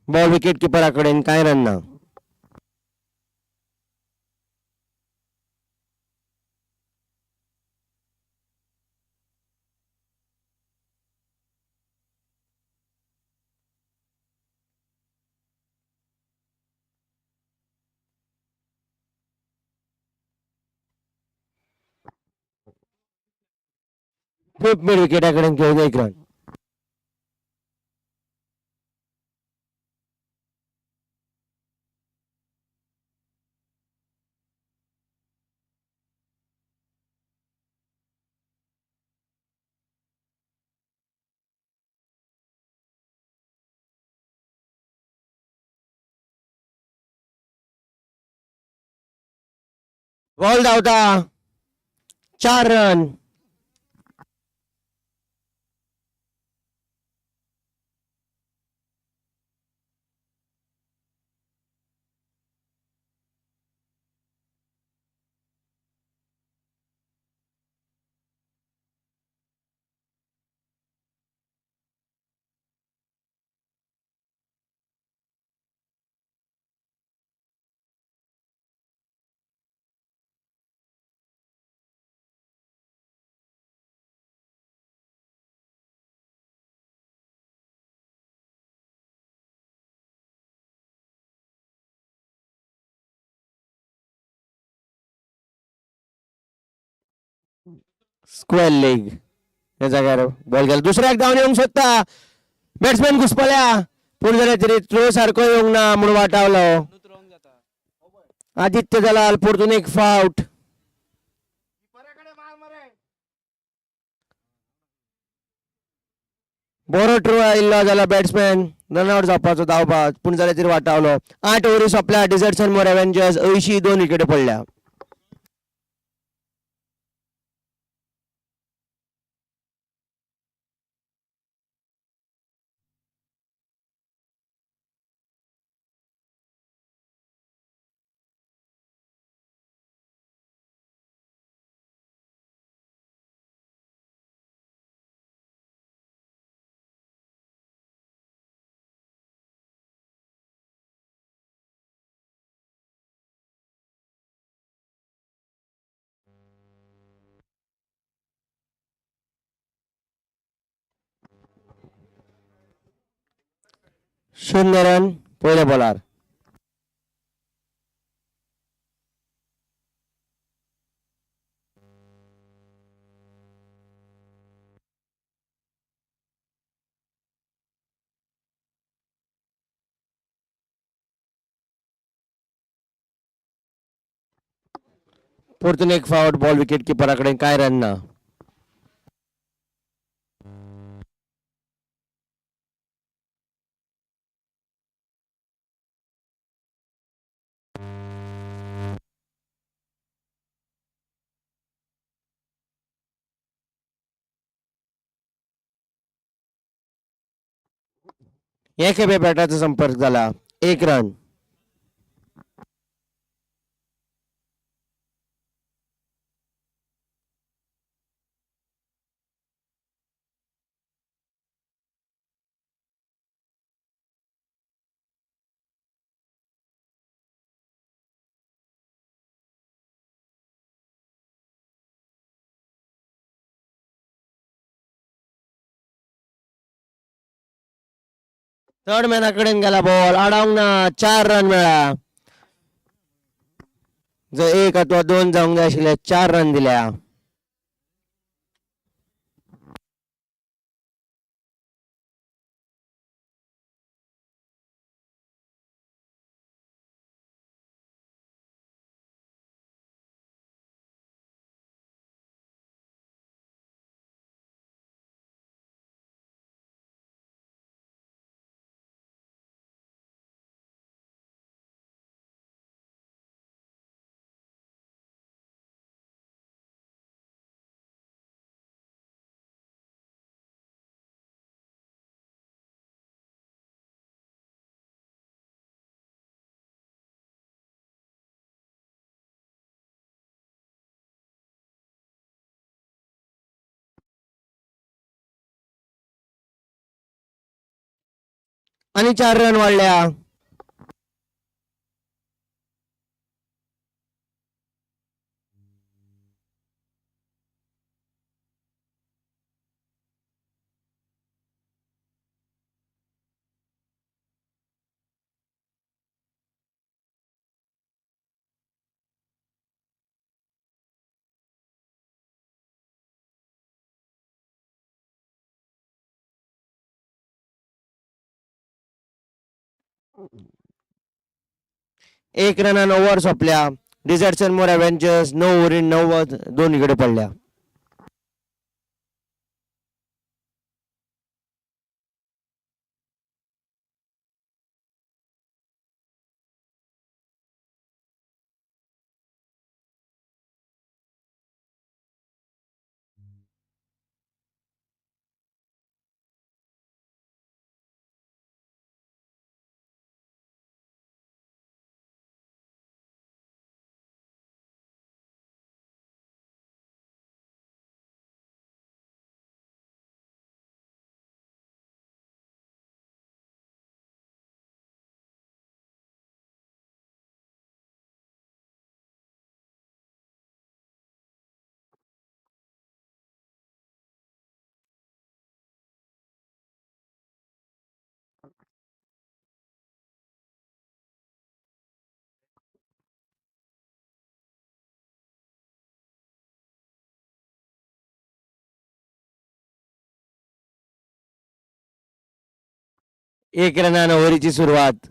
Ball wicket किपराकडे, काय run ना. Fifth mid विकेटाकडे खेळून 1 रन. बॉल धावता 4 रन. स्क्वेअर लेग या जाग्यावर बॉल गेला. दुसऱ्या एक धावून येऊंक सोदता. बॅट्समॅन घुसपल्या. पूण जाल्यार तरी थ्रो सारको येवंक ना म्हणून वाटावलो. आदित्य दलाल परतून एक फावट. बरो थ्रो आयिल्लो जाल्यार बॅट्समॅन रनआउट जावपाचो धांवपाक, पूण जाल्यार तरी वाटावलो. 8 ओव्हरी सोंपल्या. डेझर्ट्सनमोर एव्हेंजर्स 80 2 विकेटी पडल्या. शून्य रन पयल्या बॉलार. परतून एक फावट बॉल विकेट किपराकडे, काय रन ना. हे खेपे बॅटाचा संपर्क झाला. 1 रन. थर्ड मॅनाकडे गेला बॉल. आडावंक ना. 4 रन मेळ्ळा. जर 1 अथवा 2 जावंक जाय आशिल्ले, 4 रन दिल्या. आणि 4 रन वाढल्या. एक रनानं ओव्हर सोपल्या. डिझर्ट्स मोर अव्हेंजर्स 9 ओव्हरीन 9 दोन्हीकडे पडल्या. एक रनानं ओव्हरीची सुरुवात.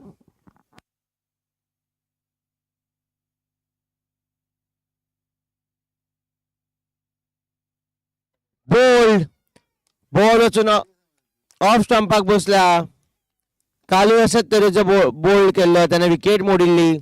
बोल्ड. बॉल वचून ऑफ स्टंपाक बसला. कालू असत तरेचो बोल्ड केल्लो, त्याने विकेट मोडिल्ली.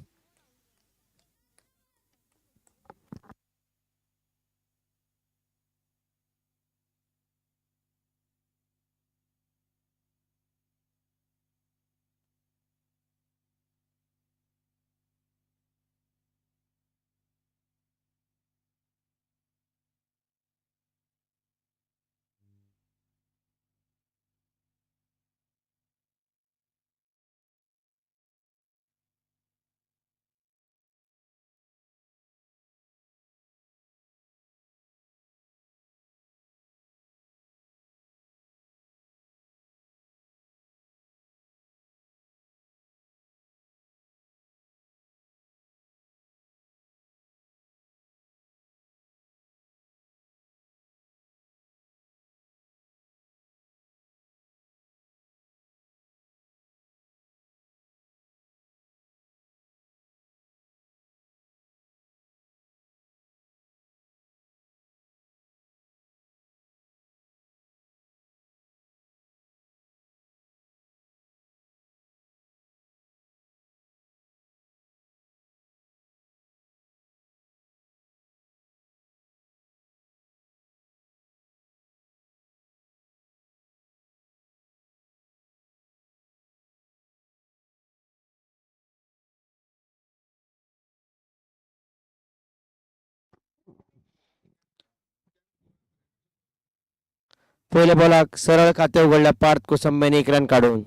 पहिल्या बॉलाक सरळ खाते उघडल्या पार्थ कोसंबेने 1 रन काढून.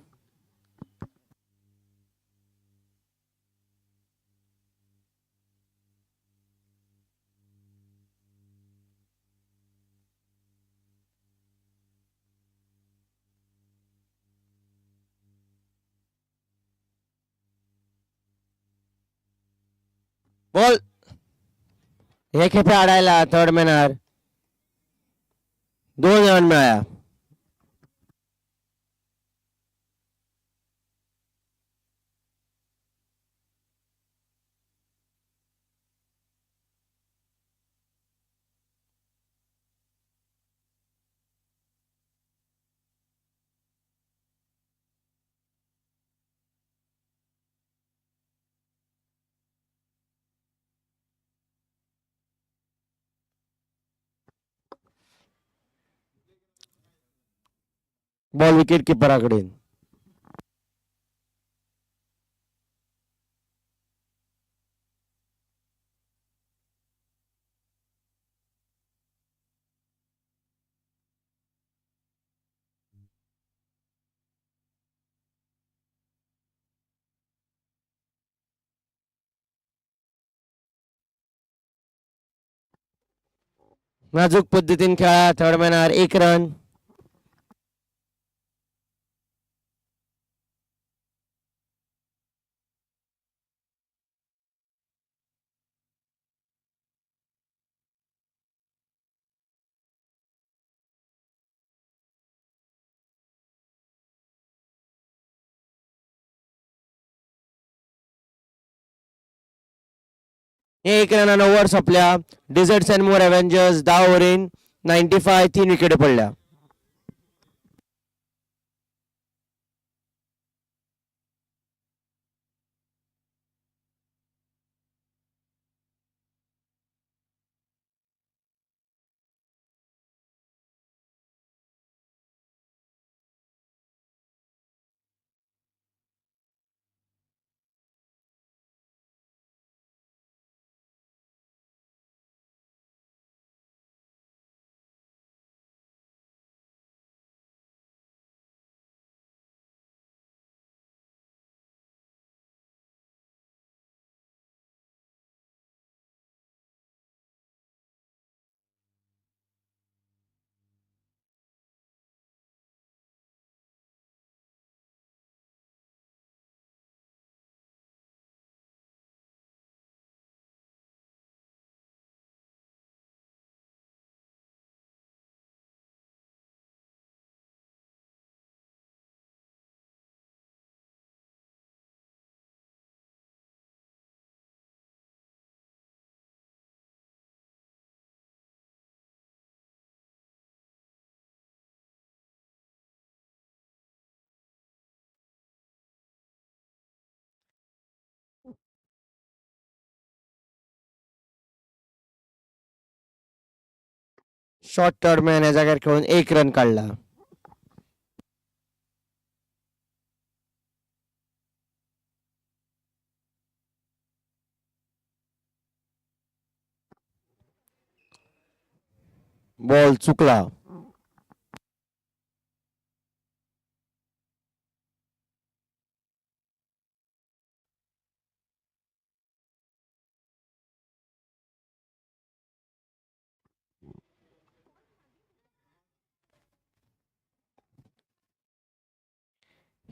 बॉल हे खेपे आडायला 3rd मॅनार 2 रन मिळाल्या. बॉल विकेट किपराकडे. नाजूक पद्धतीने खेळा. थर्ड मॅनर 1 रन. हे 1 रनानं ओव्हर संपल्या. डिझर्ट्स अँड मोर अव्हेंजर्स 10 ओव्हरीन 95 3 विकेट पडल्या. शॉर्ट टर्मॅन या जागेवर खेळून 1 रन काढला. बॉल चुकला.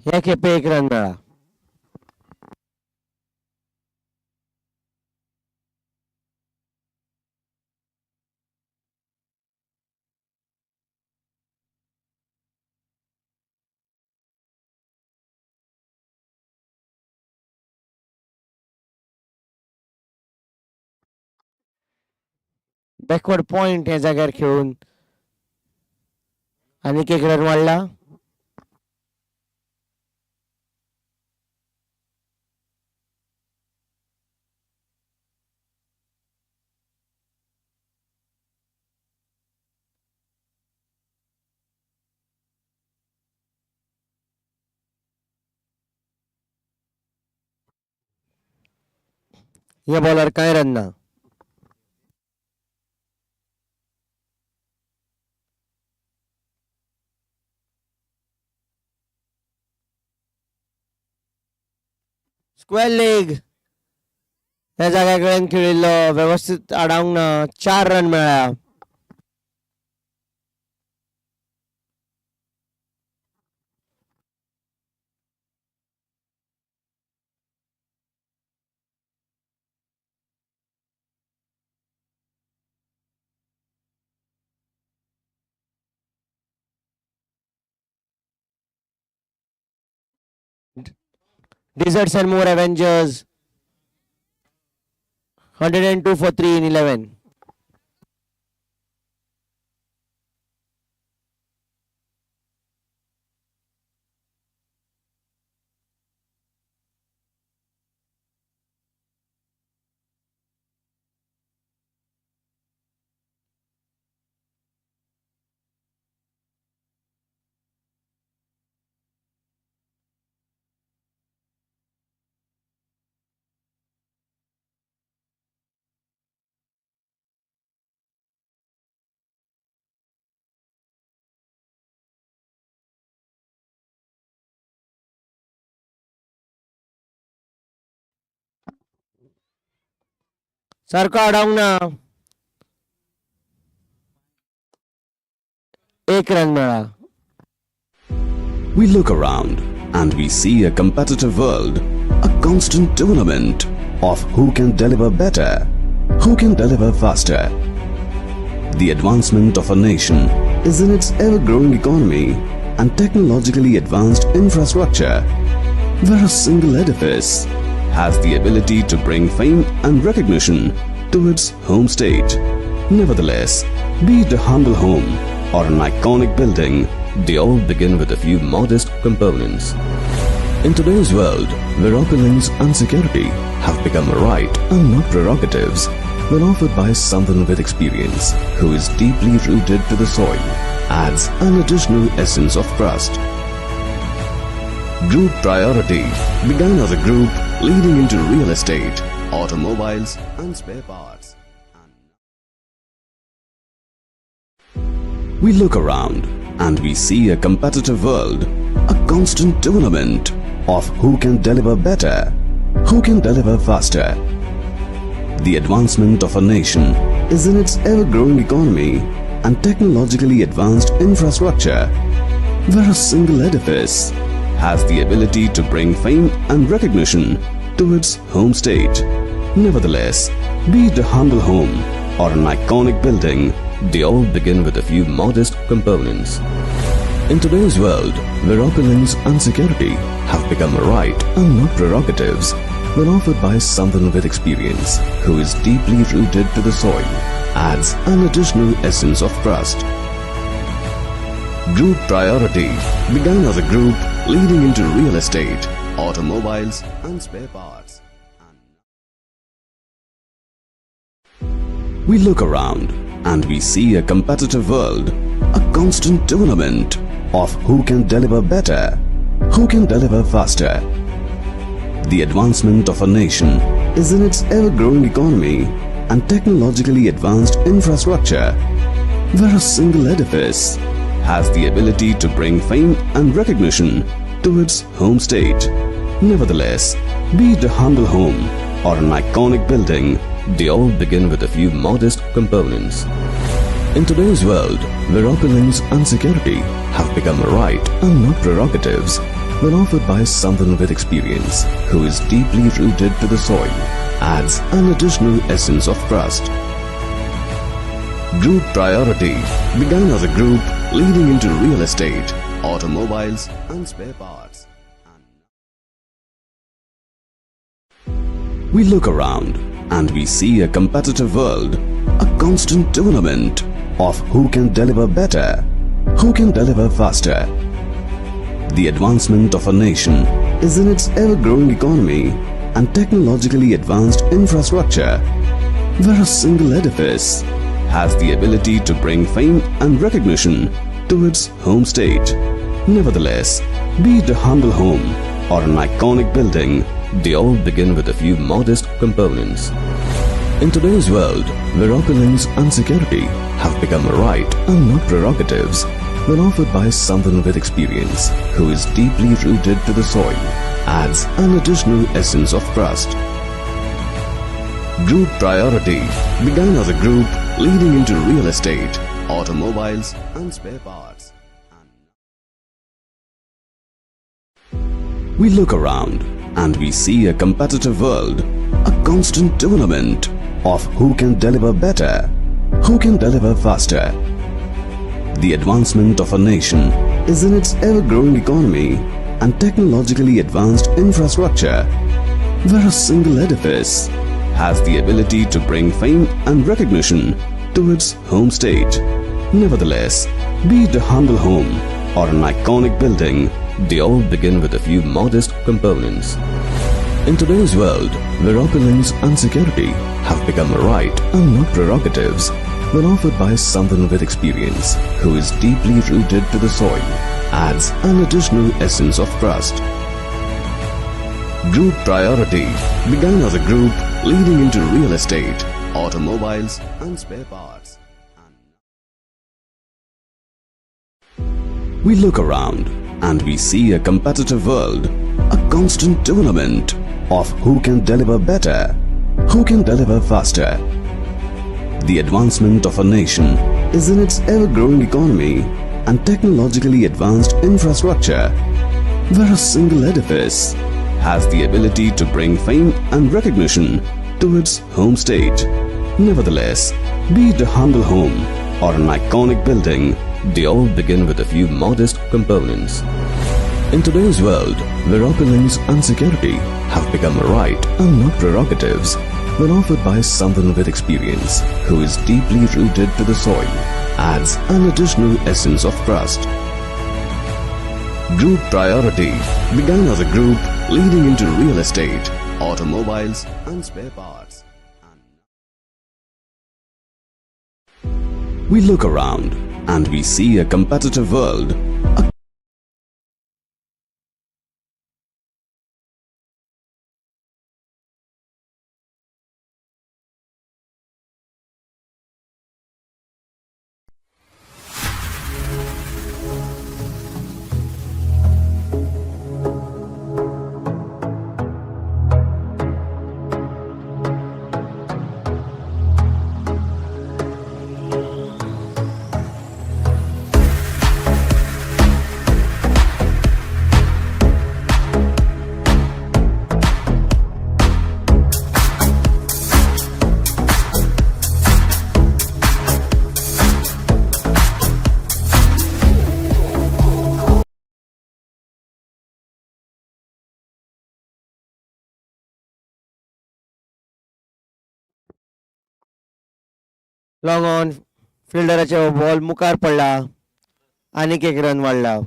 या खेपे 1 रन मिळाला. बॅकवर्ड पॉइंट या जागेवर खेळून आणखी 1 रन वाढला. या बॉलर काय रन ना. स्क्वेअर लेग या जागेकडे खेळिल्लो व्यवस्थित आडावंक ना. 4 रन मेळ्ळ्या. Desserts and more Avengers 102 for 3 in 11. सारखं अडवणं. एक रन मिळा. We look around and we see a competitive world, a constant tournament of who can deliver better, who can deliver faster. The advancement of a nation is in its ever-growing economy and technologically advanced infrastructure, where a single edifice has the ability to bring fame and recognition to its home state. Nevertheless, be it a humble home or an iconic building, they all begin with a few modest components. In today's world, where opulence and security have become a right and not prerogatives, when offered by someone with experience who is deeply rooted to the soil, adds an additional essence of trust. Group Priority began as a group leading into real estate, automobiles and spare parts. We look around and we see a competitive world, a constant tournament of who can deliver better, who can deliver faster. The advancement of a nation is in its ever-growing economy and technologically advanced infrastructure, where a single edifice has the ability to bring fame and recognition to its home state. Nevertheless, be it a humble home or an iconic building, they all begin with a few modest components. In today's world, where opulence and security have become a right and not prerogatives, when offered by someone with experience who is deeply rooted to the soil, adds an additional essence of trust. Group Priority began as a group leading into real estate, automobiles and spare parts. We look around and we see a competitive world, a constant tournament of who can deliver better, who can deliver faster. The advancement of a nation is in its ever-growing economy and technologically advanced infrastructure, where a single edifice has the ability to bring fame and recognition to its home state. Nevertheless, be it a humble home or an iconic building, they all begin with a few modest components. In today's world, where opulence and security have become a right and not prerogatives, when offered by someone with experience who is deeply rooted to the soil, adds an additional essence of trust. Group Priority began as a group leading into real estate, automobiles and spare parts. We look around and we see a competitive world, a constant tournament of who can deliver better, who can deliver faster. The advancement of a nation is in its ever-growing economy and technologically advanced infrastructure, where a single edifice has the ability to bring fame and recognition to its home state. Nevertheless, be it a humble home or an iconic building, they all begin with a few modest components. In today's world, where opulence and security have become a right and not prerogatives, when offered by someone with experience who is deeply rooted to the soil, adds an additional essence of trust. Group Priority began as a group leading into real estate, automobiles and spare parts. We look around and we see a competitive world, a constant tournament of who can deliver better, who can deliver faster. The advancement of a nation is in its ever-growing economy and technologically advanced infrastructure, where a single edifice has the ability to bring fame and recognition to its home state. Nevertheless, be it a humble home or an iconic building, they all begin with a few modest components. In today's world, where opulence and security have become a right and not prerogatives, when offered by someone with experience who is deeply rooted to the soil, adds an additional essence of trust. Group Priority began as a group leading into real estate, automobiles and spare parts. We look around and we see a competitive world, a constant tournament of who can deliver better, who can deliver faster. The advancement of a nation is in its ever-growing economy and technologically advanced infrastructure, where a single edifice has the ability to bring fame and recognition to its home state. Nevertheless, be it a humble home or an iconic building, they all begin with a few modest components. In today's world, where opulence and security have become a right and not prerogatives, when offered by someone with experience who is deeply rooted to the soil, adds an additional essence of trust. Group Priority began as a group leading into real estate, automobiles and spare parts. We look around and we see a competitive world, a long on फिल्डराच्या ball मुखार पडला आनीक एक run वाडला.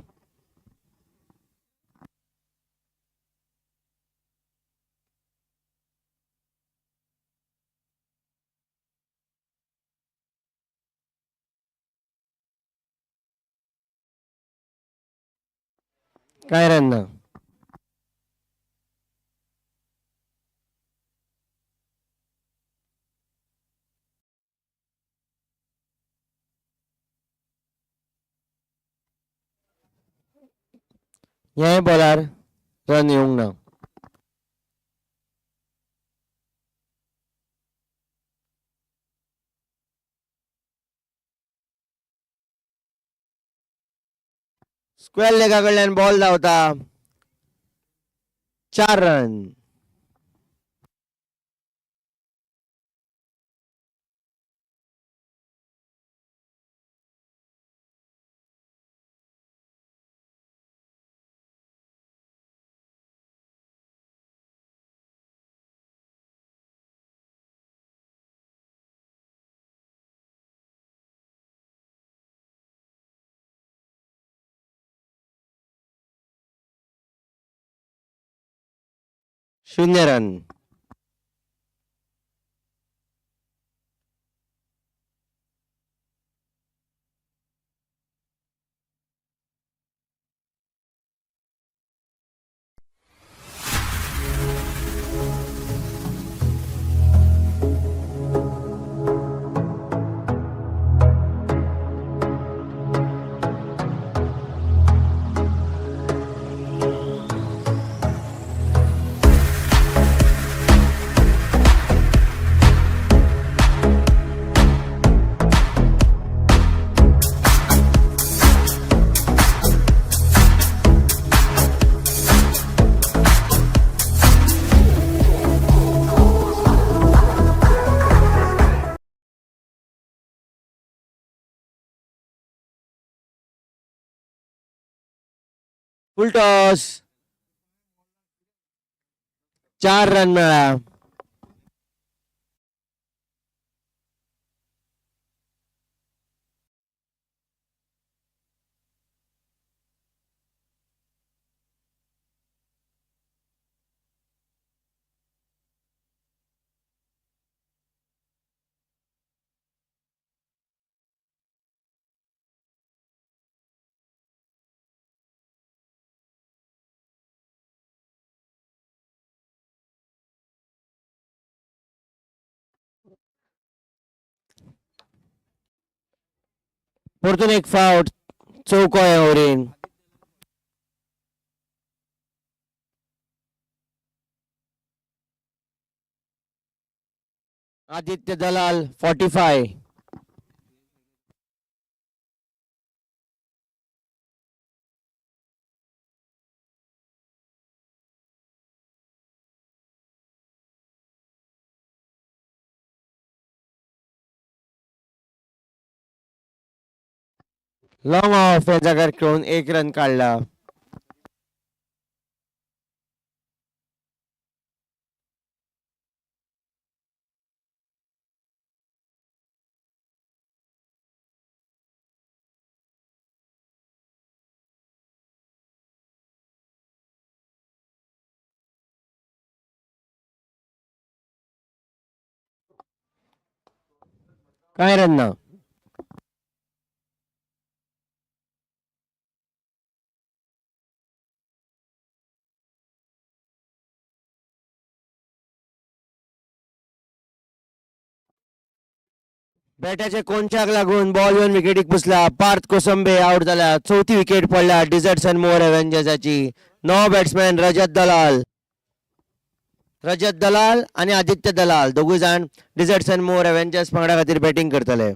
काय run ना. ह्याय बॉलार run येवंक ना. स्क्वेअर लेगा कडल्यान बॉल धांवता. 4 रन. शून्य रन. Full toss. 4 रन मेळ्ळा. परतून एक फावट चौको ह्या ovarian. Aditya Dalal 45. Long of या जाग्यार खेळून 1 रन काढला. काय रन ना. बॅटाच्या कोणच्याक लागून बॉल येऊन विकेटीक पुसला. पार्थ कोसंबे आउट झाला. 4थी विकेट पडला डिझर्ट्स अँड मोर एव्हेंजर्साची. नवो बॅट्समॅन रजत दलाल आणि आदित्य दलाल दोघूय जाण डिझर्ट्स अँड मोर एव्हेंजर्स पंगडा खातीर बॅटिंग करतले.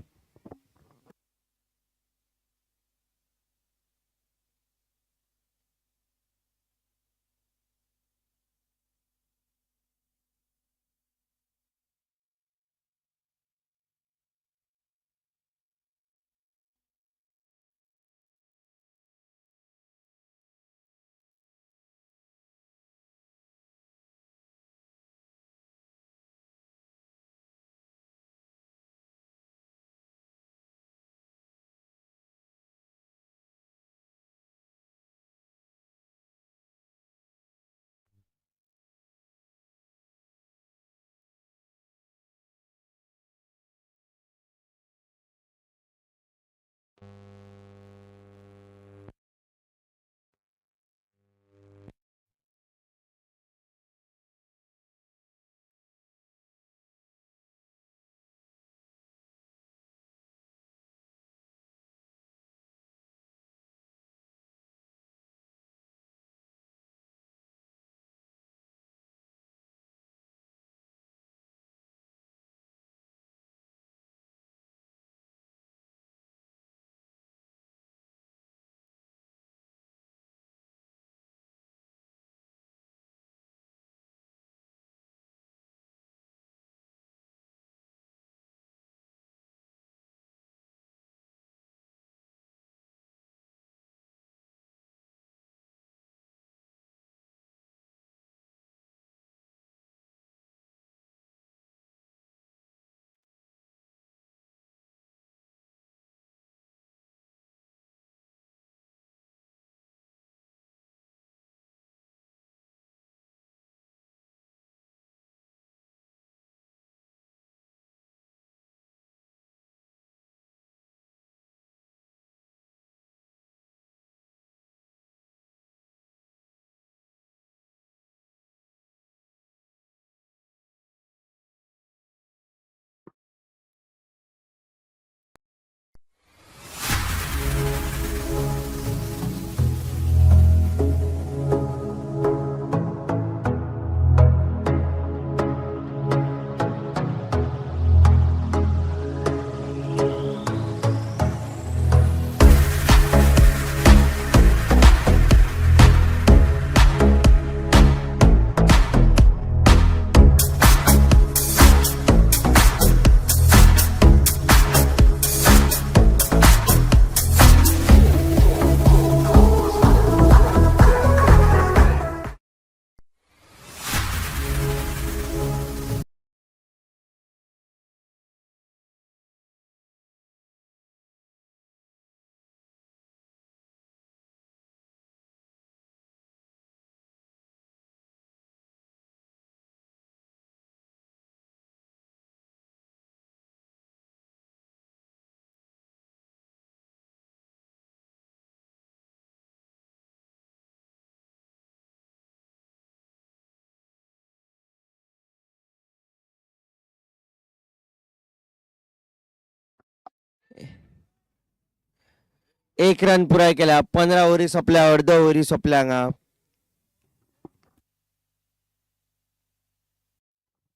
एक रन पुराय केला. 15 ओव्हरी सोंपल्या. अर्द ओव्हरी सोंपल्या हांगा.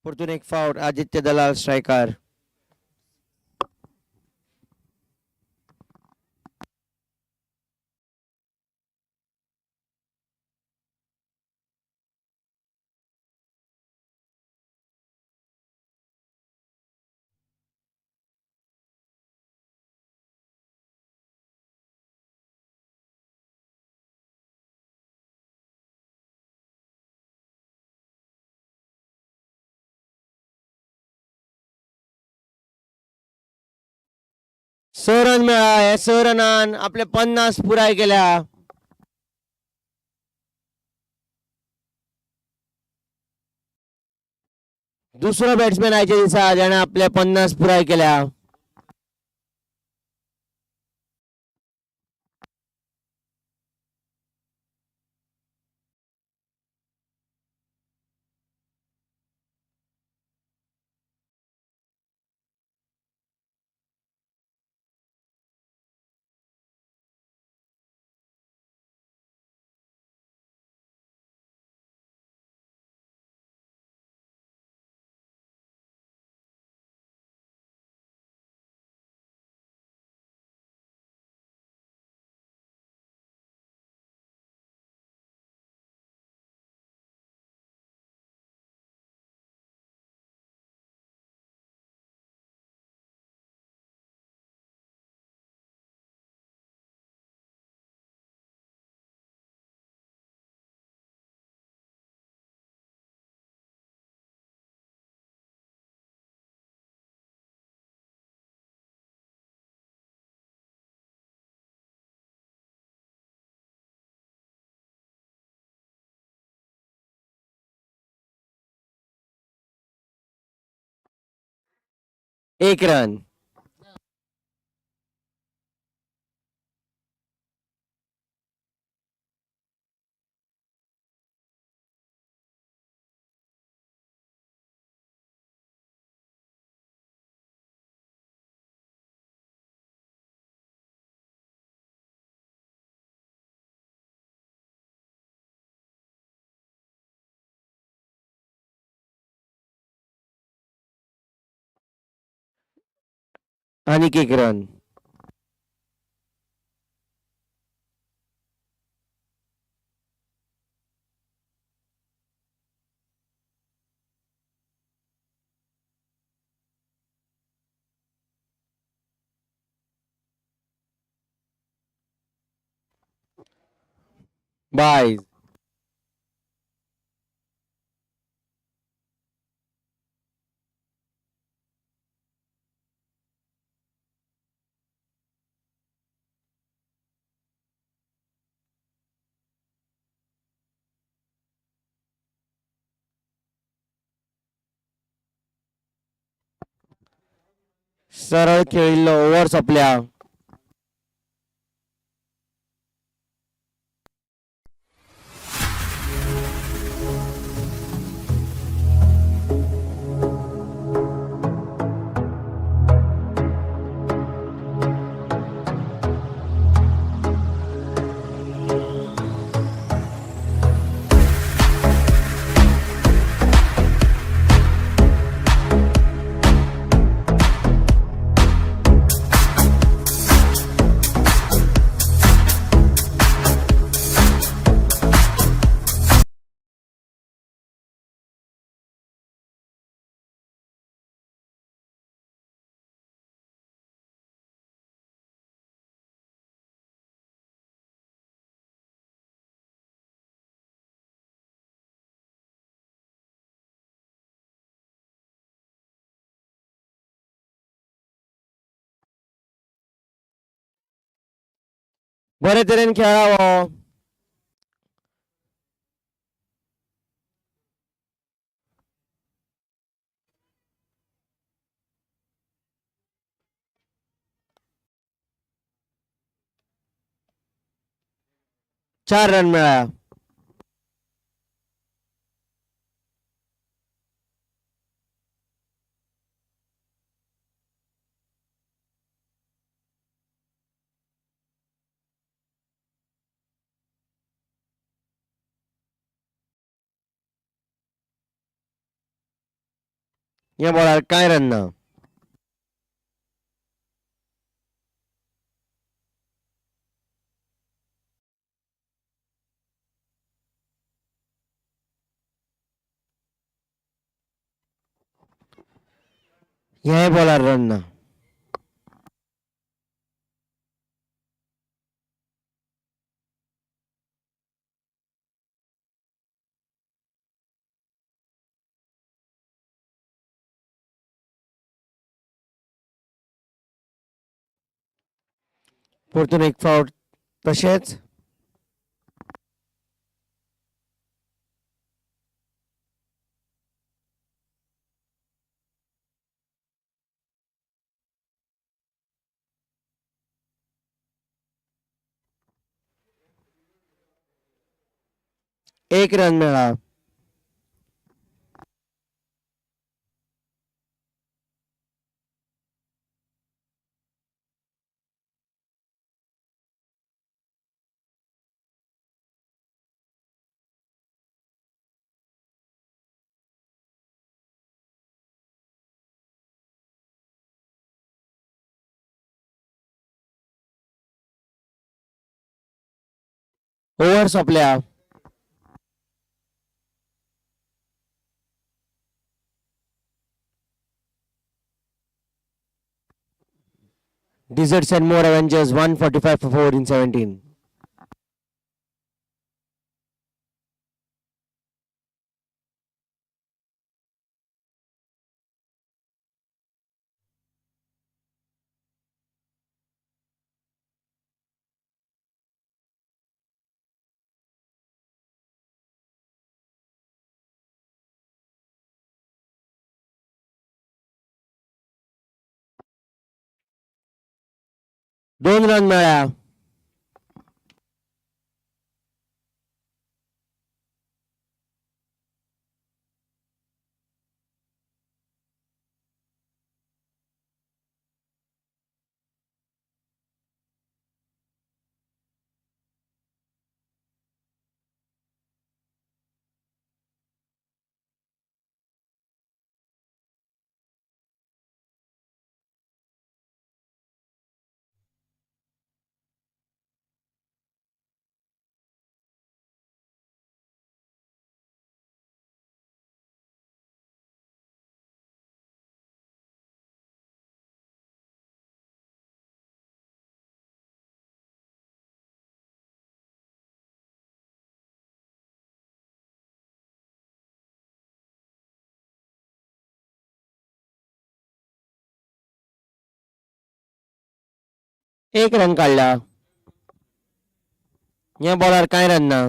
परतून एक फावट आदित्य दलाल स्ट्रायकार. स रन मेळ्ळा. हे स रनान आपले 50 पुराय केल्या. दुसरो बॅट्समॅन आयच्या दिसा ज्याने आपले 50 पुराय केल्या. एक रन. आणि एक रन. बाय. सरळ खेळिल्लो ओव्हर सोंपल्या. बरे तरेन खेळावो. चार रन मेळ्ळा. या बॉलार कांय रन ना. ह्याय बॉलार रन ना. परतून एक फावट तशेंच. एक रन मेळ्ळा. ओव्हर सोंपल्या. DessertsNMore Avengers 145 for 4 in 17. दोन रन मेळ्ळ्या. एक रन काढला. या बॉलार कांय रन ना.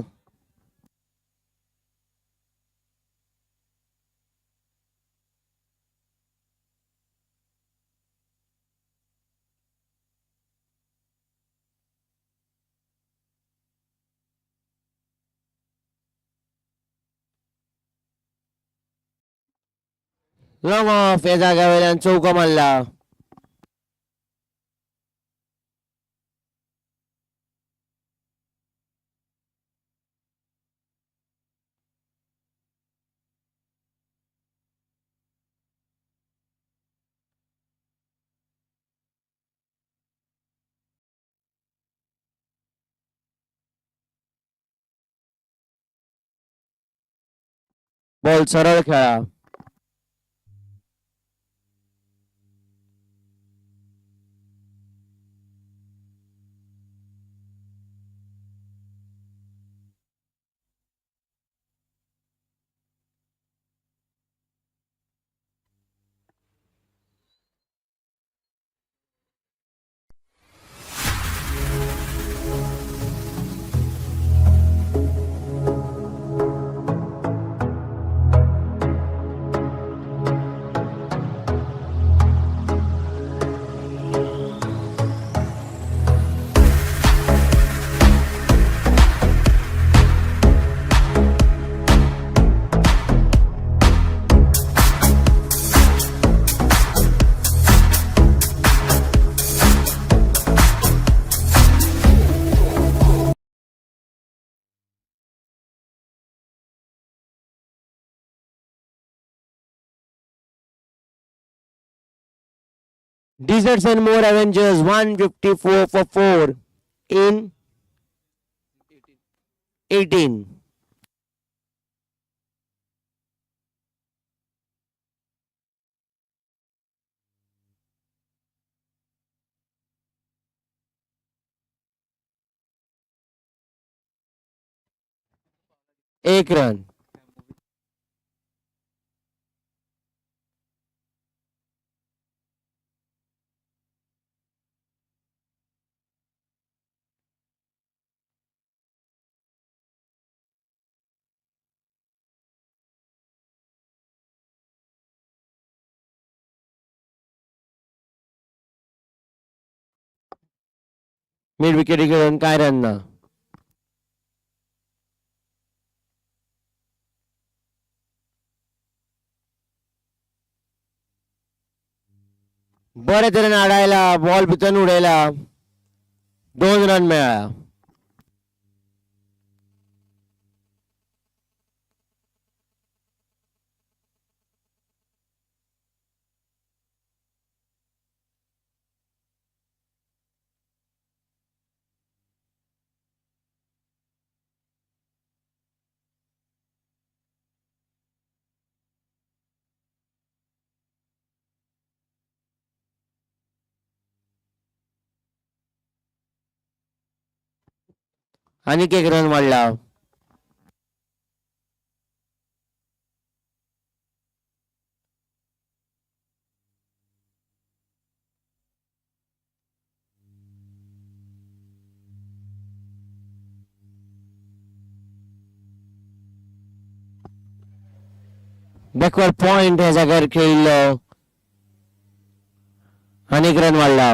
लॉंग ऑफ या जाग्यावयल्यान चौको मारला. बॉल सरळ खेळा. DessertsNMore Avengers 154 for 4 in 18. एक रन. मिड विकेट घेऊन काय रन ना. बरे तरेन आडायला बॉल भितर उडयला 2 रन मेळ्ळा. आनीक एक रन वाडला. बॅकवर्ड पॉइंट ह्या जाग्यार खेळिल्लो. आनीक रन वाडला.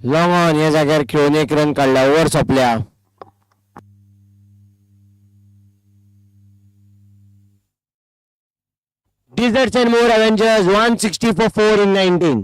लॉंग ऑन ह्या जाग्यार खेळून 1 रन काडला. ओव्हर सोंपल्या. DessertsNMore Avengers 160 for 4 in 19.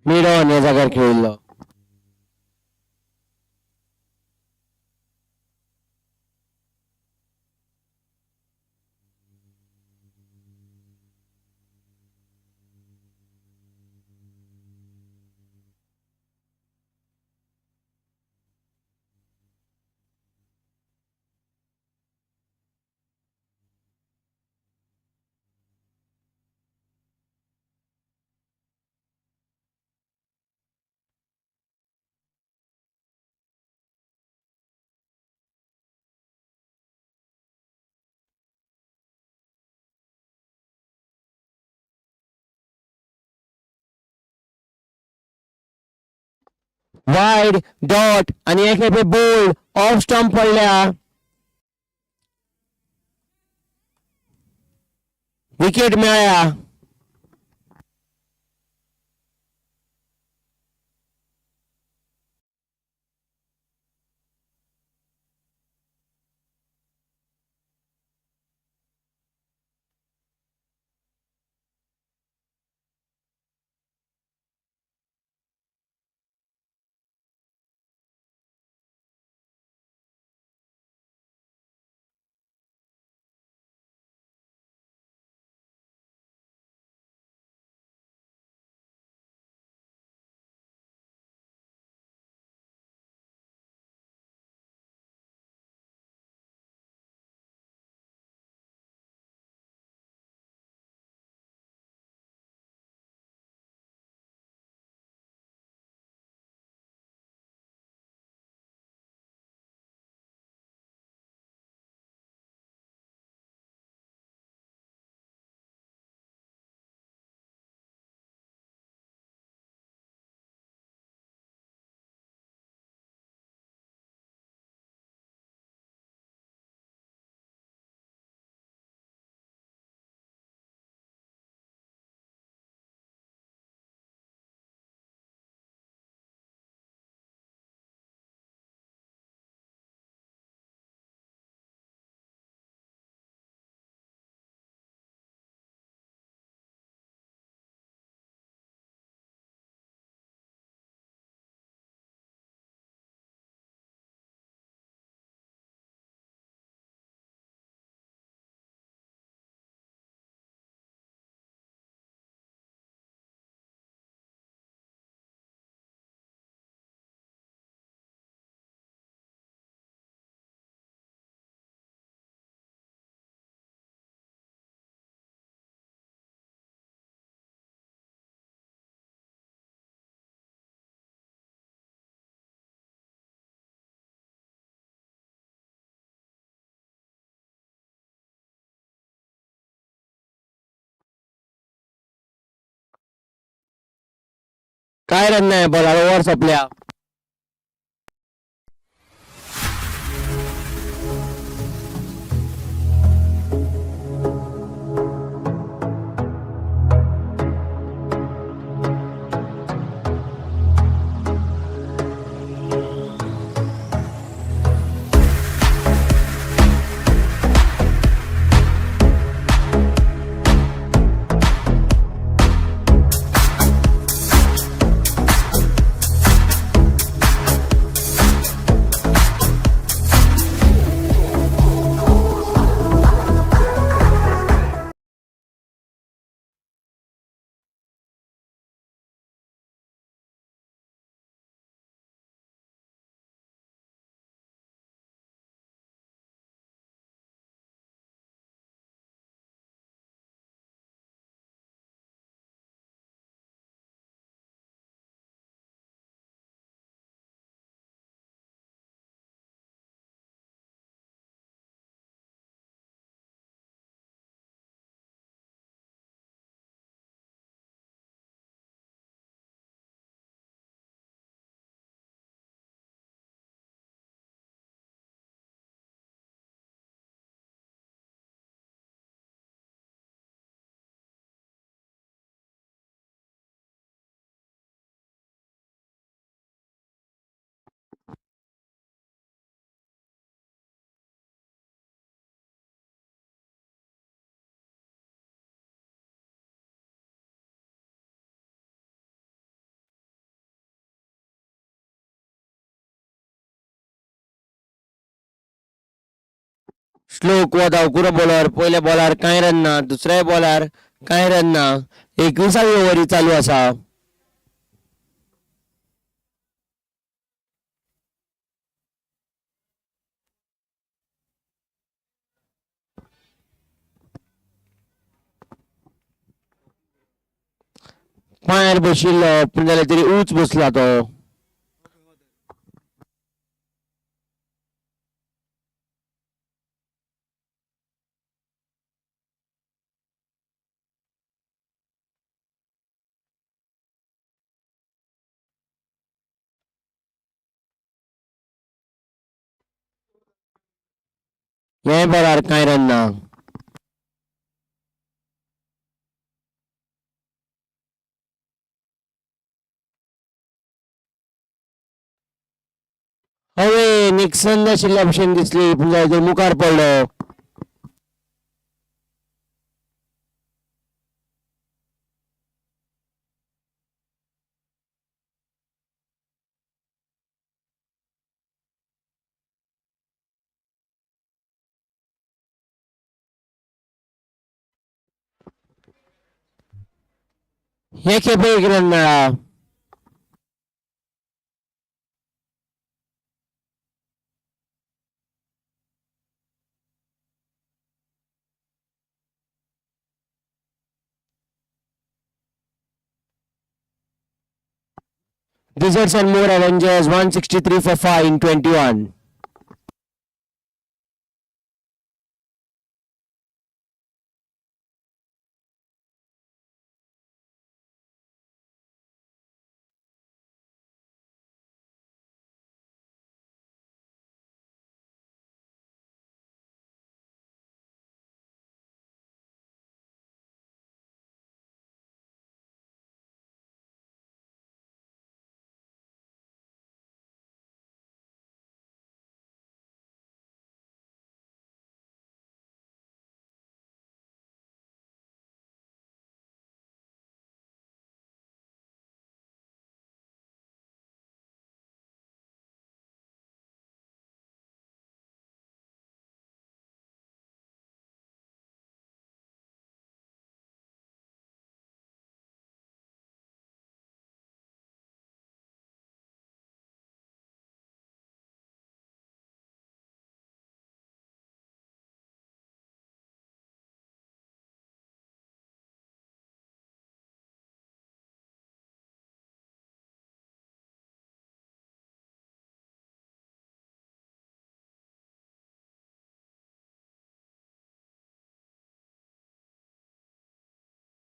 Mid on ह्या जाग्यार खेळिल्लो. वाईड डॉट आणि एक बोल्ड ऑफ स्टंप पडल्या. विकेट मेळ्ळ्या. काय रन नाही बॉलर ओव्हर संपल्या. श्लोक व धावकुरो बॉलर. पहिल्या बॉलार कांय रन ना, दुसऱ्या बॉलार कांय रन ना. 21वी ओव्हर चालू असा. पांयार बशिल्लो पूण जाल्यार तरी उंच बसला तो. हे बॉलार कांय रन ना. हवेन एक संद आशिल्ल्या भशेन दिसली पूण जाल्यार तो मुखार पडलो. हे खेपे एक रन मेळ्ळा. DessertsNMore Avengers 163 for 5 in 21.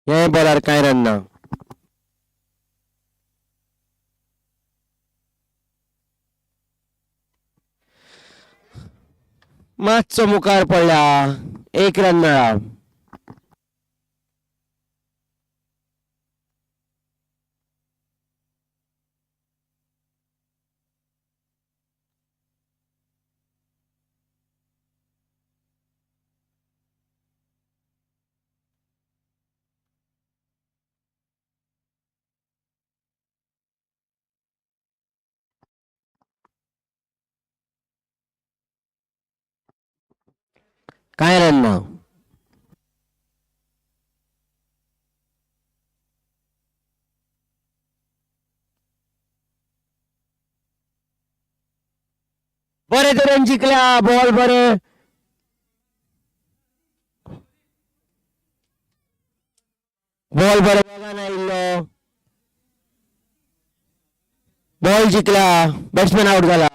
हे बॉलार कांय रन ना. मातसो मुखार पडला. 1 रन मेळ्ळा. काय रन ना. बरे तरेन जिंकल्या. बॉल बरे. बॉल बरे बघा आयिल्लो. बॉल जिंकला. बॅट्समॅन आउट झाला.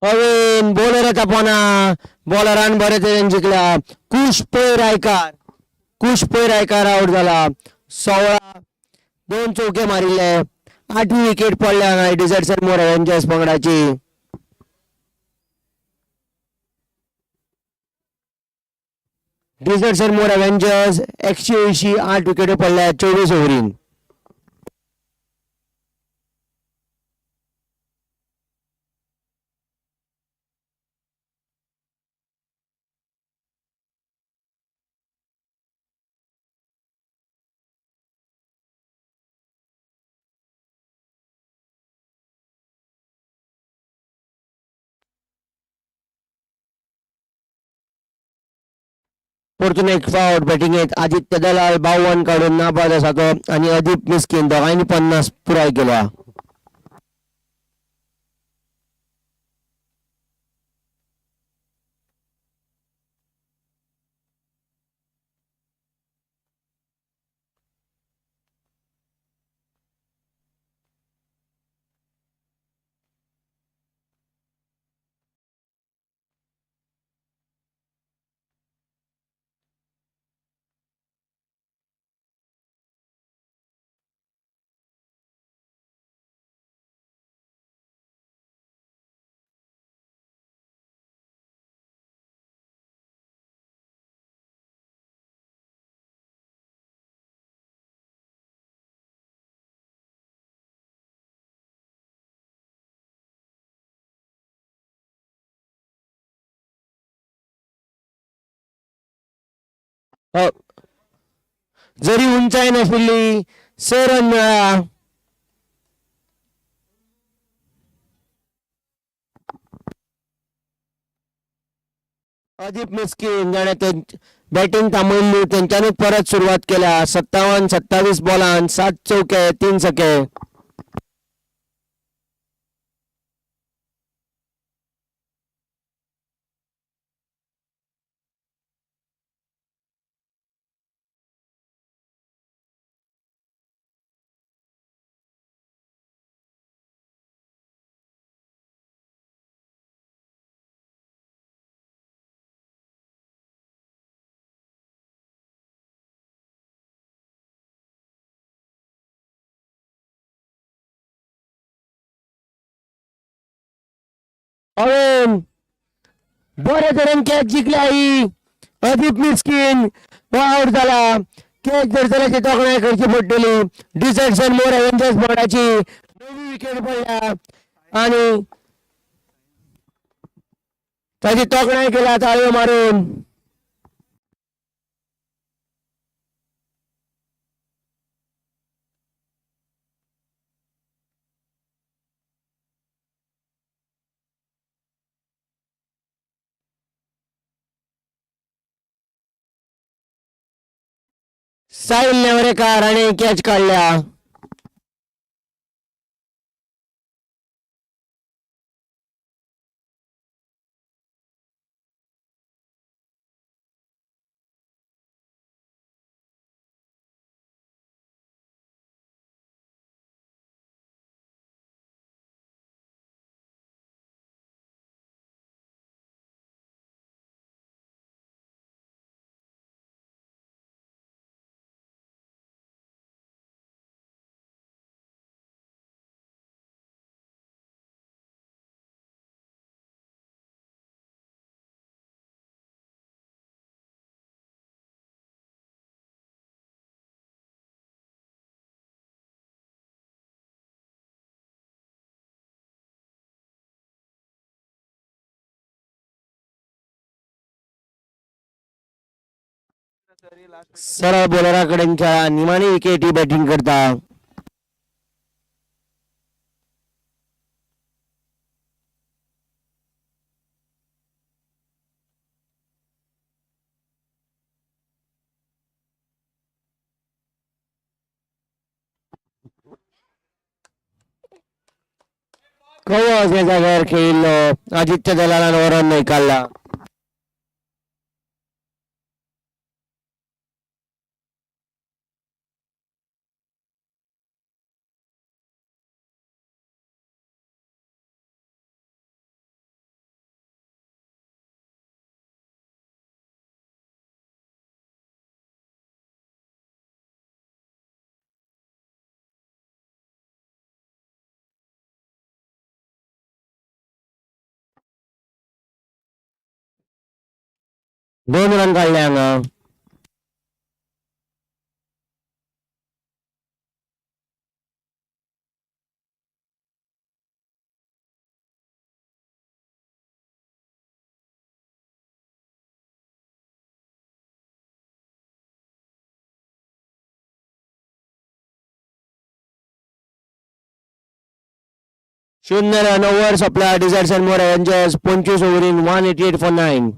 अवेन बॉलरचा पोना बॉलरान बरेच जिंकला. कुश पैरायकार आउट झाला. 16 दोन चौके मारिले. 8वी विकेट पडल्या नाही डिझर्ट्सनमोर अव्हेंजर्स पंगडाची. डिझर्ट्सनमोर अव्हेंजर्स 180 8 विकेट पडल्या 24 ओव्हरीन. परतून एक फाउट बॅटिंग आहेत. आदित्य दलाल 52 काढून नाबाद असा तो आणि अदीप मिस्किन दोघांनी 50 पुराय केल्या. अ, जरी उंचाई नसली रन मिळाला. अदीप मिस्किन ज्याने बॅटिंग थांबवली त्यांच्याने परत सुरुवात केल्या. 57-27 बॉलांत 7 चौके 3 छक्के. अवेन बरेच रन कॅच जिंकल्या ही. अदीप मिस्किन आउट झाला. कॅच दर्शनाची तोकण्याकडची पडलेली. डिझर्ट्सनमोर अव्हेंजर्स बोर्डाची 9वी विकेट पडल्या आणि त्याची तोकण्या केला ताळी मारून. साहिल नेवरेकर आणि कॅच काढल्या. सरळ बॉलराकडे निमाणी विकेटी बॅटिंग करता. कवच या जागेवर खेळलो. आदित्य दलाला रन नाही काढला. 2 रन काढले हांगा. शून्य रन ओव्हर सपला. डिझर्ट्स अँड मोर एव्हेंजर्स 25 ओव्हरीन 188 for 9.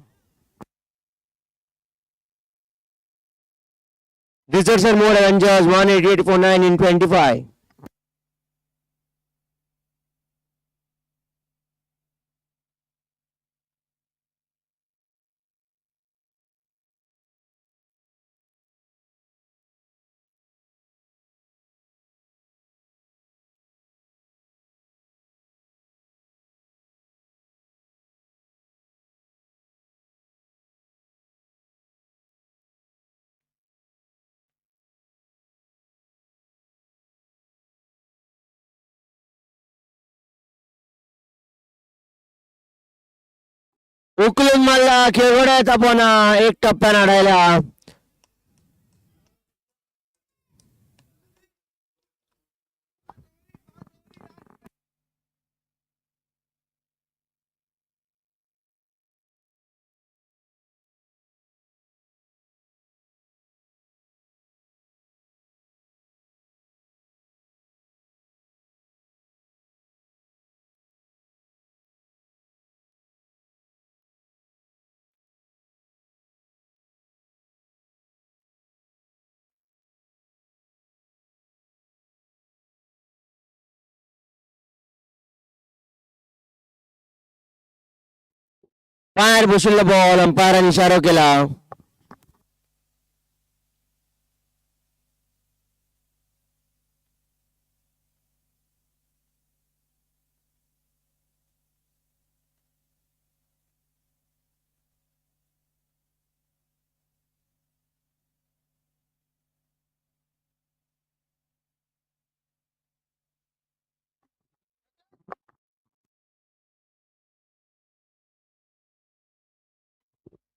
Desserts and more Avengers 188 for 9 in 25. उकलून मारला. खेळगड्यात आपण एक टप्प्यानं अडायला. पायावर बसवला बॉल. अंपायरांनी इशारा केला.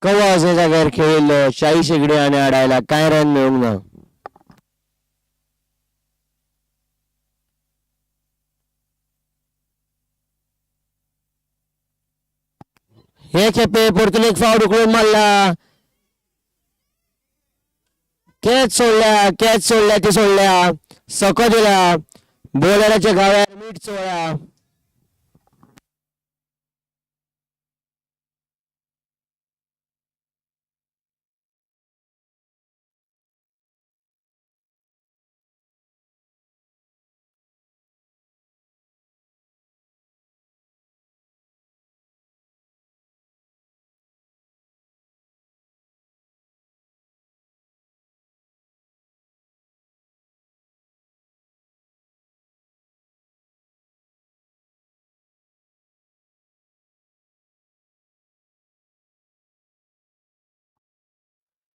कवाज या जाग्यावर खेळलो. 40 शेकडे आणि अडायला काय रन मिळूंक ना. हे खेपे परतून एक फावट उकळून मारला. कॅच सोडल्या ती सोडल्या. सको दिला. बॉलराच्या गाव्यावर मीठ चोळा.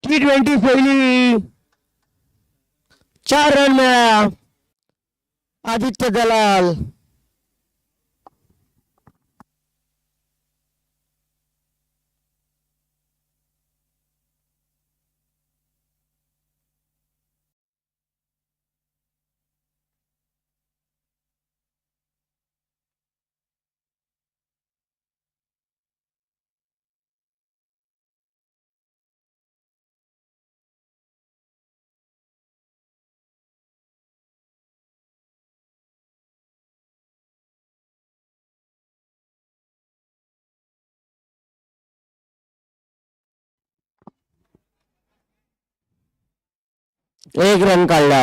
T20 पहिली. 4 रन मिळाला. आदित्य दलाल. एक रन काढला.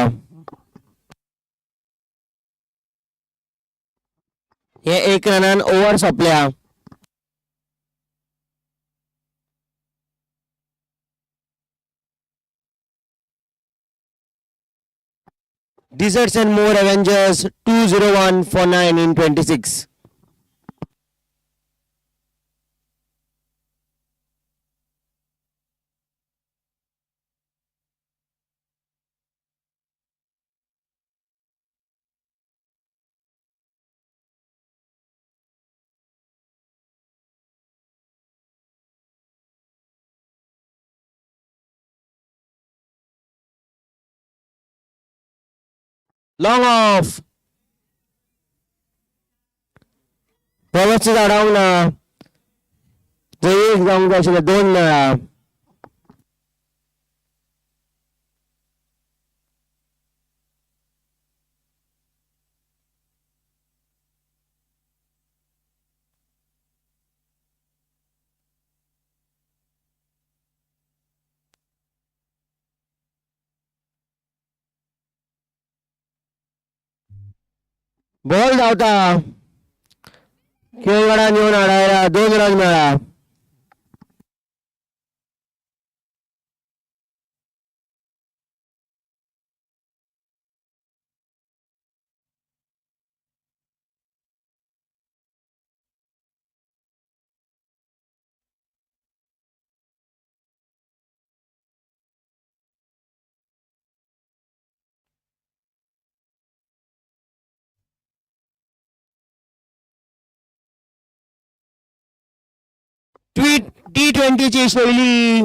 हे एक रनान ओव्हर संपल्या. Desserts and more Avengers 201 for 9 in 26. Long of व्यवस्थित अडवून जे एक जाऊन जायचे 2 वेळा. बॉल धावता खेळगडा नेऊन आडायला 2 रन मिळा. T20 ची शैली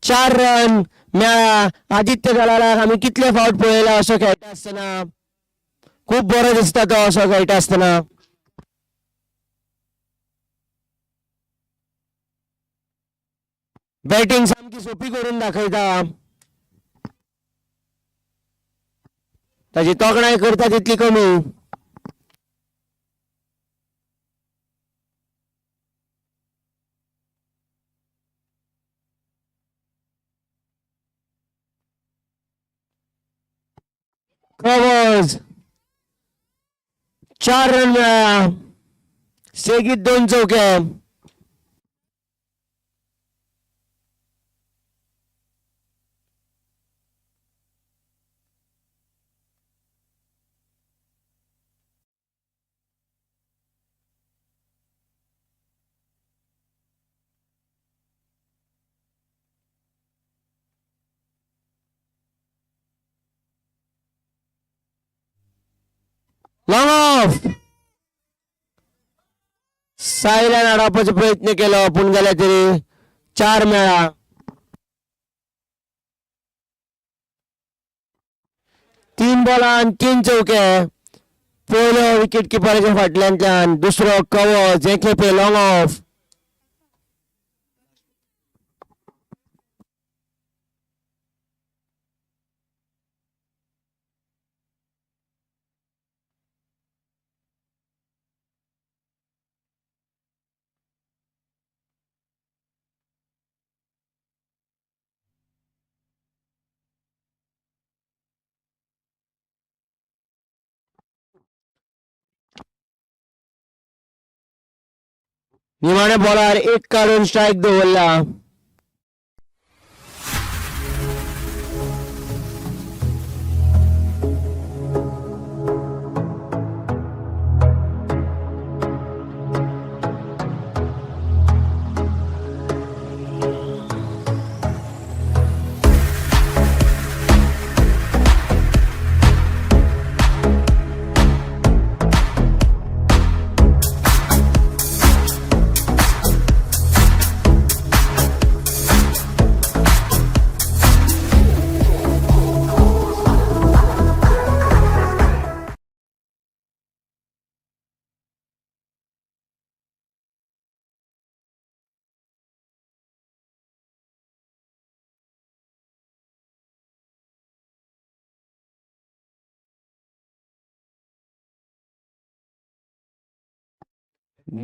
4 रन मिळा. आदित्य दलाला आम्ही कितले फावट पळयला असं खेळटा असताना. खूप बरं दिसता तो असं खेळटा असताना. बॅटिंग सामकी सोपी करून दाखयता. ताची तोखणाय करता तितली कमी. कव्हर्स 4 रन मिळा. सेगीत 2 चौके. लॉंग ऑफ सायल्यान अडवपाचो प्रयत्न केलो पूण जाल्यार तरी 4 मेळा. 3 बॉलान 3 चौके. पयलो विकेट किपराच्या फाटल्यान दुसरो कव्हर्स हे खेपे लॉंग ऑफ. निमाण्या बॉलार 1 काढून स्ट्राईक दवरला.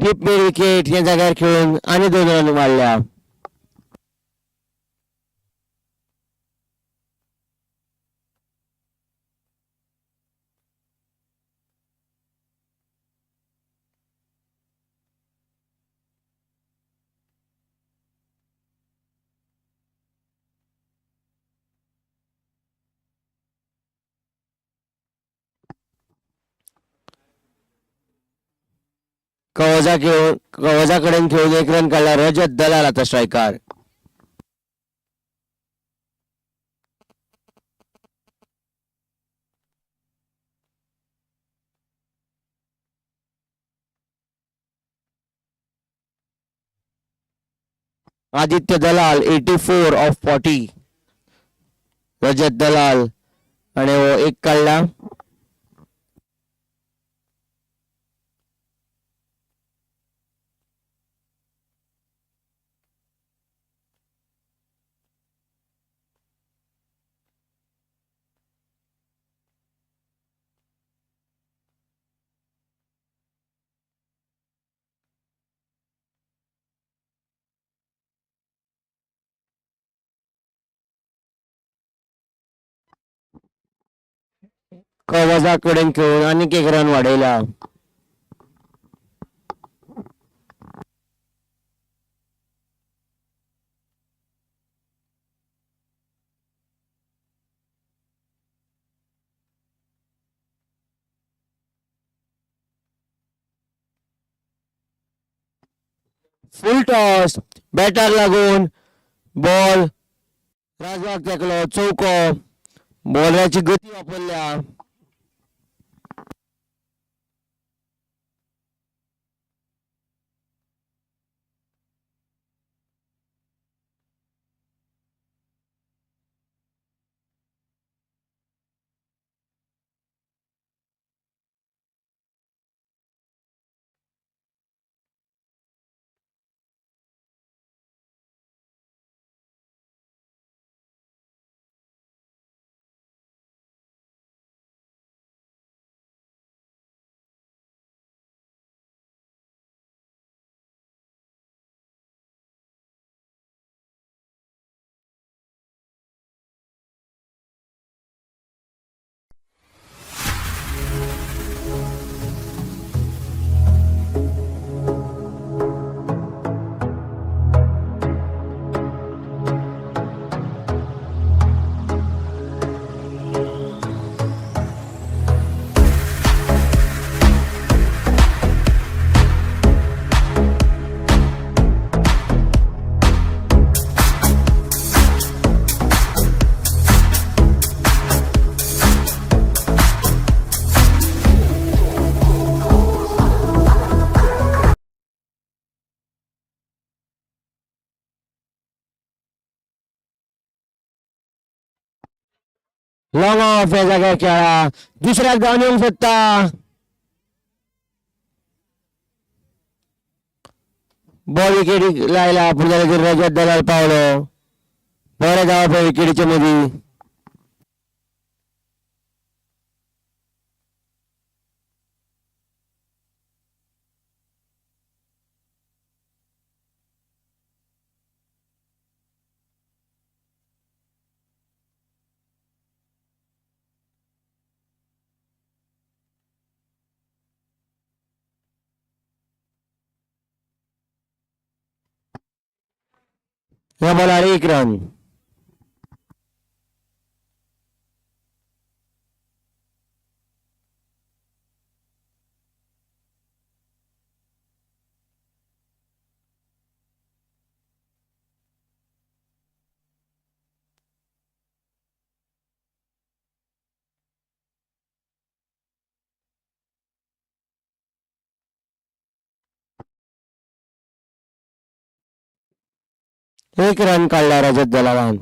डीप मिड विकेट या जाग्यार खेळून आणि 2 रन वाढल्या. कवजाकडे खेळून 1 रन काढला. रजत दलाल आता स्ट्रायकर. Aditya Dalal 84 of 40. रजत दलाल आणि 1 काढला. वजाकडे खेळून आणखी एक रन वाढवला. फुल टॉस बॅटर लागून बॉल राजवाक तेकलो चौको. बॉलराची गती वापरल्या. लॉंग ऑफ या जाग्यार खेळा. दुसऱ्याक धांवन येवंक सोदता. बॉल विकेटीक लायला पूण जाल्यार रजत दलाल पावलो. बरे धांवप विकेटीचे मदीं. ह्या बॉलार एक रन. एक रन काढला रजत दलालान.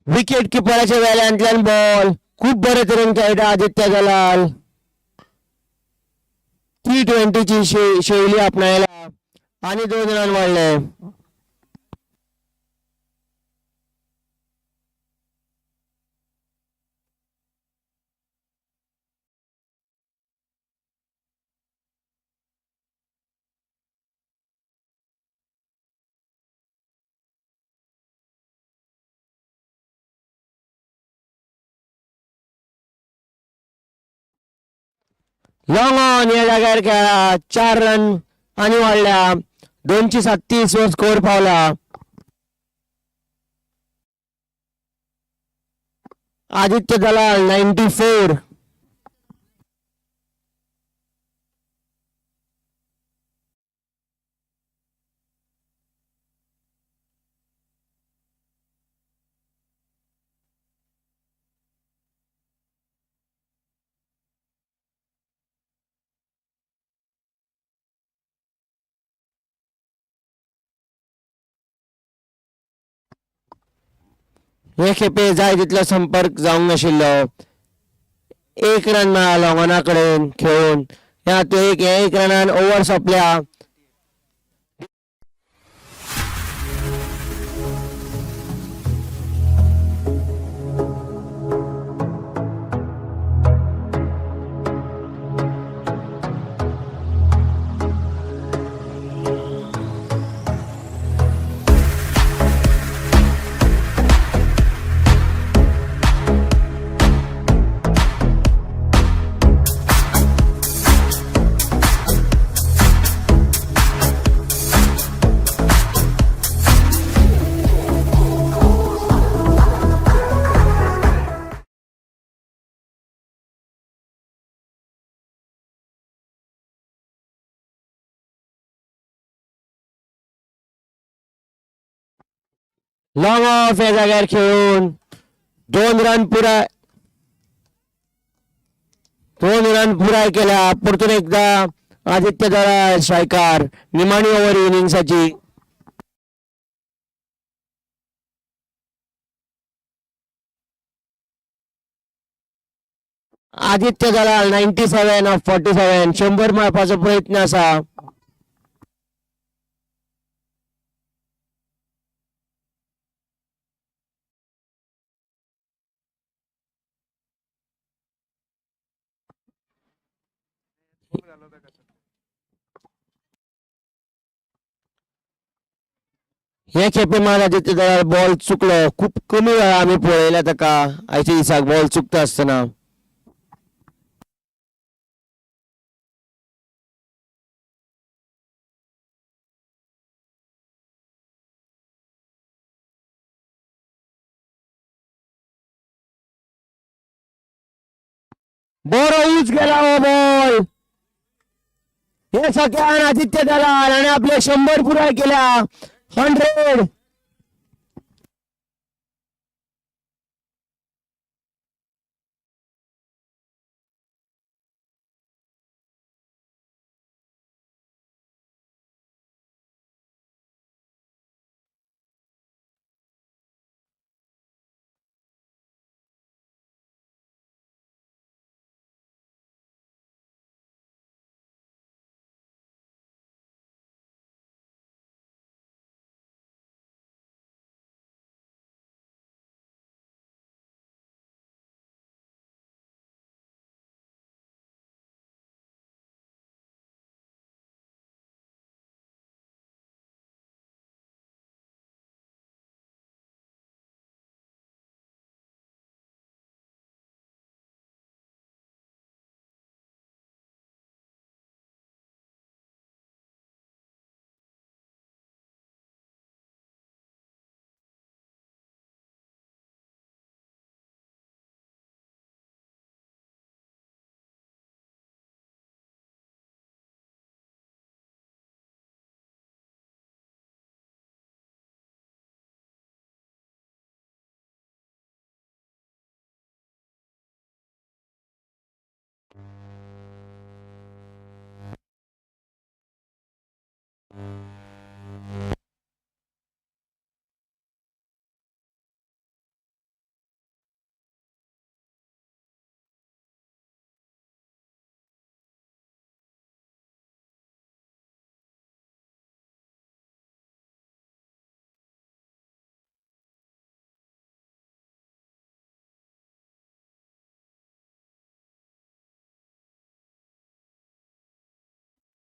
विकेट किपराच्या वेल्यांतल्यान बॉल खूप बरे तरेन खेळटा आदित्य दलाल. T20ची शैली आपणायला आणि 2 रन वाढले. लॉंग ऑन या जाग्यार खेळा. 4 रन आणि वाढल्या. 237 वर स्कोर पावला. आदित्य दलाल 94. हे खेपे जाय तितलो संपर्क जावंक नाशिल्लो. एक रन मेळ्ळा लॉंगॉना कडेन खेळून. एक रनान ओव्हर सोंपल्या. लॉंग ऑफ या जाग्यार खेळून 2 रन पुराय केल्या. परतून एकदा आदित्य दळा स्ट्रायकार. निमाणी ओव्हर इनिंग्साची. आदित्य दलाल 97 ऑफ 47. 100 मारपाचो प्रयत्न असा. हे खेपे मार आदित्य दलाल बॉल चुकलो. खूप कमी वेळा आम्ही पळयला ताका आयच्या दिसाक बॉल चुकता आसतना. बरो यूज केला हो बॉल. हे सगळ्यान आदित्य दलाल आणि आपले 100 पुराय केल्या. 100.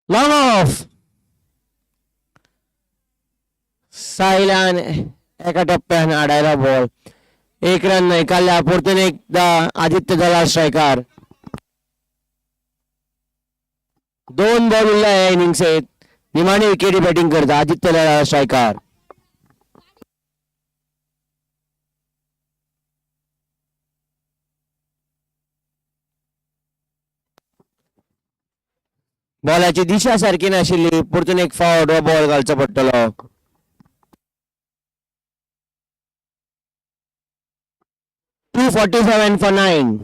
Long of. सायलान एका टप्प्यान आडायला बॉल. 1 रन नाही काढल्या. परतून एकदा आदित्य दलाल स्ट्रायकार. 2 बॉल उरल्या या इनिंग्सेत. निमाणी विकेटी बॅटिंग करता आदित्य दलाल स्ट्रायकार. बॉलाची दिशा सारखी नाशिल्ली. परतून एक फावट व बॉल घालचो पडटलो. 247 for 9.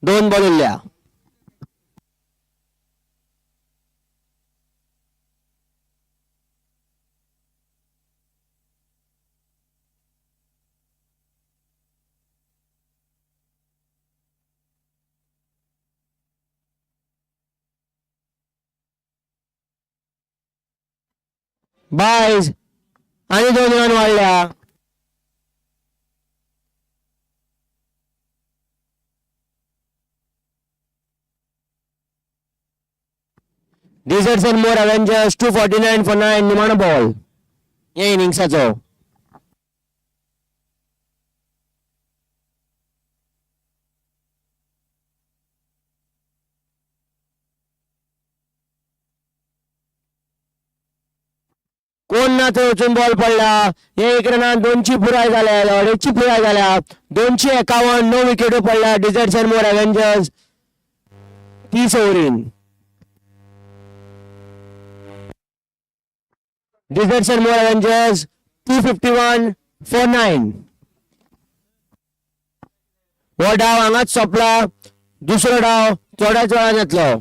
2 बॉल उरल्या. 22 आणि 2 रन वाढल्या. DessertsNMore Avengers 249 for 9 निमाणो बॉल या इनिंग्साचो. कोण ना थंय वचून बॉल पडला. हे 1 रनान 2ची पुराय झाल्या, 2.5ची पुराय झाल्या. 251 नो विकेटो पडला DessertsNMore Avengers 30 ovarian. DessertsNMore Avengers 251 for 9. हो डाव हांगाच सोंपला. दुसरो डाव थोड्याच वेळान येतलो.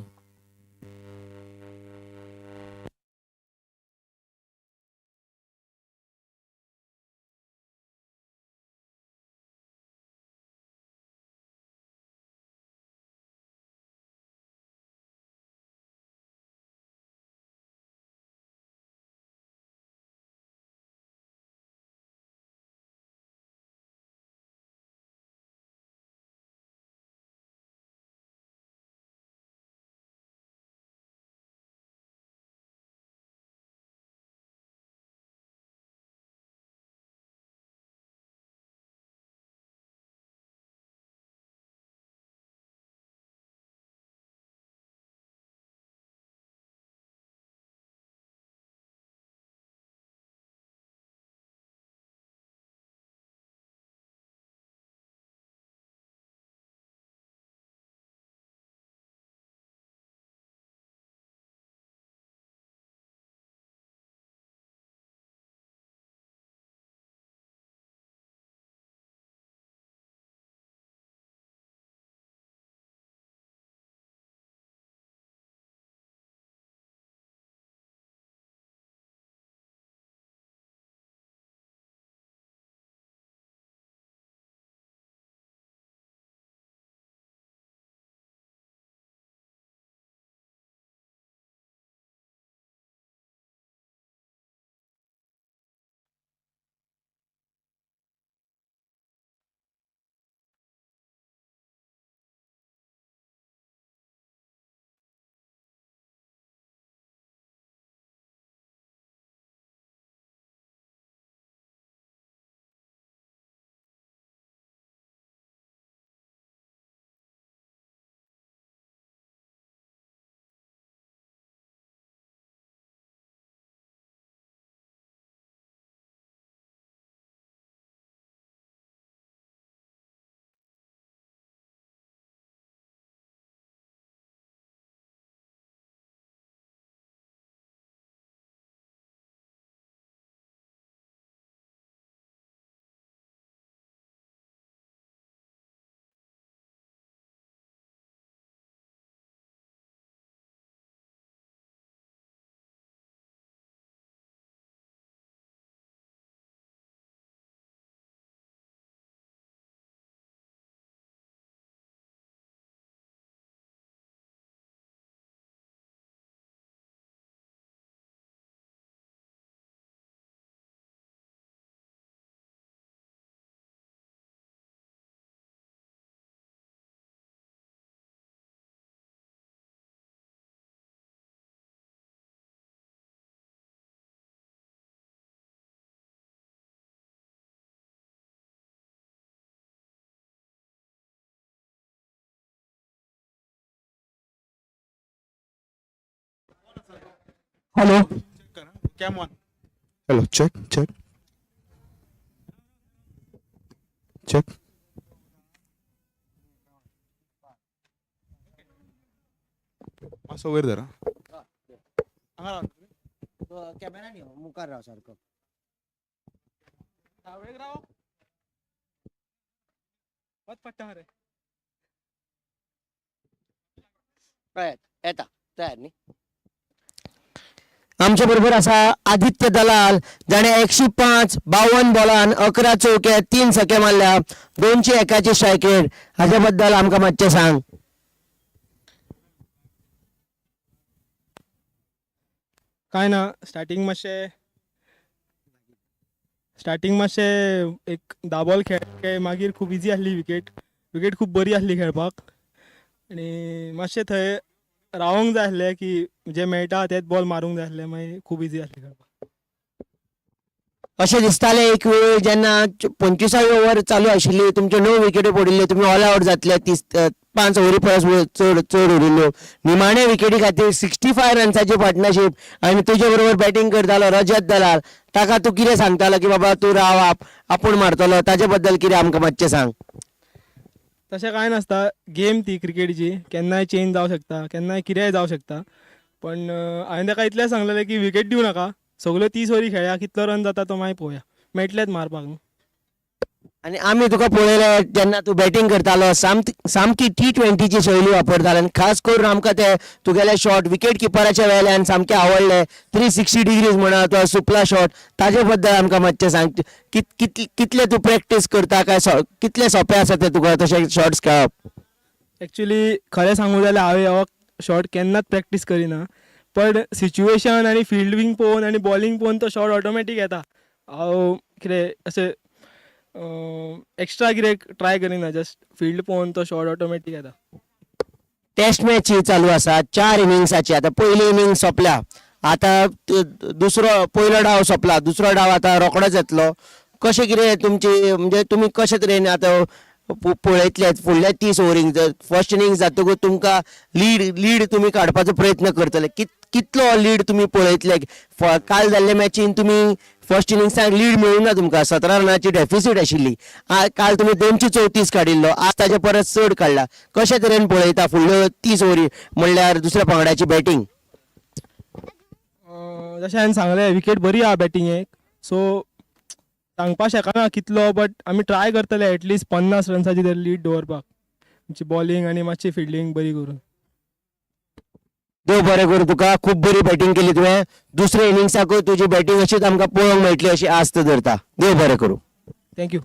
हेलो क्या मान हेलो चेक चेक चेक असं वयर जरा कॅमेरा नाही मुखार राव सारखं. पट्टा रे येता तयार न्ही. आमच्या बरोबर असा आदित्य दलाल जाणे 105 52 बॉलान 11 चौके 3 सके मारल्या 201ची स्ट्राईक रेट. हाच्या बद्दल आमकां मातशें सांग. काय ना स्टार्टिंग मातशें स्टार्टींग मातशें एक धा बॉल खेळ्ळे मागीर खूब इजी आसली विकेट खूब बरी आसली खेळपाक आनी मातशें थंय रावोंक जाय आसलें की जे मेळटा तेच बॉल मारूंक जाय आसले मागीर खूब इजी आसली खेळपाक. अशें दिसतालें एक वेळ जेन्ना 25वी ओव्हर चालू आशिल्ली तुमच्यो 9 विकेटी पडिल्ल्यो तुमी ऑल आउट जातले 5 ओव्हरी परस चड चड उरिल्ल्यो निमाणे विकेटी खातीर 65 रन्साची पार्टनरशीप आनी तुजे बरोबर बॅटिंग करतालो रजत दलाल ताका तूं कितें सांगतालो की बाबा तूं राव आपूण मारतलो ताचे बद्दल कितें आमकां मातशें सांग. तशें कांय नासता गेम ती क्रिकेटची केन्नाय चेंज जावं शकता केन्नाय कितेंय जावं शकता पण हांवें ताका इतलेंच सांगलेलें की विकेट दिवं नाका सगल्यो 30 ओव्हरी खेळया कितलो रन जाता तो मागीर पळोवया मेळटलेच मारपाक. आनी आमी तुका पळयलें जेन्ना तूं बॅटिंग करतालो सामकी T20ची शैली वापरतालो आनी खास करून आमकां ते तुगेले शॉट विकेट किपराच्या वेल्यान सामके आवडले 360 डिग्रीज म्हणा तो सुपला शॉट ताजे बद्दल आमकां मातशें सांग कितले तूं प्रॅक्टीस करता काय कितले सोंपें आसा ते तुका तशे शॉट्स खेळप. एक्चुली खरें सांगूं जाल्यार हांवें हो शॉट केन्नाच प्रॅक्टीस करिना पण सिच्युएशन आनी फिल्डींग पळोवन आनी बॉलिंग पळोवन तो शॉट ऑटोमॅटीक येता. हांव कितें अशें एक्स्ट्रा कितें ट्राय करिना जस्ट फिल्ड पळोवन तो शॉट ऑटोमॅटीक येता. टेस्ट मॅच चालू आसा 4 इनिंग्साची आतां पयली इनिंग सोंपल्या आतां पयलो डाव सोंपला दुसरो डाव आतां रोखडोच येतलो कशें कितें तुमची म्हणजे तुमी कशे तरेन आतां पळयतले फुडल्या 30 ओव्हरींक फर्स्ट इनिंग जातकूच तुमकां लीड तुमी काडपाचो प्रयत्न करतले कितलो लीड तुमी पळयतले काल जाल्ले मॅचीन तुमी फर्स्ट इनिंग्साक लीड मेळूंक ना तुमकां 17 रनाची डेफिसीट आशिल्ली काल तुमी 234 काडिल्लो आज ताचे परस चड काडला कशे तरेन पळयता फुडल्यो 30 ओव्हरी म्हणल्यार दुसऱ्या पंगडाची बॅटिंग. जशें हांवें सांगलें विकेट बरी आहा बॅटिंगेक सो सांगपाक शकना कितलो बट आमी ट्राय करतले एटलीस्ट 50 रन्साची तरी लीड दवरपाक आमची बॉलिंग आनी मातशी फिल्डिंग बरी करून. देव बरें करूं तुका खूब बरी बॅटिंग केली तुवें दुसऱ्या इनिंग्साकूय तुजी बॅटिंग अशीच आमकां पळोवंक मेळटली अशी आस्त धरता देव बरें करूं. Thank you.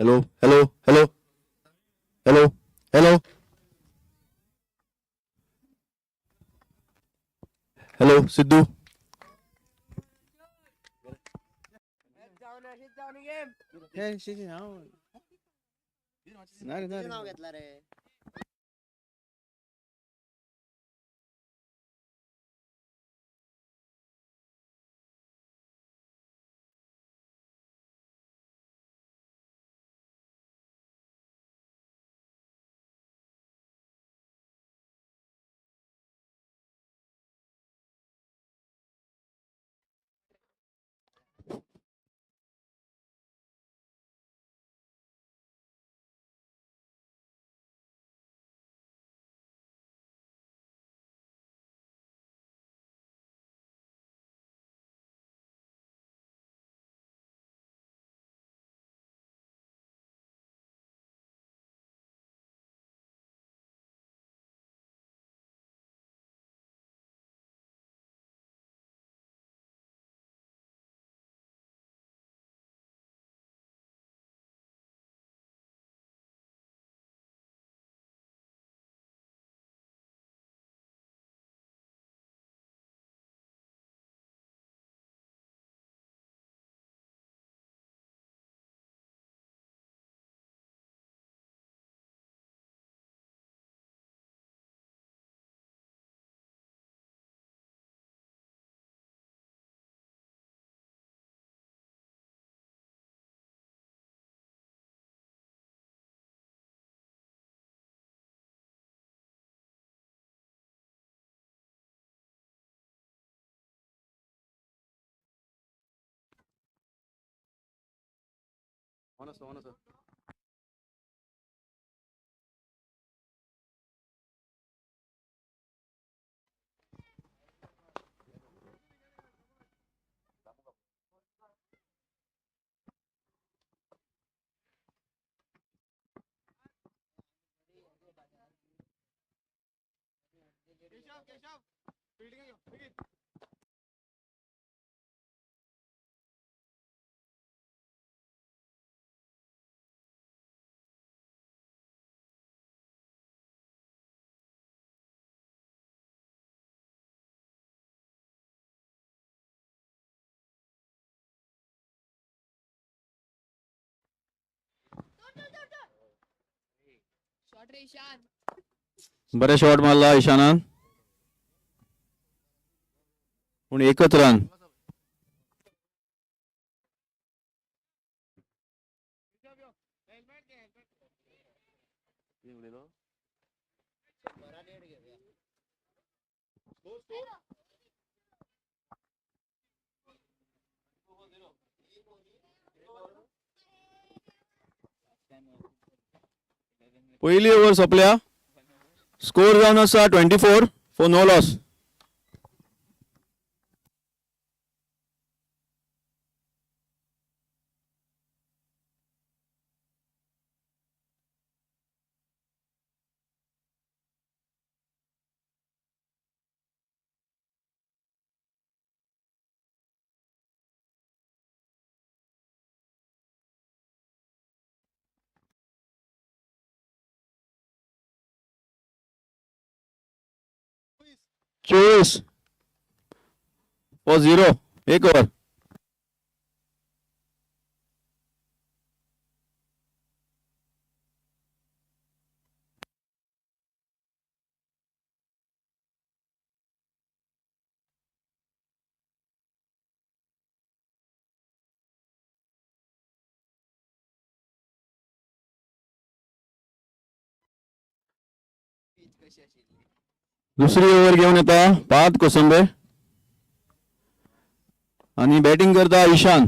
Hello, hello, hello, hello, hello, hello, Sidhu. बरे शॉट मारला ईशानान, पण एकच रन. पहिली ओव्हर सोंपल्या. स्कोर जावन आसा 24 for no loss. 24 for 0. 1 over. दुसरी ओव्हर घेऊन येता पार्थ कोसंबे आणि बॅटिंग करता ईशान.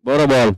बरो बॉल.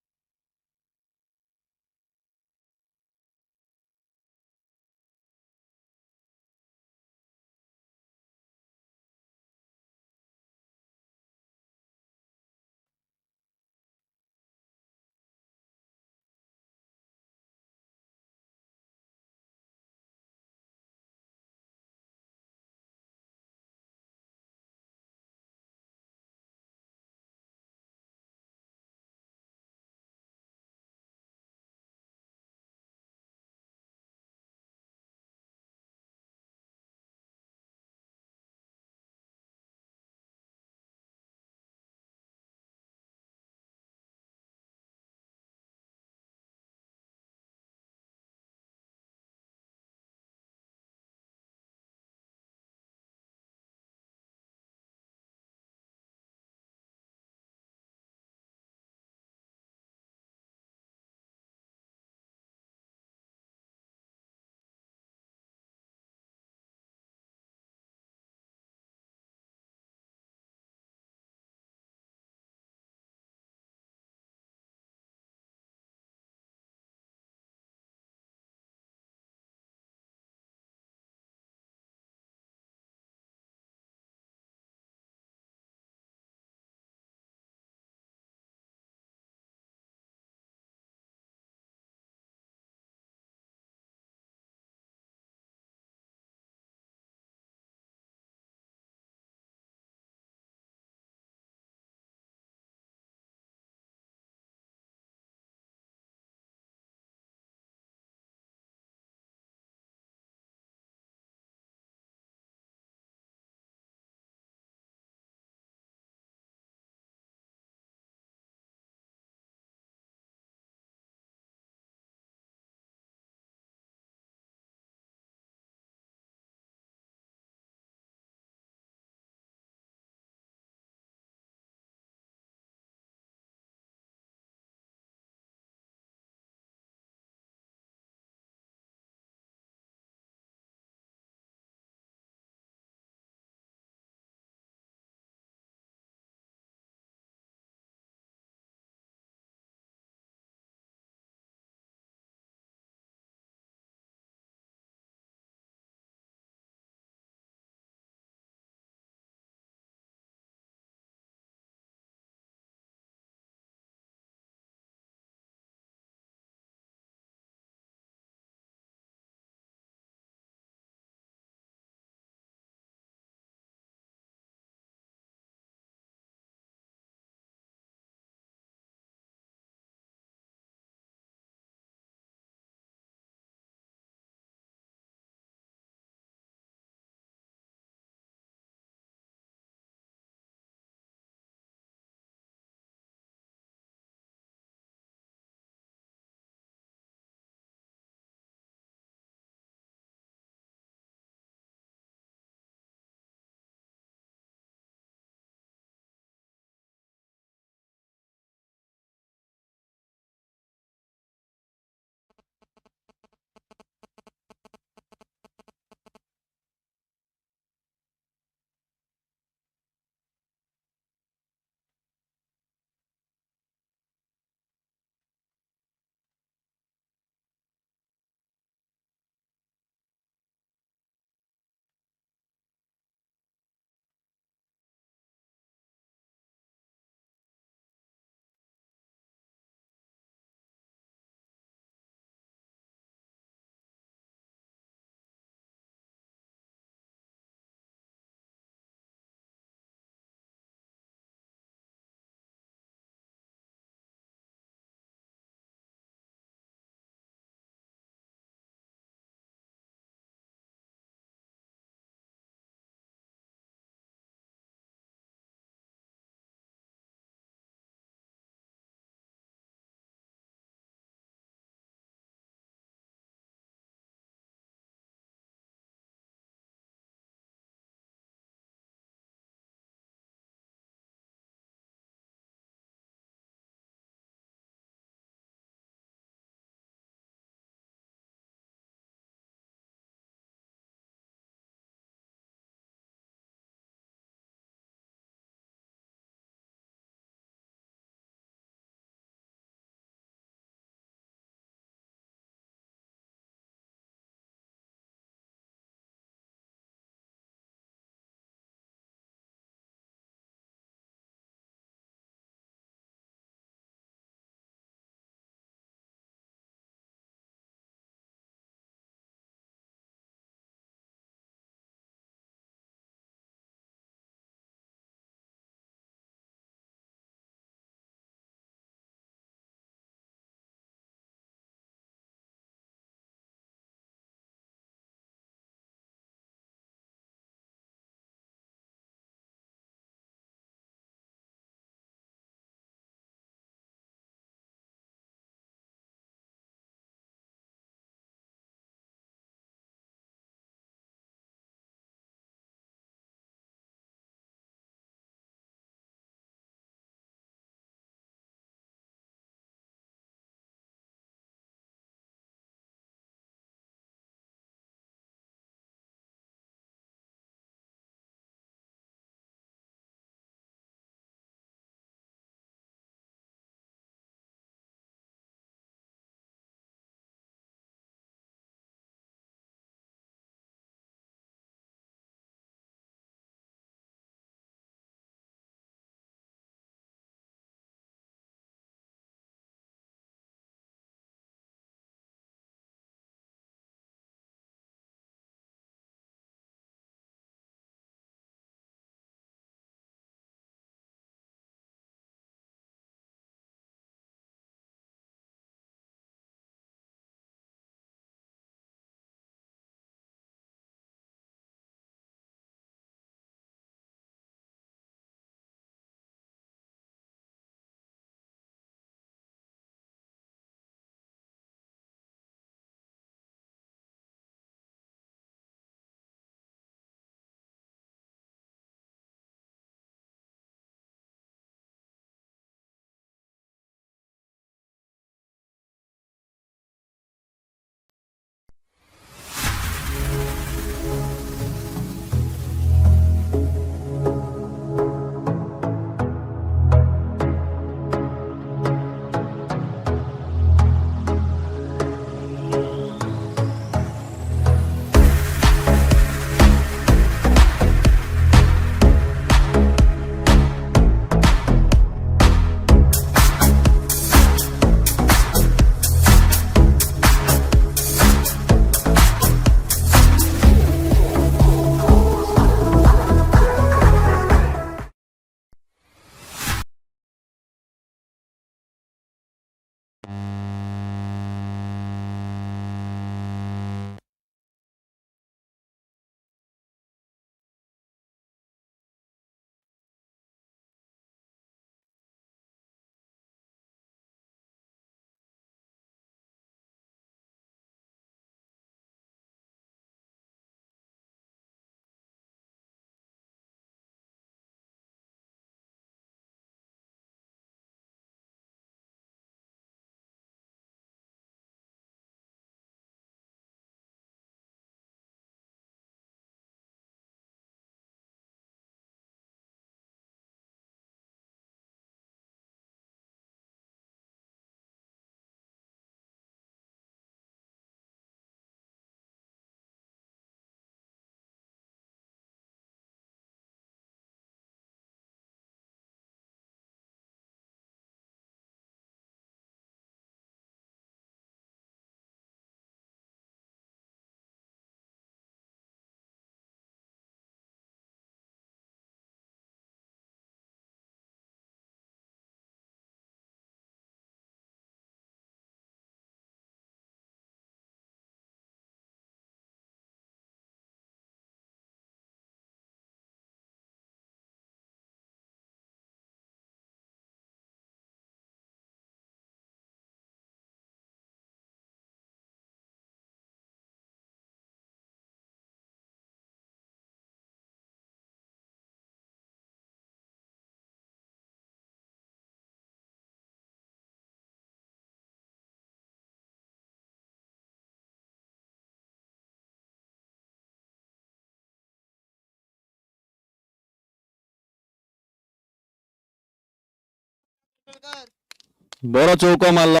बरो चौको मारला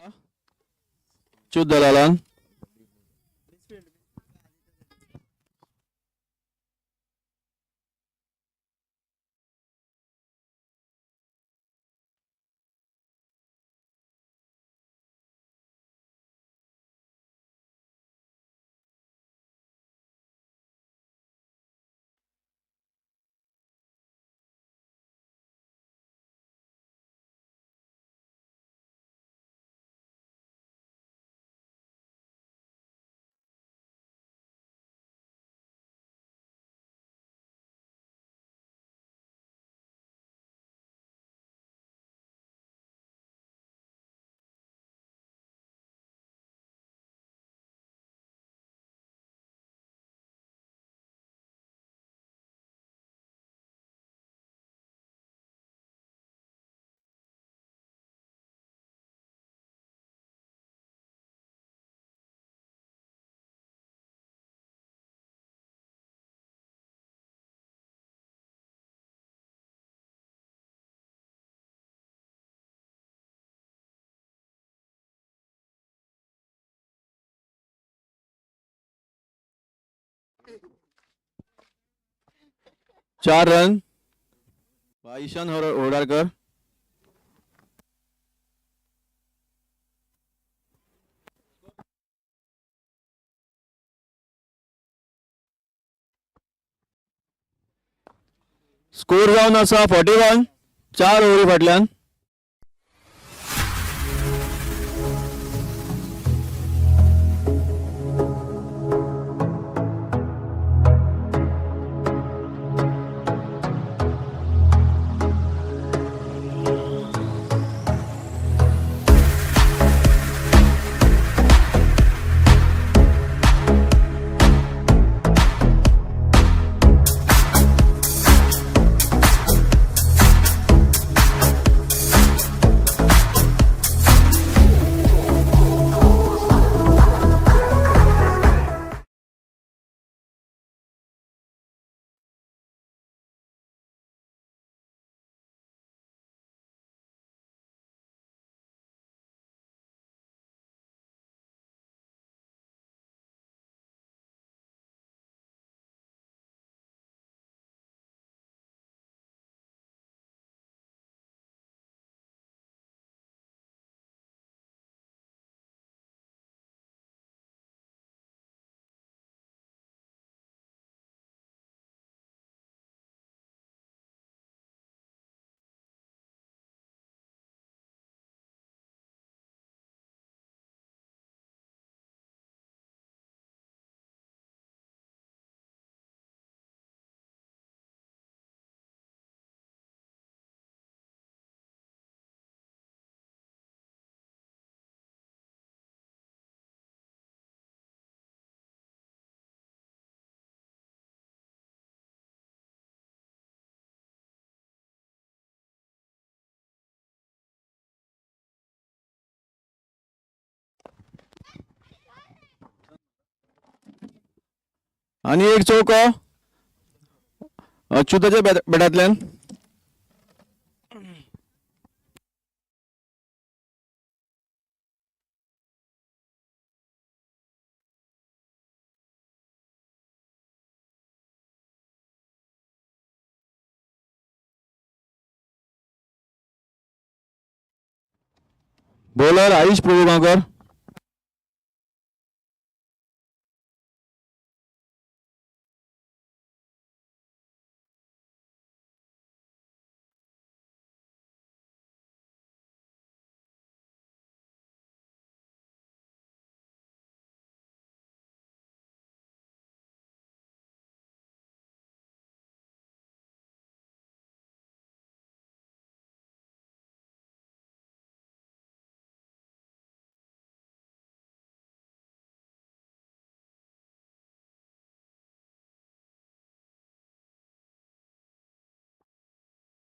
च्युत दलालान. चार रन ईशान होडारकर. स्कोर जावन आसा 41 4 ओव्हरी फाटल्यान. आणि एक चौको अच्युताच्या बॅटांतल्यान. बॉलर आयुष प्रभुगांवकर.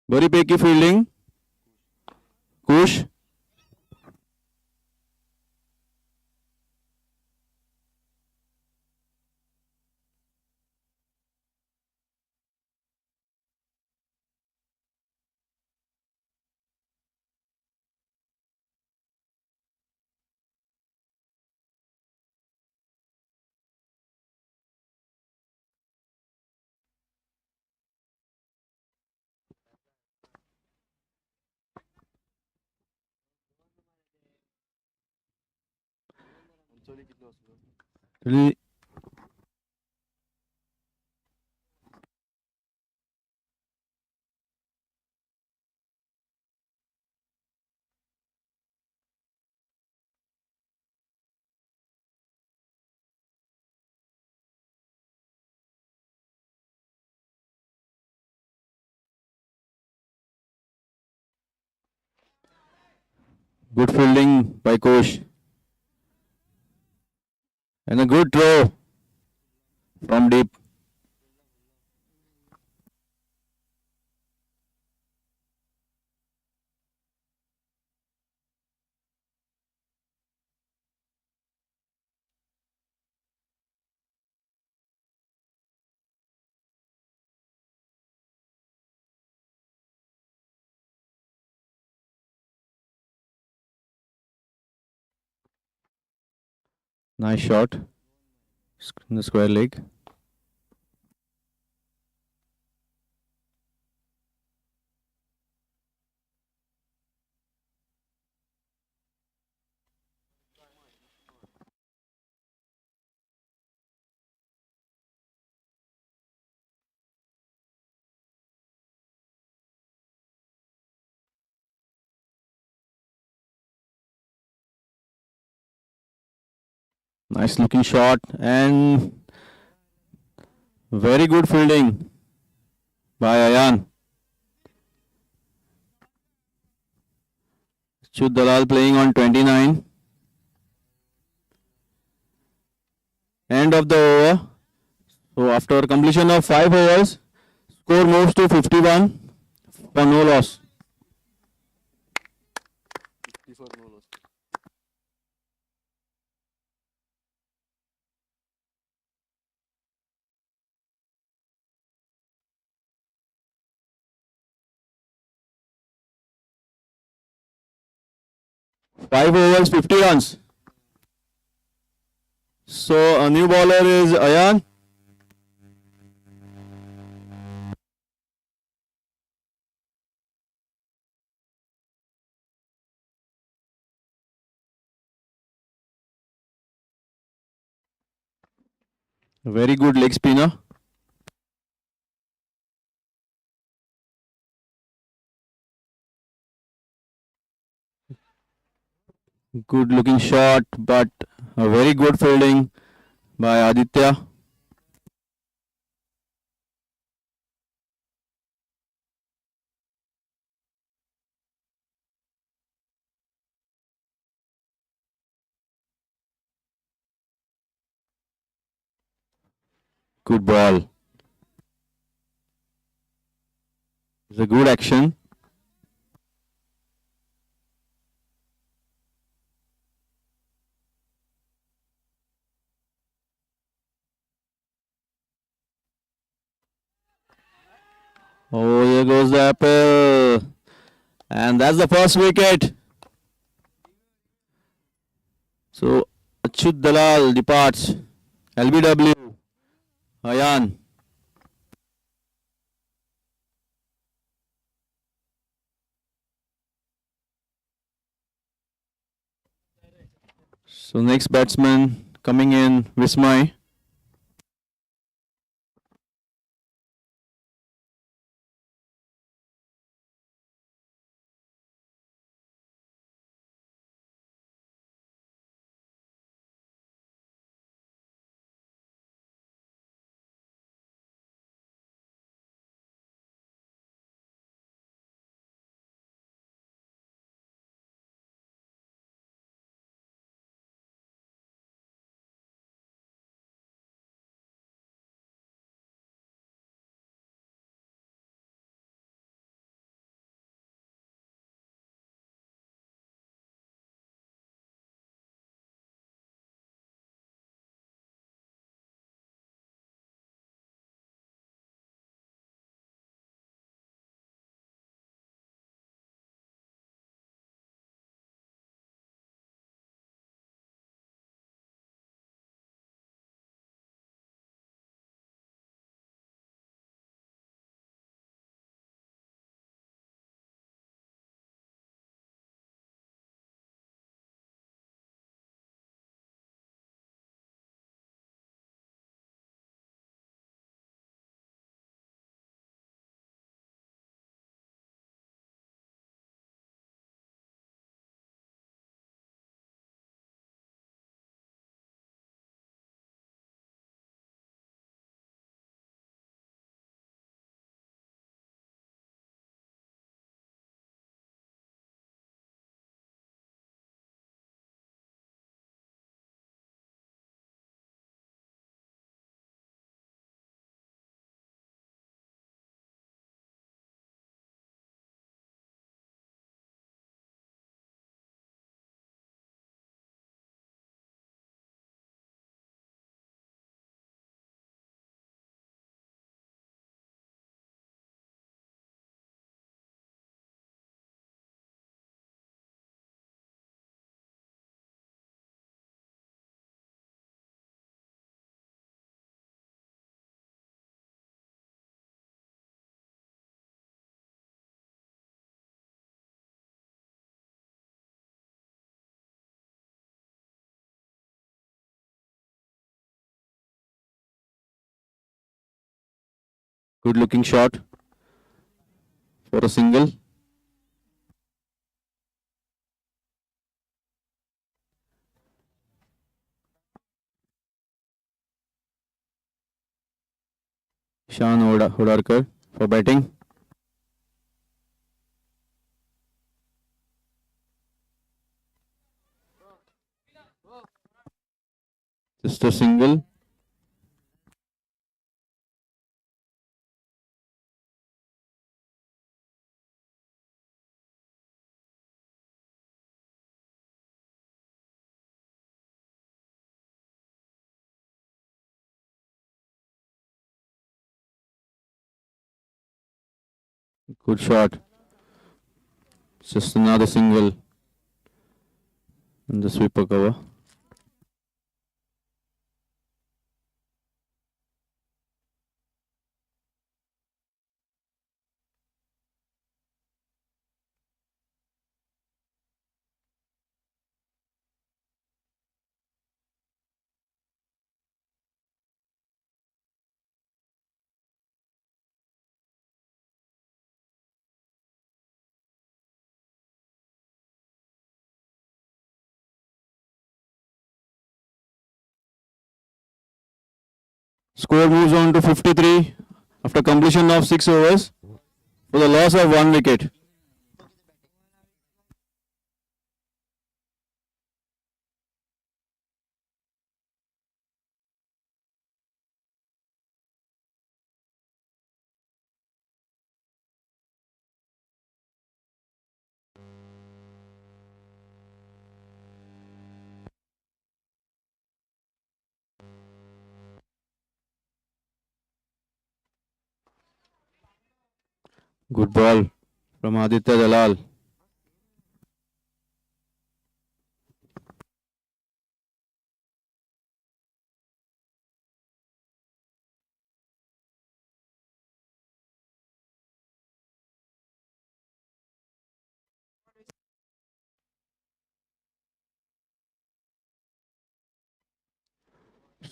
बरीपैकी फिल्डिंग खुश. Really? Good fielding by Kosh. And a good throw from deep. Nice shot in the square leg. Nice looking shot and very good fielding by Ayan. Chud Dalal playing on 29. End of the over. So after completion of 5 overs, score moves to 51 for no loss. Five overs, 50 runs. So a new bowler is Ayan. Very good leg spinner. Good looking shot, but a very good fielding by Aditya. Good ball. It's a good action. Oh, here goes the apple. And that's the first wicket. So Achyut Dalal departs. LBW. Ayan. So next batsman coming in, Vismay. Good looking shot for a single. Ishan Hodarkar for batting. Just a single. Good shot. Just another single in the sweeper cover. Score moves on to 53 after completion of 6 overs for the loss of 1 wicket. Good ball from Aditya Dalal.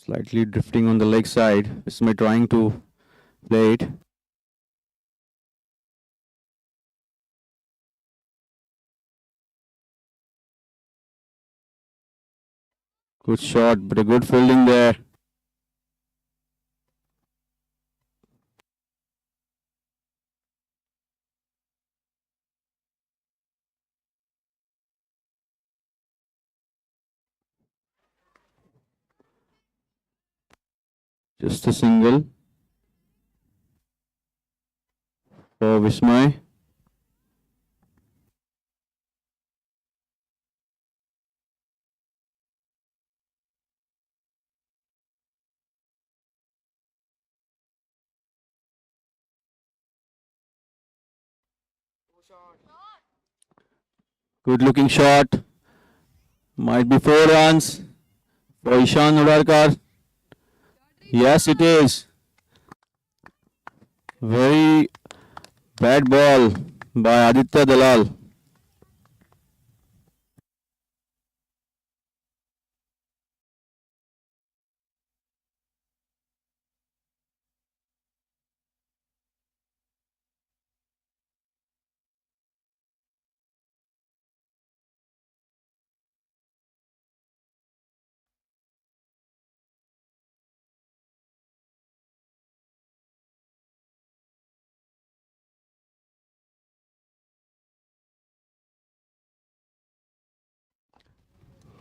Slightly drifting on the leg side. Ismay trying to play it. Good shot, but a good fielding there. Just a single for Vismay. Good looking shot. Might be 4 runs for Ishan Hodarkar. Yes, it is. Very bad ball by Aditya Dalal.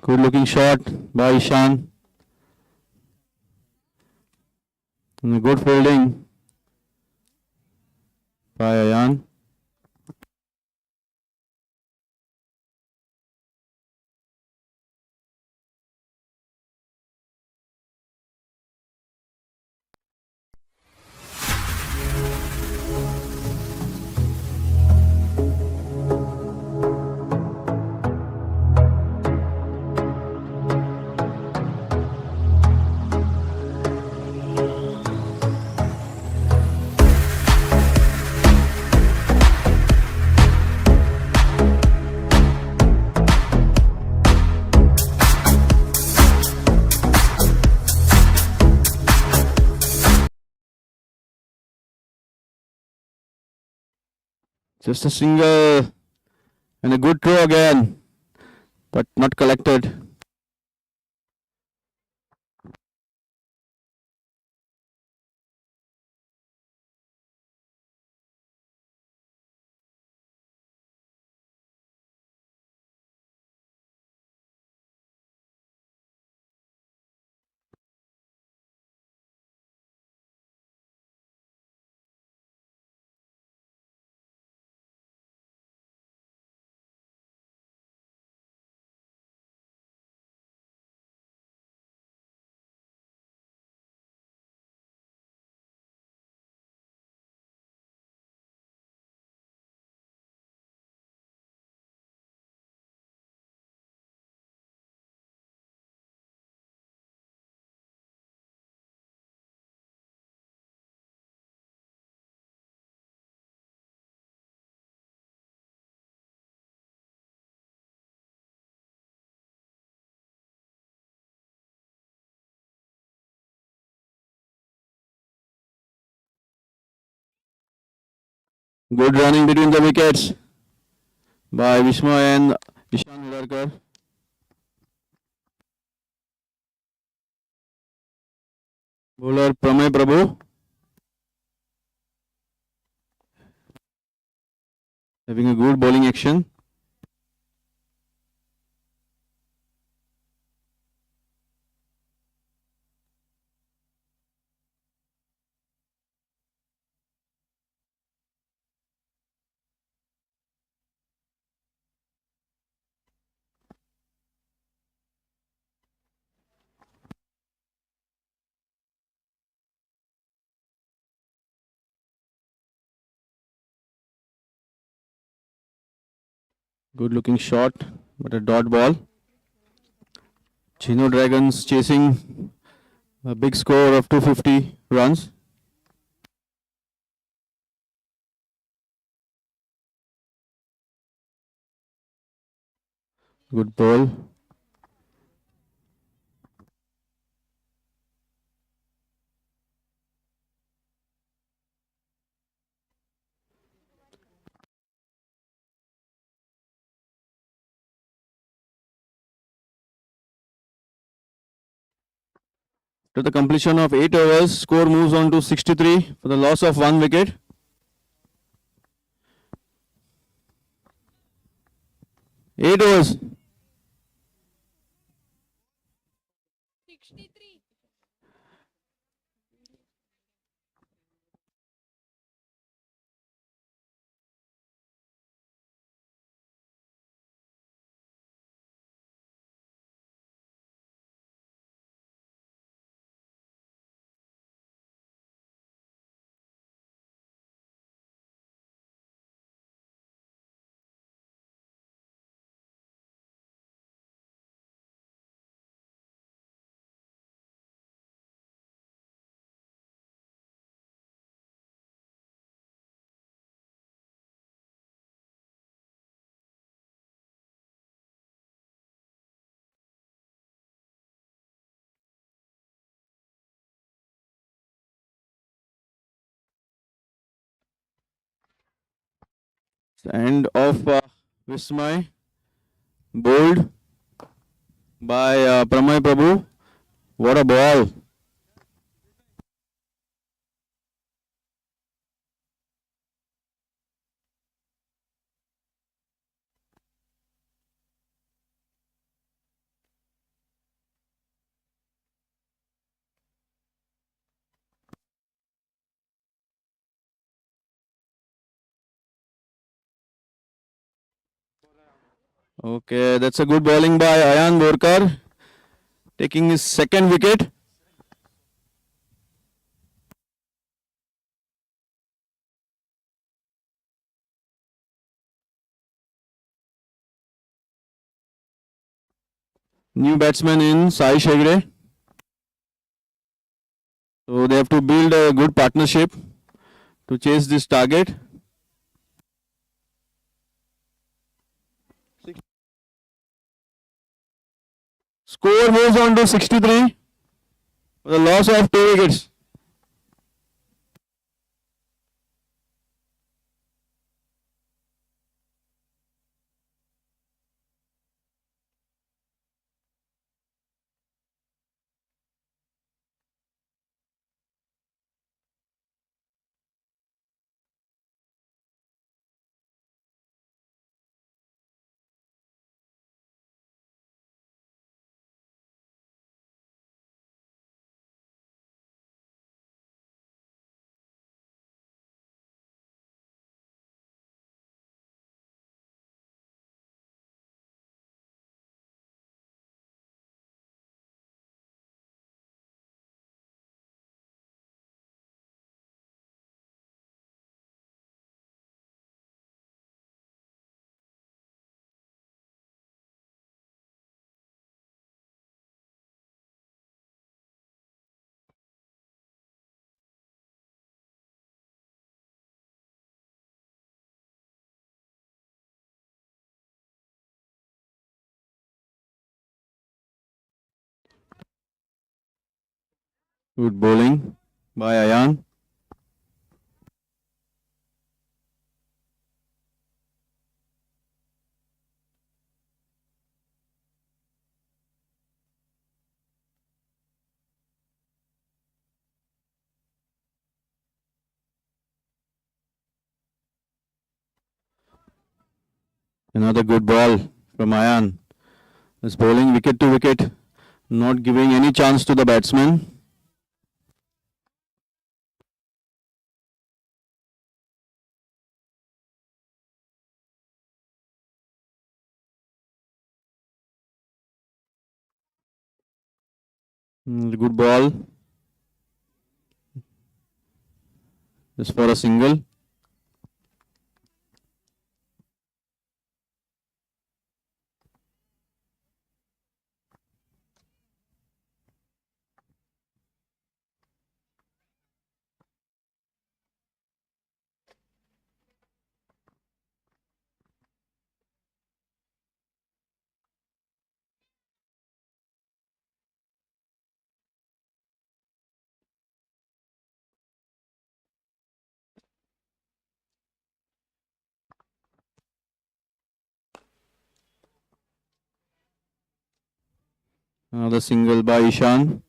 Good looking shot by Ishan. And a good fielding by Ayan. Just a single and a good throw again, but not collected. Good running between the wickets by Vishma and Ishan Hudarkar. Bowler Pramay Prabhu having a good bowling action. Good looking shot, but a dot ball. Geno Dragons chasing a big score of 250 runs. Good ball. To the completion of 8 overs, score moves on to 63 for the loss of 1 wicket. Eight overs. 63. The end of Vismay. Bowled by Pramay Prabhu. What a ball. Okay, that's a good bowling by Ayan Borkar, taking his second wicket. New batsman in Sai Shegre. So they have to build a good partnership to chase this target. Score moves on to 63 for the loss of 2 wickets. Good bowling by Ayan. Another good ball from Ayan. This bowling wicket to wicket, not giving any chance to the batsman. Good ball. Just for a single. Another single by Ishan.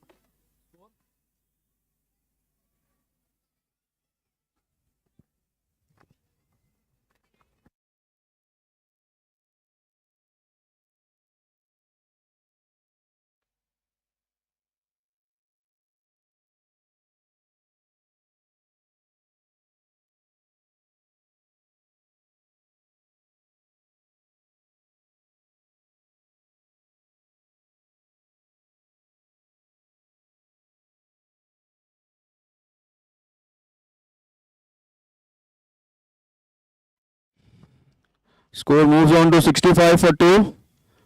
Score moves on to 65 for 2.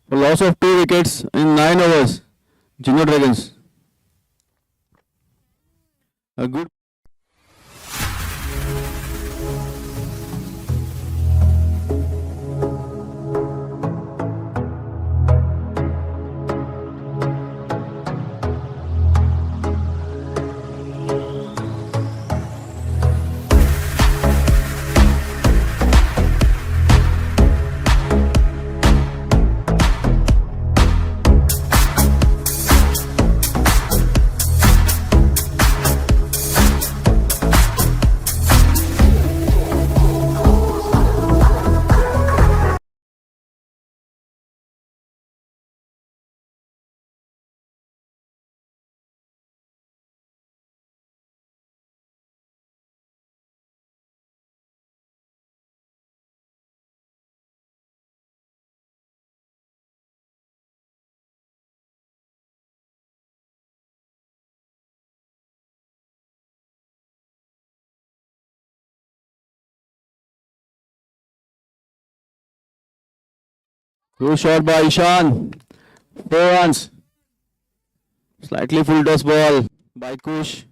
For loss of 2 wickets in 9 overs. Geno Dragons. A good Good shot by Ishan. 4 runs. Slightly full toss ball by Kush.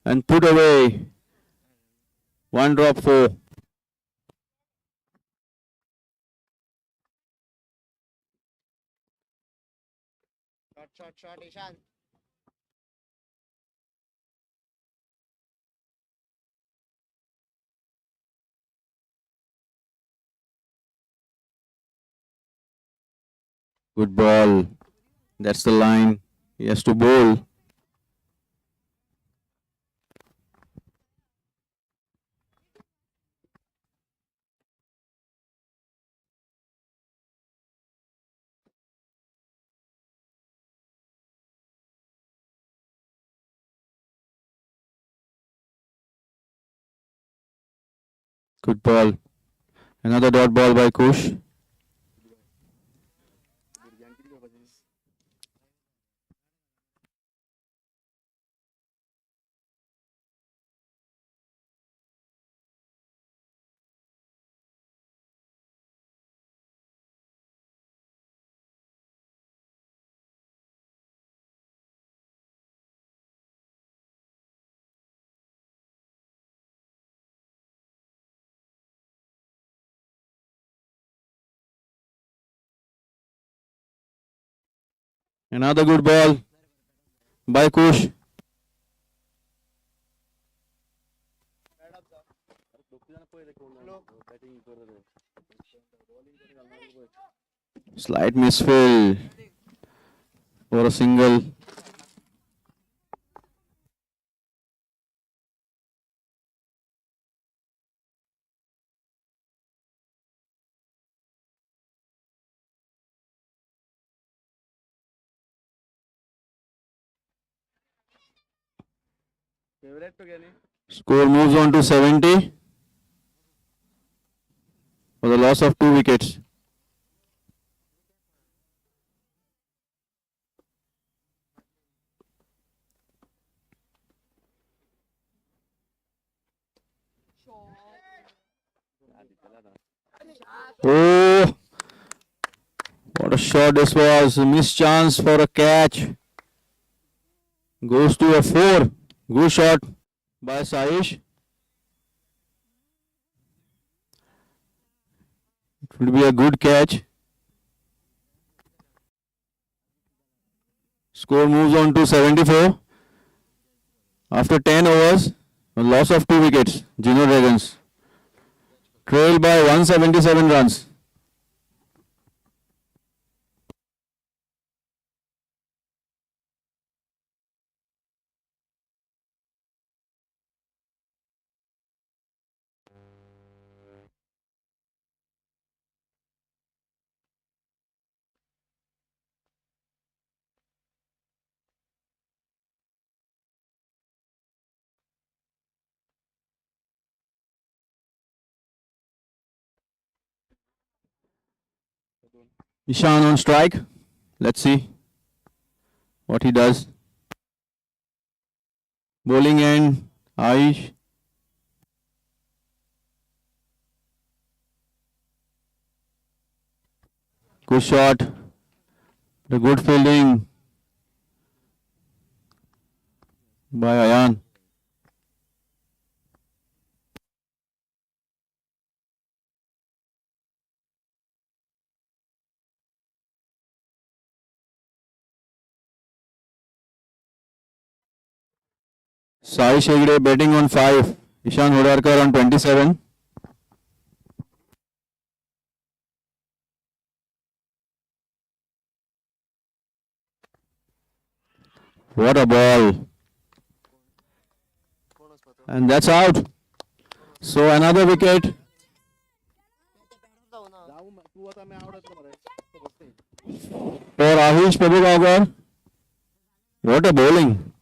And put away. 1 drop 4. Shot, Ishan. Good ball. That's the line. He has to bowl. Good ball. Another dot ball by Kush. Another good ball by Kush. Slight misfill for a single. Score moves on to 70 for the loss of 2 wickets. Oh, what a shot this was. A missed chance for a catch. Goes to a 4. Good shot by Saish. It will be a good catch. Score moves on to 74. After 10 overs, a loss of 2 wickets. Geno Dragons trail by 177 runs. Ishan on strike. Let's see what he does. Bowling end, Aish. Good shot. The good fielding by Ayan. Sai Shegde batting on 5. Ishan Hodarkar on 27. What a ball. And that's out. So another wicket. For Ahish Prabhugagar. What a bowling.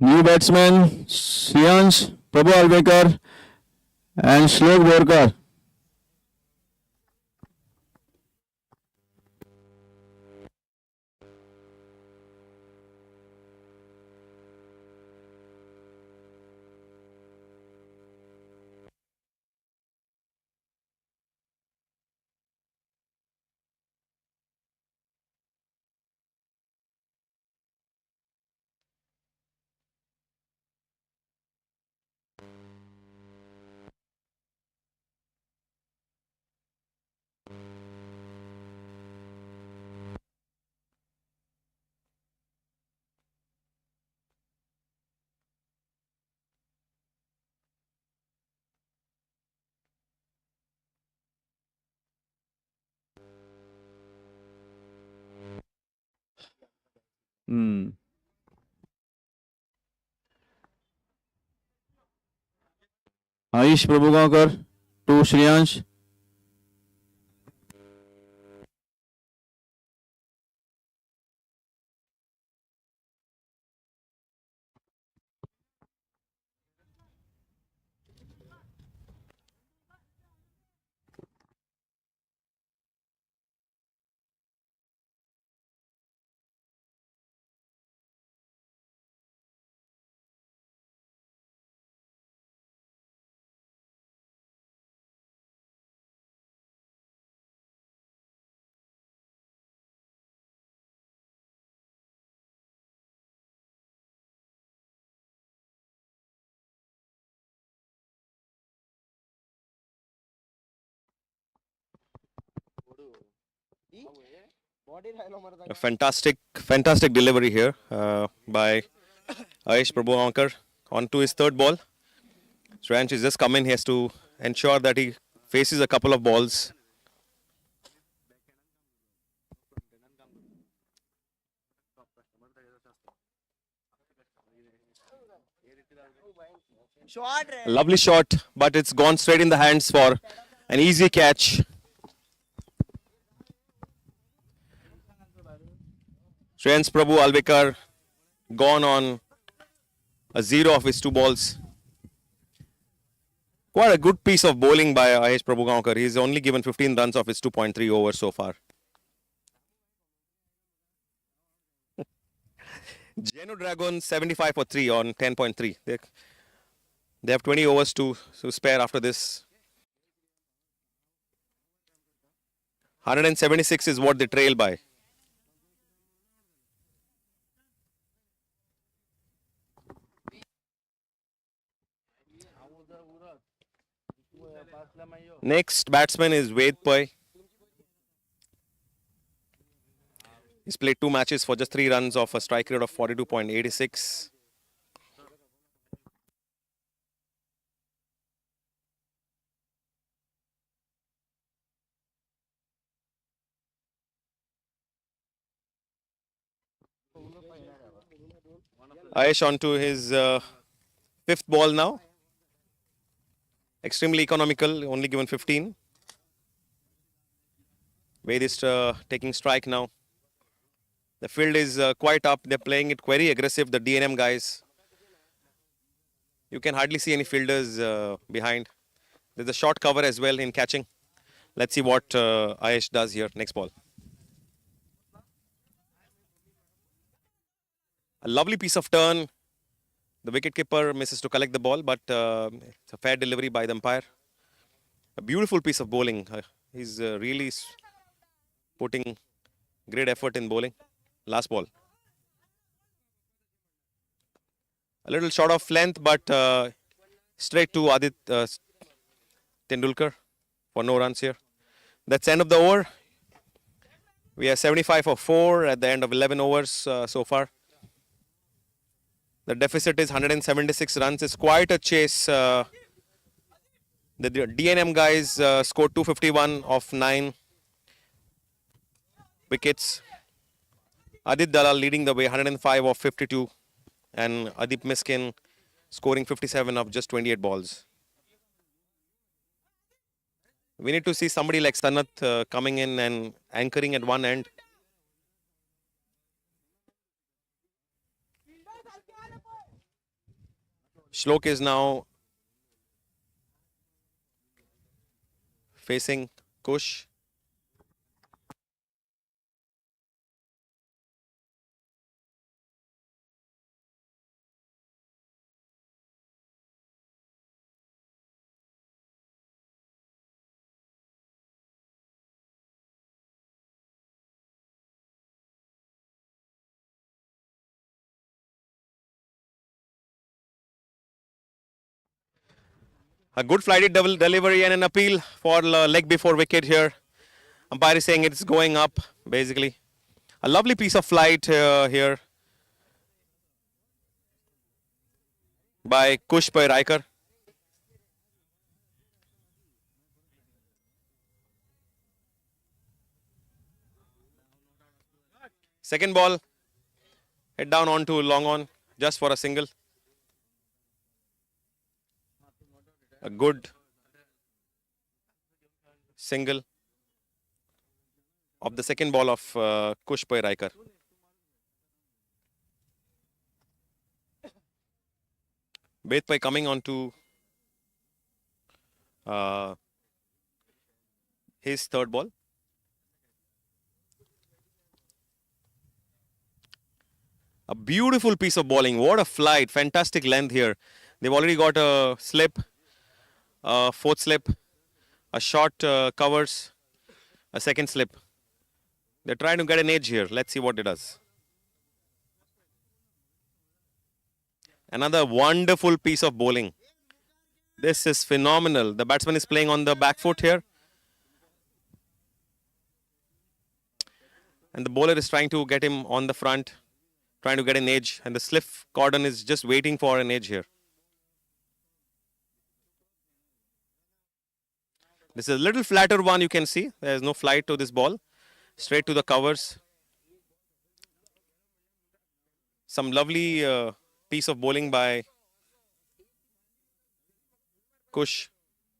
New batsmen Shriyansh, Prabhu Alvekar and Shlok Borkar. Aish Prabhugankar to Shriyansh. A fantastic delivery here by Aish Prabhuankar on to his third ball. Shriyansh has just come in. He has to ensure that he faces a couple of balls. A lovely shot, but it's gone straight in the hands for an easy catch. Shriyansh Prabhu Alvekar gone on a 0 of his 2 balls. Quite a good piece of bowling by Aish Prabhugankar. He's only given 15 runs of his 2.3 overs so far. Geno Dragon 75 for 3 on 10.3. They have 20 overs to spare after this. 176 is what they trail by. Next batsman is Ved Pai. He's played 2 matches for just 3 runs off a strike rate of 42.86. Aish on to his 5th ball now. Extremely economical, only given 15. Ved is taking strike now. The field is quite up. They're playing it very aggressive, the DNM guys. You can hardly see any fielders behind. There's a short cover as well in catching. Let's see what Aish does here. Next ball. A lovely piece of turn. The wicketkeeper misses to collect the ball, but it's a fair delivery by the umpire. A beautiful piece of bowling. He's really putting great effort in bowling. Last ball. A little short of length, but straight to Adit Tendulkar for no runs here. That's the end of the over. We are 75 for 4 at the end of 11 overs so far. The deficit is 176 runs. It's quite a chase. The DNM guys scored 251 of 9 wickets. Adit Dalal leading the way, 105 of 52. And Adip Miskin scoring 57 of just 28 balls. We need to see somebody like Sanath coming in and anchoring at one end. Shlok is now facing Kush. A good flighted double delivery and an appeal for leg before wicket here. Umpire is saying it's going up, basically. A lovely piece of flight here by Kush Riker. Second ball, head down onto long on, just for a single. A good single of the second ball of Kush Riker. Bedpai coming on to his third ball. A beautiful piece of bowling. What a flight. Fantastic length here. They've already got a slip, a fourth slip, a short covers, a second slip. They're trying to get an edge here. Let's see what it does. Another wonderful piece of bowling. This is phenomenal. The batsman is playing on the back foot here. And the bowler is trying to get him on the front, trying to get an edge. And the slip cordon is just waiting for an edge here. This is a little flatter one, you can see. There is no flight to this ball. Straight to the covers. Some lovely piece of bowling by Kush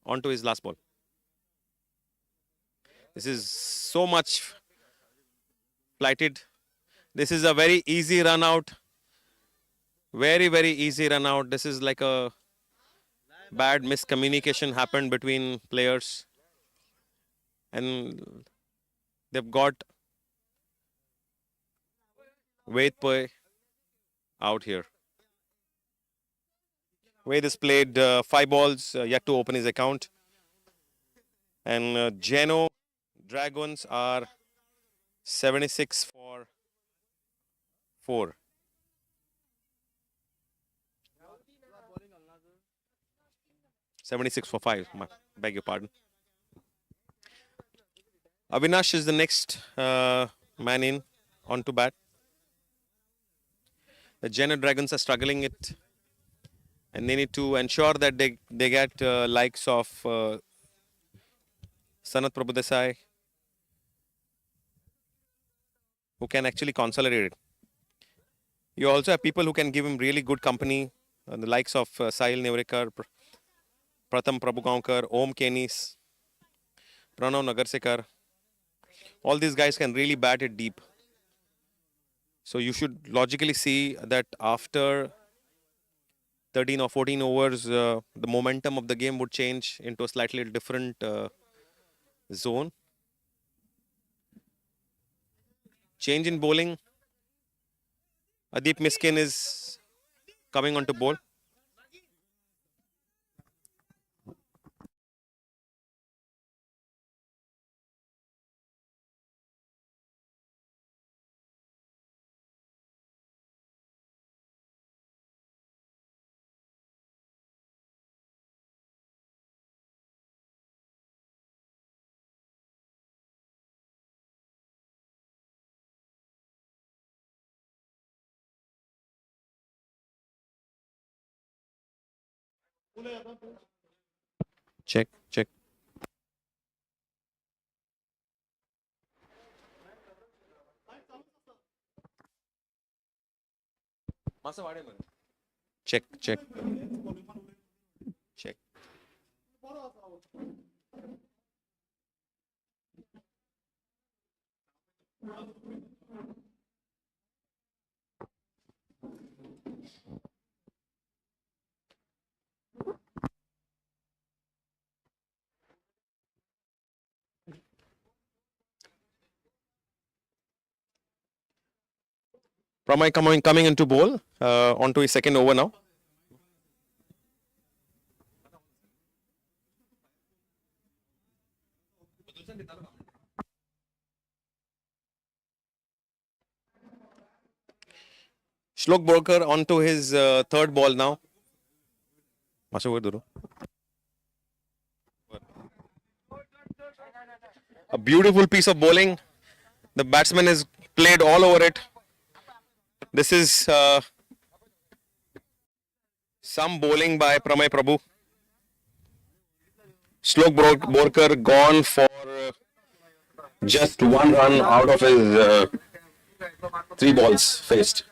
onto his last ball. This is so much flighted. This is a very easy run out. Very, very easy run out. This is like a bad miscommunication happened between players. And they've got Vedpai out here. Ved has played 5 balls, yet to open his account. And Geno Dragons are 76 for 4. (76 for 5). Beg your pardon. Avinash is the next man in onto bat. The Geno Dragons are struggling it, and they need to ensure that they get likes of Sanat Prabhudesai, who can actually consolidate it. You also have people who can give him really good company, the likes of Sahil Nevrikar, Pratham Prabhugaonkar, Om Kenis, Pranav Nagarsekar. All these guys can really bat it deep. So you should logically see that after 13 or 14 overs, the momentum of the game would change into a slightly different zone. Change in bowling. Adip Miskin is coming on to bowl. Check, check. Check, check. Check. Pramay coming into bowl onto his second over now. Shlok Borkar onto his third ball now. A beautiful piece of bowling. The batsman has played all over it. This is some bowling by Pramay Prabhu. Shlok Borkar gone for just 1 run out of his 3 balls faced.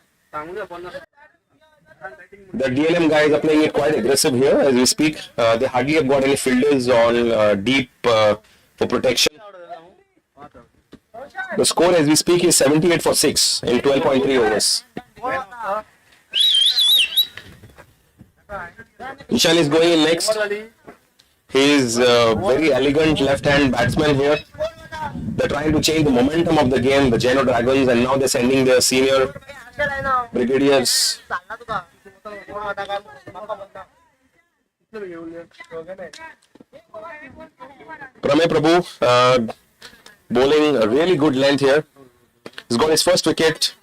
The DLM guys are playing it quite aggressive here as we speak. They hardly have got any fielders on deep for protection. The score as we speak is 78 for 6 in 12.3 overs. Ishan is going in next. He is a very elegant left-hand batsman here. They're trying to change the momentum of the game, the Geno Dragons, and now they're sending their senior brigadiers. Pramay Prabhu bowling a really good length here. He's got his first wicket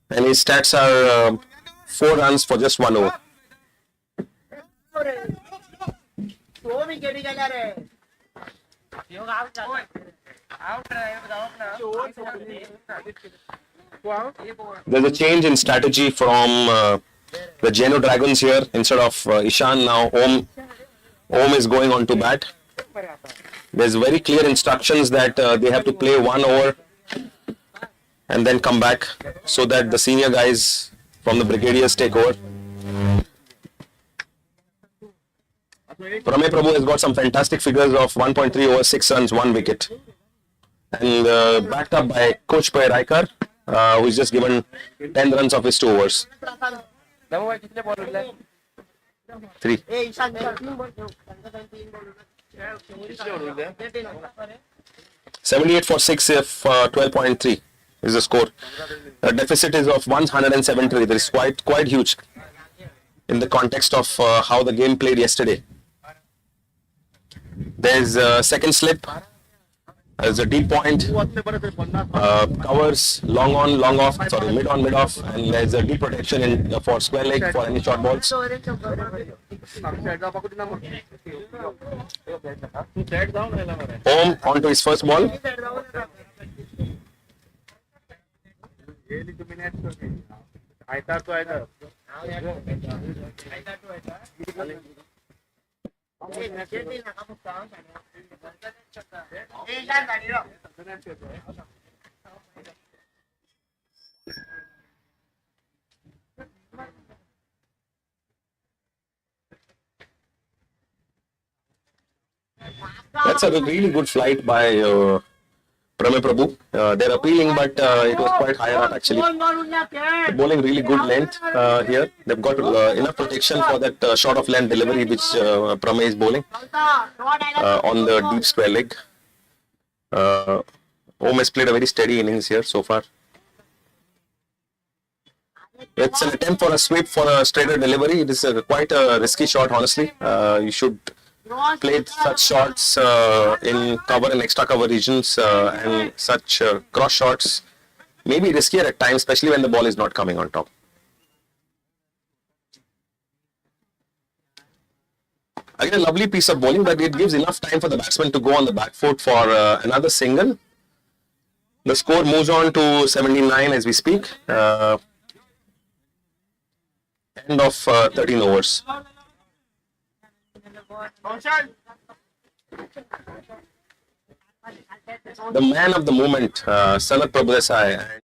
and his stats are 4 runs for just 1 over. There's a change in strategy from the Geno Dragons here. Instead of Ishan, now Om is going on to bat. There's very clear instructions that they have to play 1 over and then come back so that the senior guys from the brigadiers take over. Pramay Prabhu has got some fantastic figures of 1.3 overs, 6 runs, 1 wicket. And backed up by coach by Raikar, who's just given 10 runs of his 2 overs. 3. 78 for 6 if 12.3 is the score. The deficit is of 173. That is quite huge in the context of how the game played yesterday. There's a second slip. There's a deep point, covers long on, long off, sorry, mid on, mid off, and there's a deep protection for square leg for any short balls. Om onto his first ball. That's a really good flight by Pramay Prabhu. They're appealing, but it was quite higher up actually. Bowling really good length here. They've got enough protection for that short of length delivery which Pramay is bowling on the deep square leg. Om has played a very steady innings here so far. It's an attempt for a sweep for a straighter delivery. It is quite a risky shot, honestly. You should play such shots in cover and extra cover regions and such cross shots may be riskier at times, especially when the ball is not coming on top. Again, a lovely piece of bowling, but it gives enough time for the batsman to go on the back foot for another single. The score moves on to 79 as we speak. End of 13 overs. The man of the moment, Sanat Prabhudesai.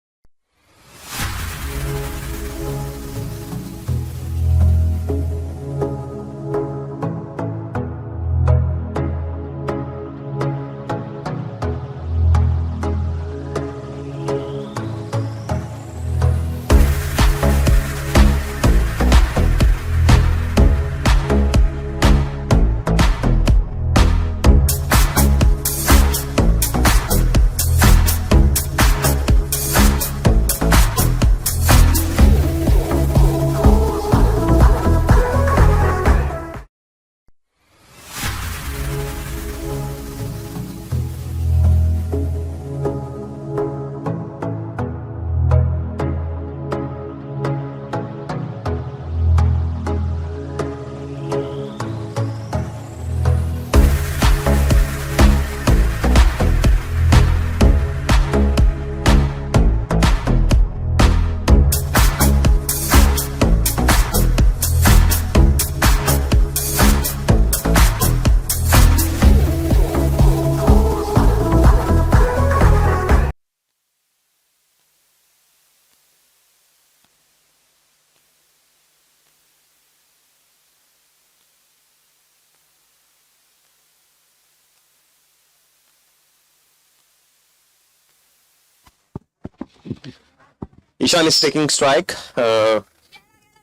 Ishan is taking strike.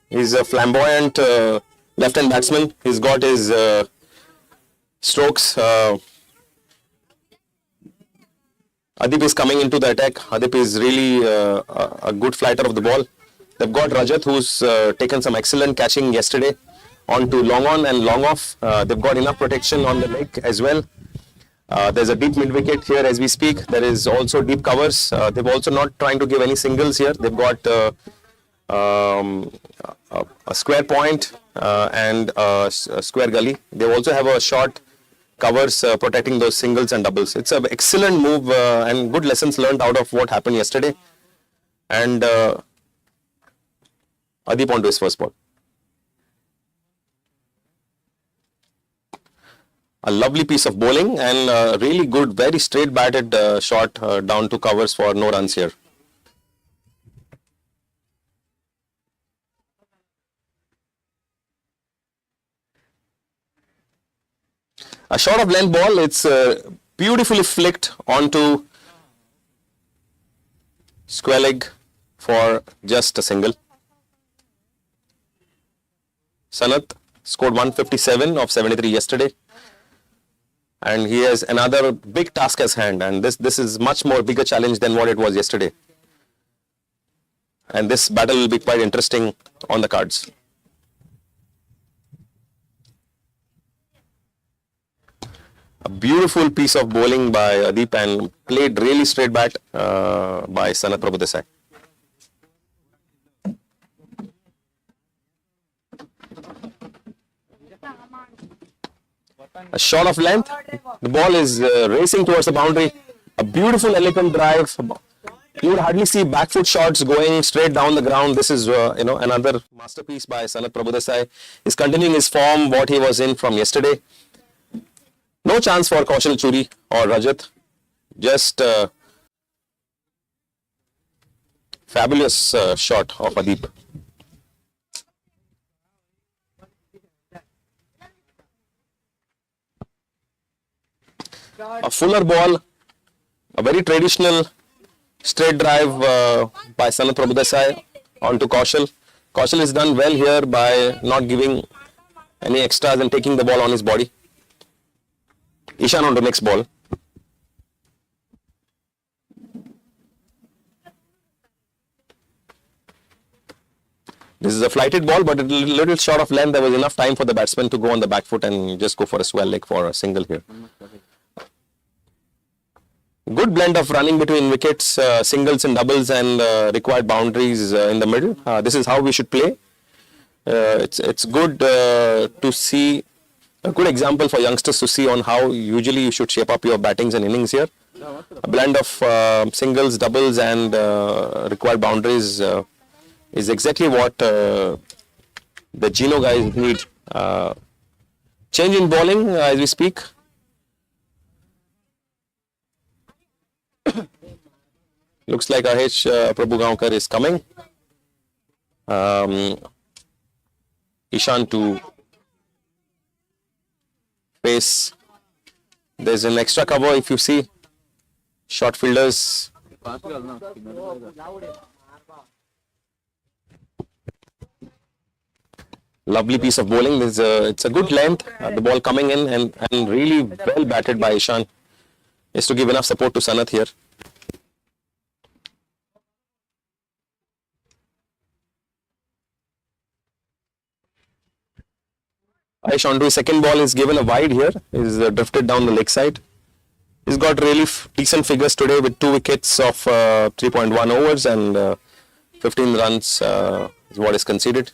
He's a flamboyant left-hand batsman. He's got his strokes. Adip is coming into the attack. Adip is really a good flighter of the ball. They've got Rajat, who's taken some excellent catching yesterday onto long on and long off. They've got enough protection on the leg as well. There's a deep mid wicket here as we speak. There is also deep covers. They've also not trying to give any singles here. They've got a square point and a square gully. They also have a short covers protecting those singles and doubles. It's an excellent move and good lessons learned out of what happened yesterday. And Adip onto his first ball. A lovely piece of bowling and really good, very straight batted shot down to covers for no runs here. A short of length ball, it's beautifully flicked onto square leg for just a single. Sanath scored 157 of 73 yesterday. And he has another big task at hand, and this is much more bigger challenge than what it was yesterday. And this battle will be quite interesting on the cards. A beautiful piece of bowling by Adip and played really straight bat by Sanath Prabhudesai. A shot of length. The ball is racing towards the boundary. A beautiful, elegant drive. You would hardly see back foot shots going straight down the ground. This is, another masterpiece by Sanath Prabhudesai. He's continuing his form, what he was in from yesterday. No chance for Kaushal Churi or Rajat. Just fabulous shot of Adip. A fuller ball, a very traditional straight drive by Sanath Prabhudesai onto Kaushal. Kaushal has done well here by not giving any extras and taking the ball on his body. Ishan on to next ball. This is a flighted ball, but a little short of length. There was enough time for the batsman to go on the back foot and just go for a swell leg for a single here. Good blend of running between wickets, singles and doubles, and required boundaries in the middle. This is how we should play. It's good to see, a good example for youngsters to see on how usually you should shape up your battings and innings here. A blend of singles, doubles, and required boundaries is exactly what the Geno guys need. Change in bowling as we speak. Looks like Ahesh Prabhugaonkar is coming. Ishan to face. There's an extra cover if you see. Short fielders. Lovely piece of bowling. It's a good length. The ball coming in and really well batted by Ishan. Is to give enough support to Sanath here. Aish onto his second ball is given a wide here. Is drifted down the leg side. He's got really decent figures today with 2 wickets of 3.1 overs and 15 runs is what is conceded.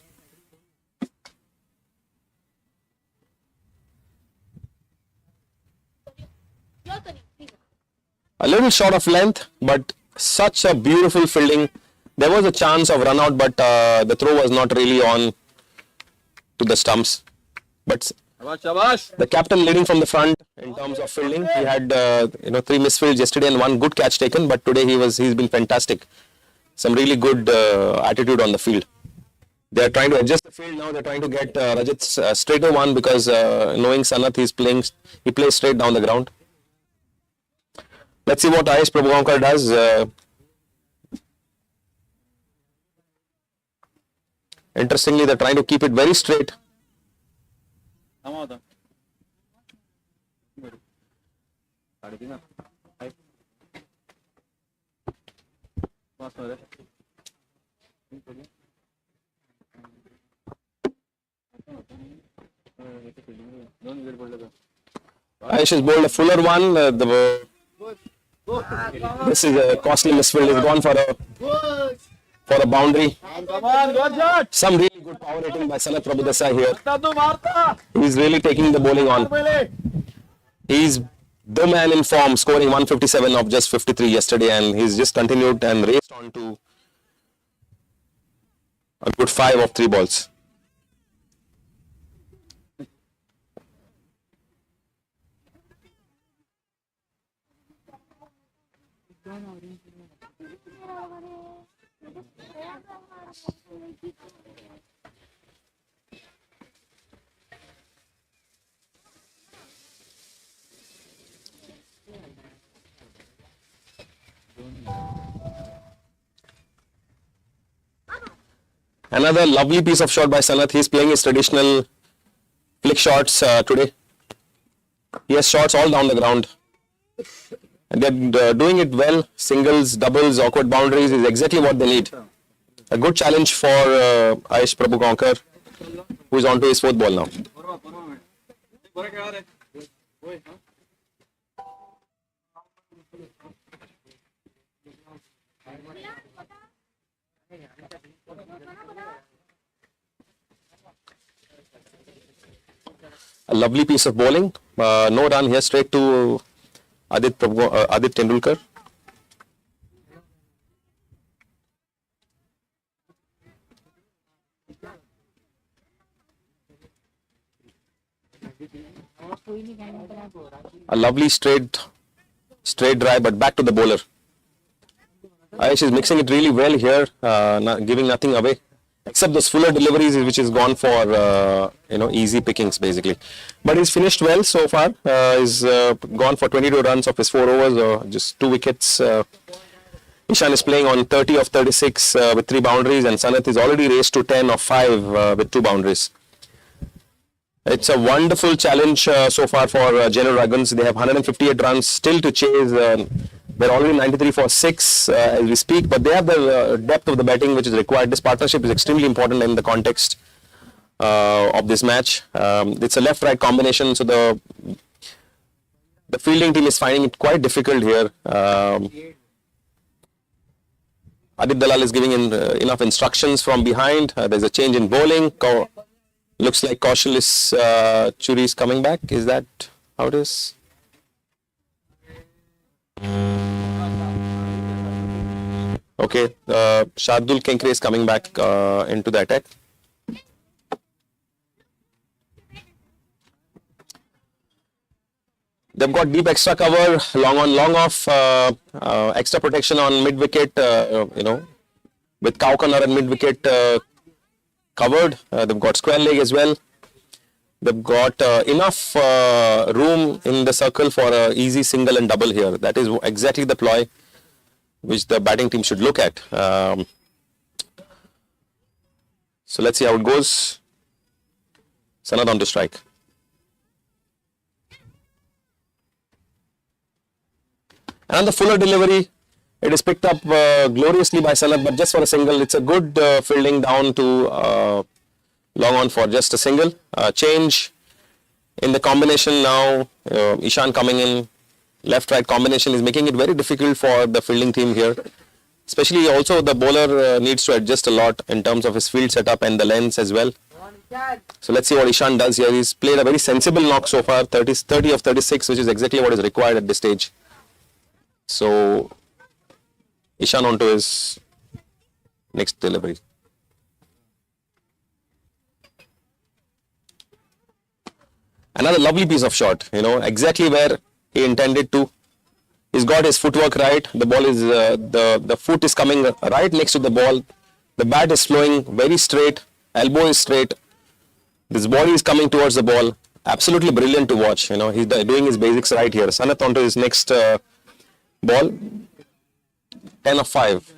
A little short of length, but such a beautiful fielding. There was a chance of run out, but the throw was not really on to the stumps. But the captain leading from the front in terms of fielding. He had 3 misfields yesterday and 1 good catch taken, but today he's been fantastic. Some really good attitude on the field. They are trying to adjust the field now. They're trying to get Rajat straighter one because knowing Sanath, he plays straight down the ground. Let's see what Ahesh Prabhugaonkar does. Interestingly, they're trying to keep it very straight. Aish has bowled a fuller one. This is a costly misfield. He's gone for a boundary. Some really good power hitting by Sanat Prabhudesai here. He's really taking the bowling on. He's the man in form, scoring 157 of just 53 yesterday, and he's just continued and raced on to a good 5 of 3 balls. Another lovely piece of shot by Sanat. He's playing his traditional flick shots today. He has shots all down the ground. And they're doing it well. Singles, doubles, awkward boundaries is exactly what they need. A good challenge for Aish Prabhukonkar, who is on to his 4th ball now. A lovely piece of bowling. No run here, straight to Adit Tendulkar. A lovely straight drive, but back to the bowler. Aish is mixing it really well here, giving nothing away, except those fuller deliveries, which is gone for easy pickings basically. But he's finished well so far. He's gone for 22 runs of his 4 overs, just 2 wickets. Ishan is playing on 30 of 36 with 3 boundaries, and Sanat is already raced to 10 of 5 with 2 boundaries. It's a wonderful challenge so far for Geno Dragons. They have 158 runs still to chase. They're already 93 for 6 as we speak, but they have the depth of the batting which is required. This partnership is extremely important in the context of this match. It's a left-right combination, so the fielding team is finding it quite difficult here. Adit Dalal is giving enough instructions from behind. There's a change in bowling. Looks like Kaushalis Churi is coming back. Is that how it is? Okay, Shardul Kenkre is coming back into the attack. They've got deep extra cover, long on, long off, extra protection on mid wicket, with Kaukanar and mid wicket covered. They've got square leg as well. They've got enough room in the circle for an easy single and double here. That is exactly the ploy which the batting team should look at. So let's see how it goes. Sanat on to strike. And the fuller delivery, it is picked up gloriously by Sanat, but just for a single. It's a good fielding down to long on for just a single. Change in the combination now. Ishan coming in. Left-right combination is making it very difficult for the fielding team here. Especially also the bowler needs to adjust a lot in terms of his field setup and the lengths as well. So let's see what Ishan does here. He's played a very sensible knock so far, 30 of 36, which is exactly what is required at this stage. So Ishan on to his next delivery. Another lovely piece of shot, exactly where he intended to. He's got his footwork right. The ball is, the foot is coming right next to the ball. The bat is flowing very straight. Elbow is straight. This body is coming towards the ball. Absolutely brilliant to watch. He's doing his basics right here. Sanat on to his next ball. 10 of 5.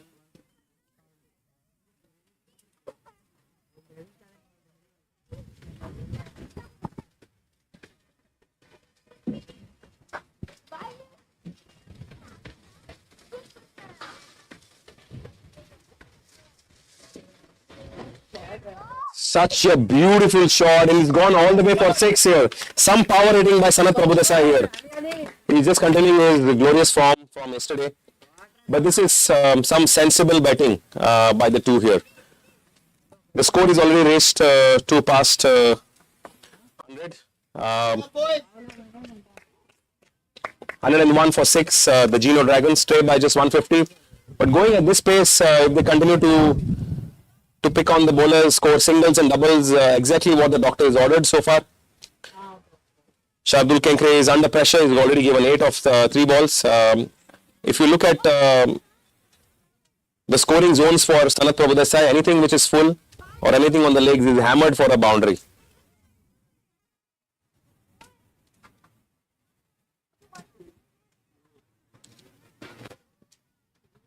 Such a beautiful shot, and he's gone all the way for 6 here. Some power hitting by Sanat Prabhudesai here. He's just continuing his glorious form from yesterday. But this is some sensible betting by the two here. The score is already reached 2 past 100. 101 for 6. The Geno Dragons trade by just 150. But going at this pace, if they continue to pick on the bowlers, score singles and doubles, exactly what the doctor has ordered so far. Shardul Kenkre is under pressure. He's already given 8 of 3 balls. If you look at the scoring zones for Sanat Prabhudesai, anything which is full or anything on the legs is hammered for a boundary.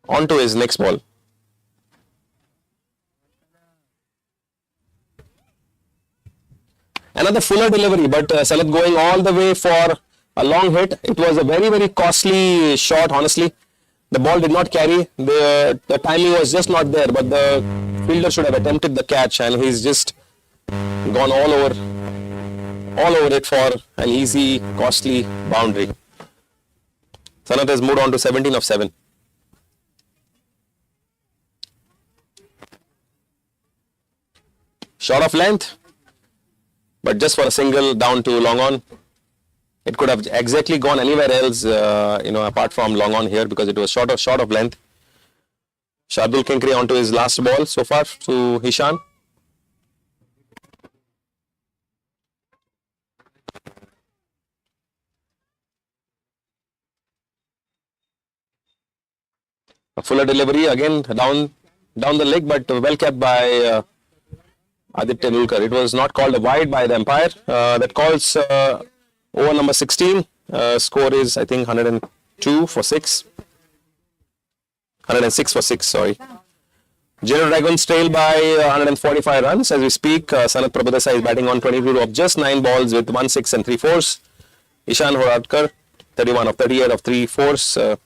On to his next ball. Another fuller delivery, but Sanat going all the way for a long hit. It was a very, very costly shot, honestly. The ball did not carry. The timing was just not there, but the fielder should have attempted the catch, and he's just gone all over it for an easy, costly boundary. Sanat has moved on to 17 of 7. Shot of length, but just for a single down to long on. It could have exactly gone anywhere else, apart from long on here, because it was short of length. Shardul Kenkre onto his last ball so far to Ishan. A fuller delivery again down the leg, but well kept by Aditya Nulkar. It was not called a wide by the umpire. That calls over number 16. Score is, I think, 102 for 6. 106 for 6, sorry. Geno Dragons trail by 145 runs. As we speak, Sanat Prabhudesai is batting on 22 of just 9 balls with 1 6 and 3 4s. Ishan Horadkar, 31 of 38 of 3 4s.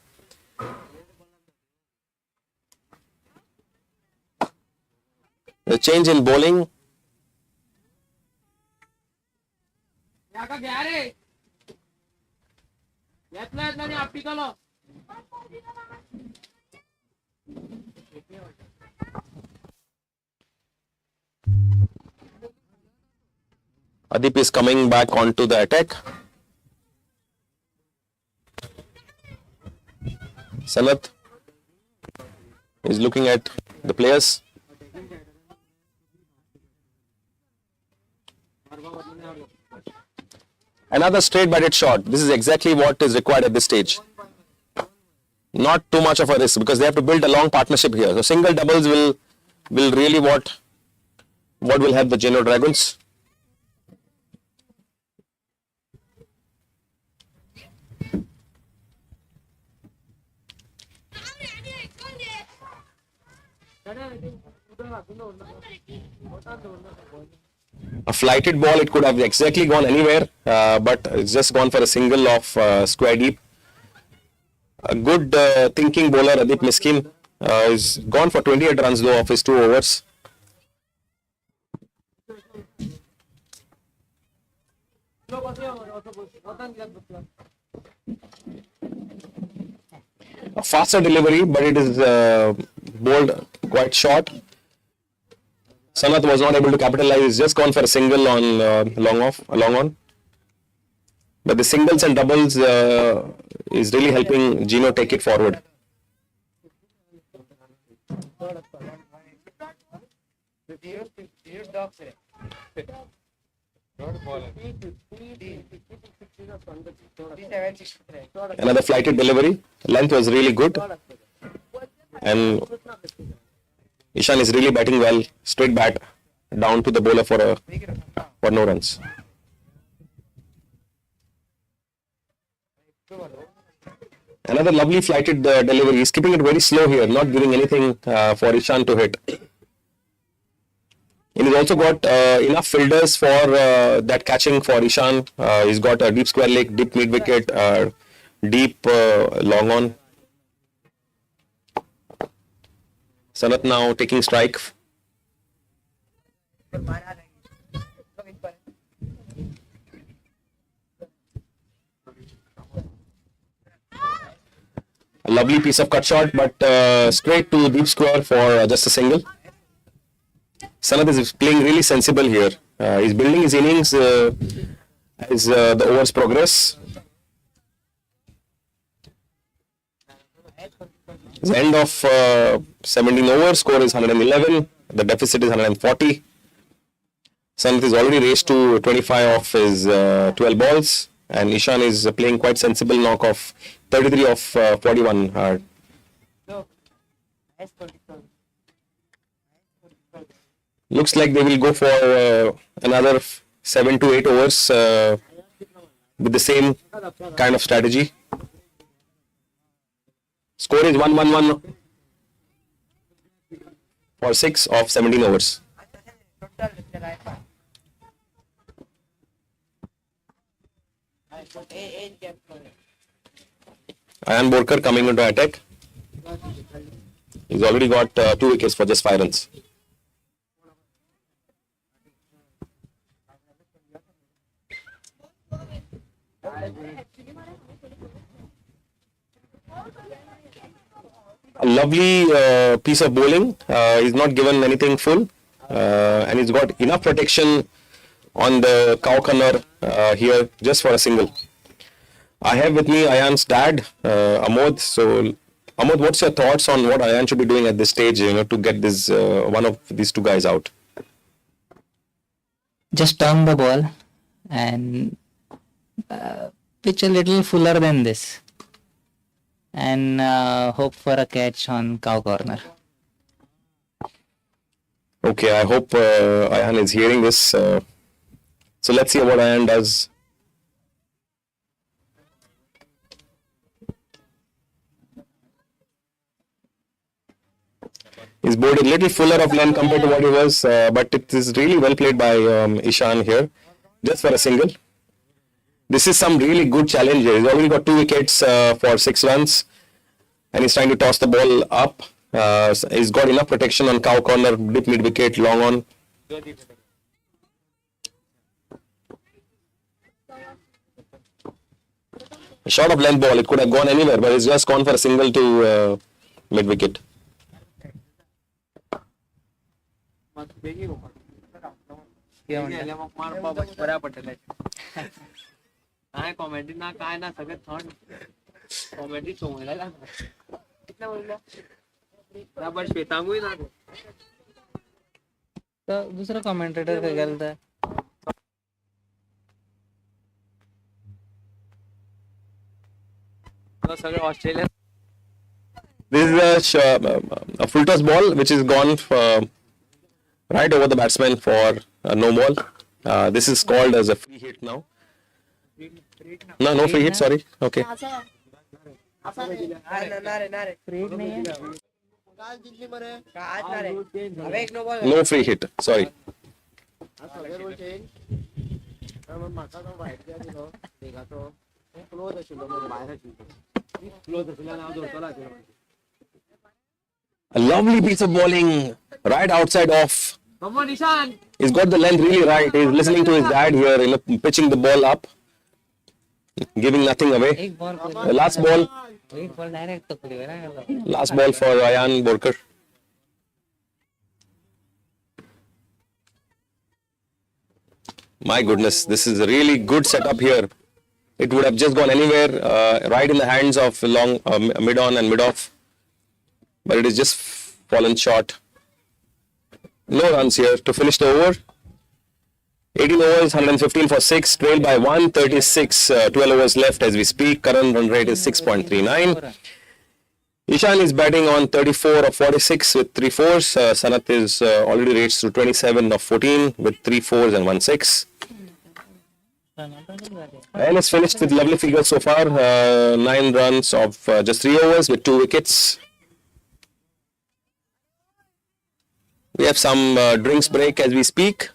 The change in bowling. Adip is coming back onto the attack. Sanat is looking at the players. Another straight batted shot. This is exactly what is required at this stage. Not too much of a risk because they have to build a long partnership here. So single doubles will really what will help the Geno Dragons. A flighted ball, it could have exactly gone anywhere, but it's just gone for a single of square deep. A good thinking bowler, Adip Miskin, is gone for 28 runs though of his 2 overs. A faster delivery, but it is bowled quite short. Sanat was not able to capitalize. He's just gone for a single on long on. But the singles and doubles is really helping Geno take it forward. Another flighted delivery. Length was really good. And Ishan is really batting well. Straight bat down to the bowler for no runs. Another lovely flighted delivery. He's keeping it very slow here, not giving anything for Ishan to hit. And he's also got enough fielders for that catching for Ishan. He's got a deep square leg, deep mid wicket, deep long on. Sanat now taking strike. A lovely piece of cut shot, but straight to deep square for just a single. Sanat is playing really sensible here. He's building his innings as the overs progress. The end of 17 overs, score is 111. The deficit is 140. Sanat is already raised to 25 of his 12 balls, and Ishan is playing quite sensible knock of 33 of 41. Looks like they will go for another 7 to 8 overs with the same kind of strategy. Score is 1-1-1 for 6 of 17 overs. Ayan Borkar coming into attack. He's already got 2 wickets for just 5 runs. A lovely piece of bowling. He's not given anything full, and he's got enough protection on the cow corner here just for a single. I have with me Ayan's dad, Amod. So, Amod, what's your thoughts on what Ayan should be doing at this stage, to get this one of these two guys out? Just turn the ball and pitch a little fuller than this, and hope for a catch on cow corner. Okay, I hope Ayan is hearing this. So let's see what Ayan does. He's bowled a little fuller of length compared to what he was, but it is really well played by Ishan here, just for a single. This is some really good challenge here. He's already got 2 wickets for 6 runs, and he's trying to toss the ball up. He's got enough protection on cow corner, dip mid wicket, long on. A short of length ball, it could have gone anywhere, but it's just gone for a single to mid wicket. Comedy ना काय ना सगळं थंड comedy सोंगला कितना बोलला ना बस श्वेतांगू ना तर दुसरा कमेंटेटर काय गेलता तो सगळं Australia. This is a full toss ball which is gone right over the batsman for no ball. This is called as a free hit now. No free hit, sorry. Okay. No free hit, sorry. A lovely piece of bowling right outside off. He's got the length really right. He's listening to his dad here, pitching the ball up, giving nothing away. The last ball. Last ball for Ayan Borkar. My goodness, this is a really good setup here. It would have just gone anywhere, right in the hands of long mid on and mid off, but it is just fallen short. No runs here to finish the over. 18 overs, 115 for 6, trailed by 136, 12 overs left as we speak. Current run rate is 6.39. Ishan is batting on 34 of 46 with 3 fours. Sanat is already raised to 27 of 14 with 3 fours and 1 6. And it's finished with lovely figures so far. 9 runs of just 3 overs with 2 wickets. We have some drinks break as we speak.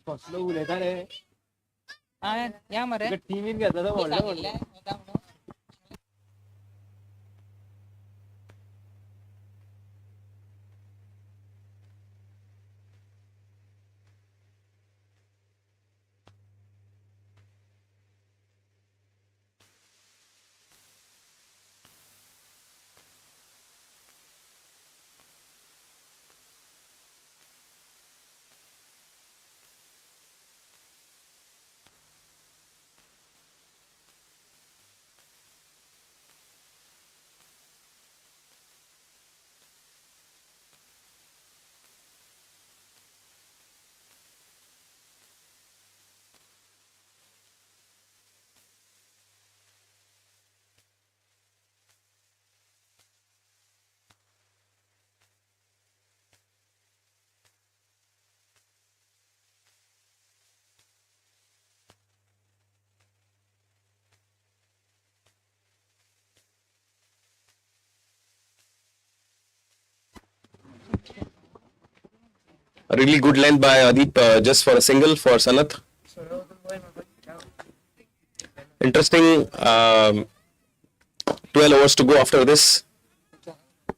कसलं उलयता रे या मरे टीमीन घेता तो व्हडलो व्हडलो A really good length by Adip just for a single for Sanat. Interesting. 12 overs to go after this.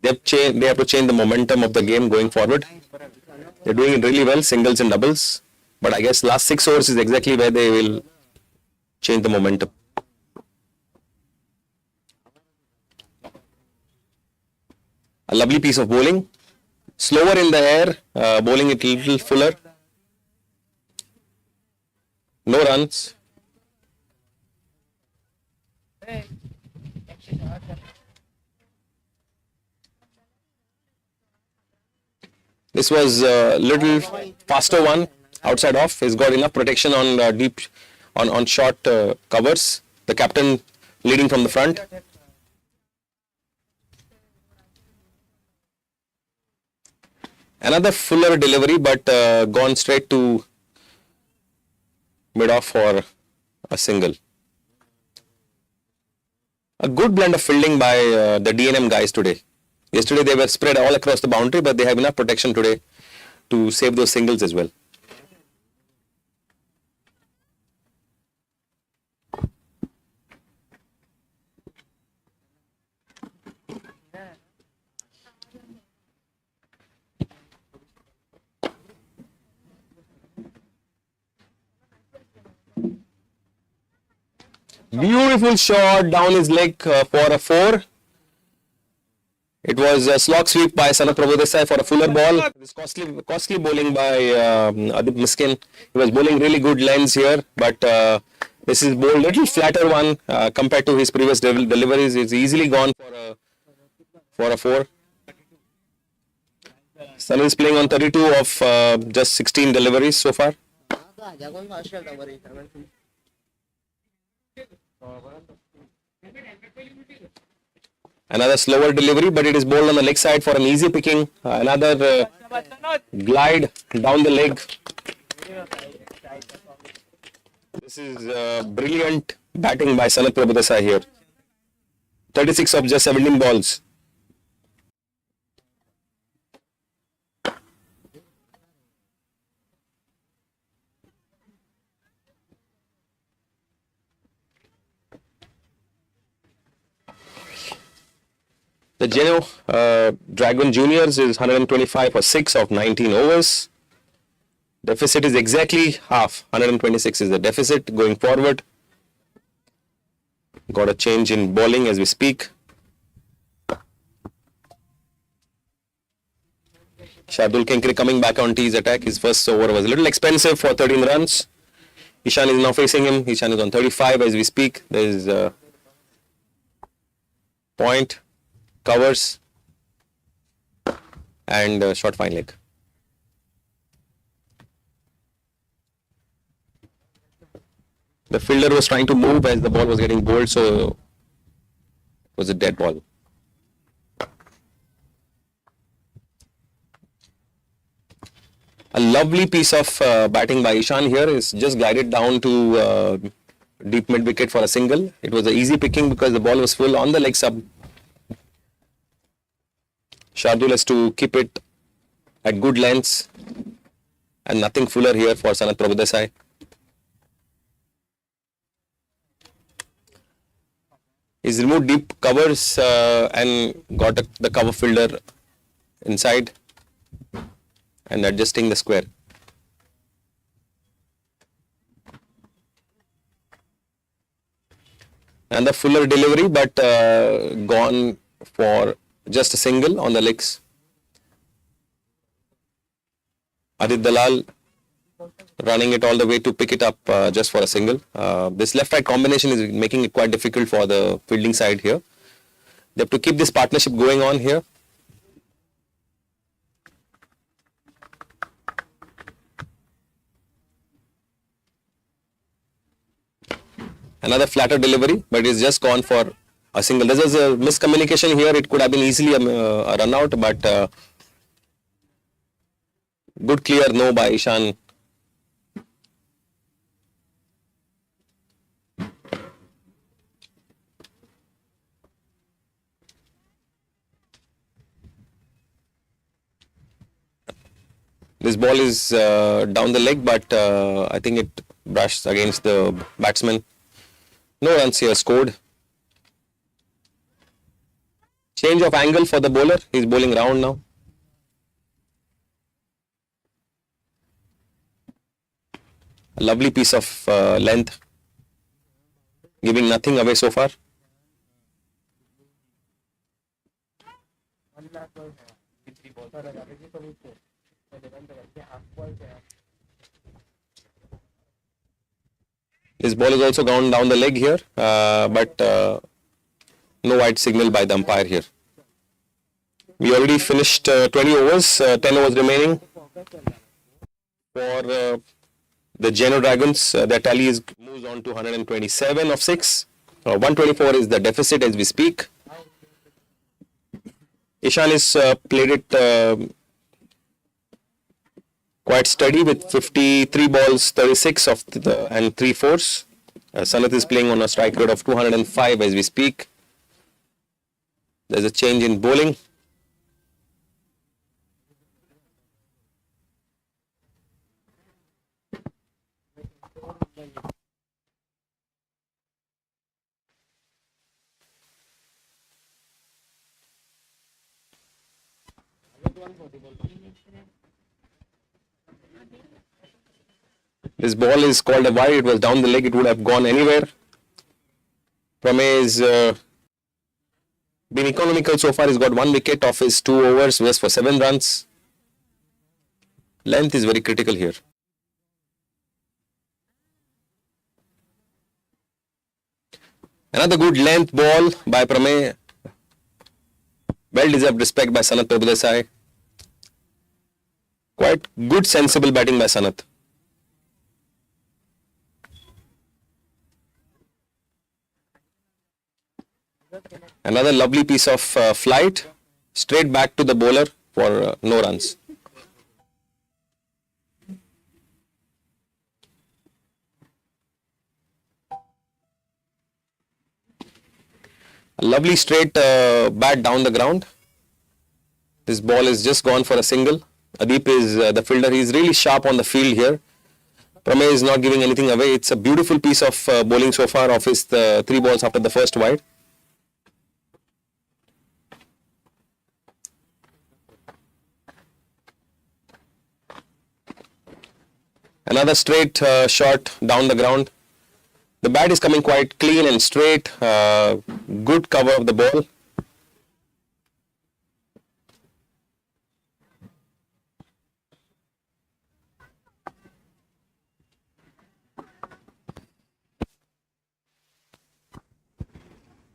They have to change the momentum of the game going forward. They're doing it really well, singles and doubles. But I guess last 6 overs is exactly where they will change the momentum. A lovely piece of bowling. Slower in the air, bowling it a little fuller. No runs. This was a little faster one, outside off. He's got enough protection on deep, on short covers. The captain leading from the front. Another fuller delivery, but gone straight to mid-off for a single. A good blend of fielding by the DNM guys today. Yesterday they were spread all across the boundary, but they have enough protection today to save those singles as well. Beautiful shot down his leg for a 4. It was a slog sweep by Sanat Prabhodesai for a fuller ball. This costly bowling by Adip Miskin. He was bowling really good lengths here, but this is bowled little flatter one compared to his previous deliveries. It's easily gone for a 4. Sanat is playing on 32 of just 16 deliveries so far. Another slower delivery, but it is bowled on the leg side for an easy picking. Another glide down the leg. This is brilliant batting by Sanat Prabhodesai here. 36 of just 17 balls. The Geno Dragon Juniors is 125 for 6 of 19 overs. Deficit is exactly half. 126 is the deficit going forward. Got a change in bowling as we speak. Shardul Kenkre coming back on his attack. His first over was a little expensive for 13 runs. Ishan is now facing him. Ishan is on 35 as we speak. There is a point. Covers and short fine leg. The fielder was trying to move as the ball was getting bowled, so it was a dead ball. A lovely piece of batting by Ishan here is just glided down to deep mid wicket for a single. It was an easy picking because the ball was full on the leg sub. Shardul has to keep it at good lengths and nothing fuller here for Sanat Prabhodesai. He's removed deep covers and got the cover fielder inside and adjusting the square. And the fuller delivery, but gone for just a single on the legs. Adit Dalal running it all the way to pick it up just for a single. This left-right combination is making it quite difficult for the fielding side here. They have to keep this partnership going on here. Another flatter delivery, but it's just gone for a single. There was a miscommunication here. It could have been easily a run out, but good clear no by Ishan. This ball is down the leg, but I think it brushed against the batsman. No runs here scored. Change of angle for the bowler. He's bowling round now. A lovely piece of length, giving nothing away so far. This ball is also gone down the leg here, but no white signal by the umpire here. We already finished 20 overs, 10 overs remaining for the Geno Dragons. Their tally moves on to 127 of 6. 124 is the deficit as we speak. Ishan is played it quite steady with 53 balls, 36 of and 3 fours. Sanath is playing on a strike rate of 205 as we speak. There's a change in bowling. This ball is called a wide. It was down the leg. It would have gone anywhere. Pramay has been economical so far. He's got 1 wicket off his 2 overs, just for 7 runs. Length is very critical here. Another good length ball by Pramay. Well deserved respect by Sanath Prabhudesai. Quite good, sensible batting by Sanath. Another lovely piece of flight, straight back to the bowler for no runs. A lovely straight bat down the ground. This ball is just gone for a single. Adeep is the fielder. He's really sharp on the field here. Pramay is not giving anything away. It's a beautiful piece of bowling so far of his 3 balls after the first wide. Another straight shot down the ground. The bat is coming quite clean and straight. Good cover of the ball.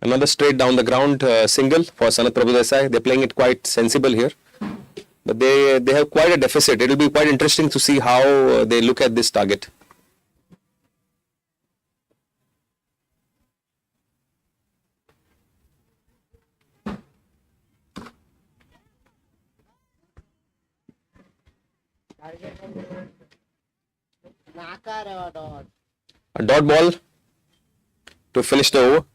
Another straight down the ground single for Sanath Prabhudesai. They're playing it quite sensible here. But they have quite a deficit. It will be quite interesting to see how they look at this target. A dot ball to finish the over.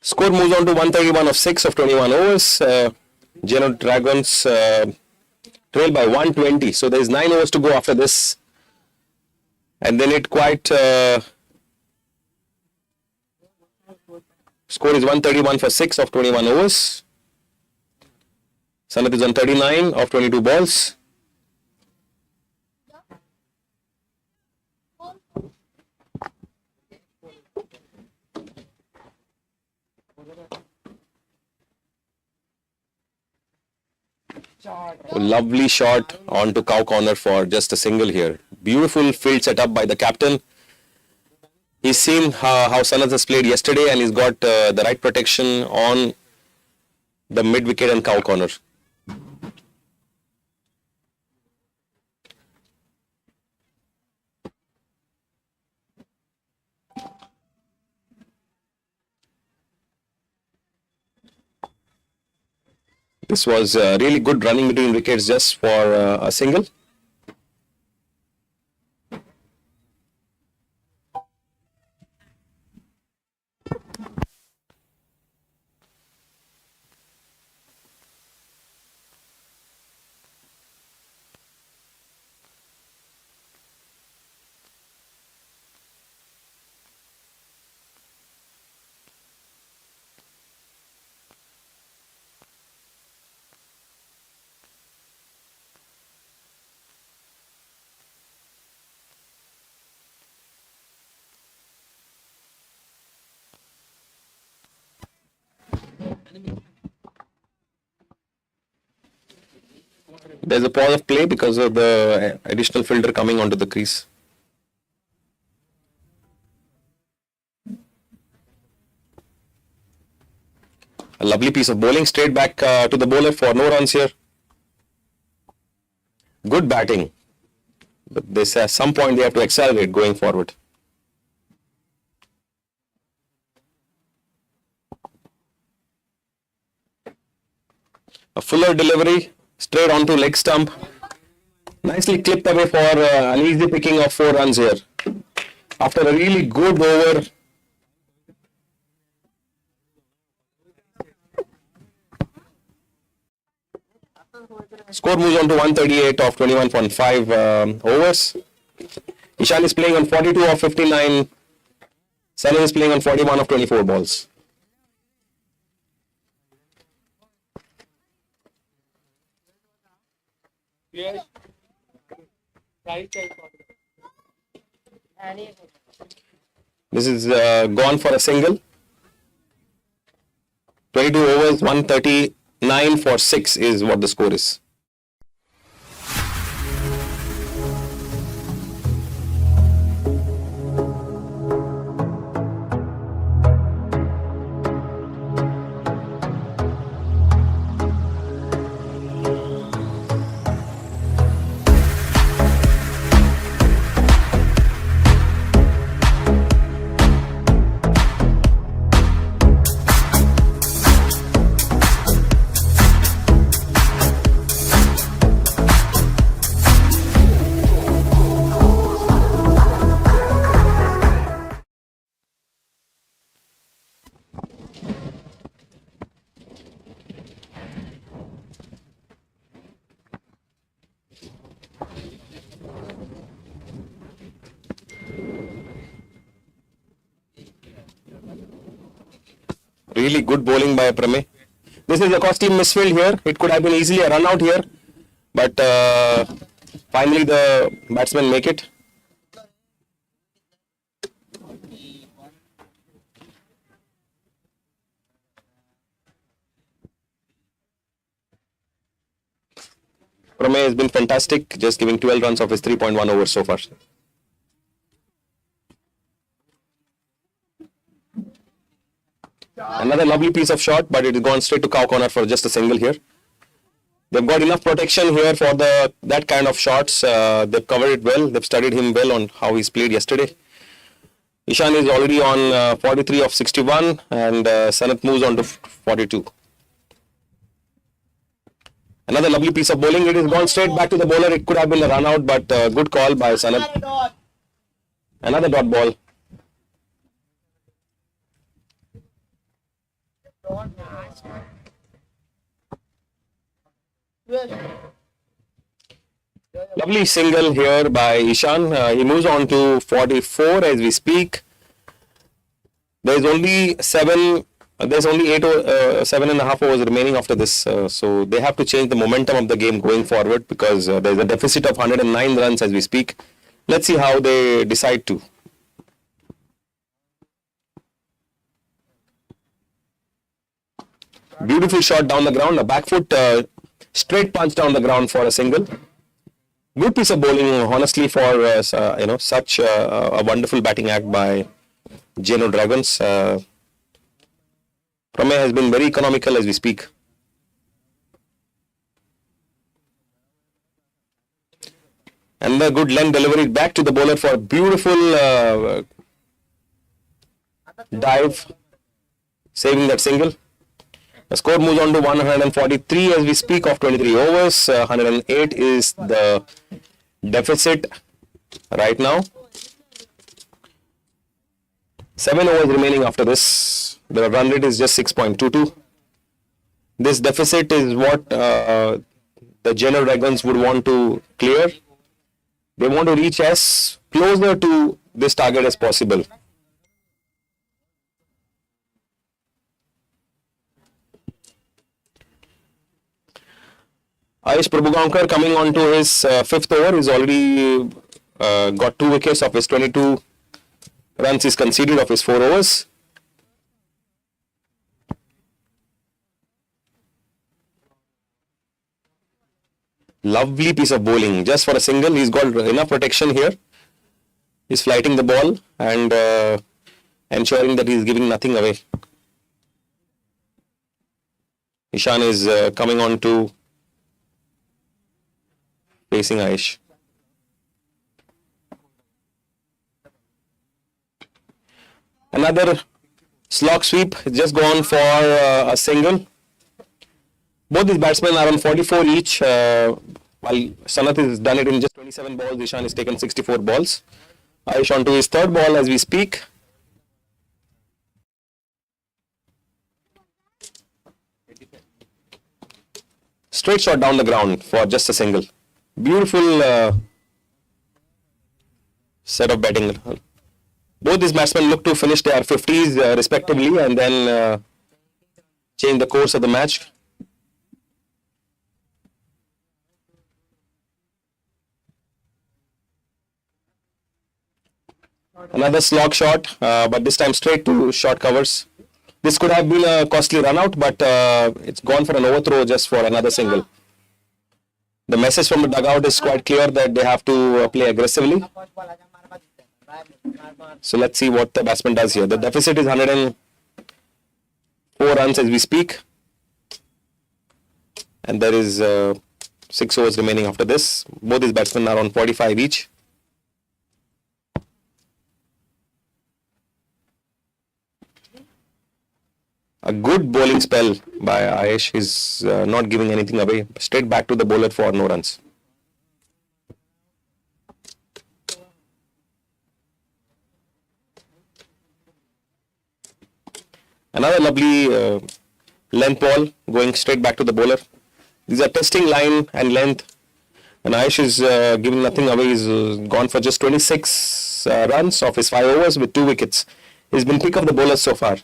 Score moves on to 131 of 6 of 21 overs. Geno Dragons trail by 120. So there is 9 overs to go after this. And then it quite... score is 131 for 6 of 21 overs. Sanath is on 39 of 22 balls. Lovely shot onto cow corner for just a single here. Beautiful field setup by the captain. He's seen how Sanath has played yesterday and he's got the right protection on the mid wicket and cow corner. This was really good running between wickets just for a single. There's a pause of play because of the additional fielder coming onto the crease. A lovely piece of bowling straight back to the bowler for no runs here. Good batting. But this at some point they have to accelerate going forward. A fuller delivery straight onto leg stump. Nicely clipped away for an easy picking of 4 runs here. After a really good over. Score moves on to 138 of 21.5 overs. Ishan is playing on 42 of 59. Salim is playing on 41 of 24 balls. This is gone for a single. 22 overs, 139 for 6 is what the score is. Really good bowling by Prame. This is a costly misfield here. It could have been easily a run out here. But finally the batsmen make it. Prame has been fantastic, just giving 12 runs of his 3.1 overs so far. Another lovely piece of shot, but it has gone straight to cow corner for just a single here. They've got enough protection here for that kind of shots. They've covered it well. They've studied him well on how he's played yesterday. Ishan is already on 43 of 61 and Sanat moves on to 42. Another lovely piece of bowling. It has gone straight back to the bowler. It could have been a run out, but good call by Sanat. Another dot ball. Lovely single here by Ishan. He moves on to 44 as we speak. There's only 7.5 overs remaining after this. So they have to change the momentum of the game going forward because there's a deficit of 109 runs as we speak. Let's see how they decide to. Beautiful shot down the ground, a back foot straight punch down the ground for a single. Good piece of bowling, honestly, for such a wonderful batting act by Geno Dragons. Prame has been very economical as we speak. And the good length delivery back to the bowler for a beautiful dive, saving that single. The score moves on to 143 as we speak of 23 overs. 108 is the deficit right now. 7 overs remaining after this. The run rate is just 6.22. This deficit is what the Geno Dragons would want to clear. They want to reach as closer to this target as possible. Ayush Prabhugaonkar coming on to his fifth over. He's already got 2 wickets of his 22 runs he's conceded of his 4 overs. Lovely piece of bowling just for a single. He's got enough protection here. He's flighting the ball and ensuring that he's giving nothing away. Ishan is coming on to facing Ayush. Another slog sweep, just gone for a single. Both these batsmen are on 44 each. While Sanath has done it in just 27 balls, Ishan has taken 64 balls. Ayush on to his third ball as we speak. Straight shot down the ground for just a single. Beautiful set of batting. Both these batsmen look to finish their 50s respectively and then change the course of the match. Another slog shot, but this time straight to short covers. This could have been a costly run out, but it's gone for an overthrow just for another single. The message from the dugout is quite clear that they have to play aggressively. So let's see what the batsman does here. The deficit is 104 runs as we speak. And there is 6 overs remaining after this. Both these batsmen are on 45 each. A good bowling spell by Ayush. Is not giving anything away. Straight back to the bowler for no runs. Another lovely length ball going straight back to the bowler. These are testing line and length. And Ayush is giving nothing away. He's gone for just 26 runs of his 5 overs with 2 wickets. He's been pick of the bowlers so far.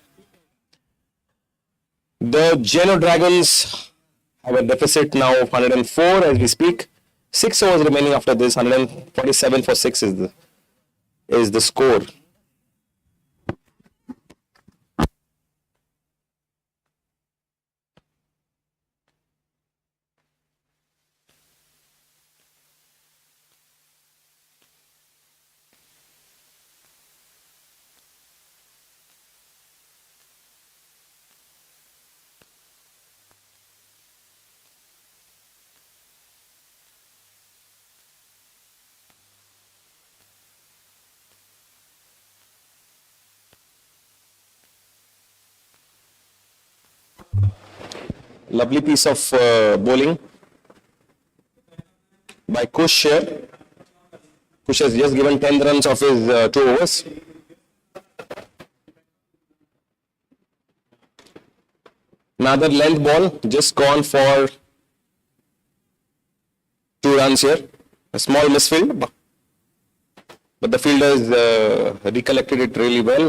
The Geno Dragons have a deficit now of 104 as we speak. 6 overs remaining after this. 147 for 6 is the score. Lovely piece of bowling by Kush here. Kush has just given 10 runs of his 2 overs. Another length ball just gone for 2 runs here. A small misfield, but the fielders recollected it really well.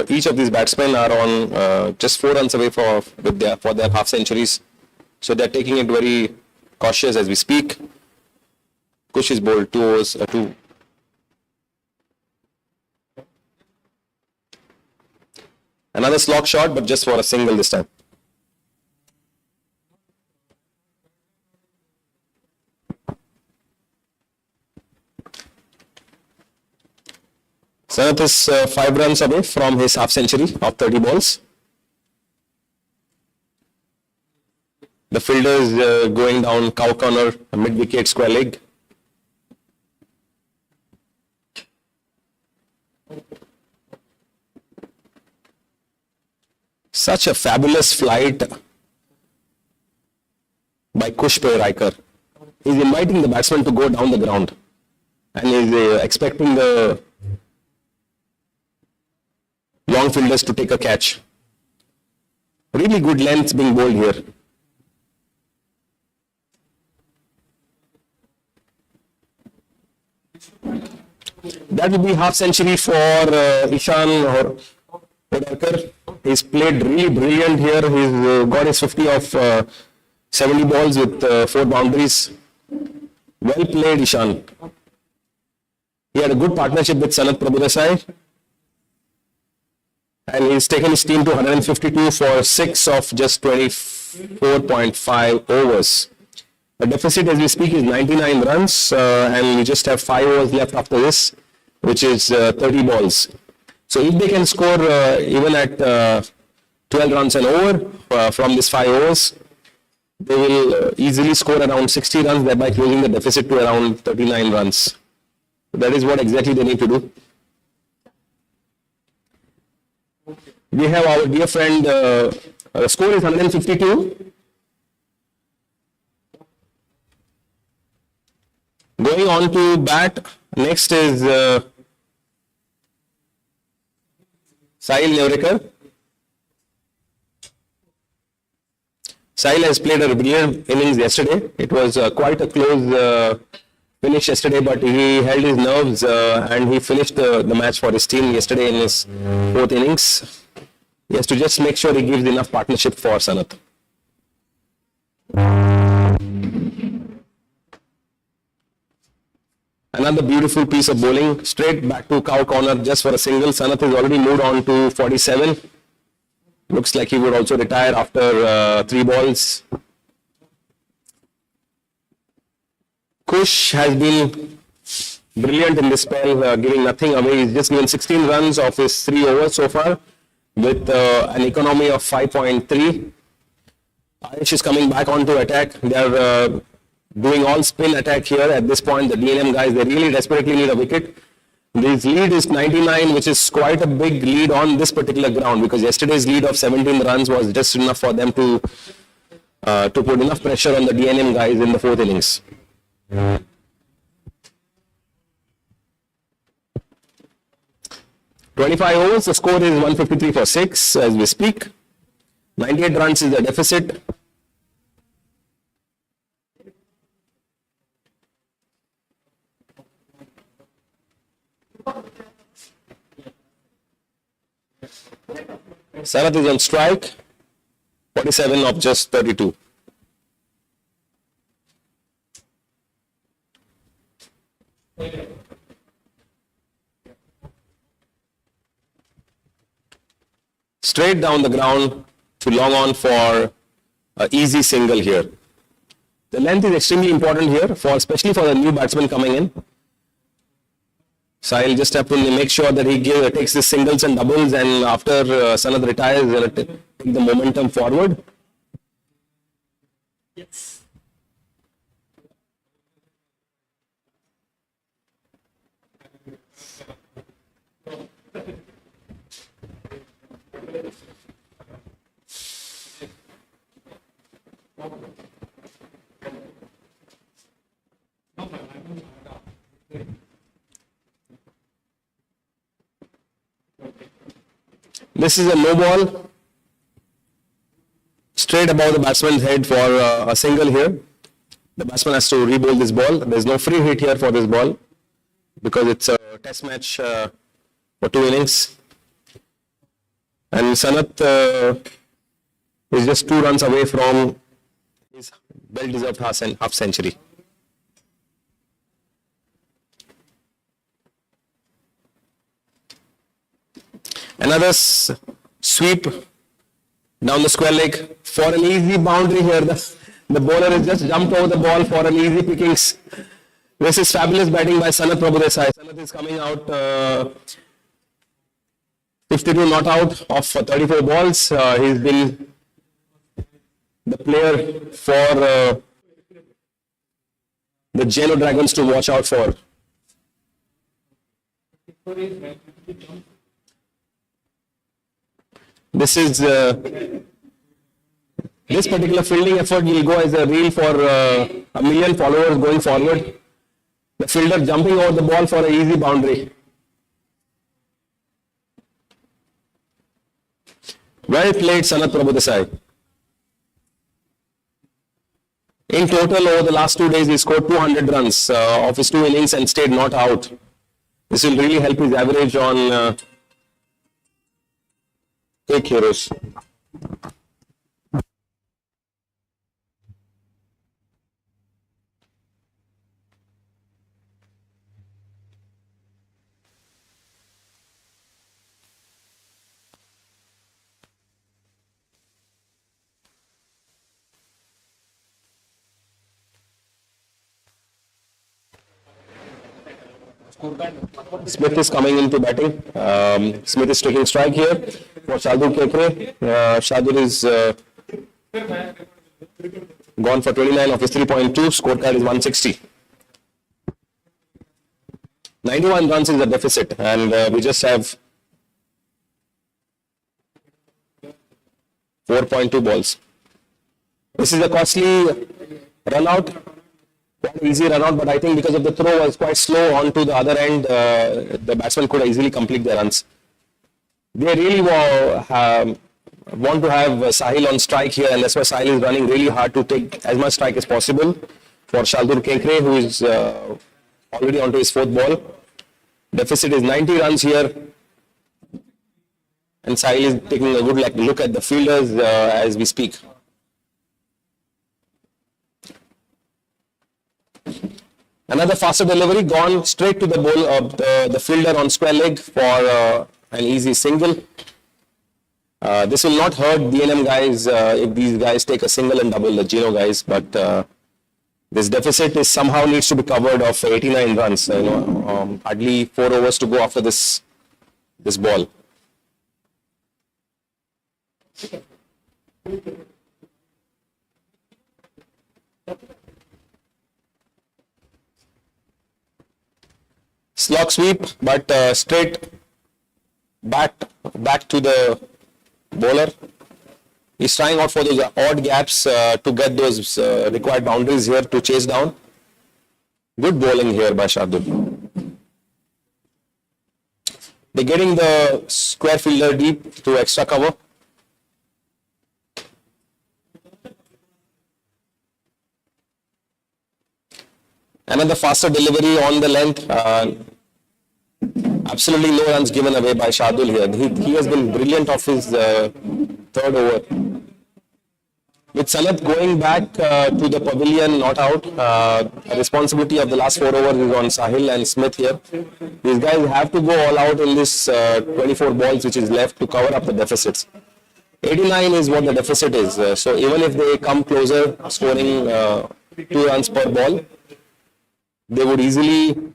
Each of these batsmen are on just 4 runs away for their half centuries, so they're taking it very cautious as we speak. Kush is bowled 2 overs, 2. Another slog shot, but just for a single this time. Sanath is 5 runs away from his half century of 30 balls. The fielder is going down cow corner, mid wicket, square leg. Such a fabulous flight by Kush Riker. He's inviting the batsman to go down the ground and he's expecting the long fielders to take a catch. Really good length being bowled here. That would be half century for Ishan or Podarkar. He's played really brilliant here. He's got his 50 of 70 balls with 4 boundaries. Well played, Ishan. He had a good partnership with Sanat Prabhudesai. And he's taken his team to 152 for 6 of just 24.5 overs. The deficit as we speak is 99 runs and we just have 5 overs left after this, which is 30 balls. So if they can score even at 12 runs an over from these 5 overs, they will easily score around 60 runs, thereby closing the deficit to around 39 runs. That is what exactly they need to do. We have our dear friend, score is 152. Going on to bat, next is Sahil Nevrekar. Sahil has played a brilliant innings yesterday. It was quite a close finish yesterday, but he held his nerves and he finished the match for his team yesterday in his 4th innings. He has to just make sure he gives enough partnership for Sanat. Another beautiful piece of bowling, straight back to cow corner just for a single. Sanat has already moved on to 47. Looks like he would also retire after 3 balls. Kush has been brilliant in this spell, giving nothing away. He's just given 16 runs of his 3 overs so far with an economy of 5.3. Ayush is coming back onto attack. They are doing all spin attack here at this point. The DNM guys, they really desperately need a wicket. This lead is 99, which is quite a big lead on this particular ground because yesterday's lead of 17 runs was just enough for them to put enough pressure on the DNM guys in the 4th innings. "25 overs, the score is 153 for 6 as we speak. 98 runs is the deficit. Sanat is on strike, 47 of just 32. Straight down the ground to long on for an easy single here. The length is extremely important here, especially for the new batsman coming in. Sahil just have to make sure that he takes the singles and doubles, and after Sanat retires, he'll take the momentum forward. Yes. This is a no ball, straight above the batsman's head for a single here. The batsman has to re-bowl this ball. There's no free hit here for this ball because it's a test match for 2 innings. And Sanat is just 2 runs away from his well-deserved half century. Another sweep down the square leg for an easy boundary here. The bowler has just jumped over the ball for an easy pickings. This is fabulous batting by Sanat Prabhudesai. Sanat is coming out 52 not out of 34 balls. He's been the player for the Geno Dragons to watch out for. This is this particular fielding effort will go as a reel for 1 million followers going forward. The fielder jumping over the ball for an easy boundary. Well played, Sanat Prabhudesai. In total, over the last 2 days, he scored 200 runs of his 2 innings and stayed not out. This will really help his average on quick heroes. Smith is coming into batting. Smith is taking strike here for Shardul Kekre. Shardul is gone for 29 of his 3.2. Scorecard is 160. 91 runs is the deficit, and we just have 4.2 balls. This is a costly run out. Quite easy run out, but I think because of the throw was quite slow onto the other end, the batsman could easily complete their runs. They really want to have Sahil on strike here, and that's why Sahil is running really hard to take as much strike as possible for Shardul Kekre, who is already onto his 4th ball. Deficit is 90 runs here, and Sahil is taking a good look at the fielders as we speak. Another faster delivery, gone straight to the ball of the fielder on square leg for an easy single. This will not hurt DNM guys if these guys take a single and double, the Geno guys, but this deficit is somehow needs to be covered of 89 runs. Hardly 4 overs to go after this ball. Slog sweep, but straight back to the bowler. He's trying out for those odd gaps to get those required boundaries here to chase down. Good bowling here by Shardul. They're getting the square fielder deep to extra cover. Another faster delivery on the length. Absolutely no runs given away by Shardul here. He has been brilliant off his 3rd over. With Sanat going back to the pavilion, not out, the responsibility of the last 4 overs is on Sahil and Smith here. These guys have to go all out in this 24 balls which is left to cover up the deficits. 89 is what the deficit is. So even if they come closer, scoring 2 runs per ball, they would easily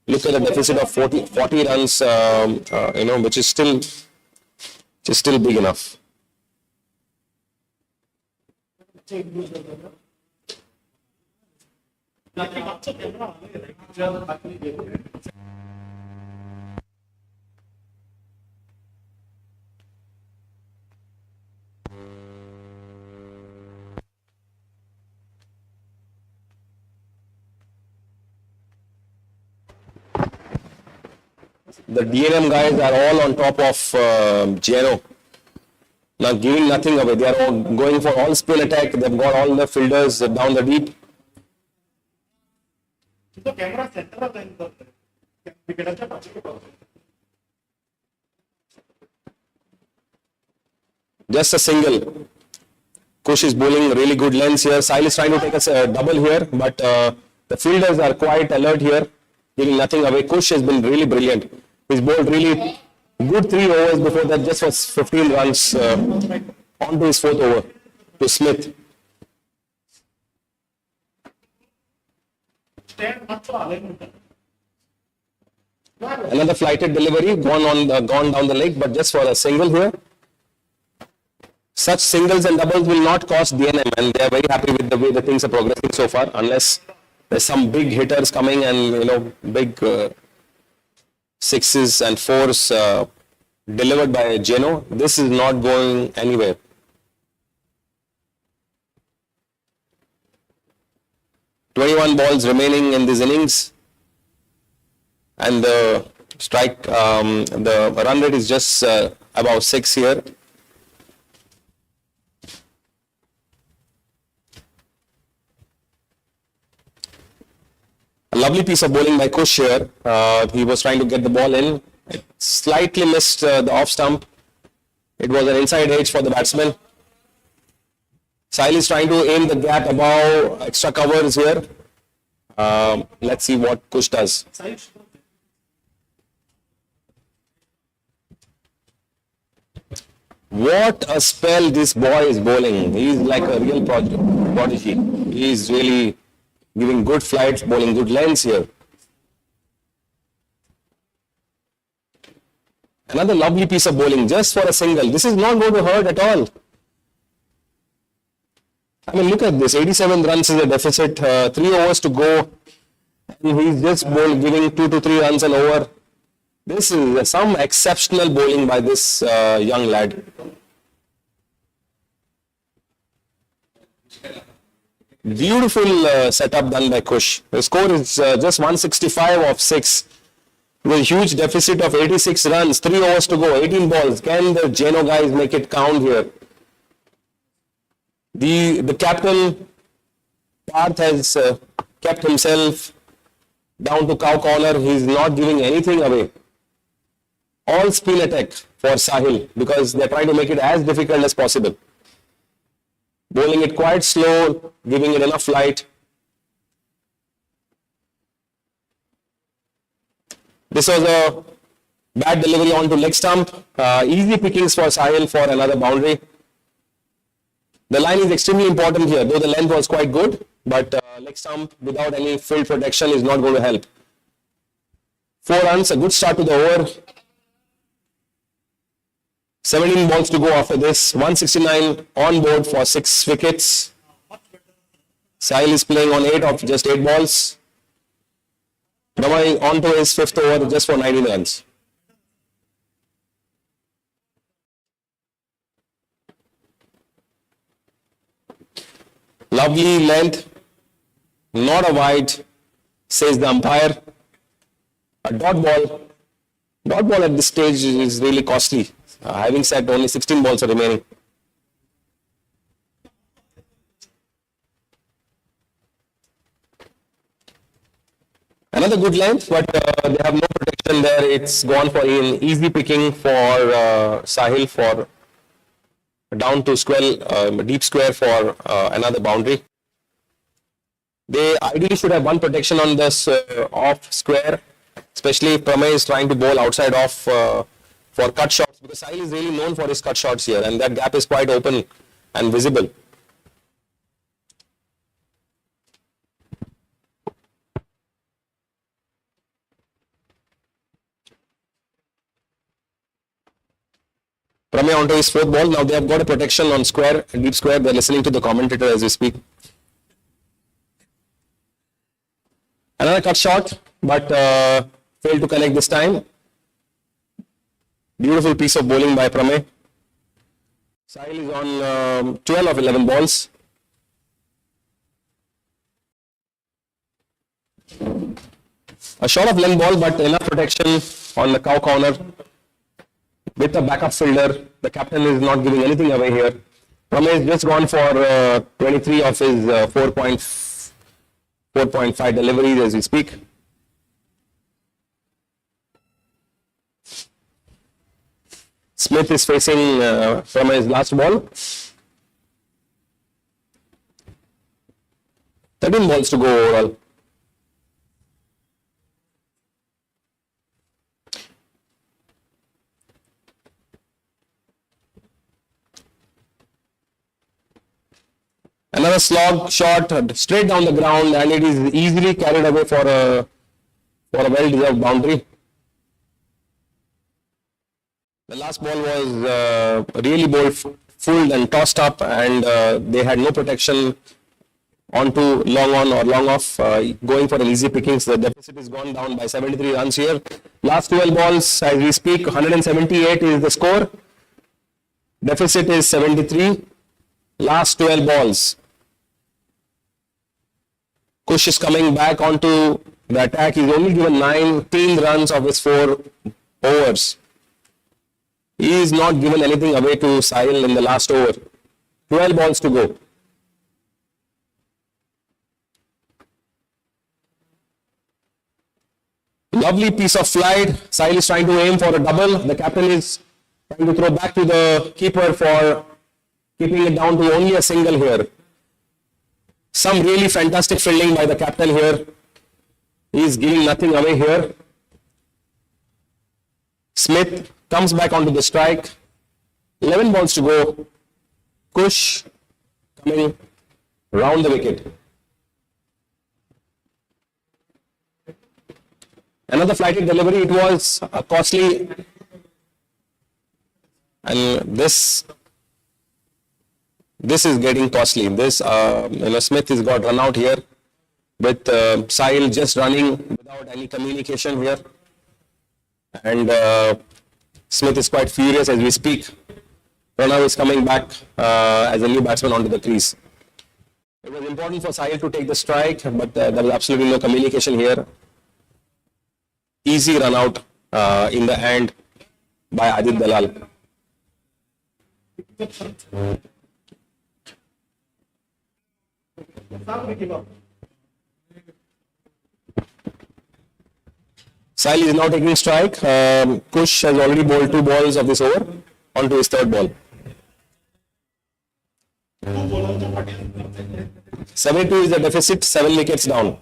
look at a deficit of 40 runs, which is still big enough. The DNM guys are all on top of Geno. Now giving nothing away. They are all going for all spin attack. They've got all the fielders down the deep. Just a single. Kush is bowling really good lengths here. Sahil is trying to take a double here, but the fielders are quite alert here, giving nothing away. Kush has been really brilliant. He's bowled really good 3 overs before that, just was 15 runs onto his 4th over to Smith. Another flighted delivery, gone down the leg, but just for a single here. Such singles and doubles will not cost DNM, and they are very happy with the way the things are progressing so far, unless there's some big hitters coming and big 6s and 4s delivered by Geno. This is not going anywhere. "21 balls remaining in this innings, and the the run rate is just about 6 here. A lovely piece of bowling by Kush here. He was trying to get the ball in. It slightly missed the off stump. It was an inside edge for the batsman. Sahil is trying to aim the gap above extra covers here. Let's see what Kush does. What a spell this boy is bowling. He is like a real prodigy. He is really giving good flights, bowling good lengths here. Another lovely piece of bowling just for a single. This is not going to hurt at all. I mean, look at this. 87 runs is a deficit. 3 overs to go. And he's just giving 2 to 3 runs an over. This is some exceptional bowling by this young lad. Beautiful setup done by Kush. The score is just 165 of 6. With a huge deficit of 86 runs, 3 overs to go, 18 balls. Can the Geno guys make it count here? The captain, Parth, has kept himself down to cow corner. He's not giving anything away. All spin attack for Sahil because they're trying to make it as difficult as possible. Bowling it quite slow, giving it enough light. This was a bad delivery onto leg stump. Easy pickings for Sahil for another boundary. The line is extremely important here, though the length was quite good, but leg stump without any field protection is not going to help. 4 runs, a good start to the over. 17 balls to go after this. 169 on board for 6 wickets. Sahil is playing on 8 of just 8 balls. Pramay on to his 5th over just for 19 runs. Lovely length, not a wide, says the umpire. A dot ball. Dot ball at this stage is really costly. Having said, only 16 balls are remaining. Another good length, but they have no protection there. It's gone for an easy picking for Sahil for down to square, deep square for another boundary. They ideally should have one protection on this off square, especially if Pramay is trying to bowl outside off for cut shots, because Sahil is really known for his cut shots here, and that gap is quite open and visible. Pramay onto his 4th ball. Now they have got a protection on square, deep square. They're listening to the commentator as we speak. Another cut shot, but failed to connect this time. Beautiful piece of bowling by Pramay. Sahil is on 12 of 11 balls. A short of length ball, but enough protection on the cow corner. With a backup fielder, the captain is not giving anything away here. Pramay has just gone for 23 of his 4.5 deliveries as we speak. Smith is facing Pramay's last ball. 13 balls to go overall. Another slog shot straight down the ground, and it is easily carried away for a well-deserved boundary. The last ball was really bowled full and tossed up, and they had no protection onto long on or long off, going for an easy pickings. The deficit is gone down by 73 runs here. Last 12 balls as we speak, 178 is the score. Deficit is 73. Last 12 balls. Kush is coming back onto the attack. He's only given 19 runs of his 4 overs. He is not given anything away to Sahil in the last over. 12 balls to go. Lovely piece of flight. Sahil is trying to aim for a double. The captain is trying to throw back to the keeper for keeping it down to only a single here. Some really fantastic fielding by the captain here. He is giving nothing away here. Smith comes back onto the strike. 11 balls to go. Kush coming round the wicket. Another flighted delivery. It was costly, and this is getting costly. This Smith has got run out here with Sahil just running without any communication here, and Smith is quite furious as we speak. Pranav is coming back as a new batsman onto the crease. It was important for Sahil to take the strike, but there was absolutely no communication here. Easy run out in the end by Adit Dalal. Sahil is now taking strike. Kush has already bowled 2 balls of this over onto his 3rd ball. 72 is the deficit, 7 wickets down.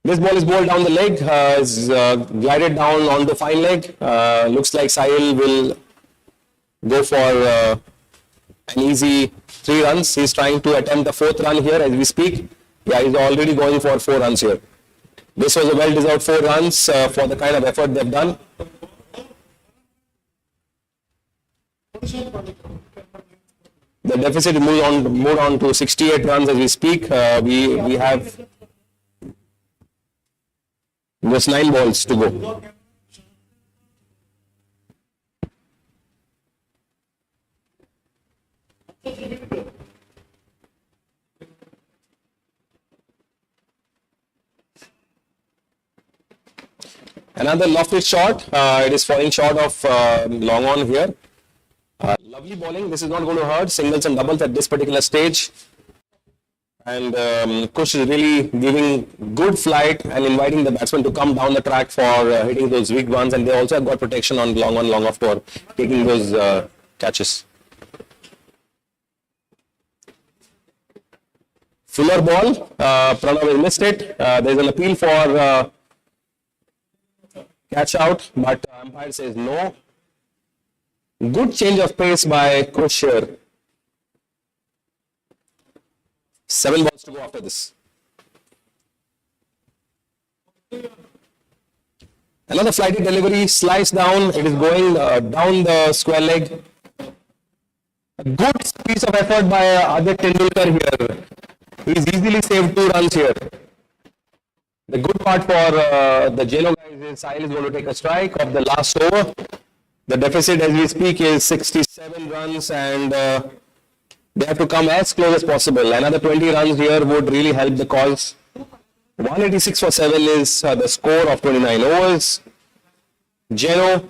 This ball is bowled down the leg, is glided down on the fine leg. Looks like Sahil will go for an easy 3 runs. He's trying to attempt the 4th run here as we speak. Yeah, he's already going for 4 runs here. This was a well-deserved 4 runs for the kind of effort they've done. The deficit moved on to 68 runs as we speak. We have just 9 balls to go. Another lofted shot. It is falling short of long on here. Lovely bowling. This is not going to hurt. Singles and doubles at this particular stage. And Kush is really giving good flight and inviting the batsman to come down the track for hitting those weak ones. And they also have got protection on long on, long off for taking those catches. Fuller ball. Pranav has missed it. There is an appeal for catch out, but umpire says no. Good change of pace by Kush here. 7 balls to go after this. Another flighted delivery, slice down. It is going down the square leg. A good piece of effort by Adit Tendulkar here. He's easily saved 2 runs here. The good part for the Geno guys is Sahil is going to take a strike of the last over. The deficit as we speak is 67 runs and they have to come as close as possible. Another 20 runs here would really help the cause. 186 for 7 is the score of 29 overs. Geno,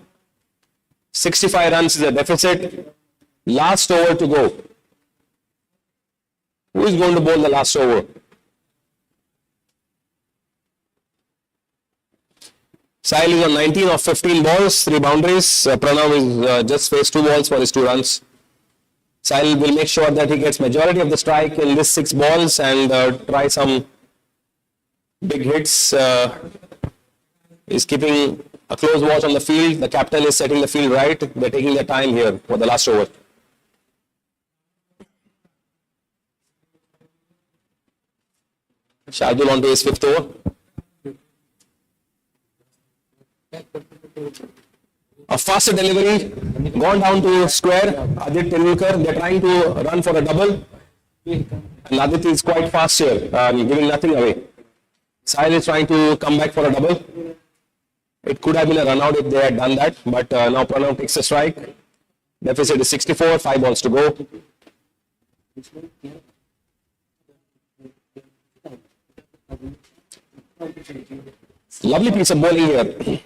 65 runs is the deficit. Last over to go. Who is going to bowl the last over? Sahil is on 19 of 15 balls, 3 boundaries. Pranav is just faced 2 balls for his 2 runs. Sahil will make sure that he gets majority of the strike in this 6 balls and try some big hits. Is keeping a close watch on the field. The captain is setting the field right. They're taking their time here for the last over. Shardul on to his 5th over. A faster delivery. gone down to square. Adit Tendulkar, they're trying to run for a double. And Adit is quite fast here, giving nothing away. Sahil is trying to come back for a double. It could have been a run out if they had done that, but now Pranav takes a strike. Deficit is 64, 5 balls to go. Lovely piece of bowling here.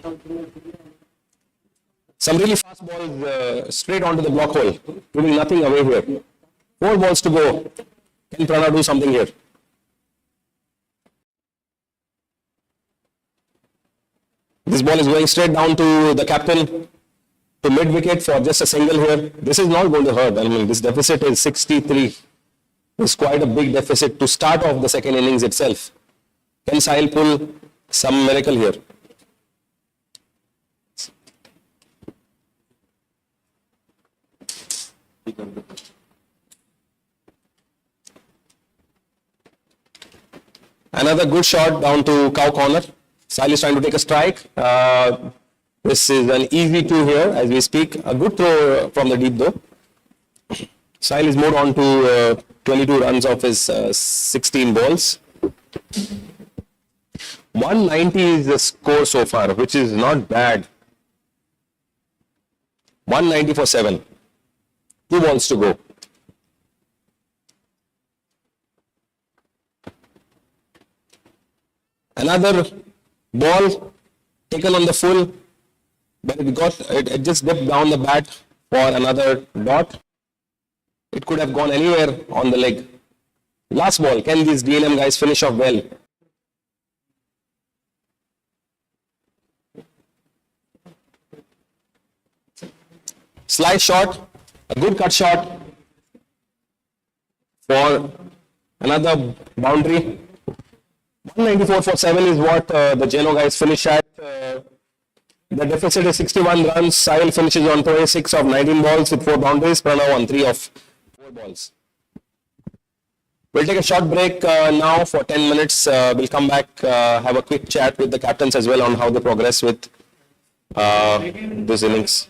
Some really fast balls straight onto the block hole, giving nothing away here. 4 balls to go. Can Pranav do something here? This ball is going straight down to the captain, to mid wicket for just a single here. This is not going to hurt. I mean, this deficit is 63. It's quite a big deficit to start off the second innings itself. Can Sahil pull some miracle here? Another good shot down to cow corner. Sahil is trying to take a strike. This is an easy two here as we speak. A good throw from the deep though. Sahil is moved on to 22 runs of his 16 balls. 190 is the score so far, which is not bad. 190 for 7. 2 balls to go. Another ball taken on the full, but it just dipped down the bat for another dot. It could have gone anywhere on the leg. Last ball, can these DNM guys finish off well? Slice shot, a good cut shot for another boundary. 194 for 7 is what the Geno guys finish at. The deficit is 61 runs. Sahil finishes on 26 of 19 balls with 4 boundaries. Pranav on 3 of 4 balls. We'll take a short break now for 10 minutes. We'll come back, have a quick chat with the captains as well on how they progress with this innings.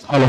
Hello.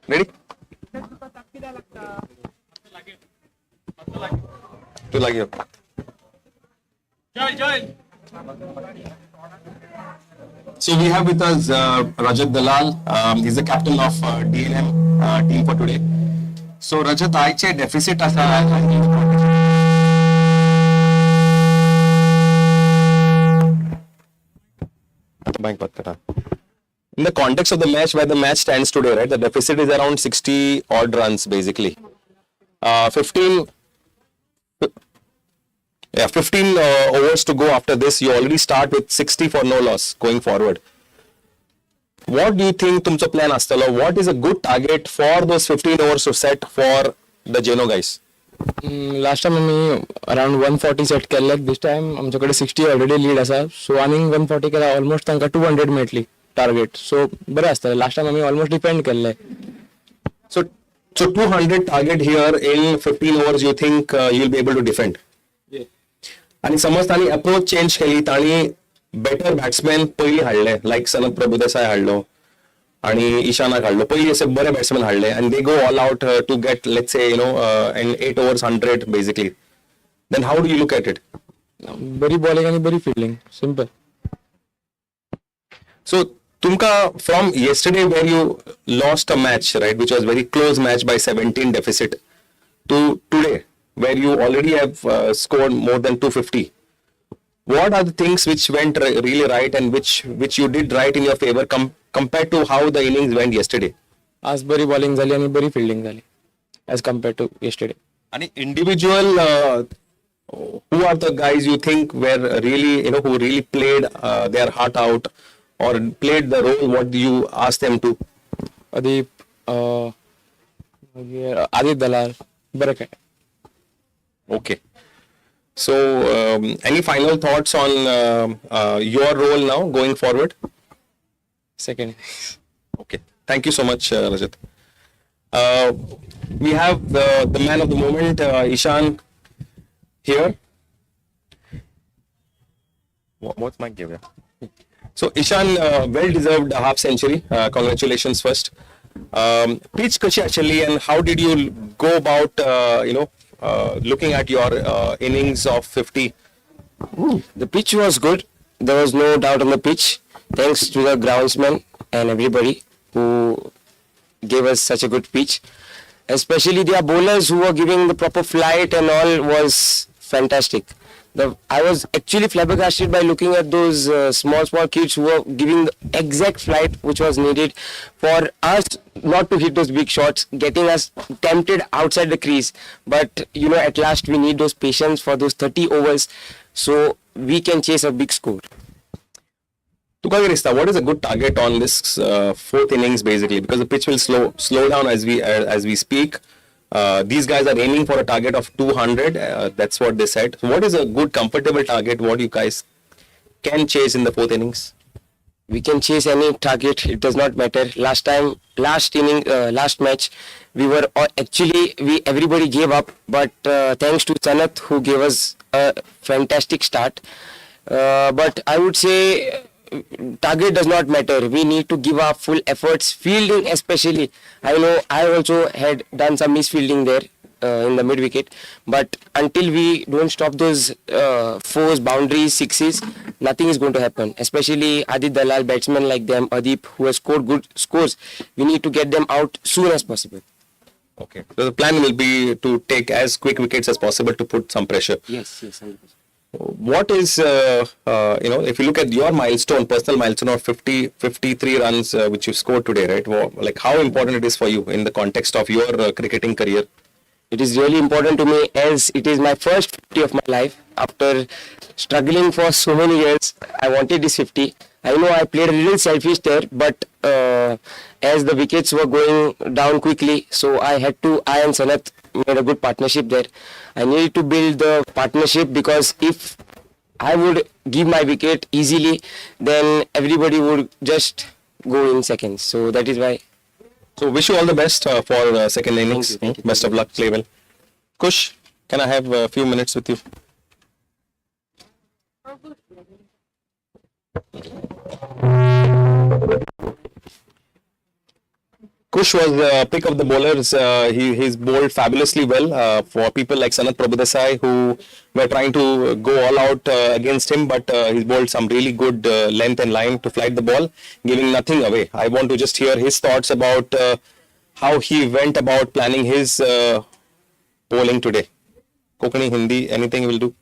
Ready? To like you. So we have with us Rajat Dalal. He's the captain of DNM team for today. So Rajat, आयचे deficit असा in the context of the match, where the match stands today, right? The deficit is around 60 odd runs, basically. 15 overs to go after this. You already start with 60 for no loss going forward. What do you think तुमचा plan असतलो? What is a good target for those 15 overs to set for the Geno guys? Last time आम्ही around 140 set केल्ले. This time आमच्याकडे 60 already lead आसा. सो आनीक 140 केला almost तांकां 200 मेळटली target. सो बरें आसतलें. लास्ट टाइम आम्ही ऑलमोस्ट डिपेंड केल्ले. So 200 target here in 15 overs. You think you'll be able to defend? आणि समज तांणी अप्रोच चेंज केली, तांणी बेटर बॅट्समॅन पयलीं हाडले, लायक सनत प्रभुदेसाय हाडलो आणि ईशानाक हाडलो. पयलीं असे बरे बॅट्समॅन हाडले and they go all out to get, let's say, in 8 overs 100 basically. Then how do you look at it? बरी बॉलिंग आणि बरी fielding. Simple. So tumka from yesterday where you lost a match, right, which was very close match by 17 deficit, to today where you already have scored more than 250. What are the things which went really right and which you did right in your favor compared to how the innings went yesterday? आज बरी bowling झाली आणि बरी fielding झाली as compare to yesterday. Any individual who are the guys you think were really, who really played their heart out or played the role what you asked them to? अदीप आदित्य दलाल बरे काय. Okay. So, any final thoughts on your role now going forward? Second. Okay. Thank you so much, Rajat. We have the man of the moment, Ishan, here. What's my give? So, Ishan, well-deserved half century. Congratulations first. Pitch kachi actually, and how did you go about, looking at your innings of 50? The pitch was good. There was no doubt on the pitch. Thanks to the groundsman and everybody who gave us such a good pitch. Especially their bowlers who were giving the proper flight and all was fantastic. I was actually flabbergasted by looking at those small kids who were giving the exact flight which was needed for us not to hit those big shots, getting us tempted outside the crease. But at last we need those patience for those 30 overs so we can chase a big score. What is a good target on this fourth innings basically? Because the pitch will slow down as we speak. These guys are aiming for a target of 200. That's what they said. So what is a good, comfortable target? What you guys can chase in the fourth innings? We can chase any target. It does not matter. Last match, we were everybody gave up. But thanks to Sanat who gave us a fantastic start. But I would say target does not matter. We need to give our full efforts. Fielding especially. I know I also had done some misfielding there in the mid wicket. But until we don't stop those fours, boundaries, sixes, nothing is going to happen. Especially Adit Dalal, batsmen like them, Adip, who has scored good scores. We need to get them out soon as possible. Okay. So the plan will be to take as quick wickets as possible to put some pressure. Yes, 100%. What is, if you look at your personal milestone of 53 runs which you scored today, right? Like how important it is for you in the context of your cricketing career? It is really important to me as it is my first 50 of my life. After struggling for so many years, I wanted this 50. I know I played a little selfish there, but as the wickets were going down quickly, so I and Sanat made a good partnership there. I needed to build the partnership because if I would give my wicket easily, then everybody would just go in seconds. So that is why. So wish you all the best for second innings. Thank you. Best of luck, play well. Kush, can I have a few minutes with you? Kush was pick of the bowlers. He's bowled fabulously well for people like Sanat Prabhudesai who were trying to go all out against him, but he's bowled some really good length and line to flight the ball, giving nothing away. I want to just hear his thoughts about how he went about planning his bowling today. Kokani, Hindi, anything you will do?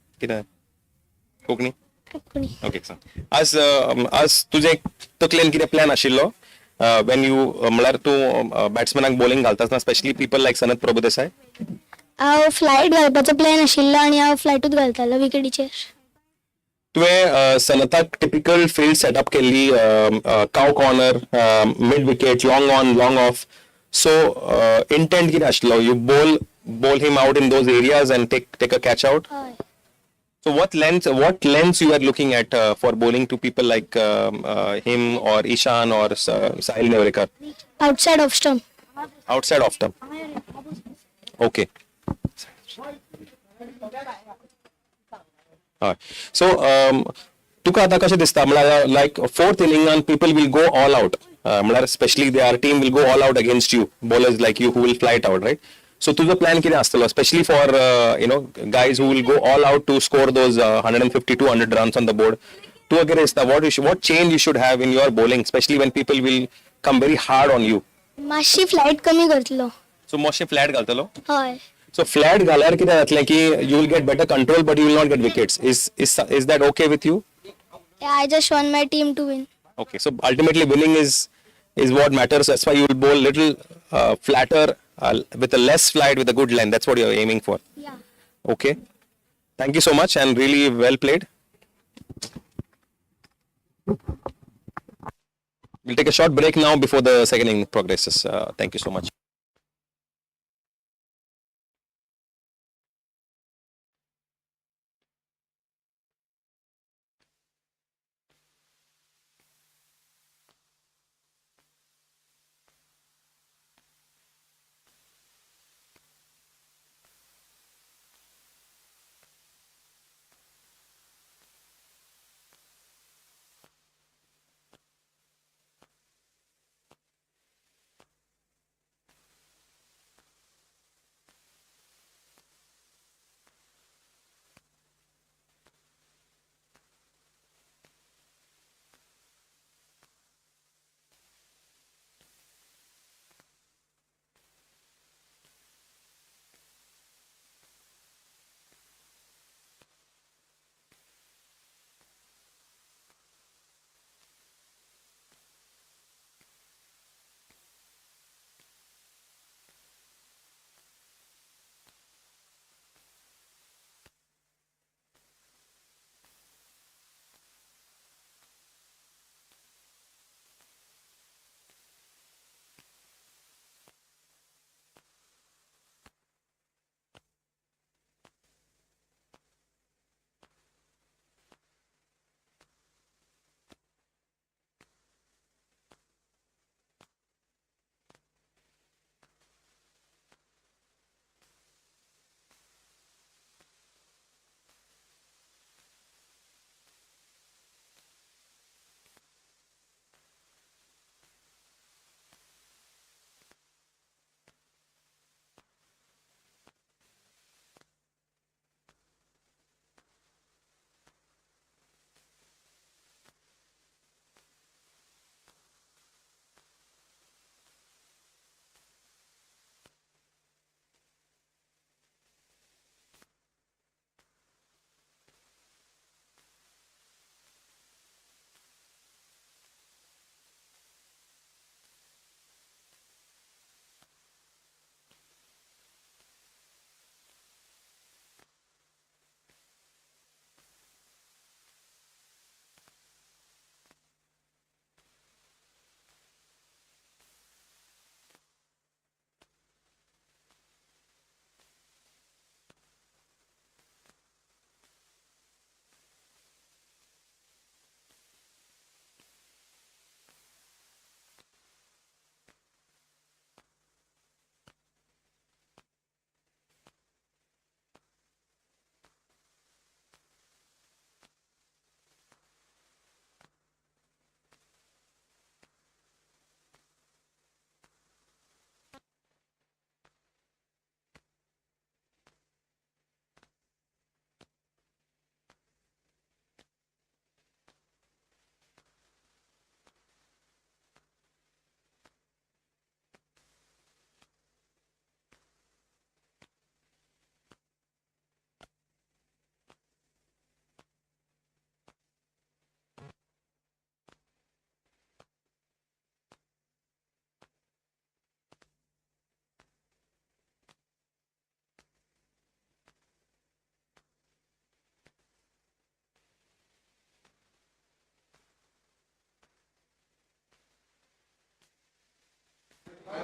Kokani? Okay, sir. As तुझे तकलेन कितें plan आशिल्लो when you म्हळ्यार तूं बॅट्समॅनाक bowling घालता आसतना especially people like Sanat Prabhudesai? हांव flight घालपाचो प्लॅन आशिल्लो आनी हांव फ्लायटूच घालतालो विकेटीचेर. तुवें सनताक टिपिकल फील्ड सेटअप केल्ली काव corner mid wicket long on long of so intent कितें आशिल्लो you bowl him out in those areas and take a catch out. So what lens you are looking at for bowling to people like him or Ishan or Sahil Nevarekar? Outside of stump. Outside of stump. Okay. So तुका आतां कशें दिसता म्हळ्यार like fourth inning and people will go all out म्हळ्यार especially their team will go all out against you bowlers like you who will fly it out, right? So तुजो plan कितें आसतलो especially for guys who will go all out to score those 150 200 runs on the board. तुका कितें दिसता what change you should have in your bowling especially when people will come very hard on you? मातशी flight कमी करतलो. So मातशें flat घालतलो? हय. So flat घाल्यार कितें जातलें की you will get better control but you will not get wickets. Is that okay with you? Yeah, I just want my team to win. Okay, so ultimately winning is what matters. That's why you will bowl little flatter with a less flight with a good length. That's what you're aiming for. Yeah. Okay. Thank you so much and really well played. We'll take a short break now before the second inning progresses. Thank you so much.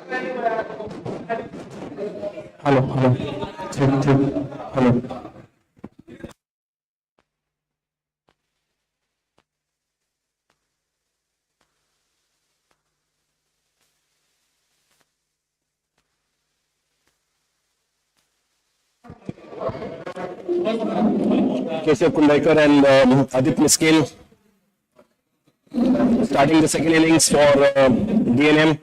Hello, hello. Hello. Keshav Kundaikar and Adit Miskin starting the second innings for DNM.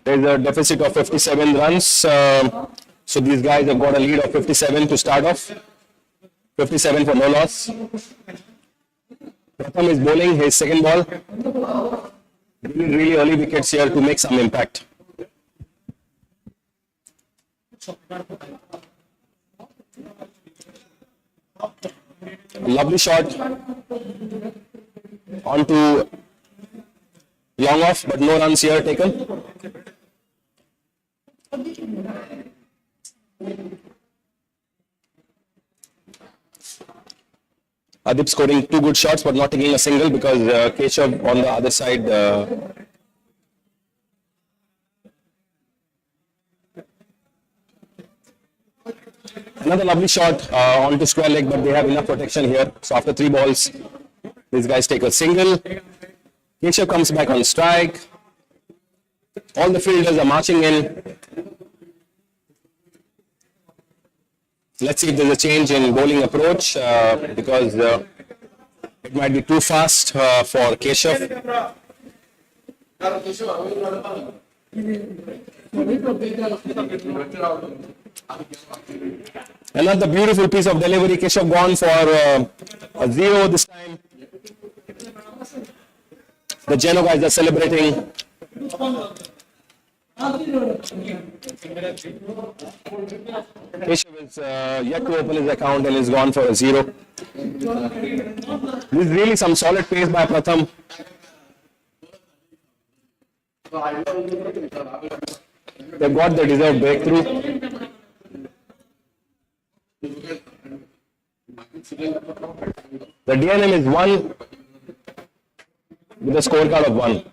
There's a deficit of 57 runs. So these guys have got a lead of 57 to start off. 57 for no loss. Pratham is bowling his second ball. Really early wickets here to make some impact. Lovely shot onto long off, but no runs here taken. Adip scoring two good shots, but not taking a single because Keshav on the other side. Another lovely shot onto square leg, but they have enough protection here. So after 3 balls, these guys take a single. Keshav comes back on strike. All the fielders are marching in. Let's see if there's a change in bowling approach because it might be too fast for Keshav. Another beautiful piece of delivery. Keshav gone for a 0 this time. The Geno guys are celebrating. Keshav is yet to open his account and is gone for a 0. This is really some solid pace by Pratham. They got the deserved breakthrough. The DNM is 1 with a scorecard of 1.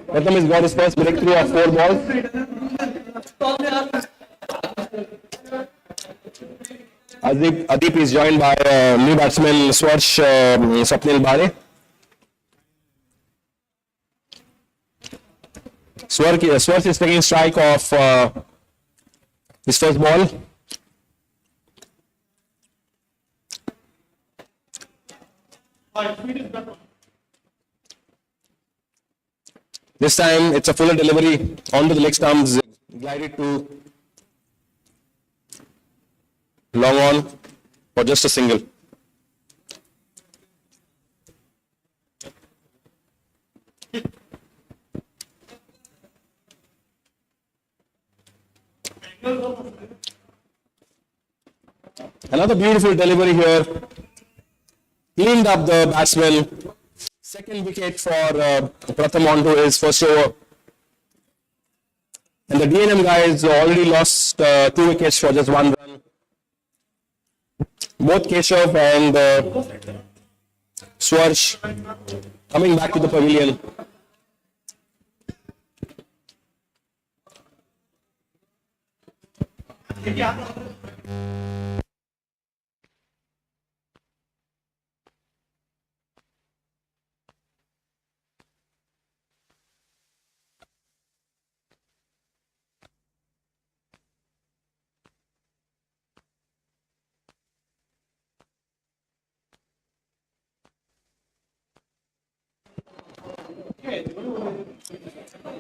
Pratham has got his first breakthrough of 4 balls. Adip is joined by new batsman Swapnil Bade. Swarsh is taking strike of his first ball. This time it's a fuller delivery onto the leg stumps, glided to long on for just a single. Another beautiful delivery here. Cleaned up the batsman. Second wicket for Pratham onto his first over. And the DNM guys already lost 2 wickets for just 1 run. Both Keshav and Swarsh coming back to the pavilion.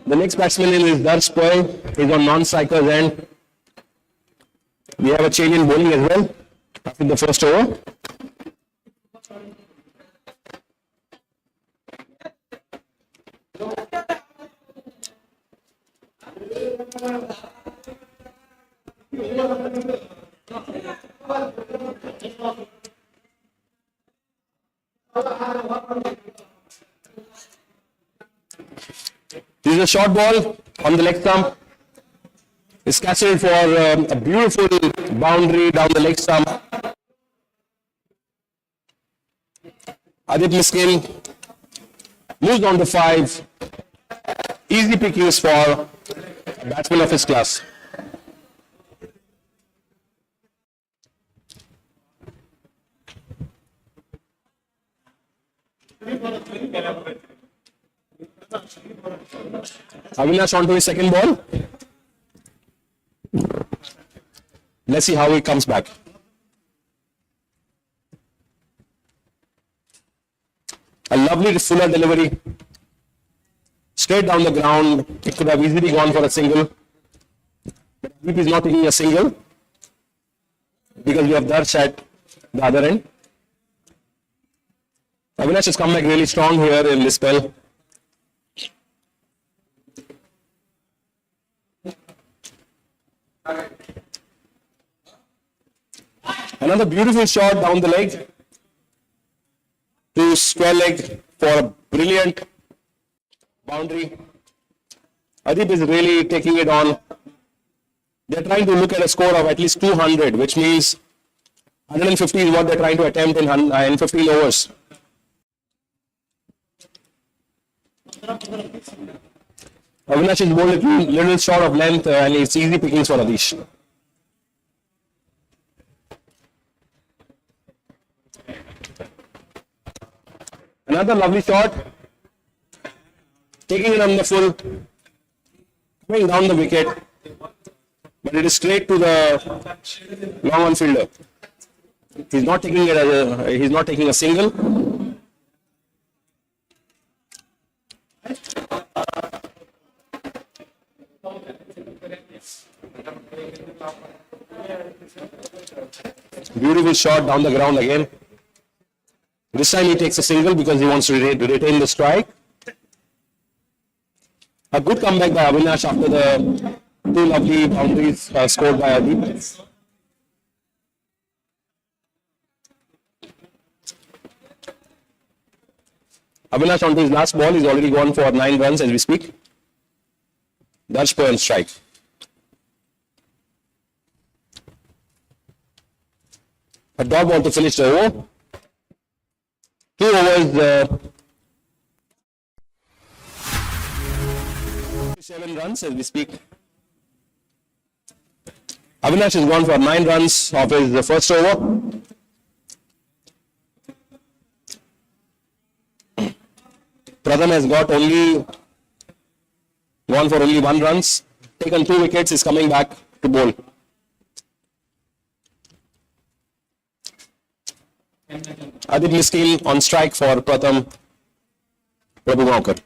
The next batsman in is Darsh Poy. He's on non-striker's end. We have a change in bowling as well after the first over. This is a short ball on the leg stump. It's casted for a beautiful boundary down the leg stump. Adit Miskin moves on to 5. Easy pickings for batsman of his class. Avinash on to his second ball. Let's see how he comes back. A lovely fuller delivery. Straight down the ground. It could have easily gone for a single. But Deep is not taking a single because we have Darsh at the other end. Avinash has come back really strong here in this spell. Another beautiful shot down the leg to square leg for a brilliant boundary. Adib is really taking it on. They're trying to look at a score of at least 200, which means 150 is what they're trying to attempt in 15 overs. Avinash is bowled a little short of length and it's easy pickings for Adish. Another lovely shot. Taking it on the full. Coming down the wicket. But it is straight to the long on fielder. He's not taking it he's not taking a single. Beautiful shot down the ground again. This time he takes a single because he wants to retain the strike. A good comeback by Avinash after the two lovely boundaries scored by Adib. Avinash on to his last ball. He's already gone for 9 runs as we speak. Darsh per strike. A dot ball to finish the over. 2 overs, 7 runs as we speak. Avinash has gone for 9 runs of his first over. Pratham has got gone for only 1 runs. Taken 2 wickets, is coming back to bowl. Adib Miskin on strike for Pratham Prabhumaukar.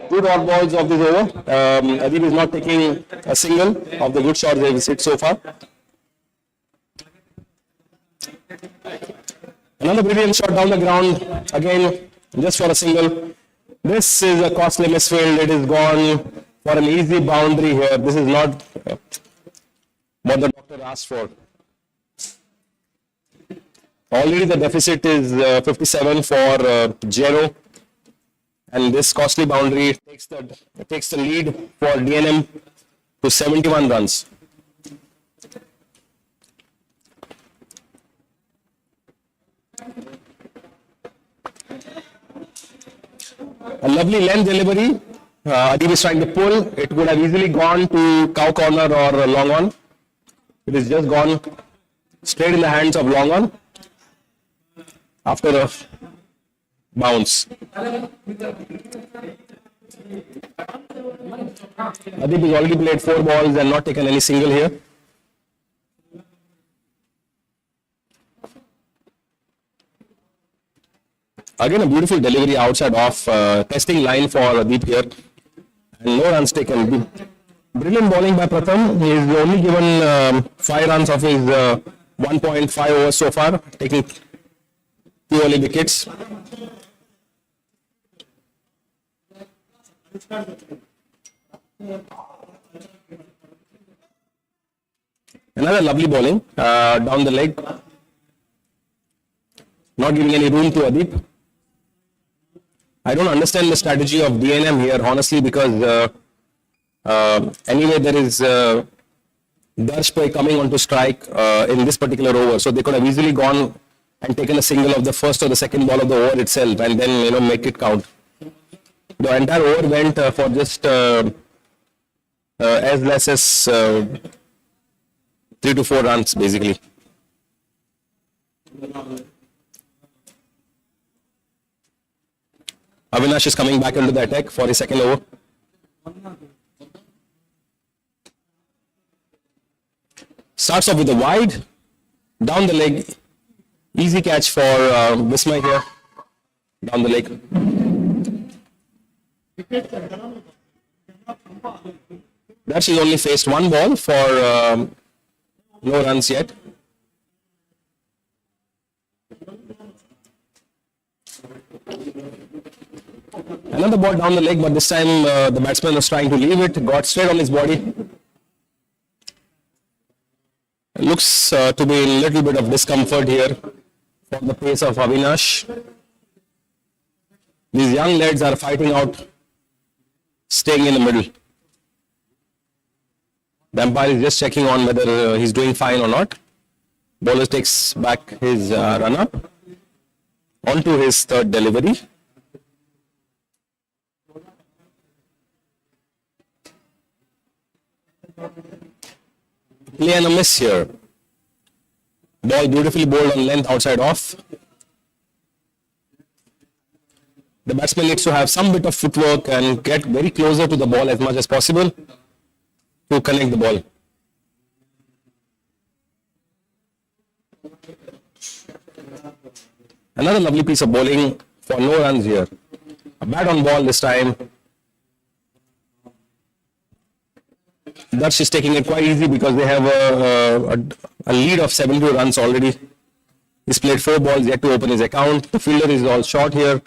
Two dot balls of this over. Adib is not taking a single of the good shots they've hit so far. Another brilliant shot down the ground, again just for a single. This is a costly misfield. It is gone for an easy boundary here. This is not what the doctor asked for. Already the deficit is 57 for Geno. And this costly boundary takes the lead for DNM to 71 runs. A lovely length delivery. Adib is trying to pull. It would have easily gone to cow corner or long on. It is just gone straight in the hands of long on after a bounce. Adib has already played 4 balls and not taken any single here. Again, a beautiful delivery outside off, testing line for Deep here. And no runs taken. Brilliant bowling by Pratham. He is only given 5 runs of his 1.5 overs so far, taking 2 early wickets. Another lovely bowling down the leg. Not giving any room to Adip. I don't understand the strategy of DNM here, honestly, because anyway, there is Darshpay coming on to strike in this particular over. So they could have easily gone and taken a single of the first or the second ball of the over itself and then, make it count. The entire over went for just as less as 3 to 4 runs, basically. Avinash is coming back into the attack for his second over. Starts off with a wide, down the leg, easy catch for Bismay here, down the leg. That she's only faced 1 ball for no runs yet. Another ball down the leg, but this time the batsman was trying to leave it, got straight on his body. Looks to be a little bit of discomfort here for the pace of Avinash. These young lads are fighting out, staying in the middle. The umpire is just checking on whether he's doing fine or not. Bowler takes back his run up onto his third delivery. Play and a miss here. Ball beautifully bowled on length outside off. The batsman needs to have some bit of footwork and get very closer to the ball as much as possible to connect the ball. Another lovely piece of bowling for no runs here. A bat on ball this time. Darsh is taking it quite easy because they have a lead of 72 runs already. He's played 4 balls yet to open his account. The fielder is all short here.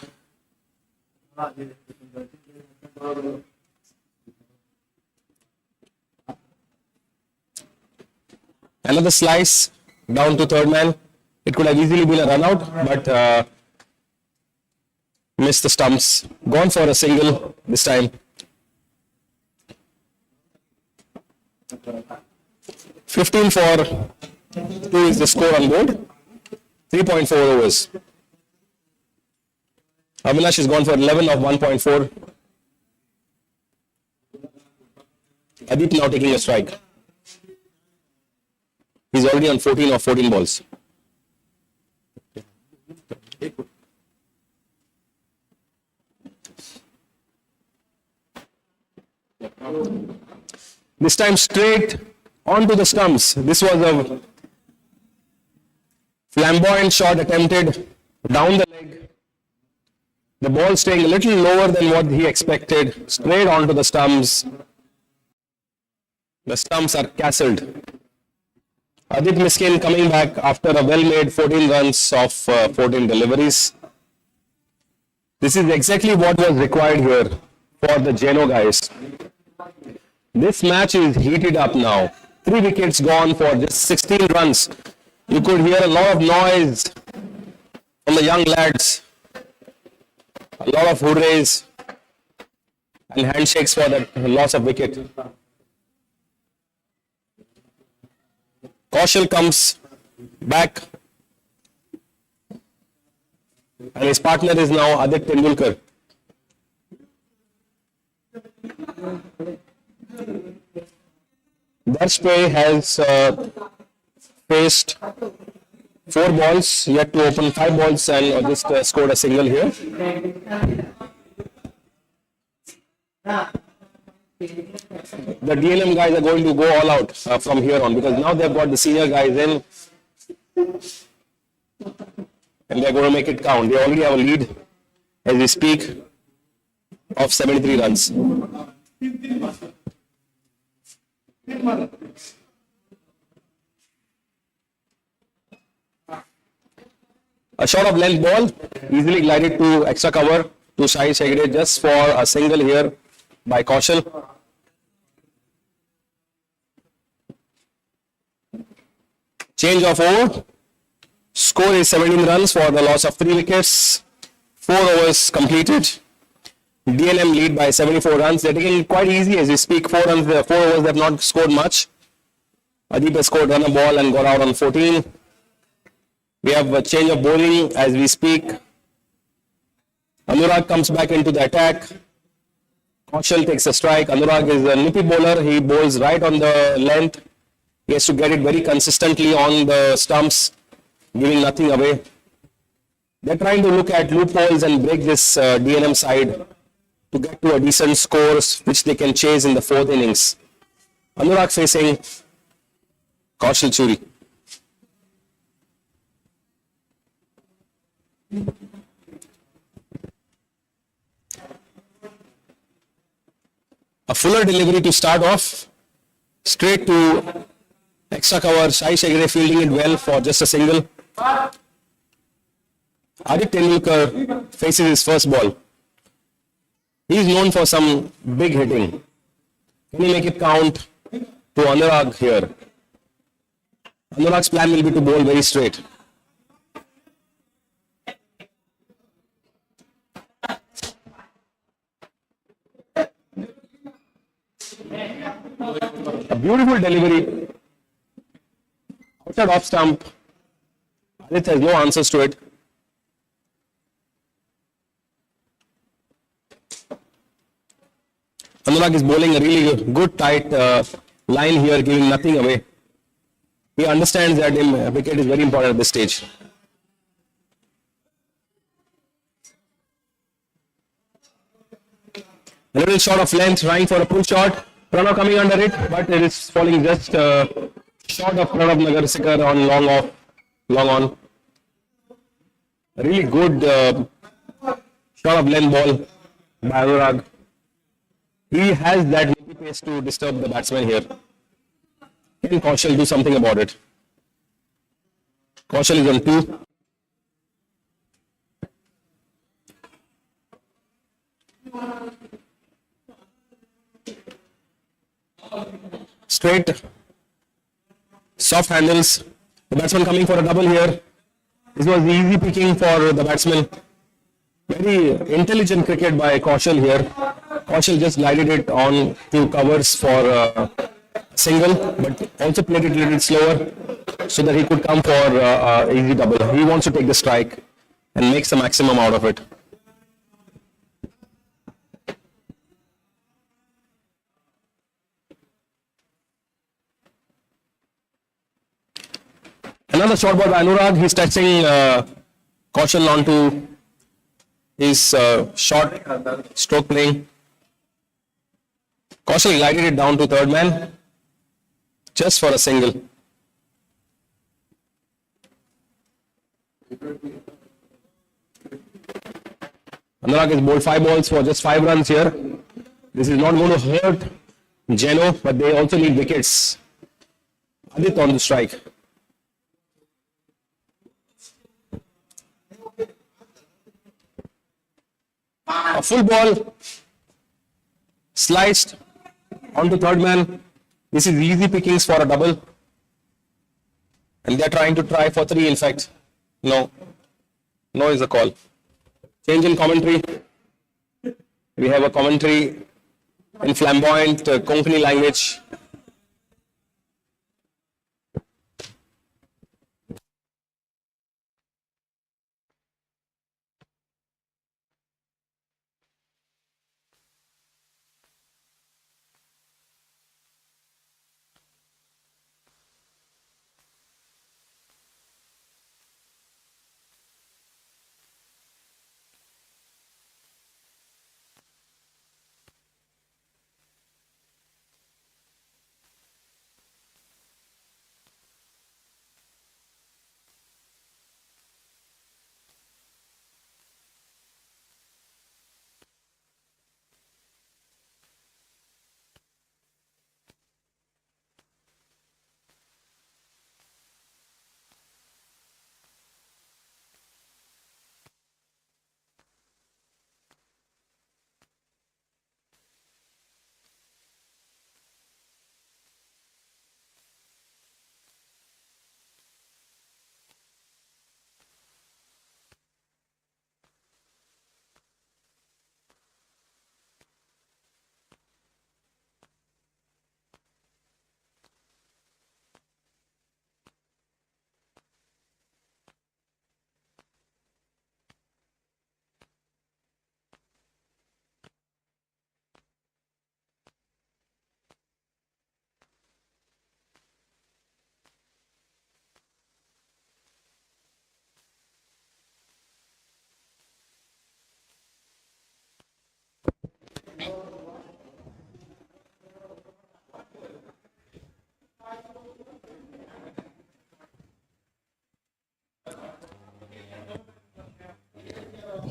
Another slice down to third man. It could have easily been a run out, but missed the stumps. Gone for a single this time. 15 for 2 is the score on board. 3.4 overs. Avinash has gone for 11 of 1.4. Adit now taking a strike. He's already on 14 of 14 balls. This time straight onto the stumps. This was a flamboyant shot attempted down the leg. The ball staying a little lower than what he expected. Straight onto the stumps. The stumps are castled. Adit Miskin coming back after a well-made 14 runs of 14 deliveries. This is exactly what was required here for the Geno guys. This match is heated up now. 3 wickets gone for just 16 runs. You could hear a lot of noise from the young lads. A lot of hurrays and handshakes for the loss of wicket. Kaushal comes back and his partner is now Adit Tendulkar. Darshpay has faced 4 balls, yet to open 5 balls and just scored a single here. The DLM guys are going to go all out from here on because now they've got the senior guys in and they're going to make it count. They already have a lead as we speak of 73 runs. A shot of length ball, easily glided to extra cover to Sai Shegde just for a single here by Kaushal. Change of over. Score is 17 runs for the loss of 3 wickets. 4 overs completed. DNM lead by 74 runs. They're taking it quite easy as we speak. 4 runs, 4 overs, they have not scored much. Adib has scored run a ball and got out on 14. We have a change of bowling as we speak. Anurag comes back into the attack. Kaushal takes a strike. Anurag is a nippy bowler. He bowls right on the length. He has to get it very consistently on the stumps, giving nothing away. They're trying to look at loopholes and break this DNM side to get to a decent scores which they can chase in the 4th innings. Anurag facing Kaushal Churi. A fuller delivery to start off. Straight to extra cover. Sai Shegde fielding it well for just a single. Adit Tendulkar faces his first ball. He is known for some big hitting. Can he make it count to Anurag here? Anurag's plan will be to bowl very straight. A beautiful delivery. Outside off stump. Adit has no answers to it. Anurag is bowling a really good tight line here, giving nothing away. He understands that a wicket is very important at this stage. A little shot of length, trying for a pull shot. Pranav coming under it, but it is falling just short of Pranav Nagarsekar on long on. A really good shot of length ball by Anurag. He has that nippy pace to disturb the batsman here. Can Kaushal do something about it? Kaushal is on 2. Straight, soft handles. The batsman coming for a double here. This was easy picking for the batsman. Very intelligent cricket by Kaushal here. Kaushal just glided it on to covers for a single, but also played it a little slower so that he could come for easy double. He wants to take the strike and makes the maximum out of it. Another short ball by Anurag. He's touching Kaushal onto his short stroke playing. Kaushal glided it down to 3rd man just for a single. Anurag has bowled 5 balls for just 5 runs here. This is not going to hurt Geno, but they also need wickets. Adit on the strike. A full ball sliced onto 3rd man. This is easy pickings for a double. And they're trying to try for 3 in fact. No. No is the call. Change in commentary. We have a commentary in flamboyant Konkani language.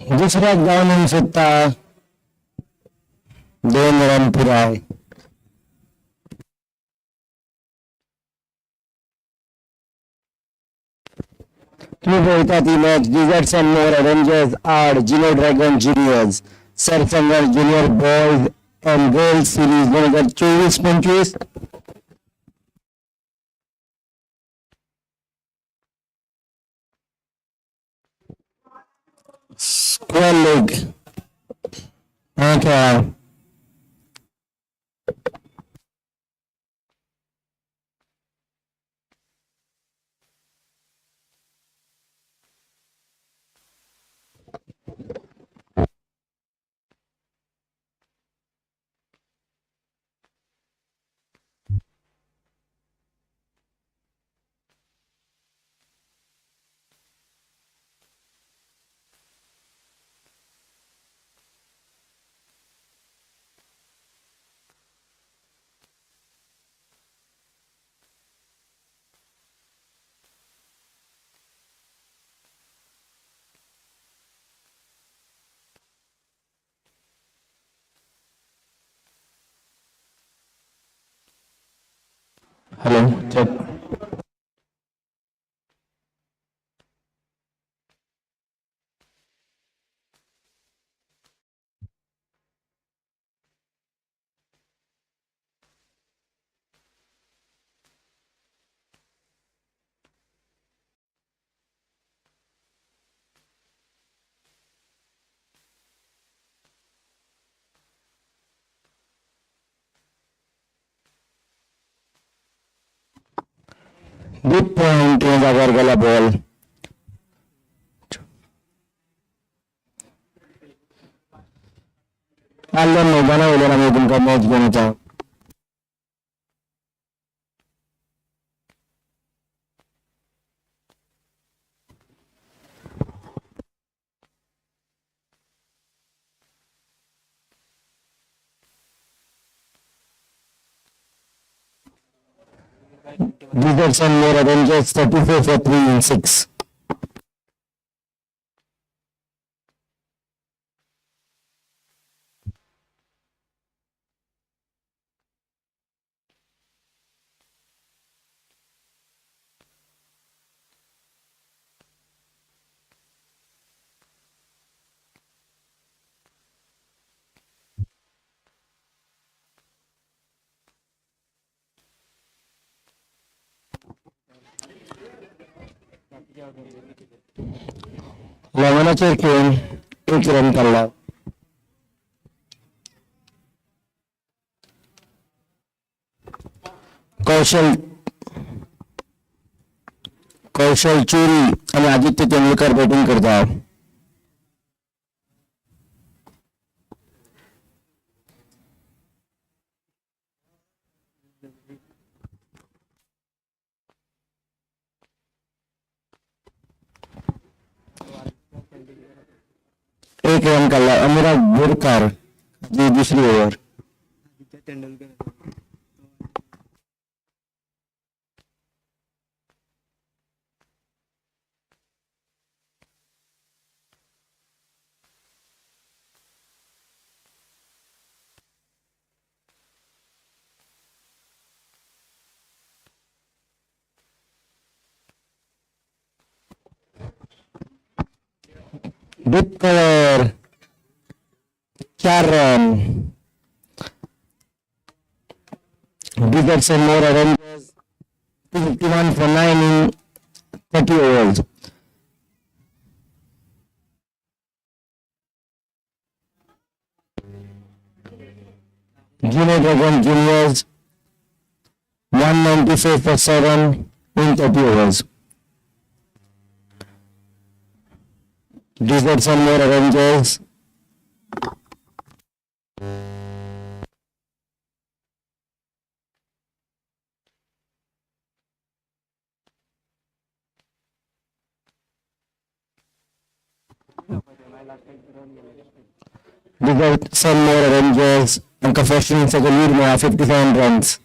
दुसऱ्याक जाऊन सुद्धा 2 run पुराय. तुम्ही पळयता ती match Desserts and More Avengers आड जिनो Dragon Juniors सरसंगण junior boys and girls series 2024-25. Square leg हा खेळा. Hello check. डीप पॉइंट जाग्यार गेला बॉल. आर्लेम मैदाना वयल्यान आमी तुमकां मॅच घेवन येता. DessertsNMore Avengers 34 for 3 in 6. लवणाचेर खेळून 1 रन काढला. कौशल चोरी आणि आदित्य तेंडुलकर बॅटिंग करता. एक रन काढला. अनुराग बोरकार जी दुसरी over. Deep cover 4 run. DessertsNMore Avengers 251 for 9 in 30 overs. Geno Dragon Juniors 194 for 7 in 30 overs. DessertsNMore Avengers DessertsNMore Avengers अंक फर्स्ट इनिंग्सच्या लीड मिळा 57 रन्स.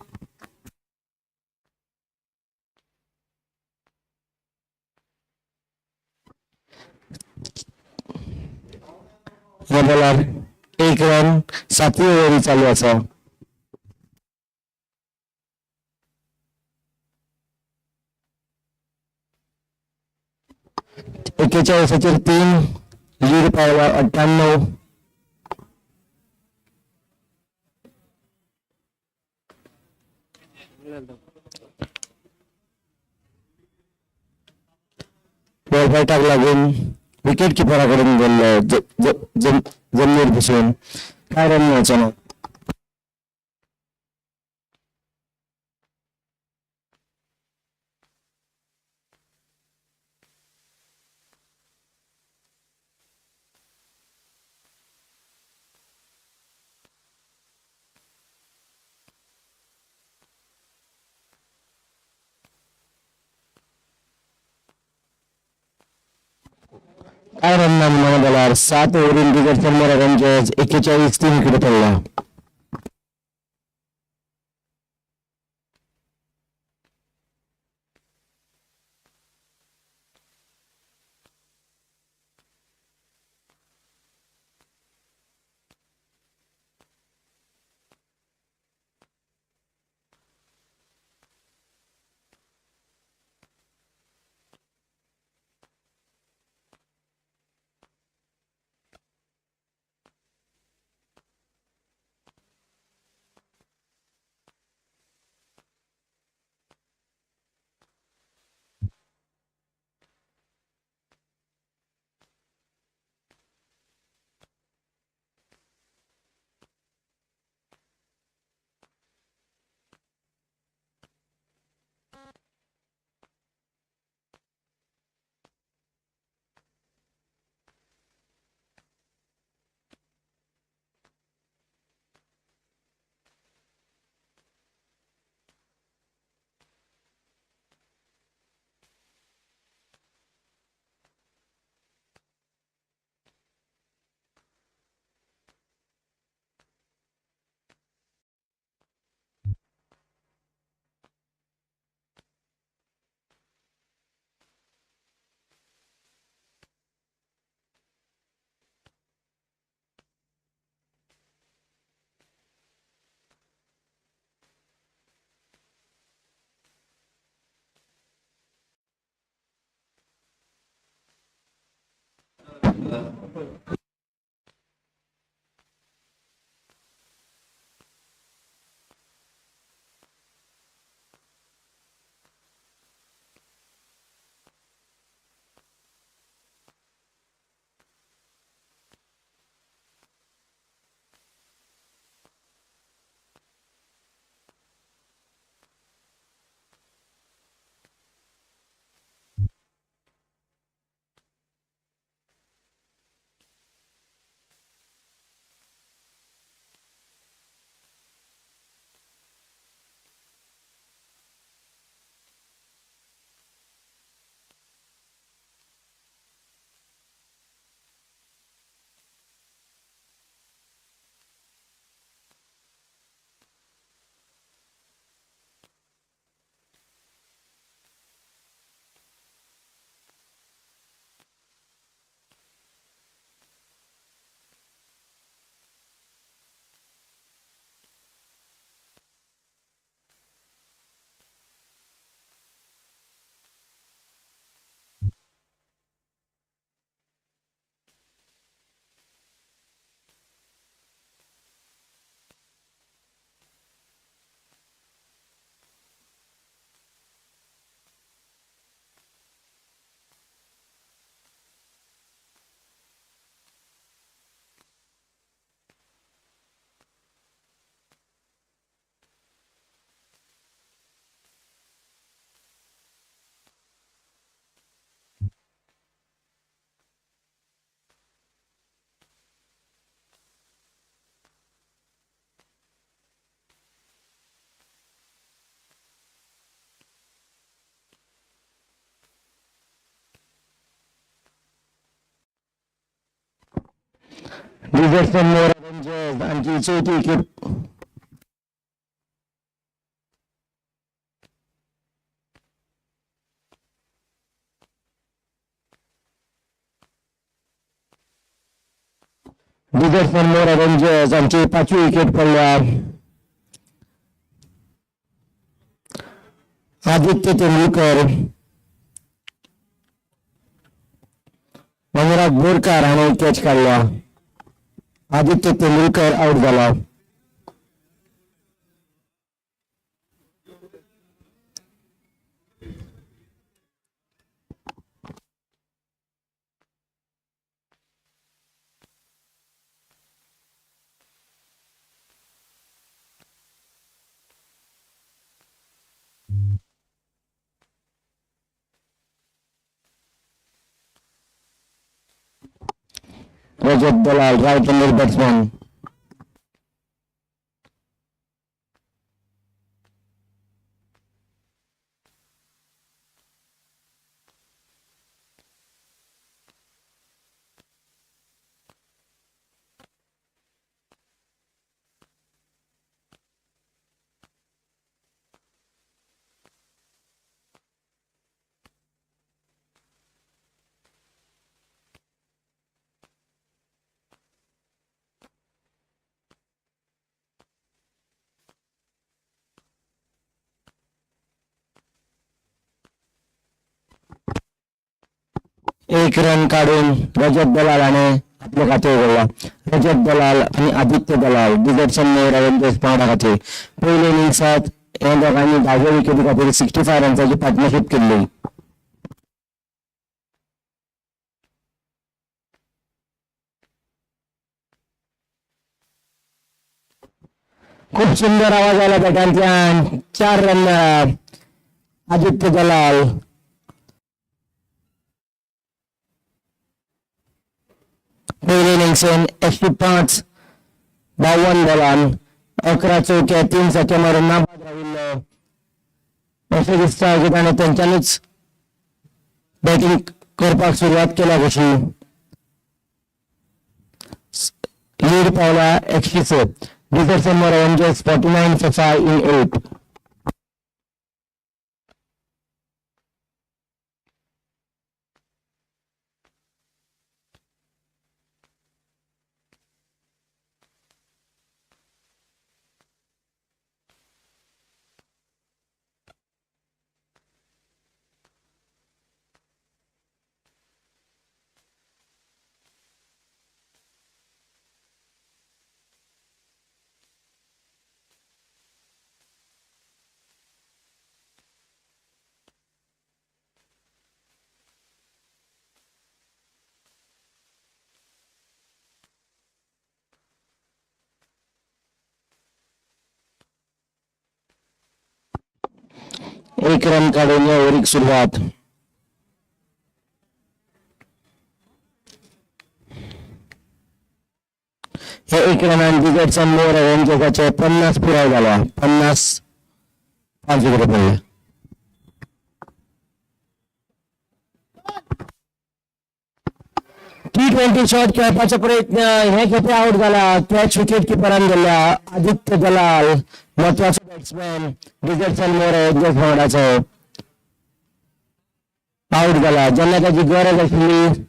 ह्या बॉलार 1 रन 7वी ओव्हरी चालू आसा. एकेचाळीसाचेर 3 लीड पावला 98. बॉल फायटाक लागून विकेट किपराकडून जमनीर बसून काय रन मेळचो ना. काय रन ना बॉलार 7 ओव्हरीन DessertsNMore Avengers 41 विकेट पडला. DessertsNMore Avengers आणखी 4थी विकेट. DessertsNMore Avengers आमची 5वी विकेट पडल्या. आदित्य तेंडुलकर, अनुराग बोरकर आणि कॅच काढला. आदित्य तेंडुलकर आउट झाला. रजत दलाल राईट हँडेड बॅट्समॅन. एक रन काढून रजत दलालाने आपले खाते उघडला. रजत दलाल आणि आदित्य दलाल DessertsNMore Avengers खाते. पहिले इनिंग्सात या दोघांनी 10व्या विकेटी खातीर 65 रन्साची पार्टनरशिप केली. खूप सुंदर आवाज आला बॅटांतल्यान. 4 रन आदित्य दलाल. पहिले इनिंग्सन 105 52 बॉलान 11 चौक्या 3 सट्या मारून नाबाद राहिल्लो. अशें दिसता की ताणें तेंच्यांनीच बॅटिंग करपाक सुरवात केल्या कशी. लीड पावला 106. DessertsNMore Avengers 49 for 5 in 8. एक रन काढून या ओव्हरीक सुरुवात. हे एक रनान DessertsNMore Avengersचे 50 पुराय झाला. 50 5 विकेट पडले. T20 शॉट खेळपाचा प्रयत्न हे खेपे आउट झाला. कॅच विकेट किपरान गेल्या. आदित्य दलाल महत्वाचा बॅट्समॅन DessertsNMore Avengers पंगडाचो आउट झाला. जेन्ना त्याची गरज आशिल्ली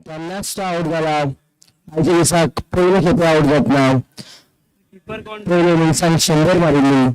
तेन्नाच तो आउट झाला. आयच्या दिसाक पयले खेपे आउट जातना. पयले इनिंग्सान 100 मारिल्ली.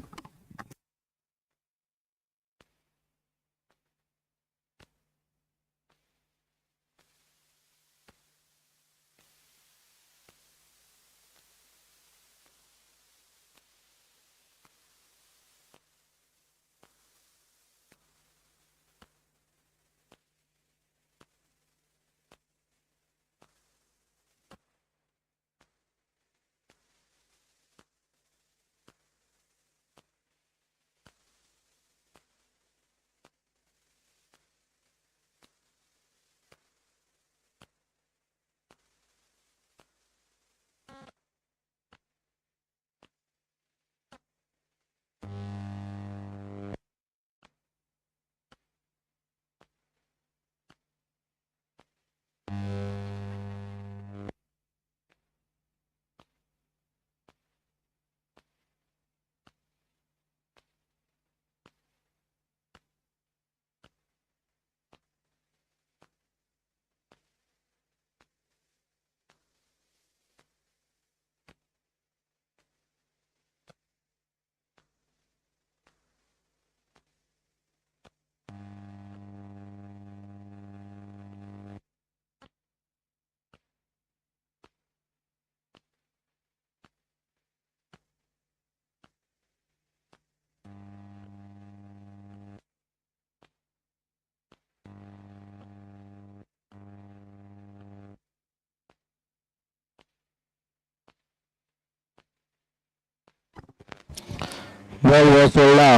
बॉल वर सोडला.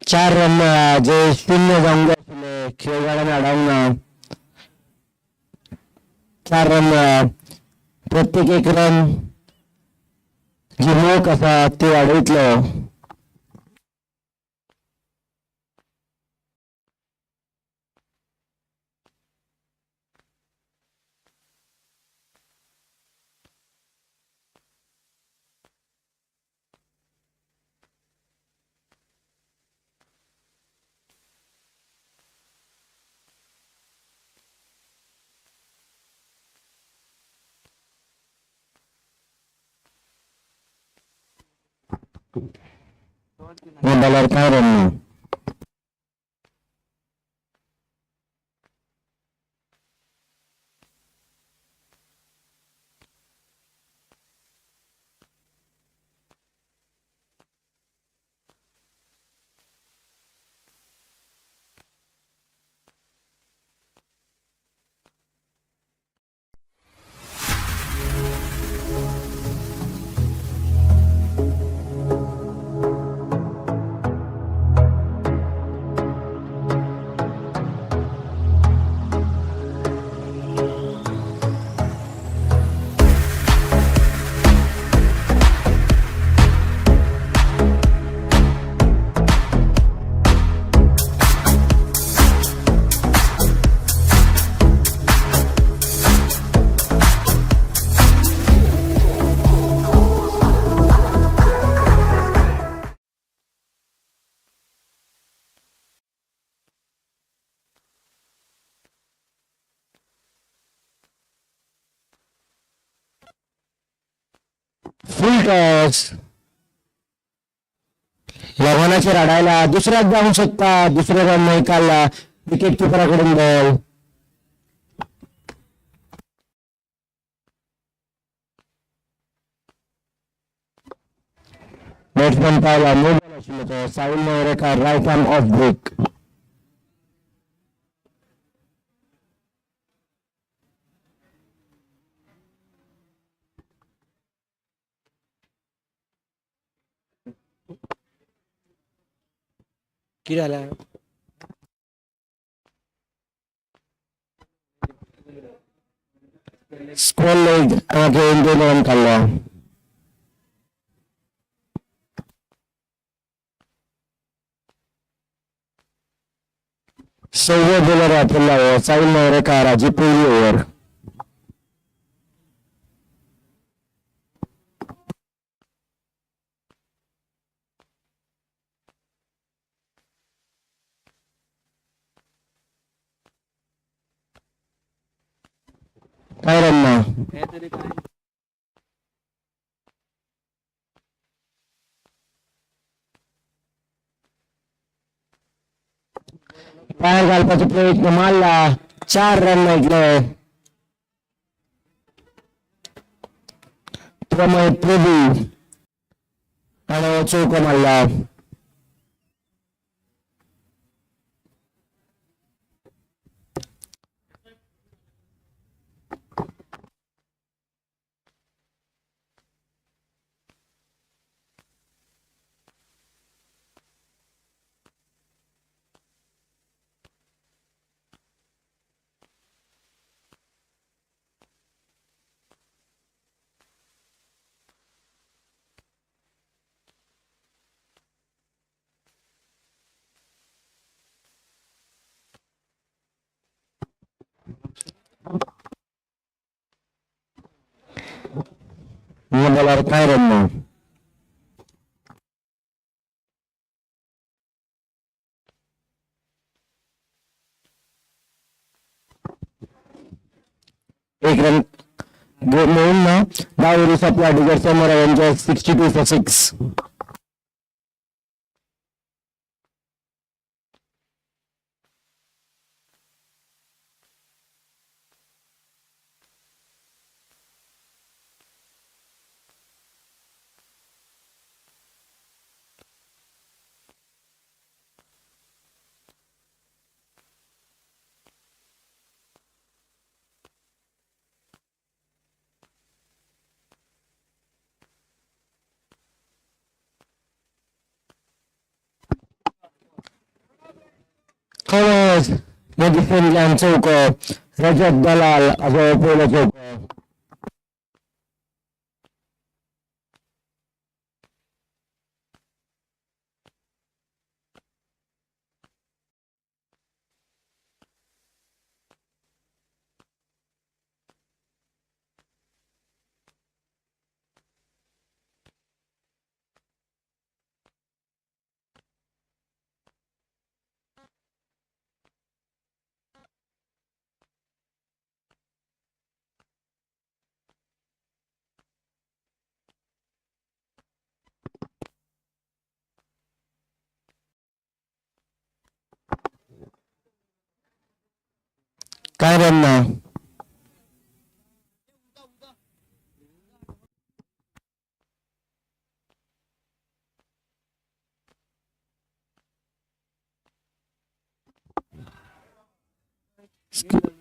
चार रन जे 0 जाऊन गेले खेळगड्याने अडवणं. 4 रन प्रत्येक एक रन जी मोक असा ते वाढवितलं. बॉलर काय रन. Full toss. यवनाचे रडायला दुसऱ्यात जाऊ शकता. दुसऱ्या रन नाही काढला. विकेट किपराकडून बॉल. बॅट्समॅन पाहिला नो बॉल असेल तर Sahil Nevrekar right arm off break. किती झाला स्क्वेअर लेग घेऊन 2 रन काढला. सव्वा बॉलर आपल्याला साहिल नेवरेकर आजी पहिली ओव्हर. काय रन ना बाहेर घालपाचा प्रयत्न मारला. 4 रन ऐकले. प्रमय प्रभू आणि चौका मारला. बॉलर काय रन ना एक रन मिळून ना 10 ओव्हर आपला DessertsNMore Avengers 62 for 6. मधुसूदन चौक रजत दलाल अजय पोले चौक काय रन ना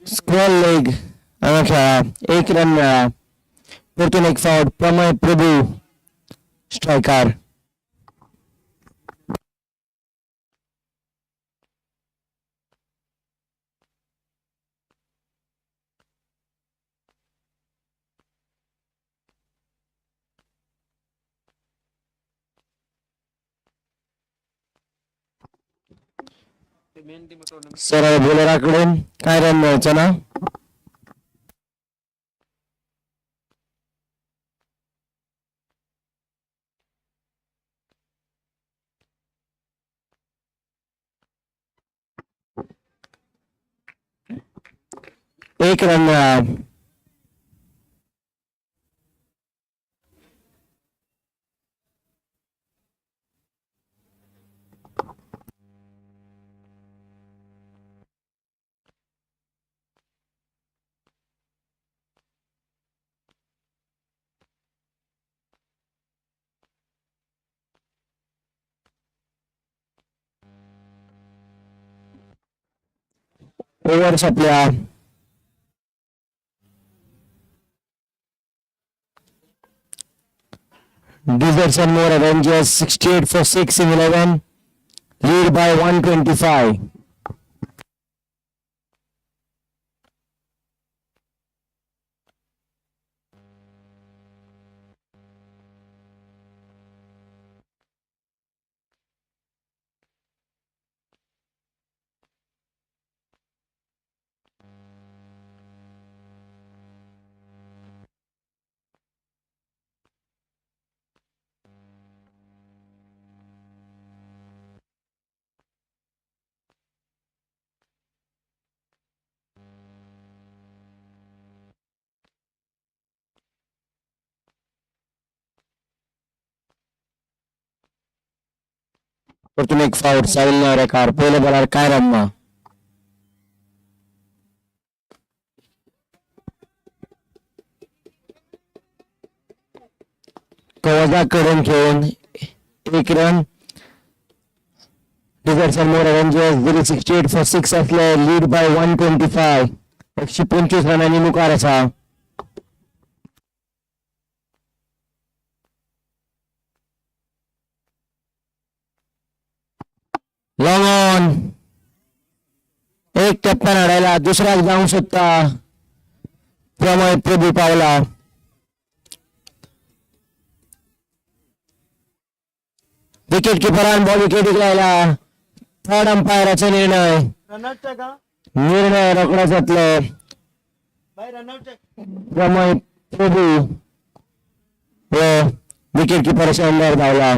स्क्वेअर लेग खेळा 1 रन मिळा परतून एक फाउट प्रमय प्रभू स्ट्रायकर सरळ बोलराकडून काय रन मिळायचं ना एक रन मिळा ओव्हर संपल्या DessertsNMore Avengers 68 for 6 in 11 lead by 125 परतून एक फाउट साहिल रेकार पहिले बॉलर काय रन ना कवजा करून खेळून 1 रन DessertsNMore Avengers 68 for 6 असले लीड बाय 125 125 रनांनी मुखार असा लॉंग ऑन एक टप्प्यात हाडायला दुसऱ्याक जाऊ शकता प्रमय प्रभू पावला विकेट किपरान बॉल विकेट लायला थर्ड अंपायराचा निर्णय रोखडा जातलो प्रमय प्रभू विकेट किपराच्या अंडर धावला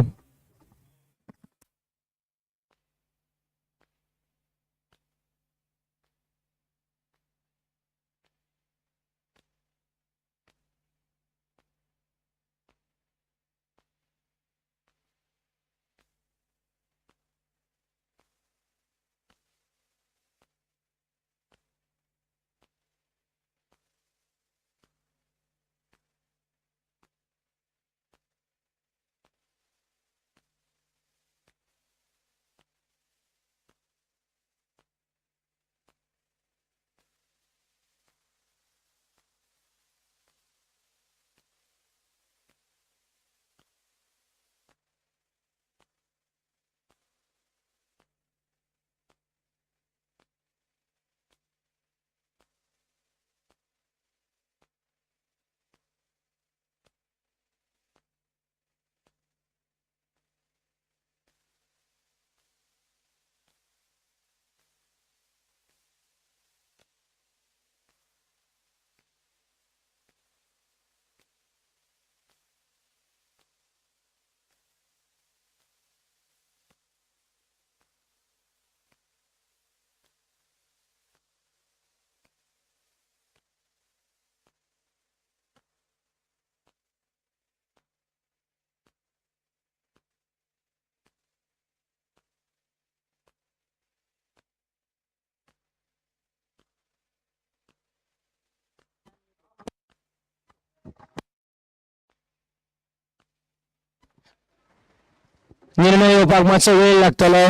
निर्णय येवपाक मातसो वेळ लागतलो.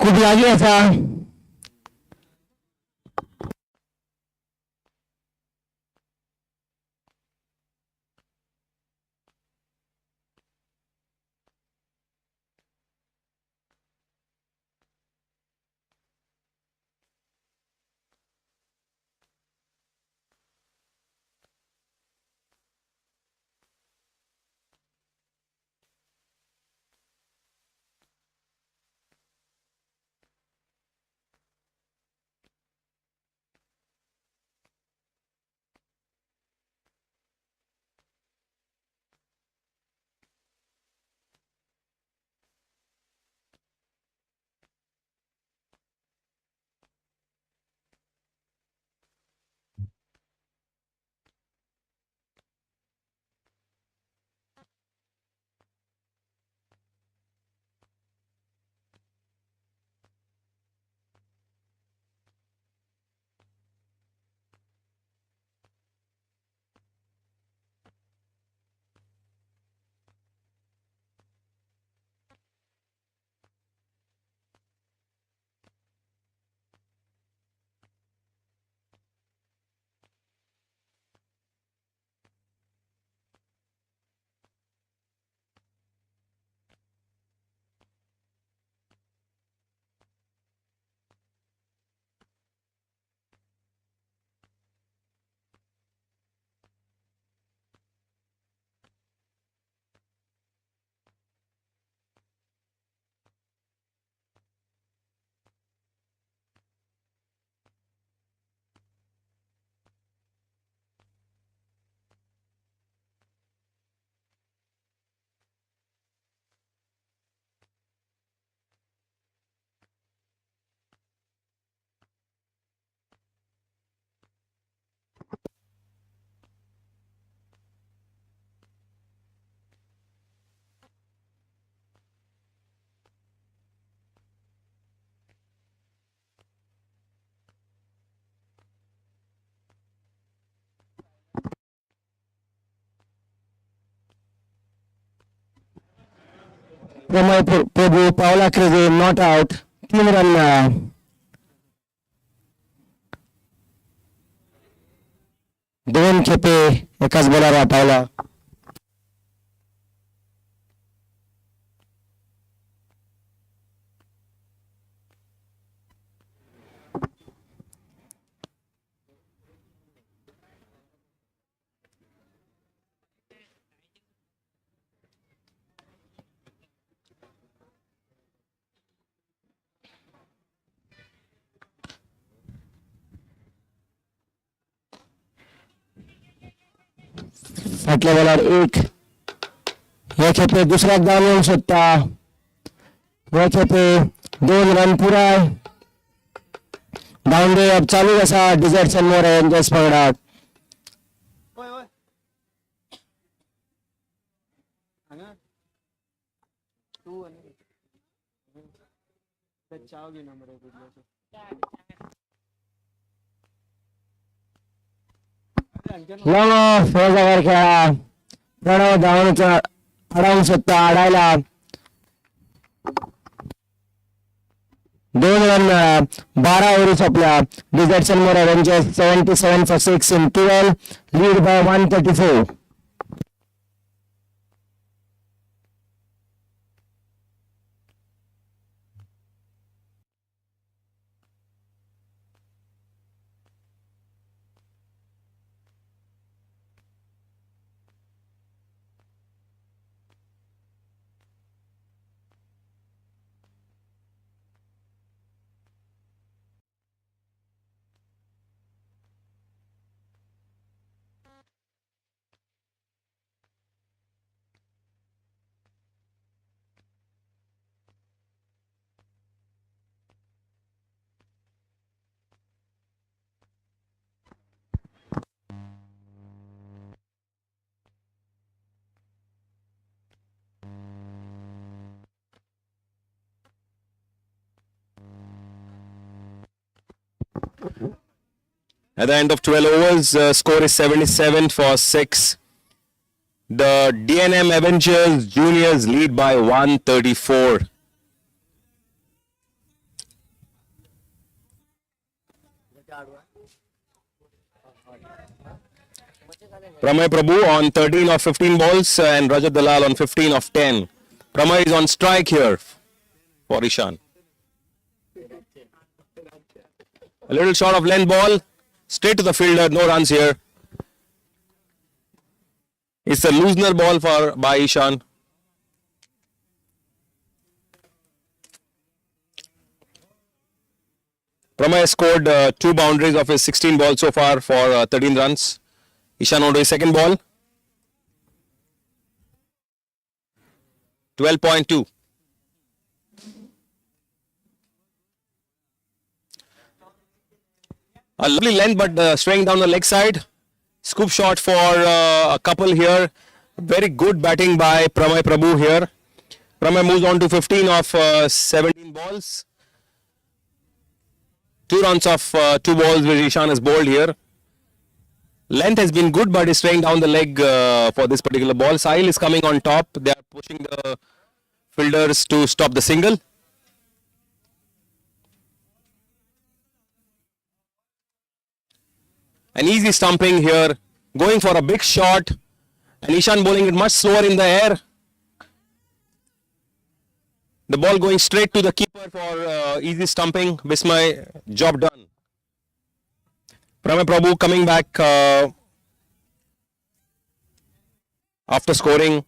खूप लागीं आसा. प्रमय प्रभू पावला क्रेझे नॉट आउट. 3 रन मिळाला. दोन खेपे एकाच बॉलर वाटावला. फाटल्या बॉलर 1. या खेपे दुसऱ्याक जाऊन येऊ शकता. या खेपे 2 रन पुराय. डाऊन डे अब चालू आसा डिझर्ट्स अँड मोर एव्हेंजर्स पंगडाक. लॉंग ऑफ या जाग्यार खेळा. प्रणव धांवन अडवू शकता. अडायला 2 रन मिळाला. 12 ओव्हरी सोपल्या. Desserts and More Avengers 77 for 6 in 12. Lead by 134. At the end of 12 overs, score is 77 for 6. The DNM Avengers Juniors lead by 134. Pramay Prabhu on 13 of 15 balls and Rajat Dalal on 15 of 10. Pramay is on strike here for Ishan. A little short of length ball, straight to the fielder, no runs here. It's a loosener ball by Ishan. Pramay has scored 2 boundaries of his 16 balls so far for 13 runs. Ishan on to his second ball. 12.2. A lovely length, but straying down the leg side. Scoop shot for a couple here. Very good batting by Pramay Prabhu here. Pramay moves on to 15 of 17 balls. 2 runs of 2 balls which Ishan has bowled here. Length has been good, but is straying down the leg for this particular ball. Sahil is coming on top. They are pushing the fielders to stop the single. An easy stumping here, going for a big shot, and Ishan bowling it much slower in the air. The ball going straight to the keeper for easy stumping. Bismay, job done. Pramay Prabhu coming back after scoring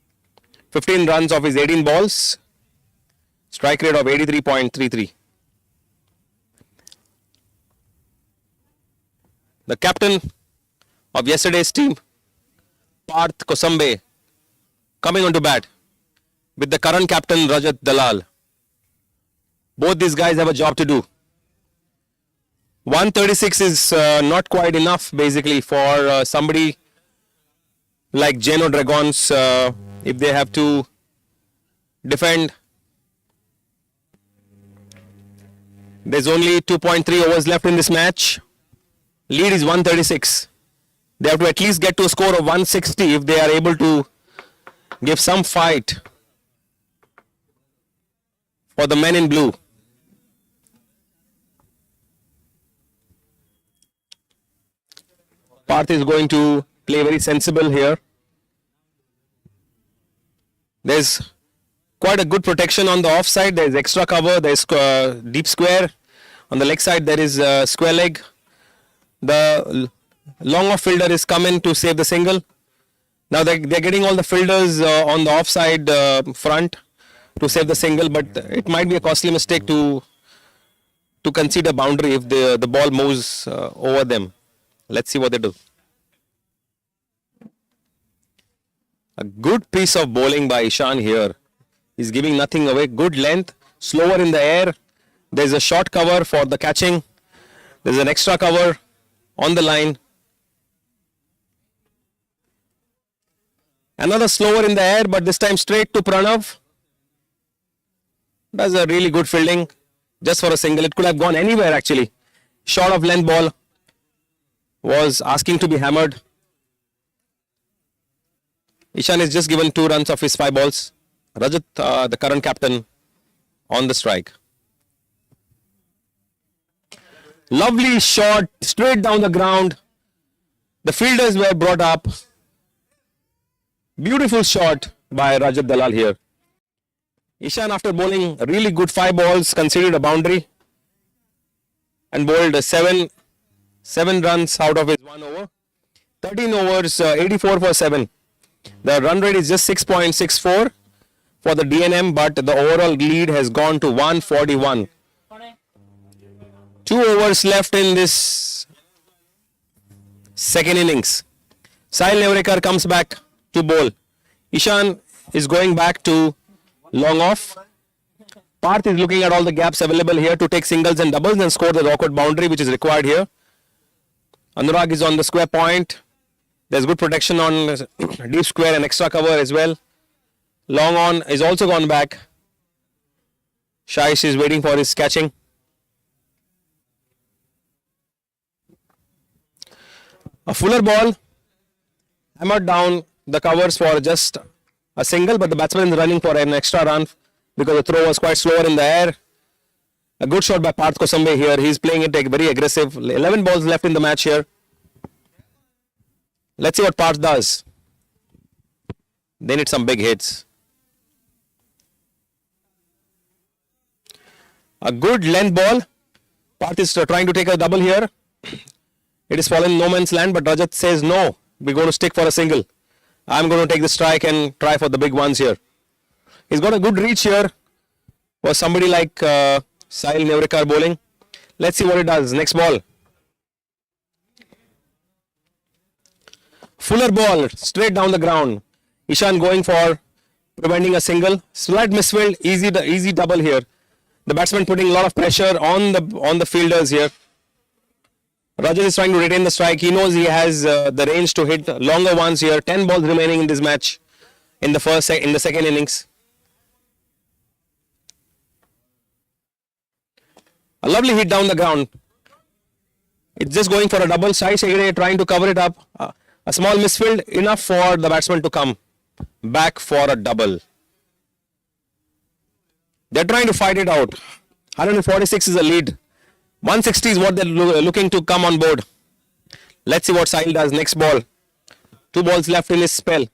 15 runs of his 18 balls. Strike rate of 83.33. The captain of yesterday's team, Parth Kosambe, coming on to bat with the current captain Rajat Dalal. Both these guys have a job to do. 136 is not quite enough basically for somebody like Geno Dragons if they have to defend. There's only 2.3 overs left in this match. Lead is 136. They have to at least get to a score of 160 if they are able to give some fight for the men in blue. Parth is going to play very sensible here. There's quite a good protection on the offside. There is extra cover. There is deep square. On the leg side there is square leg. The long off fielder is coming to save the single. Now they're getting all the fielders on the offside front to save the single, but it might be a costly mistake to concede a boundary if the ball moves over them. Let's see what they do. A good piece of bowling by Ishan here. He's giving nothing away. Good length, slower in the air. There's a short cover for the catching. There's an extra cover on the line. Another slower in the air, but this time straight to Pranav. That's a really good fielding. Just for a single. It could have gone anywhere actually. Short of length ball was asking to be hammered. Ishan is just given 2 runs of his 5 balls. Rajat, the current captain, on the strike. Lovely shot, straight down the ground. The fielders were brought up. Beautiful shot by Rajat Dalal here. Ishan, after bowling a really good 5 balls, conceded a boundary and bowled 7 runs out of his 1 over. 13 overs, 84 for 7. The run rate is just 6.64 for the DNM, but the overall lead has gone to 141. 2 overs left in this second innings. Sahil Nevrekar comes back to bowl. Ishan is going back to long off. Parth is looking at all the gaps available here to take singles and doubles and score the awkward boundary which is required here. Anurag is on the square point. There's good protection on deep square and extra cover as well. Long on is also gone back. Shaish is waiting for his catching. A fuller ball hammered down the covers for just a single, but the batsman is running for an extra run because the throw was quite slower in the air. A good shot by Parth Kosambe here. He's playing it very aggressive. 11 balls left in the match here. Let's see what Parth does. They need some big hits. A good length ball. Parth is trying to take a double here. It is fallen no man's land, but Rajat says no. We're going to stick for a single. I'm going to take the strike and try for the big ones here. He's got a good reach here for somebody like Sahil Nevrikar bowling. Let's see what it does. Next ball. Fuller ball straight down the ground. Ishan going for preventing a single. Slight misfield. Easy double here. The batsman putting a lot of pressure on the fielders here. Rajat is trying to retain the strike. He knows he has the range to hit longer ones here. 10 balls remaining in this match in the second innings. A lovely hit down the ground. It's just going for a double. Sai Shegre trying to cover it up. A small misfield, enough for the batsman to come back for a double. They're trying to fight it out. 146 is a lead. 160 is what they're looking to come on board. Let's see what Sahil does. Next ball. 2 balls left in his spell.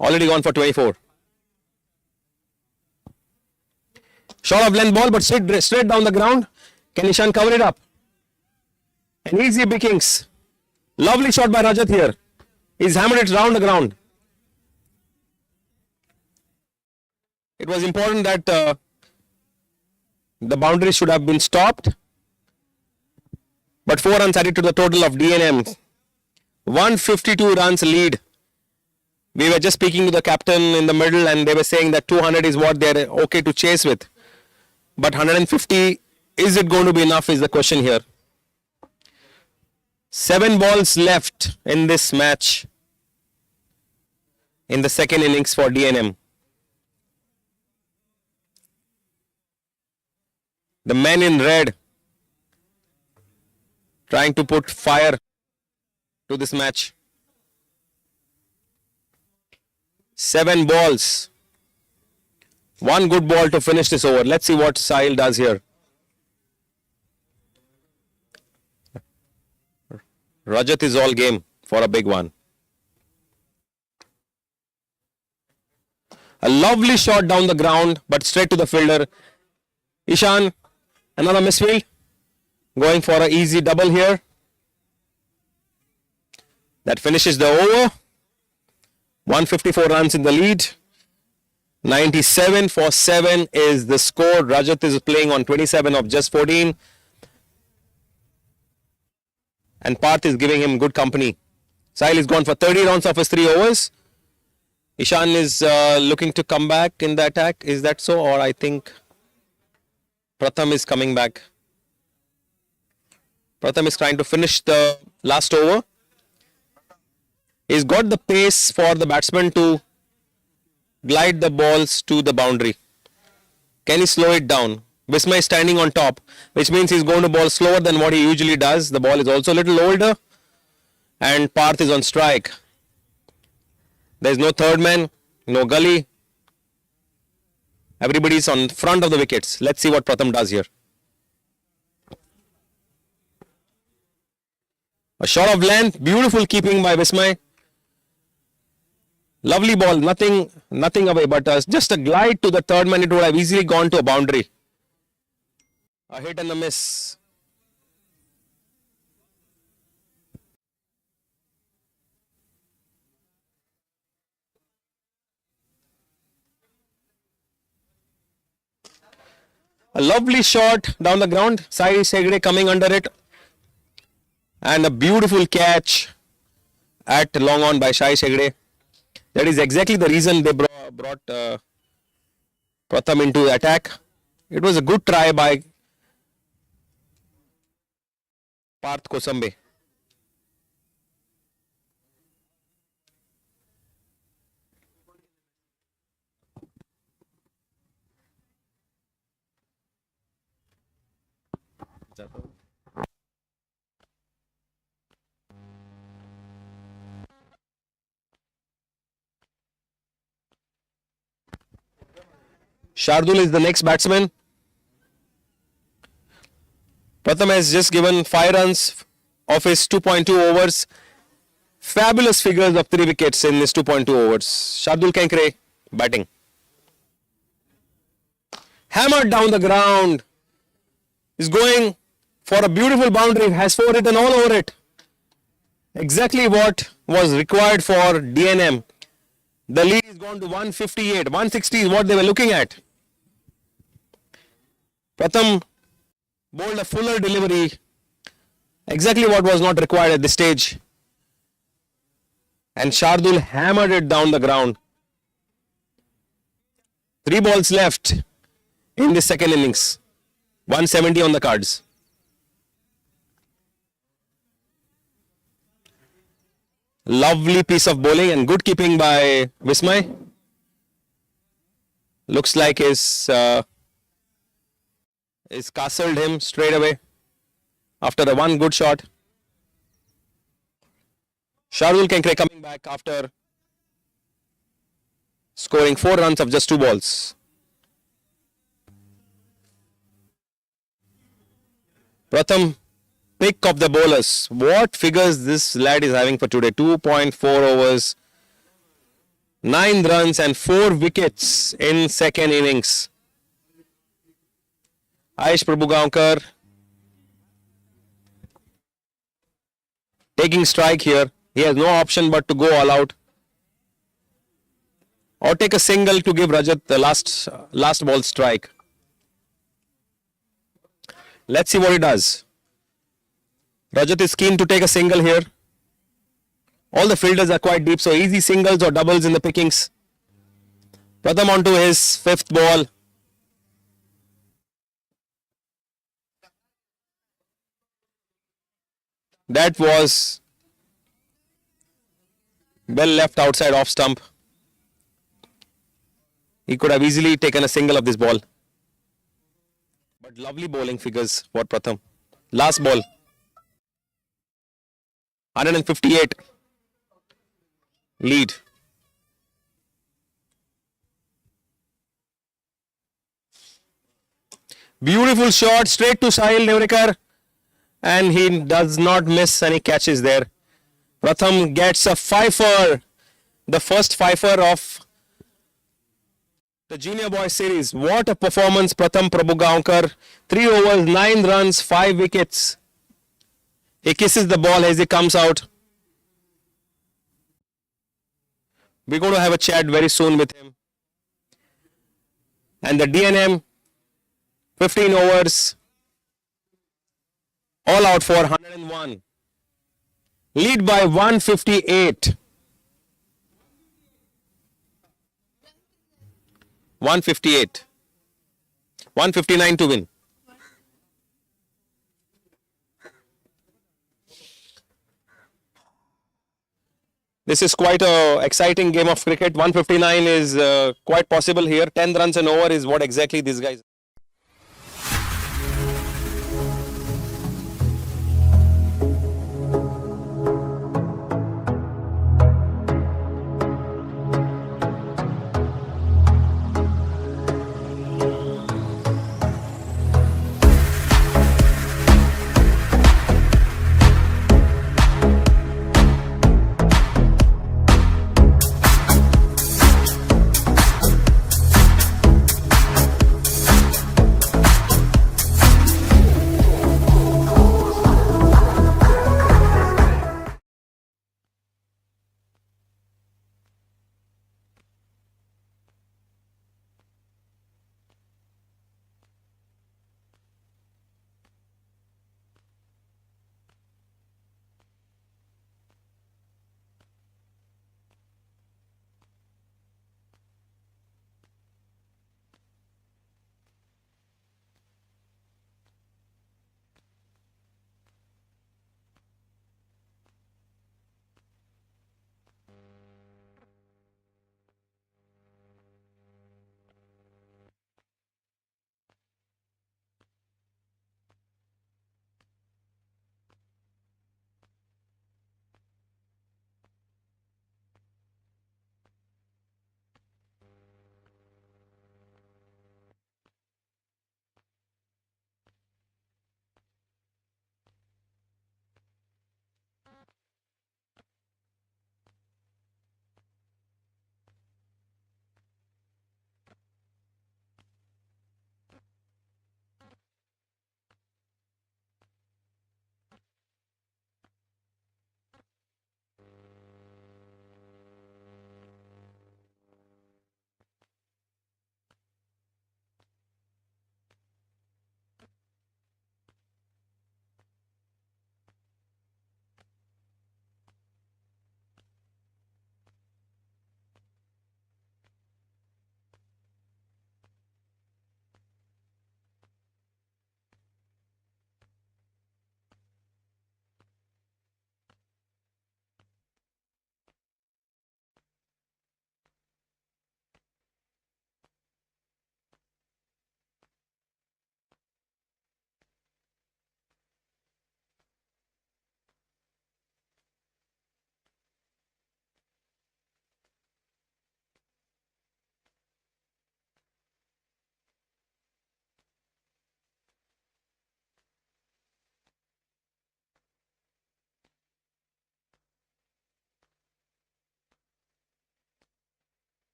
Already gone for 24. Short of length ball, but straight down the ground. Can Ishan cover it up? An easy pickings. Lovely shot by Rajat here. He's hammered it round the ground. It was important that the boundary should have been stopped. But 4 runs added to the total of DNM. 152 runs lead. We were just speaking to the captain in the middle and they were saying that 200 is what they're okay to chase with. But 150, is it going to be enough is the question here. 7 balls left in this match in the second innings for DNM. The men in red trying to put fire to this match. 7 balls. 1 good ball to finish this over. Let's see what Sahil does here. Rajat is all game for a big one. A lovely shot down the ground, but straight to the fielder. Ishan, another misfield. Going for an easy double here. That finishes the over. 154 runs in the lead. 97 for 7 is the score. Rajat is playing on 27 of just 14. And Parth is giving him good company. Sahil is gone for 30 rounds of his 3 overs. Ishan is looking to come back in the attack. Is that so? Or I think Pratham is coming back. Pratham is trying to finish the last over. He's got the pace for the batsman to glide the balls to the boundary. Can he slow it down? Visma is standing on top, which means he's going to bowl slower than what he usually does. The ball is also a little older. And Parth is on strike. There's no third man, no gully. Everybody's on front of the wickets. Let's see what Pratham does here. A shot of length, beautiful keeping by Vismay. Lovely ball, nothing away, but just a glide to the third man. It would have easily gone to a boundary. A hit and a miss. A lovely shot down the ground. Sai Segre coming under it. And a beautiful catch at long on by Sai Segre. That is exactly the reason they brought Pratham into attack. It was a good try by Parth Kosambe. Shardul is the next batsman. Pratham has just given 5 runs of his 2.2 overs. Fabulous figures of 3 wickets in his 2.2 overs. Shardul Kenkre batting. Hammered down the ground. Is going for a beautiful boundary. Has 4 written all over it. Exactly what was required for DNM. The lead is gone to 158. 160 is what they were looking at. Pratham bowled a fuller delivery. Exactly what was not required at this stage. And Shardul hammered it down the ground. 3 balls left in the second innings. 170 on the cards. Lovely piece of bowling and good keeping by Vismay. Looks like is castled him straight away after the one good shot. Shardul Kenkre coming back after scoring 4 runs of just 2 balls. Pratham, pick of the bowlers. What figures this lad is having for today. 2.4 overs, 9 runs and 4 wickets in second innings. Aish Prabhugaonkar taking strike here. He has no option but to go all out. Or take a single to give Rajat the last ball strike. Let's see what he does. Rajat is keen to take a single here. All the fielders are quite deep, so easy singles or doubles in the pickings. Pratham onto his 5th ball. That was well left outside off stump. He could have easily taken a single of this ball. But lovely bowling figures for Pratham. Last ball. 158. Lead. Beautiful shot straight to Sahil Nevrekar. And he does not miss any catches there. Pratham gets a fifer. The first fifer of the Junior Boys series. What a performance, Pratham Prabhugaonkar. 3 overs, 9 runs, 5 wickets. He kisses the ball as he comes out. We're going to have a chat very soon with him. And the DNM, 15 overs, all out for 101. Lead by 158. 158. 159 to win. This is quite a exciting game of cricket. 159 is quite possible here. 10 runs and over is what exactly these guys.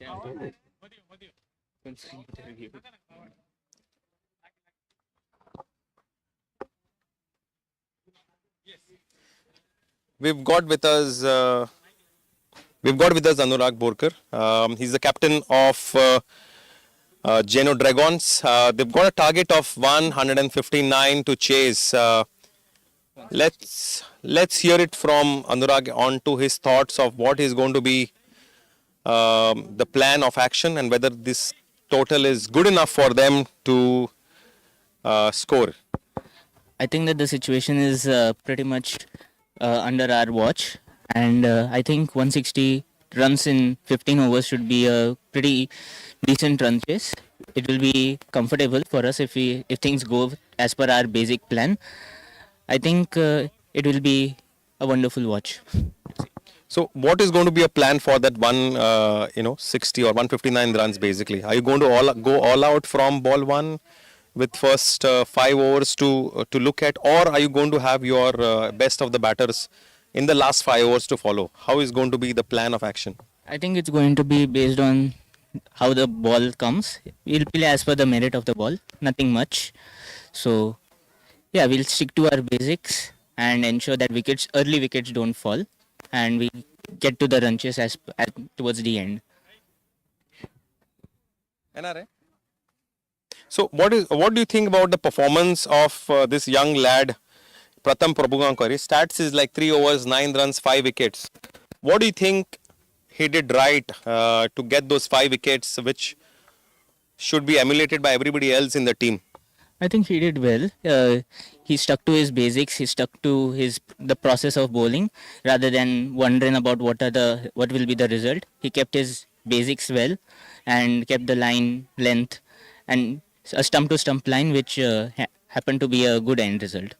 We've got with us Anurag Borkar. He's the captain of Geno Dragons. They've got a target of 159 to chase. Let's hear it from Anurag on to his thoughts of what is going to be the plan of action and whether this total is good enough for them to score. I think that the situation is pretty much under our watch, and I think 160 runs in 15 overs should be a pretty decent run chase. It will be comfortable for us if things go as per our basic plan. I think it will be a wonderful watch. So, what is going to be a plan for that 60 or 159 runs basically? Are you going to go all out from ball one with first 5 overs to look at, or are you going to have your best of the batters in the last 5 overs to follow? How is going to be the plan of action? I think it's going to be based on how the ball comes. We'll play as per the merit of the ball, nothing much. So, yeah, we'll stick to our basics and ensure that early wickets don't fall, and we get to the run chase towards the end. NRA. So, what do you think about the performance of this young lad, Pratham Prabhugankar? His stats is like 3 overs, 9 runs, 5 wickets. What do you think he did right to get those 5 wickets, which should be emulated by everybody else in the team? I think he did well. He stuck to his basics. He stuck to the process of bowling rather than wondering about what will be the result. He kept his basics well and kept the line length and a stump to stump line, which happened to be a good end result.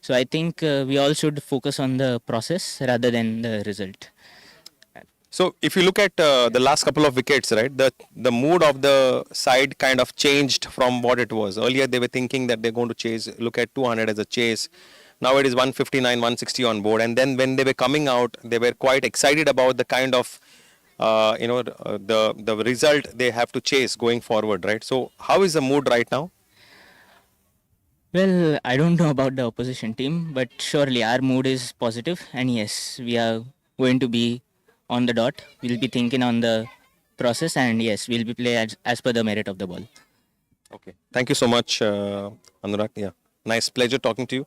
So I think we all should focus on the process rather than the result. So if you look at the last couple of wickets, right, the mood of the side kind of changed from what it was. Earlier they were thinking that they're going to look at 200 as a chase. Now it is 159, 160 on board. And then when they were coming out, they were quite excited about the kind of, the result they have to chase going forward, right? So how is the mood right now? Well, I don't know about the opposition team, but surely our mood is positive. And yes, we are going to be on the dot. We'll be thinking on the process, and yes, we'll be play as per the merit of the ball. Okay. Thank you so much, Anurag. Yeah. Nice pleasure talking to you.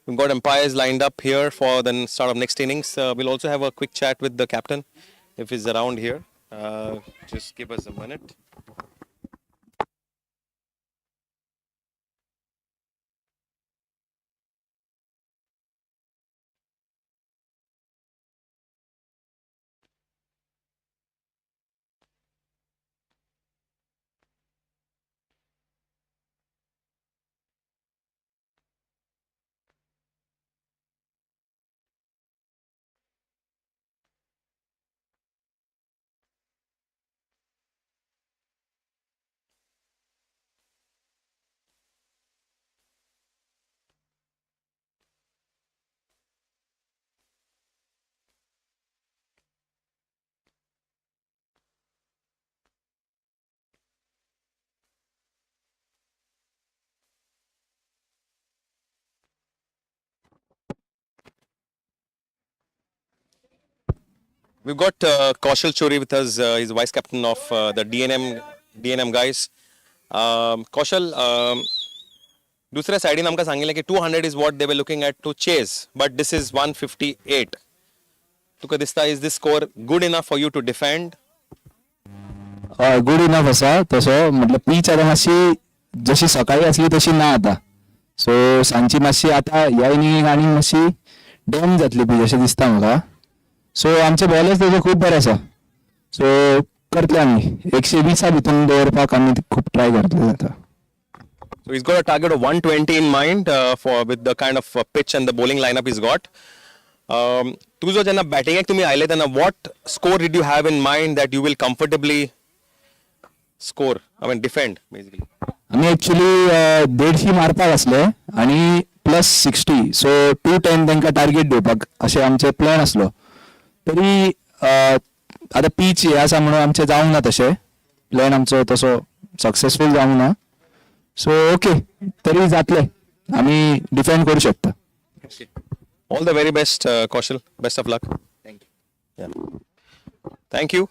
We've got umpires lined up here for the start of next innings. We'll also have a quick chat with the captain if he's around here. Just give us a minute. We've got Kaushal Chori with us. He's vice captain of the DNM guys. Kaushal, दूसऱ्या साइडीन आमकां सांगिल्लें की 200 is what they were looking at to chase, but this is 158. तुका दिसता is this score good enough for you to defend? Good enough आसा तसो, मतलब पीच आतां मातशी जशी सकाळी आसली तशी ना आतां. सो सांजची मातशी आतां ह्या इनिंगेक आनी मातशी डॅम जातली पीच अशें दिसता म्हाका. सो आमचे बॉलर्स तेजे खूब बरे आसा. सो करतले आमी 120 भितून दवरपाक आमी खूब ट्राय करतले आतां. So he's got a target of 120 in mind with the kind of pitch and the bowling lineup he's got. तुजो जेन्ना बॅटिंगेक तुमी आयले तेन्ना what score did you have in mind that you will comfortably score? I mean defend basically. आमी actually 150 मारपाक आसले आनी +60, सो 210 तांकां टार्गेट दिवपाक अशें आमचे प्लॅन आसलो. तरी आता पीच हे आसा म्हणून आमचे जावंक ना तशें प्लॅन आमचो तसो सक्सेसफूल जावंक ना सो ओके तरी जातले आमी डिफेंड करू शकता. All the very best, Kaushal. Best of luck. Thank you. Yeah. Thank you.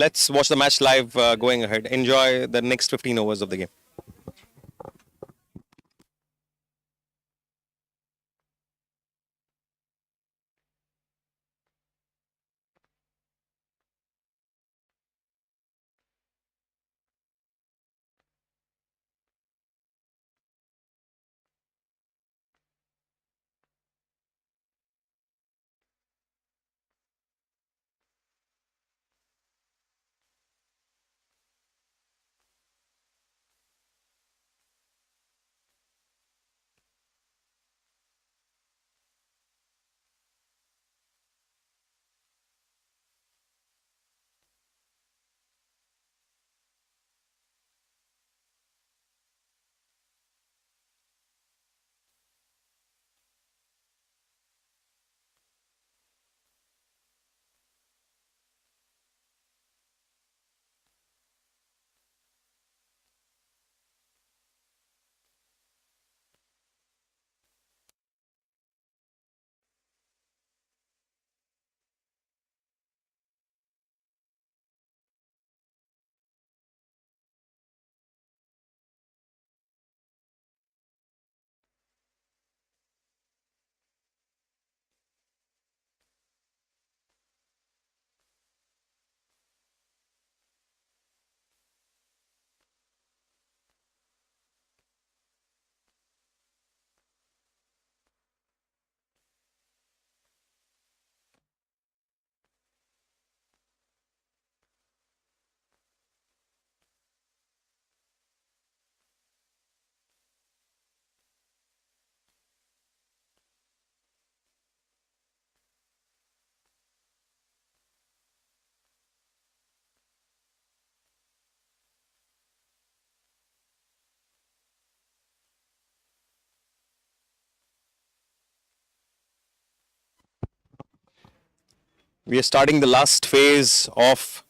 Let's watch the match live going ahead. Enjoy the next 15 overs of the game. We are starting the last phase of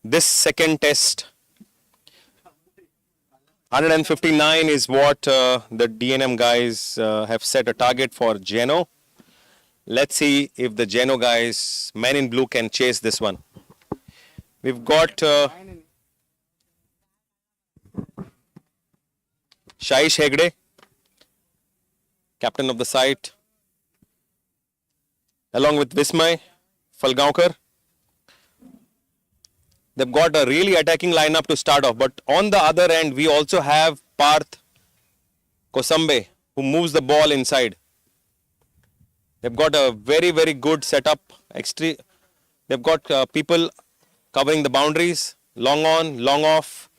this second test. 159 is what the DNM guys have set a target for Geno. Let's see if the Geno guys, men in blue, can chase this one. We've got Shaish Hegde, captain of the site, along with Vismay Falgaonkar. They've got a really attacking lineup to start off, but on the other end, we also have Parth Kosambe, who moves the ball inside. They've got a very, very good setup. They've got people covering the boundaries, long on, long off,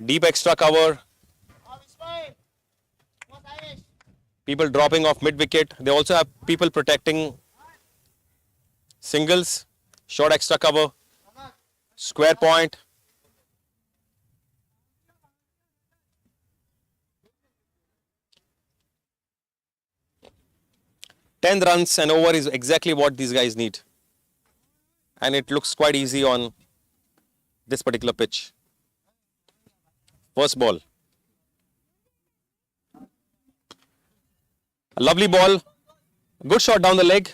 deep extra cover. People dropping off mid wicket. They also have people protecting singles, short extra cover, square point. Ten runs and over is exactly what these guys need. And it looks quite easy on this particular pitch. First ball. A lovely ball. Good shot down the leg.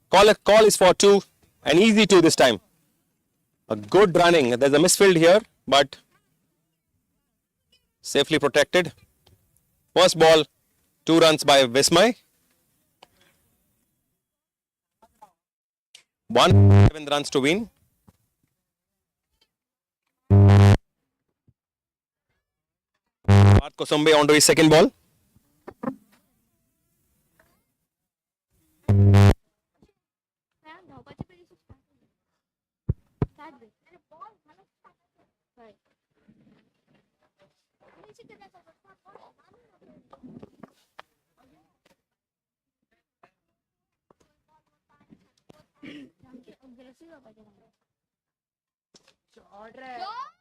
Call is for 2. An easy 2 this time. A good running. There's a misfield here, but safely protected. First ball, 2 runs by Vismay. 7 runs to win. Parth Kosambe onto his second ball.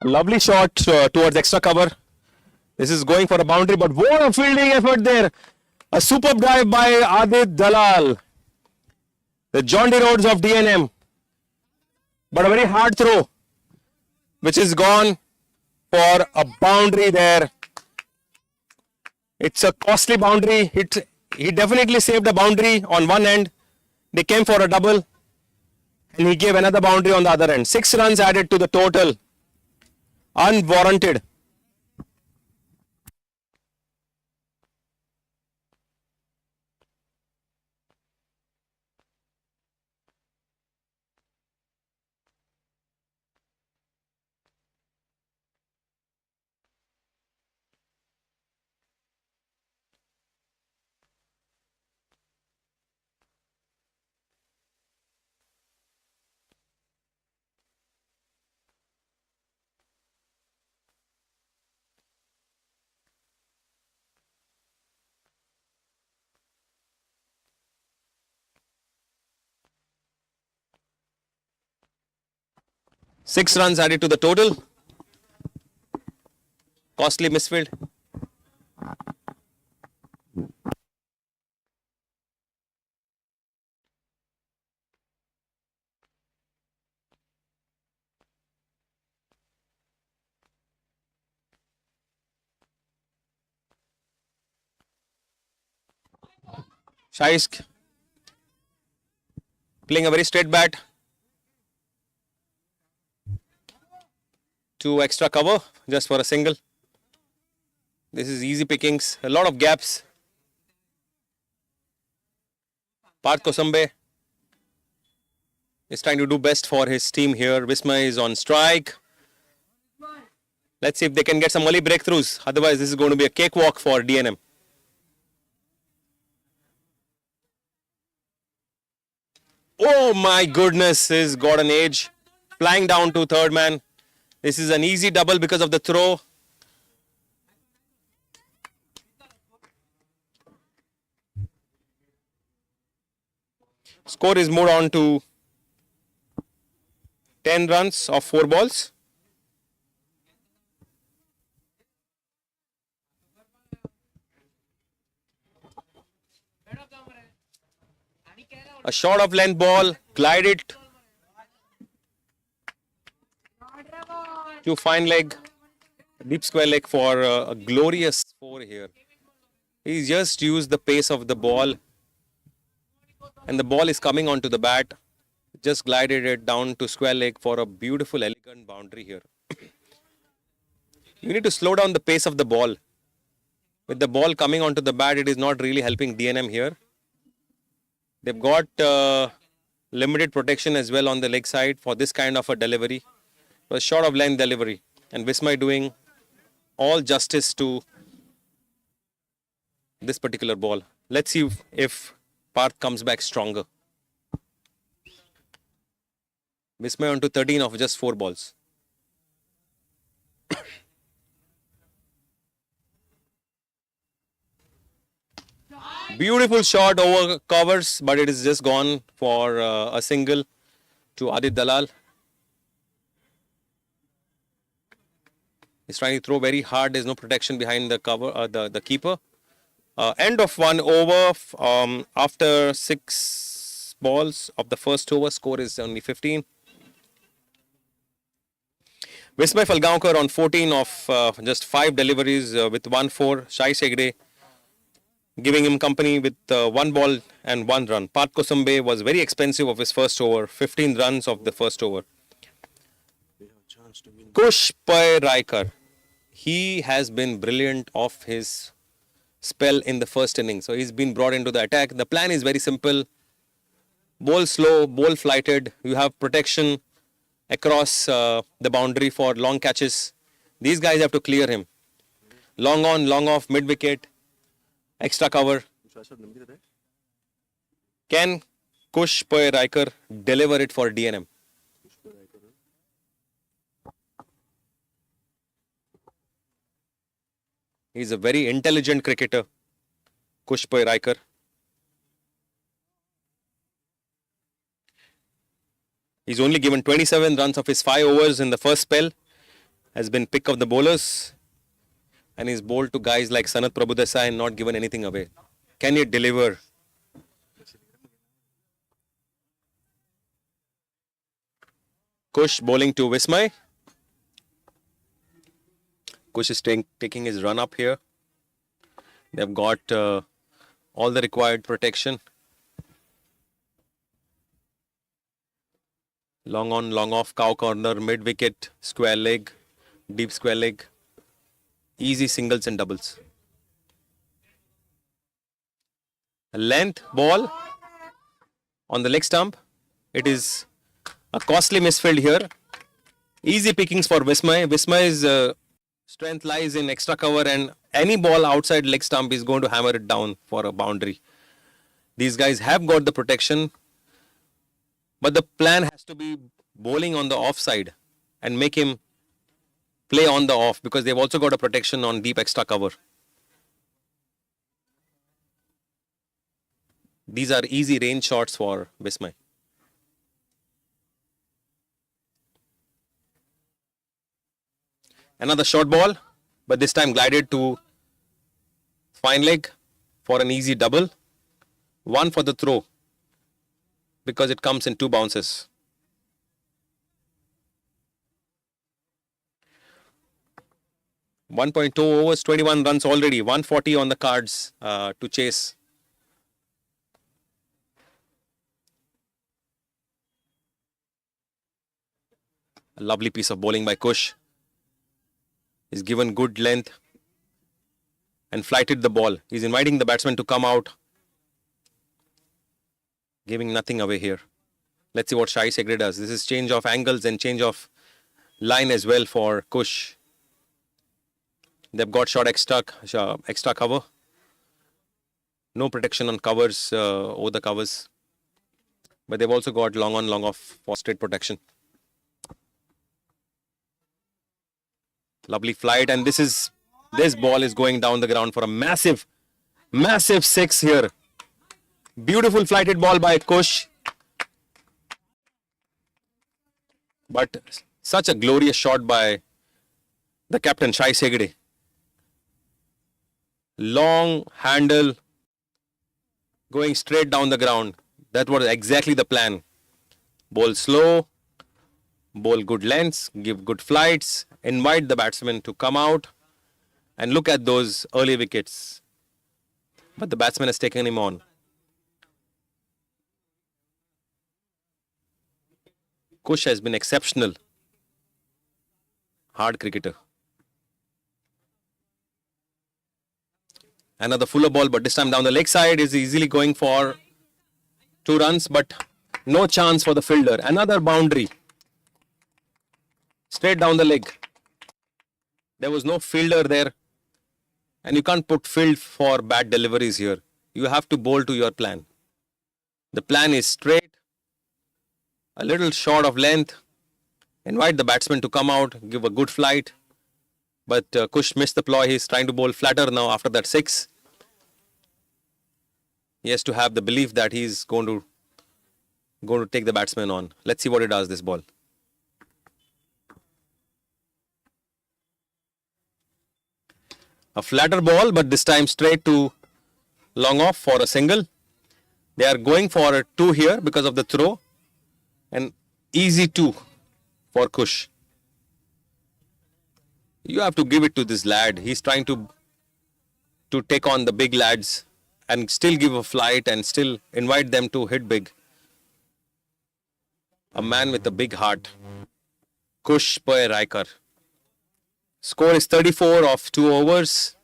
Lovely shot towards extra cover. This is going for a boundary, but what a fielding effort there. A superb drive by Adit Dalal. The John D. Rhodes of DNM. but a very hard throw, which is gone for a boundary there. It's a costly boundary. He definitely saved a boundary on one end. They came for a double, and he gave another boundary on the other end. 6 runs added to the total. Unwarranted. Six runs added to the total. Costly misfield. Shaisk playing a very straight bat. 2 extra cover just for a single. This is easy pickings. A lot of gaps. Parth Kosambe is trying to do best for his team here. Vismay is on strike. Let's see if they can get some early breakthroughs. Otherwise, this is going to be a cakewalk for DNM. Oh my goodness, he's got an edge. Flying down to third man. This is an easy double because of the throw. Score is moved on to 10 runs of 4 balls. A short of length ball, glided to fine leg, deep square leg for a glorious 4 here. He's just used the pace of the ball, and the ball is coming onto the bat. Just glided it down to square leg for a beautiful, elegant boundary here. You need to slow down the pace of the ball. With the ball coming onto the bat, it is not really helping DNM here. They've got limited protection as well on the leg side for this kind of a delivery. It was short of length delivery, and Vismay doing all justice to this particular ball. Let's see if Parth comes back stronger. Vismay on to 13 of just 4 balls. Beautiful shot over covers, but it is just gone for a single to Adit Dalal. He's trying to throw very hard. There's no protection behind the cover, the keeper. End of 1 over after 6 balls of the first over. Score is only 15. Vismay Falgaonkar on 14 of just 5 deliveries with 1-4. Shai Segde giving him company with 1 ball and 1 run. Parth Kosambe was very expensive of his first over. 15 runs of the first over. Kush Raikar. He has been brilliant off his spell in the first inning. So he's been brought into the attack. The plan is very simple. Bowl slow, bowl flighted. You have protection across the boundary for long catches. These guys have to clear him. Long on, long off, mid wicket. Extra cover. Can Kush Raikar deliver it for DNM? He's a very intelligent cricketer, Kush Raikar. He's only given 27 runs of his 5 overs in the first spell. Has been pick of the bowlers. And he's bowled to guys like Sanat Prabhudesai and not given anything away. Can he deliver? Kush bowling to Vismay. Kush is taking his run up here. They've got all the required protection. Long on, long off, cow corner, mid wicket, square leg, deep square leg. Easy singles and doubles. A length ball on the leg stump. It is a costly misfield here. Easy pickings for Vismay. Vismay's strength lies in extra cover, and any ball outside leg stump is going to hammer it down for a boundary. These guys have got the protection, but the plan has to be bowling on the offside and make him play on the off, because they've also got a protection on deep extra cover. These are easy range shots for Vismay. Another short ball, but this time glided to fine leg for an easy double. One for the throw, because it comes in 2 bounces. .2 overs, 21 runs already. 140 on the cards to chase. A lovely piece of bowling by Kush. He's given good length and flighted the ball. He's inviting the batsman to come out, giving nothing away here. Let's see what Shai Segre does. This is change of angles and change of line as well for Kush. They've got short extra cover. No protection on covers, over the covers. But they've also got long on, long off for straight protection. Lovely flight, and this ball is going down the ground for a massive 6 here. Beautiful flighted ball by Kush. But such a glorious shot by the captain, Shai Segre. Long handle going straight down the ground. That was exactly the plan. Bowl slow, bowl good lengths, give good flights, invite the batsman to come out, and look at those early wickets. But the batsman has taken him on. Kush has been exceptional. Hard cricketer. Another fuller ball, but this time down the leg side is easily going for 2 runs, but no chance for the fielder. Another boundary. Straight down the leg. There was no fielder there. And you can't put field for bad deliveries here. You have to bowl to your plan. The plan is straight, a little short of length. Invite the batsman to come out, give a good flight. But Kush missed the ploy. He's trying to bowl flatter now after that 6. He has to have the belief that he's going to take the batsman on. Let's see what he does this ball. A flatter ball, but this time straight to long off for a single. They are going for a 2 here because of the throw. An easy 2 for Kush. You have to give it to this lad. He's trying to take on the big lads and still give a flight and still invite them to hit big. A man with a big heart. Kush Raikar. Score is 34 of 2 overs.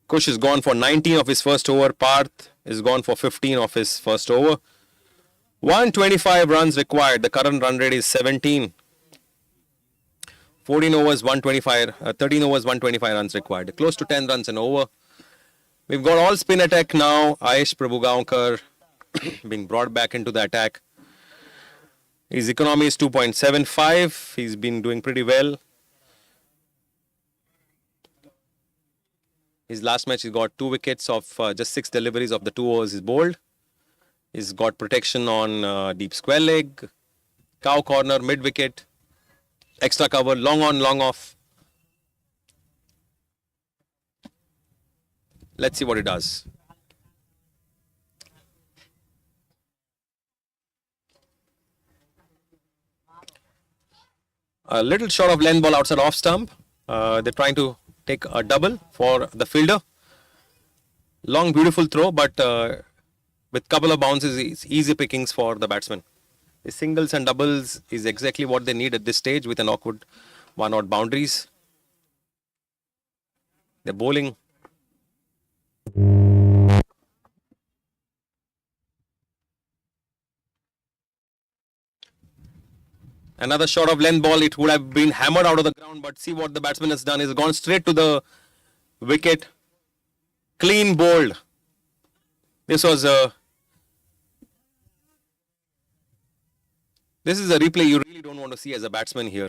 Kush is gone for 19 of his first over. Parth is gone for 15 of his first over. 125 runs required. The current run rate is 17. 14 overs, 125, 13 overs, 125 runs required. Close to 10 runs an over. We've got all spin attack now. Aish Prabhugaonkar being brought back into the attack. His economy is 2.75. He's been doing pretty well. His last match, he got 2 wickets of just 6 deliveries of the 2 overs he's bowled. He's got protection on deep square leg, cow corner, mid wicket, extra cover, long on, long off. Let's see what he does. A little short of length ball outside off stump. They're trying to take a double for the fielder. Long, beautiful throw, but with couple of bounces, it's easy pickings for the batsman. The singles and doubles is exactly what they need at this stage with an awkward one-out boundaries. They're bowling. Another shot of length ball. It would have been hammered out of the ground, but see what the batsman has done. He's gone straight to the wicket. Clean bowled. This is a replay you really don't want to see as a batsman here.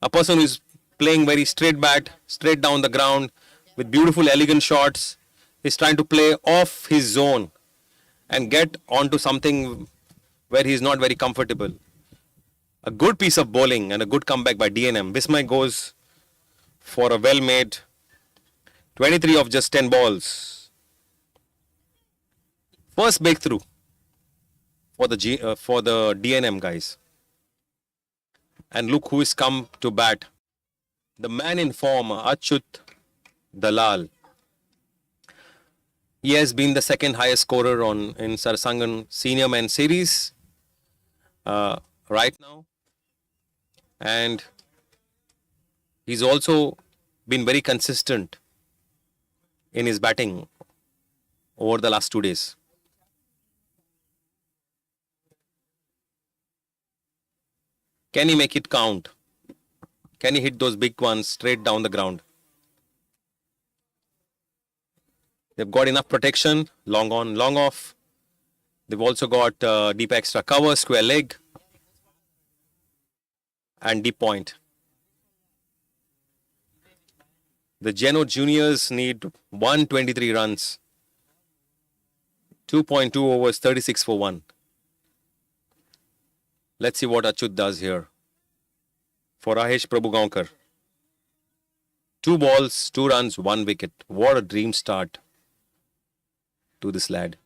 A person who is playing very straight bat, straight down the ground with beautiful elegant shots is trying to play off his zone and get onto something where he is not very comfortable. A good piece of bowling and a good comeback by DNM. Bismay goes for a well-made 23 of just 10 balls. First breakthrough for the DNM guys. And look who is come to bat. The man in form, Achyut Dalal. He has been the second highest scorer in Sarsangan Senior Men Series right now. And he's also been very consistent in his batting over the last 2 days. Can he make it count? Can he hit those big ones straight down the ground? They've got enough protection, long on, long off. They've also got deep extra cover, square leg, and deep point. The Geno juniors need 123 runs. 2.2 overs, 36 for 1. Let's see what Achyut does here. For Ahesh Prabhugaonkar. 2 balls, 2 runs, 1 wicket. What a dream start to this lad.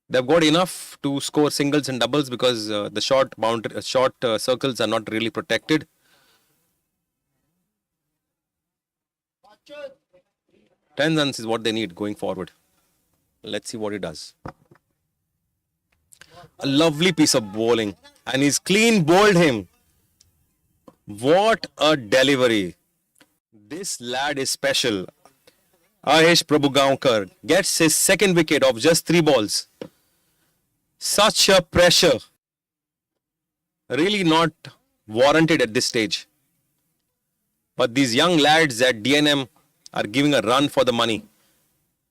They've got enough to score singles and doubles because the short circles are not really protected. Ten runs is what they need going forward. Let's see what he does. A lovely piece of bowling, and he's clean bowled him. What a delivery. This lad is special. Ahesh Prabhugaonkar gets his second wicket of just 3 balls. Such a pressure. Really not warranted at this stage. But these young lads at DNM are giving a run for the money.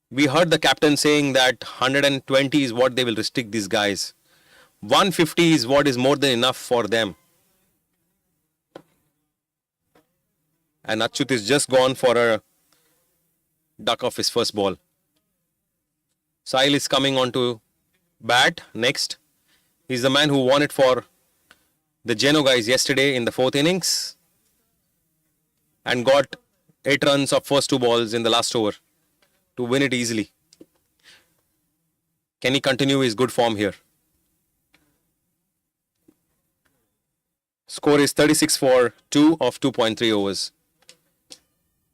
We heard the captain saying that 120 is what they will restrict these guys. 150 is what is more than enough for them. And Achyut is just gone for a duck of his first ball. Sahil is coming on to bat next. He's the man who won it for the Geno guys yesterday in the 4th innings and got 8 runs of first 2 balls in the last over to win it easily. Can he continue his good form here? Score is 36 for 2 of 2.3 overs.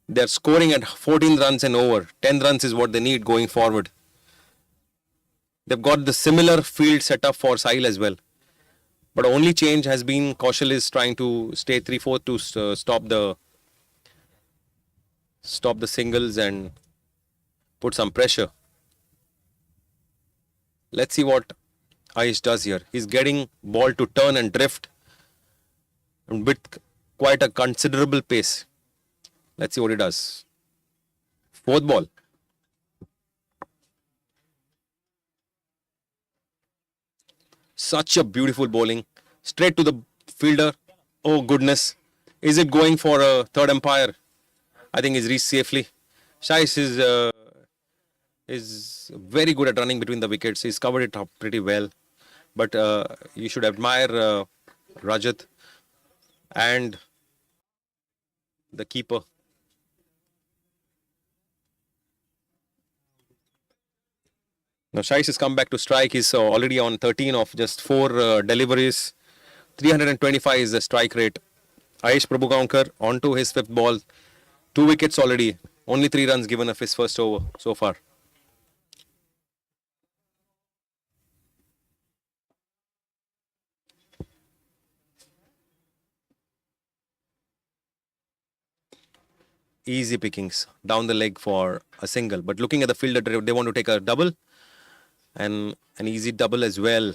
They're scoring at 14 runs and over. 10 runs is what they need going forward. They've got the similar field setup for Sahil as well. But only change has been Kaushal is trying to stay 3/4 to stop the singles and put some pressure. Let's see what Aish does here. He's getting ball to turn and drift with quite a considerable pace. Let's see what he does. 4th ball. Such a beautiful bowling. Straight to the fielder. Oh goodness. Is it going for a third umpire? I think he's reached safely. Shais is very good at running between the wickets. He's covered it up pretty well. But you should admire Rajat and the keeper. Now Shaish has come back to strike. He's already on 13 of just 4 deliveries. 325 is the strike rate. Aish Prabhugaonkar onto his 5th ball. 2 wickets already. Only 3 runs given of his first over so far. Easy pickings down the leg for a single. But looking at the fielder, they want to take a double. And an easy double as well.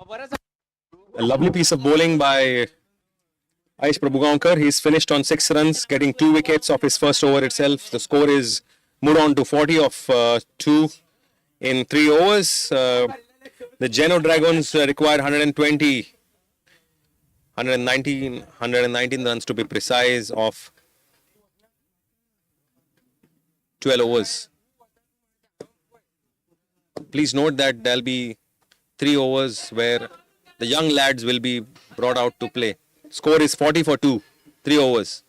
A lovely piece of bowling by Aish Prabhugaonkar. He's finished on 6 runs, getting 2 wickets off his first over itself. The score is moved on to 40 of 2 in 3 overs. The Geno Dragons required 119 runs to be precise of 12 overs. Please note that there'll be 3 overs where the young lads will be brought out to play. Score is 40 for 2, 3 overs.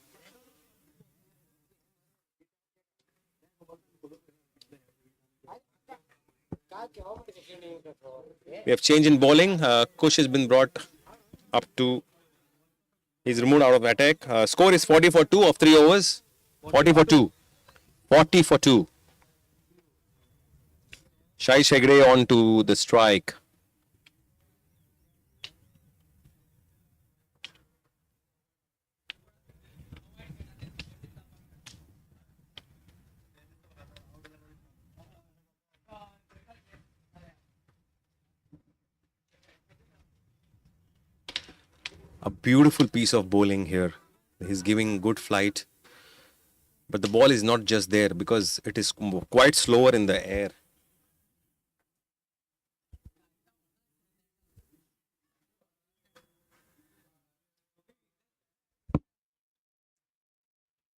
We have change in bowling. Kush has been brought up to, he's removed out of attack. Score is 40 for 2 of 3 overs. 40 for 2. 40 for 2. Shai Shegre on to the strike. A beautiful piece of bowling here. He's giving good flight. But the ball is not just there because it is quite slower in the air.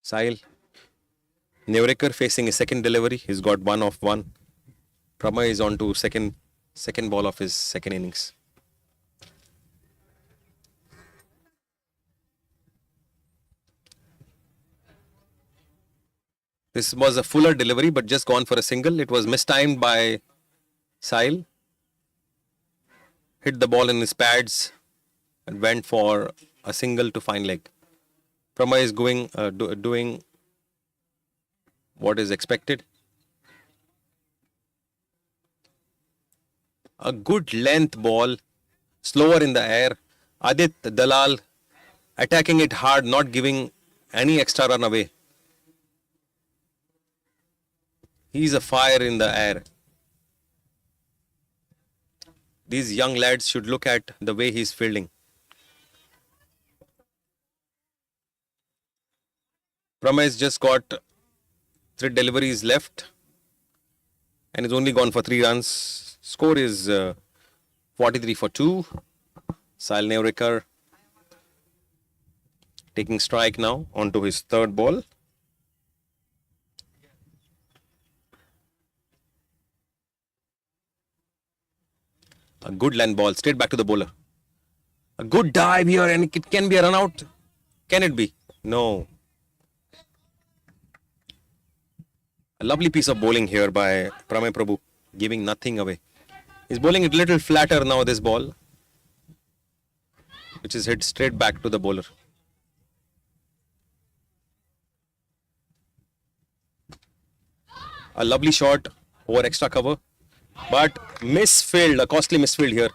Sahil Nevrekar facing his second delivery. He's got 1 off 1. Pramay is on to second ball of his second innings. This was a fuller delivery but just gone for a single. It was mistimed by Sahil. Hit the ball in his pads and went for a single to fine leg. Pramay is doing what is expected. A good length ball, slower in the air. Adit Dalal attacking it hard, not giving any extra run away. He's a fire in the air. These young lads should look at the way he's fielding. Pramay has just got 3 deliveries left and is only gone for 3 runs. Score is 43 for 2. Sahil Nevrekar taking strike now onto his 3rd ball. A good land ball straight back to the bowler. A good dive here and it can be a run out. Can it be? No. A lovely piece of bowling here by Pramay Prabhu, giving nothing away. He's bowling it a little flatter now, this ball, which is hit straight back to the bowler. A lovely shot over extra cover, but misfield, a costly misfield here.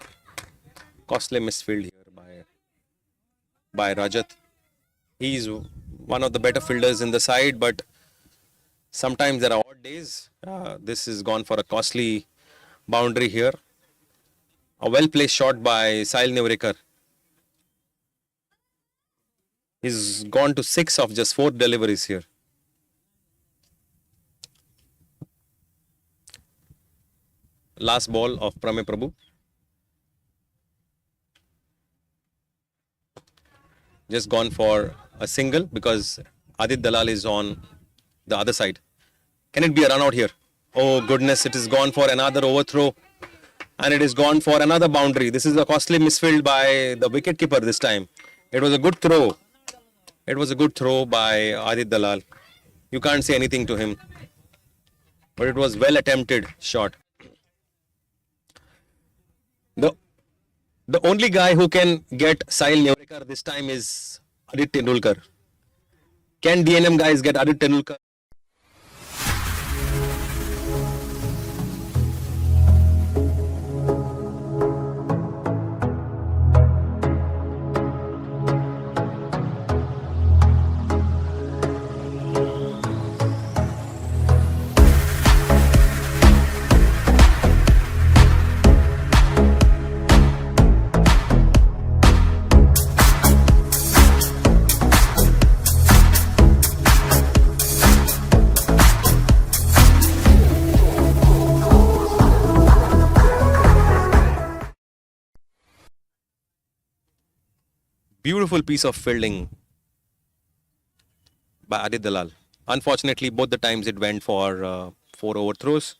Costly misfield here by Rajat. He's one of the better fielders in the side, but sometimes there are odd days. This is gone for a costly boundary here. A well-placed shot by Sahil Nevrekar. He's gone to 6 of just 4 deliveries here. Last ball of Pramay Prabhu. just gone for a single because Adit Dalal is on the other side. Can it be a run out here? Oh goodness, it is gone for another overthrow and it is gone for another boundary. This is a costly misfield by the wicketkeeper this time. It was a good throw. It was a good throw by Adit Dalal. You can't say anything to him. But it was well attempted shot. The only guy who can get Sahil Nevarekar this time is Adit Tendulkar. Can DNM guys get Adit Tendulkar? Beautiful piece of fielding by Adit Dalal. Unfortunately, both the times it went for 4 overthrows.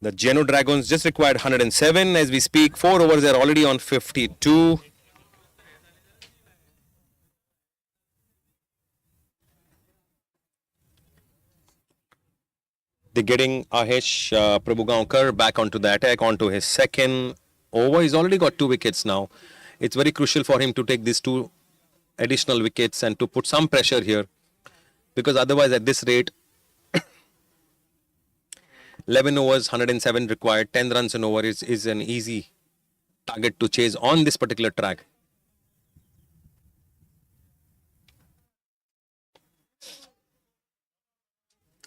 The Geno Dragons just required 107 as we speak. 4 overs, they're already on 52. They're getting Ahesh Prabhugaonkar back onto the attack, onto his second over. He's already got 2 wickets now. It's very crucial for him to take these 2 additional wickets and to put some pressure here, because otherwise at this rate 11 overs, 107 required, 10 runs an over is an easy target to chase on this particular track.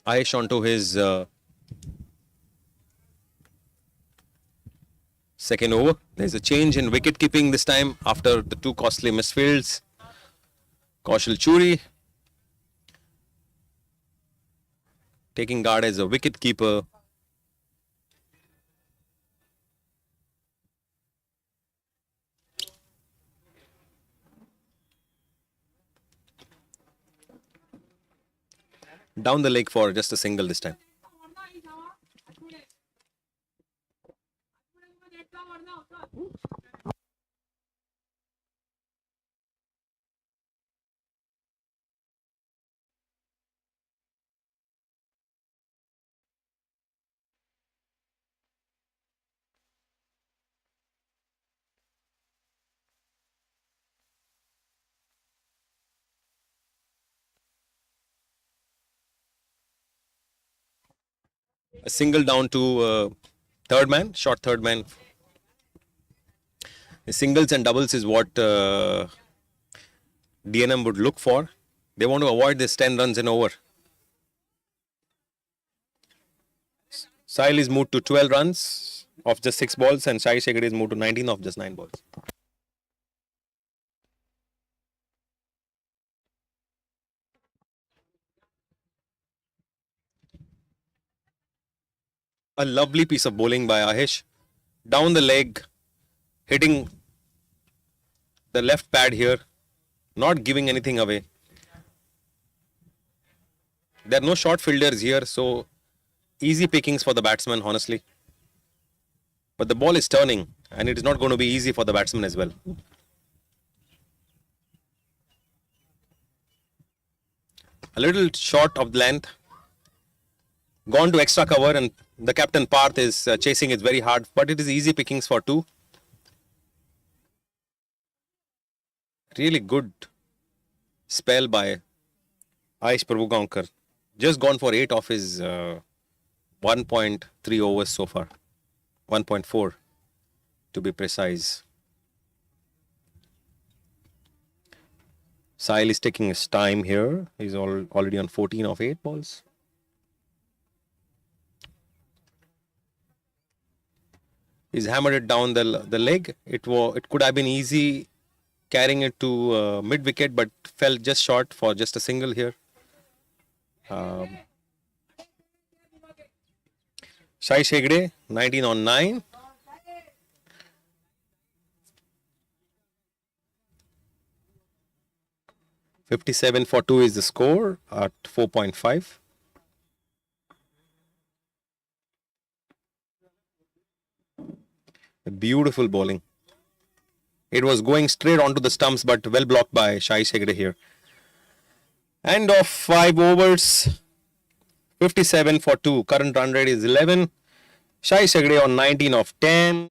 Ayesh onto his second over. There's a change in wicket keeping this time after the 2 costly misfields. Kaushal Churi taking guard as a wicket keeper. Down the leg for just a single this time. A single down to third man, short third man. The singles and doubles is what DNM would look for. They want to avoid this 10 runs and over. Sahil is moved to 12 runs of just 6 balls and Sai Shekhar is moved to 19 of just 9 balls. A lovely piece of bowling by Ahesh. Down the leg, hitting the left pad here, not giving anything away. There are no short fielders here, so easy pickings for the batsman, honestly. But the ball is turning and it is not going to be easy for the batsman as well. A little short of length. Gone to extra cover and the captain Parth is chasing it very hard, but it is easy pickings for 2. Really good spell by Ayesh Prabhugaonkar. Just gone for 8 of his 1.3 overs so far. 1.4 to be precise. Sahil is taking his time here. He's already on 14 of 8 balls. He's hammered it down the leg. It could have been easy carrying it to mid wicket, but fell just short for just a single here. Sai Shegde, 19 on 9. 57 for 2 is the score at 4.5. Beautiful bowling. It was going straight onto the stumps, but well blocked by Shai Shegde here. End of 5 overs. 57 for 2. Current run rate is 11. Shai Shegde on 19 of 10.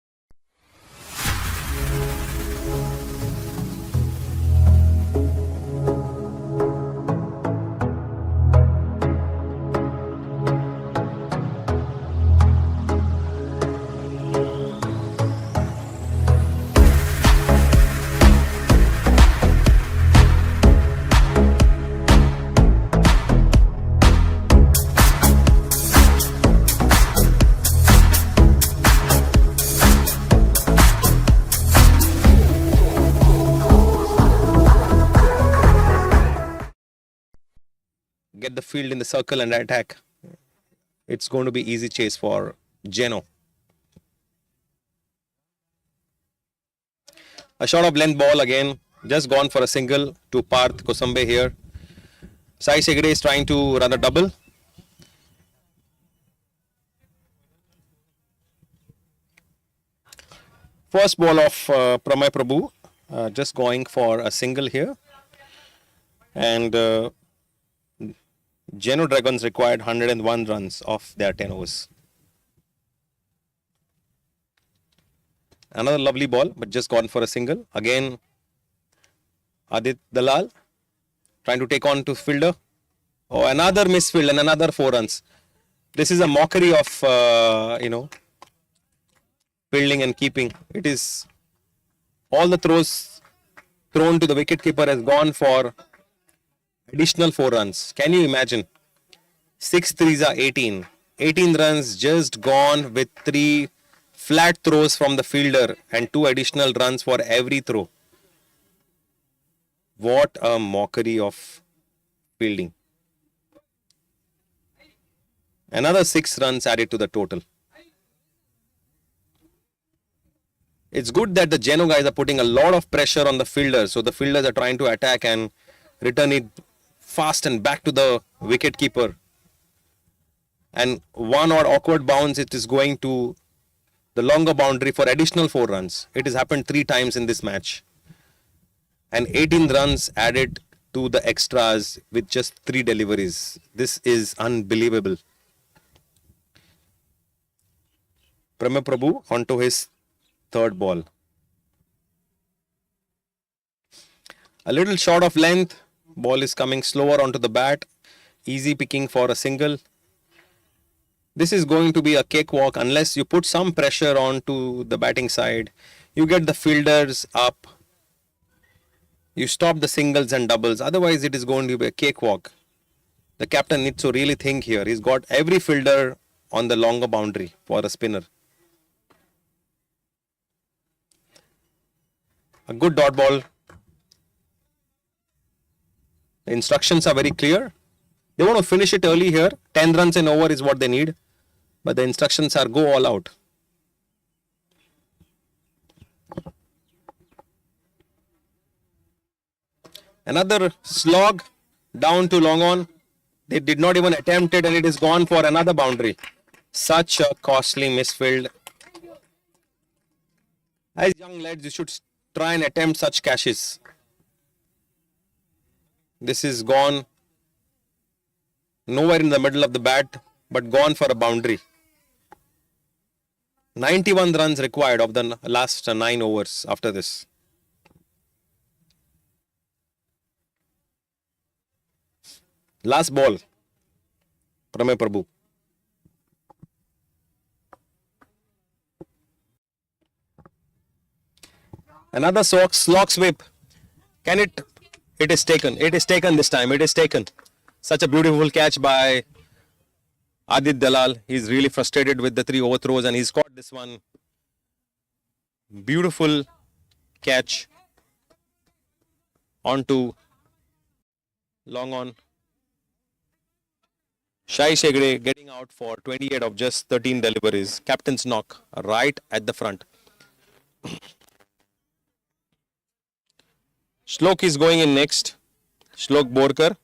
Get the field in the circle and attack. It's going to be easy chase for Geno. A shot of length ball again. Just gone for a single to Parth Kosambe here. Sai Shegde is trying to run a double. First ball of Pramay Prabhu. Just going for a single here. And Geno Dragons required 101 runs of their 10 overs. Another lovely ball, but just gone for a single. Again, Adit Dalal trying to take on to fielder. Oh, another misfield and another 4 runs. This is a mockery of, fielding and keeping. It is all the throws thrown to the wicketkeeper has gone for additional 4 runs. Can you imagine? 6 threes are 18. 18 runs just gone with 3 flat throws from the fielder and 2 additional runs for every throw. What a mockery of fielding. Another 6 runs added to the total. It's good that the Geno guys are putting a lot of pressure on the fielders. So the fielders are trying to attack and return it fast and back to the wicket keeper. And one odd awkward bounce, it is going to the longer boundary for additional 4 runs. It has happened 3 times in this match. And 18 runs added to the extras with just 3 deliveries. This is unbelievable. Pramay Prabhu onto his 3rd ball. A little short of length. Ball is coming slower onto the bat. Easy picking for a single. This is going to be a cakewalk unless you put some pressure onto the batting side. You get the fielders up. You stop the singles and doubles. Otherwise, it is going to be a cakewalk. The captain needs to really think here. He's got every fielder on the longer boundary for a spinner. A good dot ball. The instructions are very clear. They want to finish it early here. 10 runs and over is what they need. But the instructions are go all out. Another slog down to long on. They did not even attempt it and it is gone for another boundary. Such a costly misfield. As young lads, you should try and attempt such catches. This is gone nowhere in the middle of the bat, but gone for a boundary. 91 runs required of the last 9 overs after this. Last ball, Pramay Prabhu. Another slog sweep. Can it? It is taken. It is taken this time. It is taken. Such a beautiful catch by Adit Dalal. He's really frustrated with the 3 overthrows and he's caught this one. Beautiful catch onto long on. Shai Shegde getting out for 28 of just 13 deliveries. Captain's knock right at the front. Shlok is going in next. Shlok Borkar.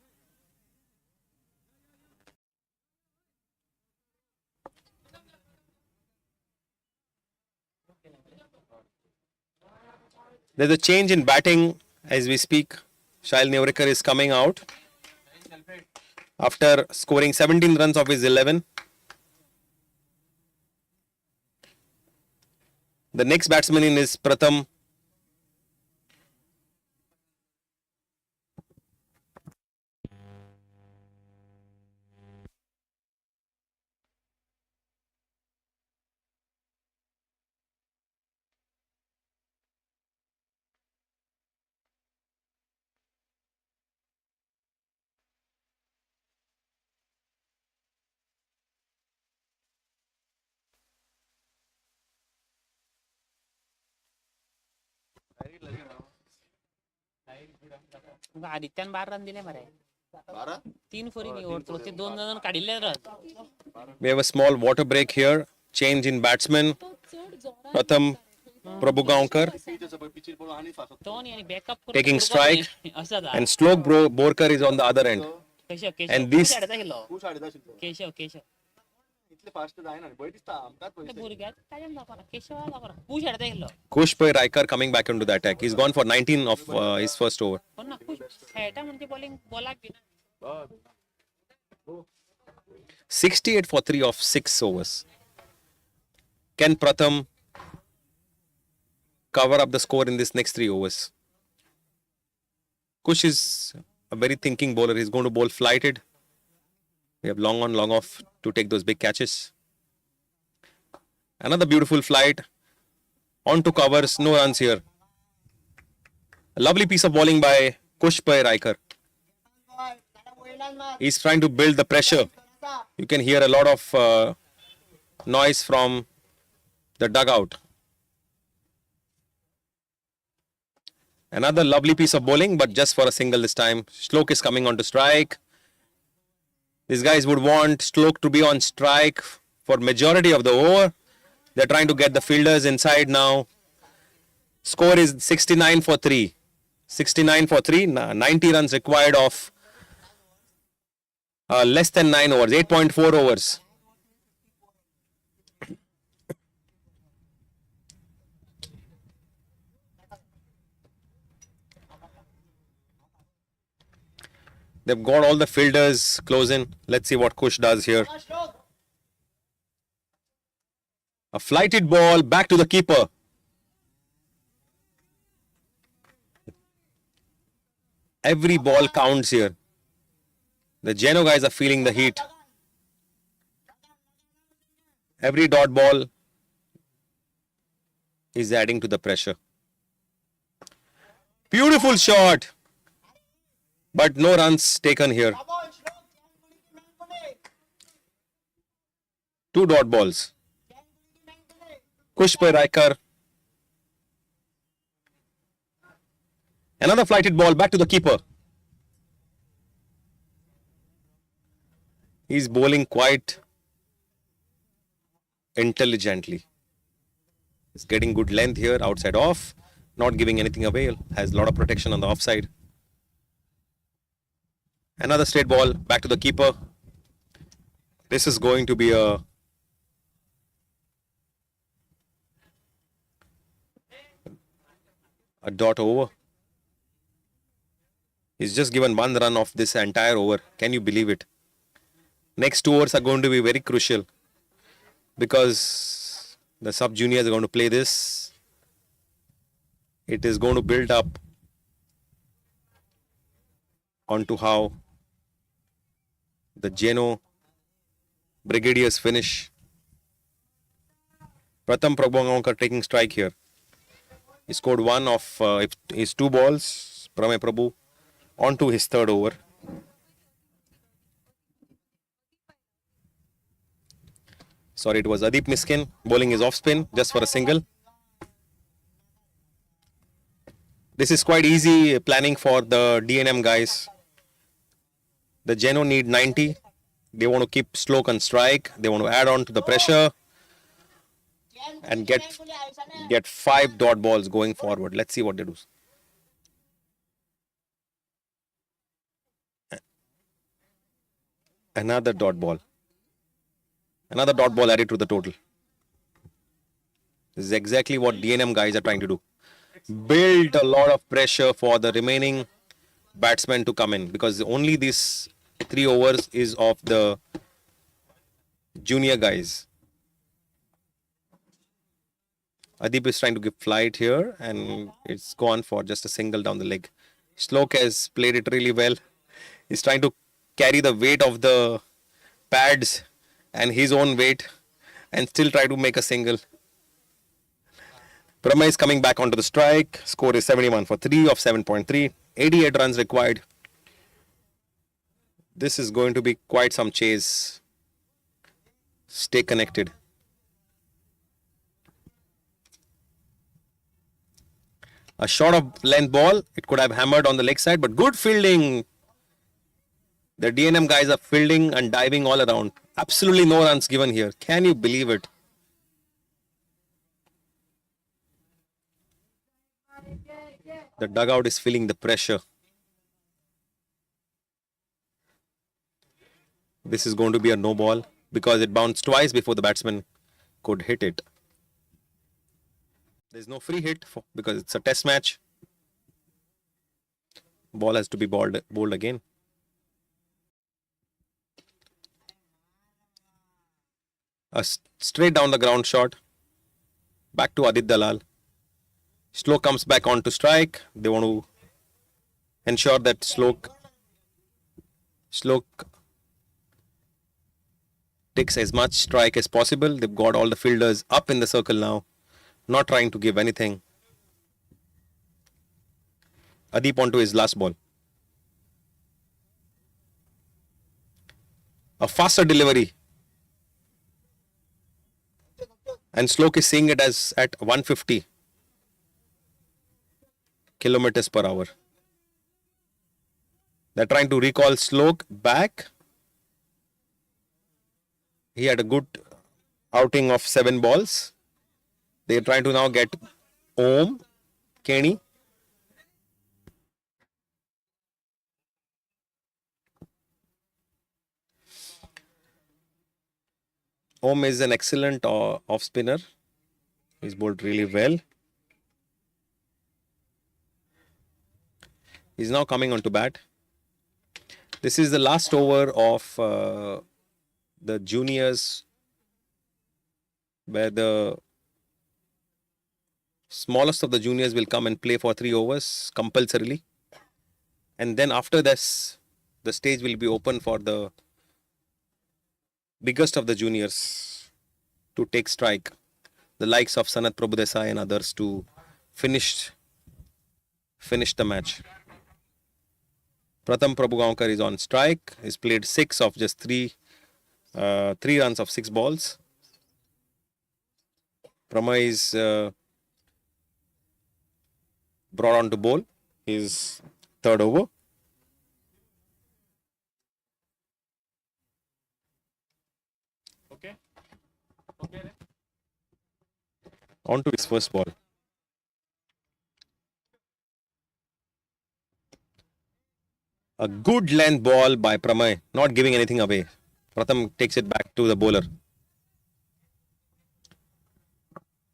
There's a change in batting as we speak. Shail Nevarkar is coming out after scoring 17 runs of his 11. The next batsman in is Pratham. आदित्यान 12 run दिले मरे 3 फोरी नाही ओढतो ते 2 जण काढले We have a small water break here. Change in batsman. Pratham Prabhugaonkar taking strike, and Shlok Borkar is on the other end. And this Keshav Keshav Kushpai Raikar coming back into the attack. He's gone for 19 of his first over. 68 for 3 of 6 overs. Can Pratham cover up the score in this next 3 overs? Kush is a very thinking bowler. He's going to bowl flighted. We have long on, long off to take those big catches. Another beautiful flight. On to covers, no runs here. A lovely piece of bowling by Kushpai Raikar. He's trying to build the pressure. You can hear a lot of noise from the dugout. Another lovely piece of bowling, but just for a single this time. Shlok is coming on to strike. These guys would want Shlok to be on strike for majority of the over. They're trying to get the fielders inside now. Score is 69 for 3. 69 for 3. 90 runs required of less than 9 overs. 8.4 overs. They've got all the fielders close in. Let's see what Kush does here. A flighted ball back to the keeper. Every ball counts here. The Geno guys are feeling the heat. Every dot ball is adding to the pressure. Beautiful shot. But no runs taken here. 2 dot balls. Kushpai Raikar. Another flighted ball back to the keeper. He's bowling quite intelligently. He's getting good length here, outside off, not giving anything away, has a lot of protection on the offside. Another straight ball back to the keeper. This is going to be a dot over. He's just given 1 run off this entire over. Can you believe it? Next 2 overs are going to be very crucial because the sub juniors are going to play this. It is going to build up onto how the Geno Brigadiers finish. Pratham Prabhugaonkar taking strike here. He scored 1 of his 2 balls. Pramay Prabhu onto his 3rd over. Sorry, it was Adip Miskin bowling his off spin just for a single. This is quite easy planning for the DNM guys. The Geno need 90. They want to keep Shlok on strike. They want to add on to the pressure and get 5 dot balls going forward. Let's see what they do. Another dot ball. Another dot ball added to the total. This is exactly what DNM guys are trying to do. Build a lot of pressure for the remaining batsmen to come in, because only these 3 overs is of the junior guys. Adip is trying to give flight here, and it's gone for just a single down the leg. Slok has played it really well. He's trying to carry the weight of the pads and his own weight and still try to make a single. Pramay is coming back onto the strike. Score is 71 for 3 of 7.3. 88 runs required. This is going to be quite some chase. Stay connected. A short of length ball. It could have hammered on the leg side, but good fielding. The DNM guys are fielding and diving all around. Absolutely no runs given here. Can you believe it? The dugout is feeling the pressure. This is going to be a no ball because it bounced twice before the batsman could hit it. There's no free hit because it's a test match. Ball has to be bowled again. A straight down the ground shot. Back to Adit Dalal. Slok comes back on to strike. They want to ensure that Slok takes as much strike as possible. They've got all the fielders up in the circle now, not trying to give anything. Adip onto his last ball. A faster delivery. And Slok is seeing it as at 150 kilometers per hour. They're trying to recall Slok back. He had a good outing of 7 balls. They're trying to now get Om, Kenny. Om is an excellent off spinner. He's bowled really well. He's now coming on to bat. This is the last over of the juniors, where the smallest of the juniors will come and play for 3 overs compulsorily. And then after this, the stage will be open for the biggest of the juniors to take strike. The likes of Sanat Prabhudesai and others to finish the match. Pratham Prabhugaonkar is on strike. He's played 6 of just 3 runs of 6 balls. Pramay is brought on to bowl his 3rd over. On to his first ball. A good length ball by Pramay, not giving anything away. Pratham takes it back to the bowler.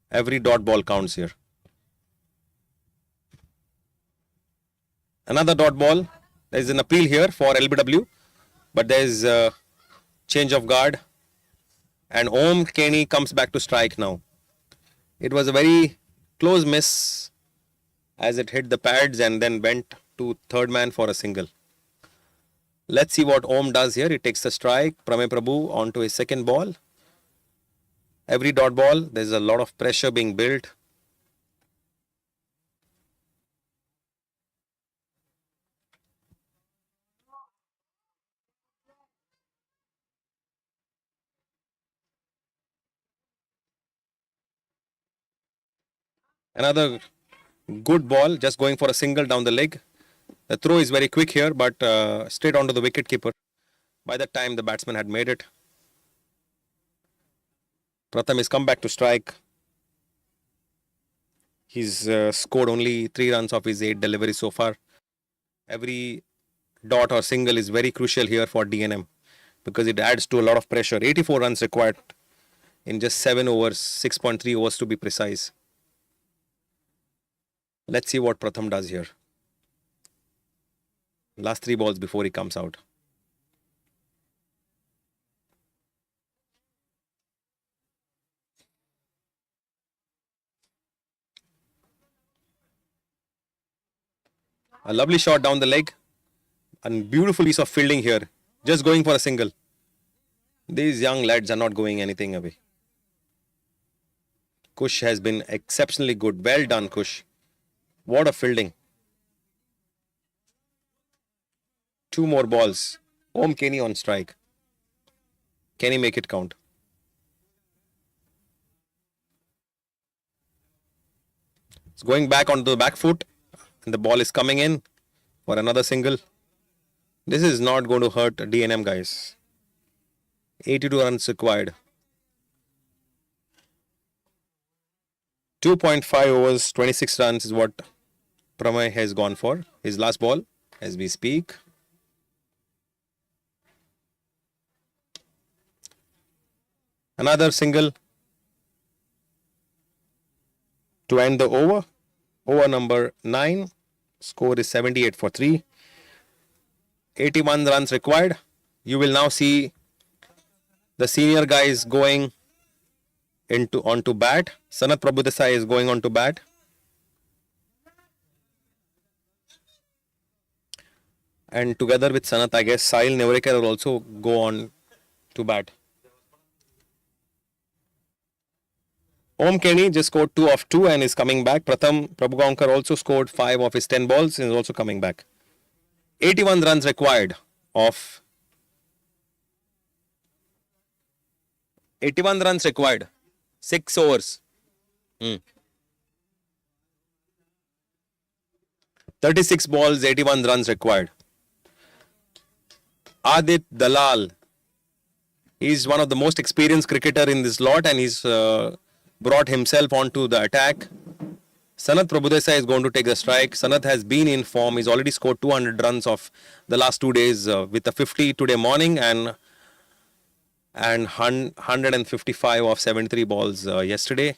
Every dot ball counts here. Another dot ball. There is an appeal here for LBW, but there is a change of guard. And Om Kenny comes back to strike now. It was a very close miss as it hit the pads and then went to 3rd man for a single. Let's see what Om does here. He takes the strike. Pramay Prabhu onto his 2nd ball. Every dot ball, there's a lot of pressure being built. Another good ball, just going for a single down the leg. The throw is very quick here, but straight onto the wicket keeper. By that time, the batsman had made it. Pratham has come back to strike. He's scored only 3 runs of his 8 deliveries so far. Every dot or single is very crucial here for DNM. because it adds to a lot of pressure. 84 runs required in just 7 overs, 6.3 overs to be precise. Let's see what Pratham does here. Last 3 balls before he comes out. A lovely shot down the leg. And beautiful piece of fielding here. Just going for a single. These young lads are not going anything away. Kush has been exceptionally good. Well done, Kush. What a fielding. 2 more balls. Om Kenny on strike. Can he make it count? It's going back onto the back foot. And the ball is coming in for another single. This is not going to hurt DNM, guys. 82 runs required. 2.5 overs, 26 runs is what Pramay has gone for. His last ball as we speak. Another single to end the over. Over number 9. Score is 78 for 3. 81 runs required. You will now see the senior guys going onto bat. Sanat Prabhudesai is going on to bat. And together with Sanat, I guess Sahil Nevarekar will also go on to bat. Om Kenny just scored 2 of 2 and is coming back. Pratham Prabhugaonkar also scored 5 of his 10 balls and is also coming back. 81 runs required of 81 runs required. 6 overs. 36 balls, 81 runs required. Adit Dalal. He's one of the most experienced cricketer in this lot and he's brought himself onto the attack. Sanat Prabhudesai is going to take the strike. Sanat has been in form. He's already scored 200 runs of the last 2 days with a 50 today morning and 155 of 73 balls yesterday.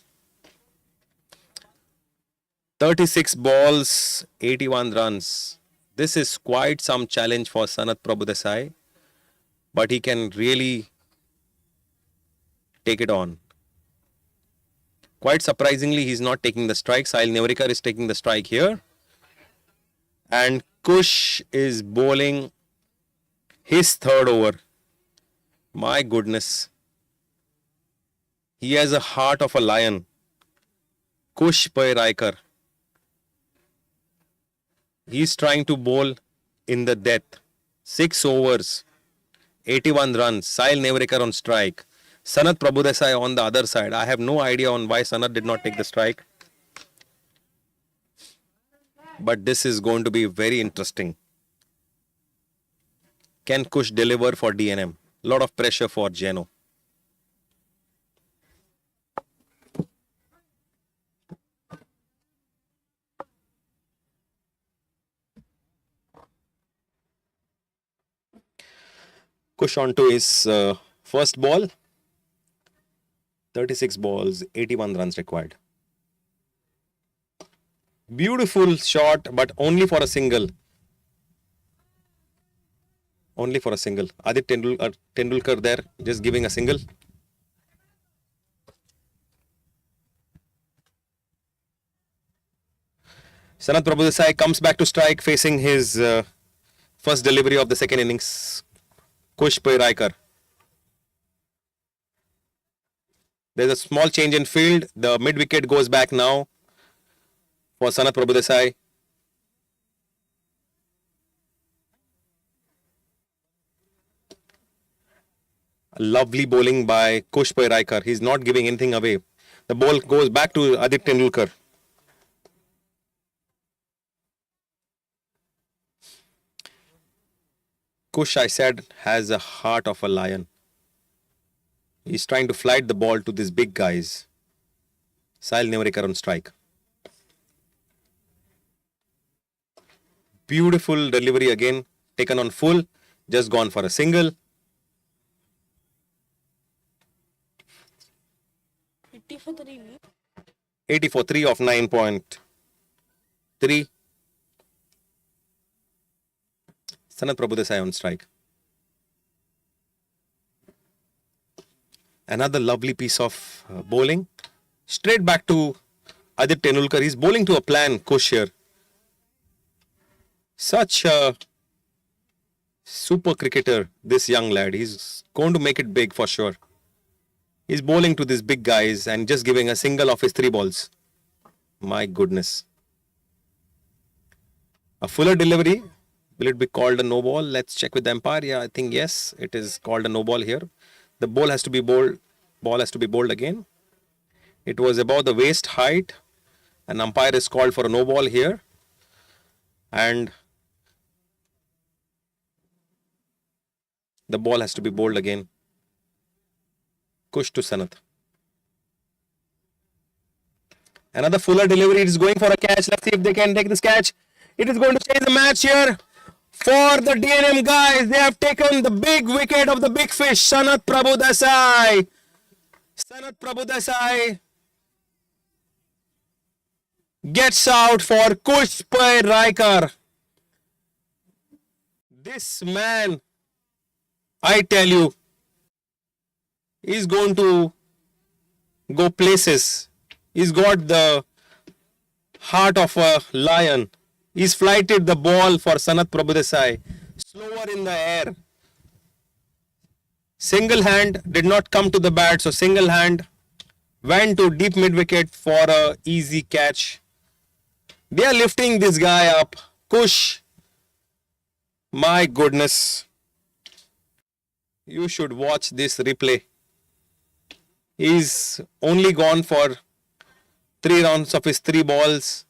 36 balls, 81 runs. This is quite some challenge for Sanat Prabhudesai, but he can really take it on. Quite surprisingly, he's not taking the strike. Sahil Nevarekar is taking the strike here. And Kush is bowling his 3rd over. My goodness. He has a heart of a lion. Kush Pairaikar. He's trying to bowl in the death. 6 overs, 81 runs. Sahil Nevarekar on strike. Sanat Prabhudesai on the other side. I have no idea on why Sanat did not take the strike. But this is going to be very interesting. Can Kush deliver for DNM? Lot of pressure for Geno. Kush onto his first ball. 36 balls, 81 runs required. Beautiful shot, but only for a single. Only for a single. Adit Tendulkar there, just giving a single. Sanat Prabhudesai comes back to strike, facing his first delivery of the second innings. Kush Pairaikar. There's a small change in field. The mid wicket goes back now for Sanat Prabhudesai. Lovely bowling by Kush Pairaikar. He's not giving anything away. The ball goes back to Adit Tendulkar. Kush, I said, has a heart of a lion. He's trying to flight the ball to these big guys. Sahil Nevarekar on strike. Beautiful delivery again. Taken on full. Just gone for a single. 84, 3 of 9.3. Sanat Prabhudesai on strike. Another lovely piece of bowling. Straight back to Aditya Tenulkar. He's bowling to a plan, Kush here. Such a super cricketer, this young lad. He's going to make it big for sure. He's bowling to these big guys and just giving a single of his 3 balls. My goodness. A fuller delivery. Will it be called a no ball? Let's check with the umpire. Yeah, I think yes, it is called a no ball here. The ball has to be bowled. Ball has to be bowled again. It was above the waist height. An umpire is called for a no ball here. And the ball has to be bowled again. Kush to Sanat. Another fuller delivery. It is going for a catch. Let's see if they can take this catch. It is going to change the match here. For the DNM guys, they have taken the big wicket of the big fish, Sanat Prabhudesai. Sanat Prabhudesai gets out for Kush Raikar. This man, I tell you, is going to go places. He's got the heart of a lion. He's flighted the ball for Sanat Prabhudesai. Slower in the air. Single hand did not come to the bat. So single hand went to deep mid wicket for a easy catch. They are lifting this guy up. Kush. My goodness. You should watch this replay. He's only gone for 3 rounds of his 3 balls.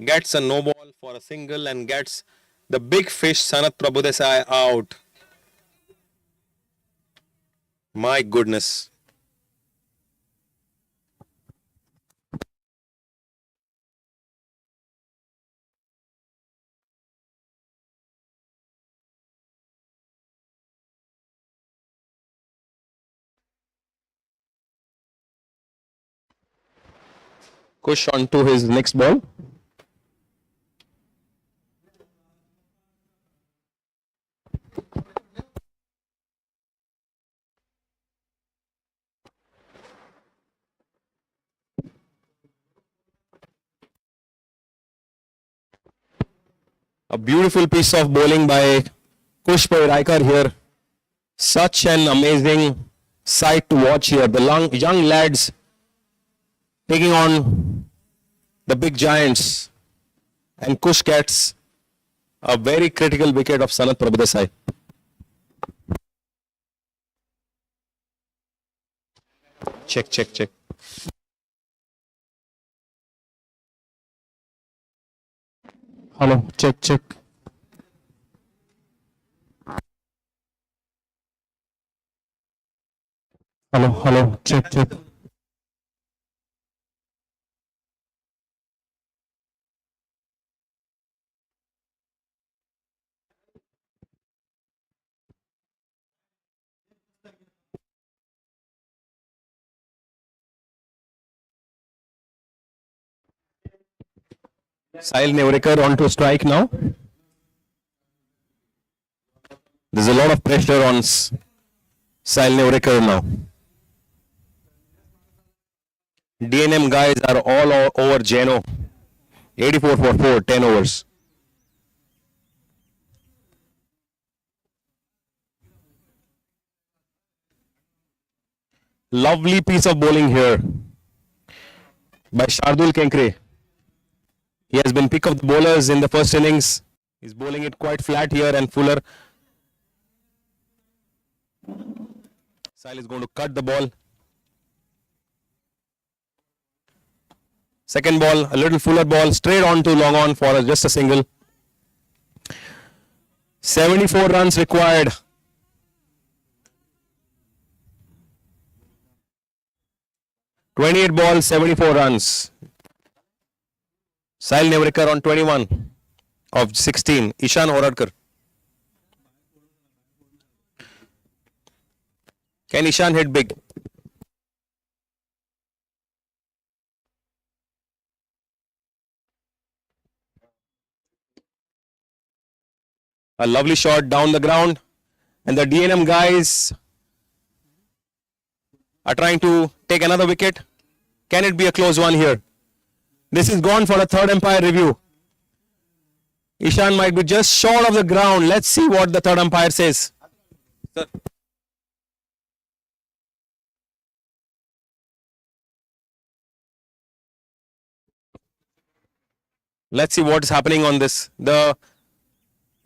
Gets a no ball for a single and gets the big fish Sanat Prabhudesai out. My goodness. Kush on to his next ball. A beautiful piece of bowling by Kush Raikar here. Such an amazing sight to watch here. The young lads taking on the big giants. And Kush gets a very critical wicket of Sanat Prabhudesai. Check, check, check. Hello, check, check. Hello, check, check. Sahil Nevrekar on to strike now. There's a lot of pressure on Sahil Nevrekar now. DNM guys are all over Geno. 84 for 4, 10 overs. Lovely piece of bowling here by Shardul Kenkre. He has been pick of the bowlers in the first innings. He's bowling it quite flat here and fuller. Sahil is going to cut the ball. Second ball, a little fuller ball, straight on to long on for just a single. 74 runs required. (28 balls, 74 runs. Sahil Nevrekar on 21 of 16. Ishan Horadkar. Can Ishan hit big? A lovely shot down the ground. And the DNM guys are trying to take another wicket. Can it be a close one here? This is gone for a third umpire review. Ishan might be just short of the ground. Let's see what the third umpire says. Sir. Let's see what is happening on this. The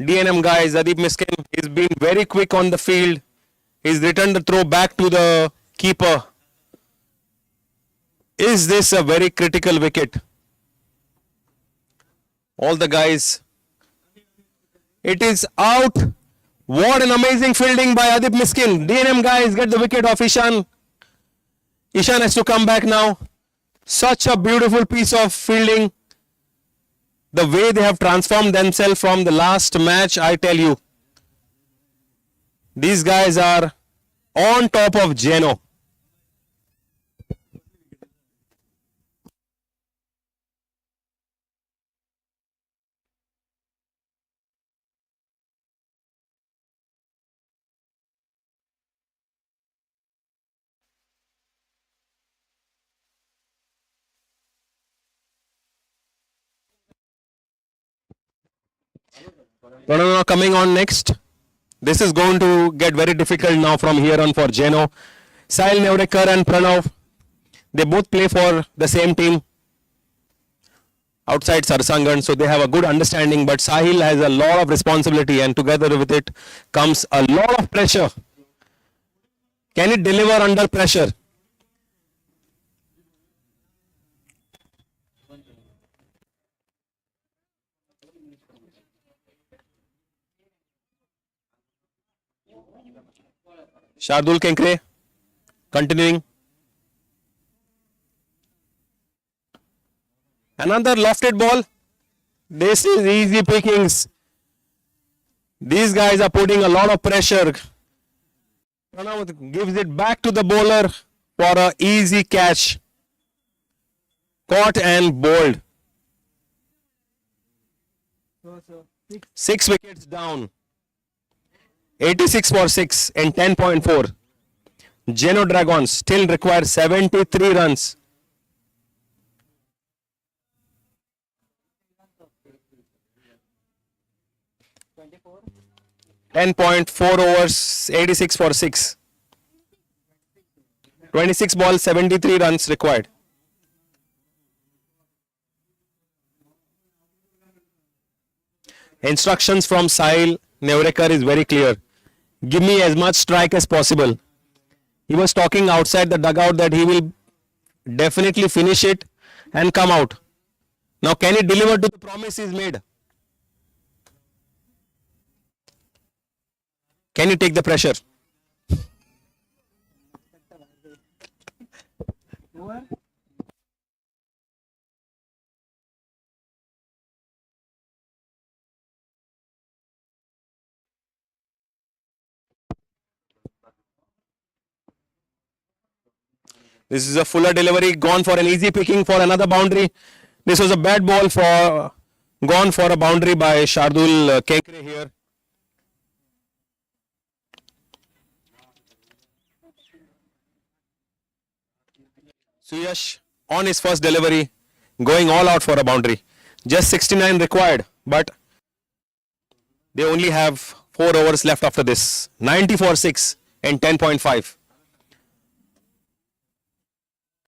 DNM guys, Adib Miskin, he's been very quick on the field. He's returned the throw back to the keeper. Is this a very critical wicket? All the guys. It is out. What an amazing fielding by Adib Miskin. DNM guys get the wicket of Ishan. Ishan has to come back now. Such a beautiful piece of fielding. The way they have transformed themselves from the last match, I tell you. These guys are on top of Geno. Pranava coming on next. This is going to get very difficult now from here on for Geno. Sahil Nevrekar and Pranav, they both play for the same team outside Sarsangan, so they have a good understanding, but Sahil has a lot of responsibility and together with it comes a lot of pressure. Can it deliver under pressure? Shardul Kenkre continuing. Another lofted ball. This is easy pickings. These guys are putting a lot of pressure. Pranav gives it back to the bowler for an easy catch. Caught and bowled. 6 wickets down. 86 for 6 and 10.4. Geno Dragons still require 73 runs. .4 overs, 86 for 6. 26 balls, 73 runs required. Instructions from Sahil Nevrekar is very clear. Give me as much strike as possible. He was talking outside the dugout that he will definitely finish it and come out. Now can he deliver to the promise he's made? Can you take the pressure? This is a fuller delivery, gone for an easy picking for another boundary. This was a bad ball for, gone for a boundary by Shardul Kenkre here. Suyash on his first delivery, going all out for a boundary. Just 69 required, but they only have 4 overs left after this. 90 for 6 and 10.5.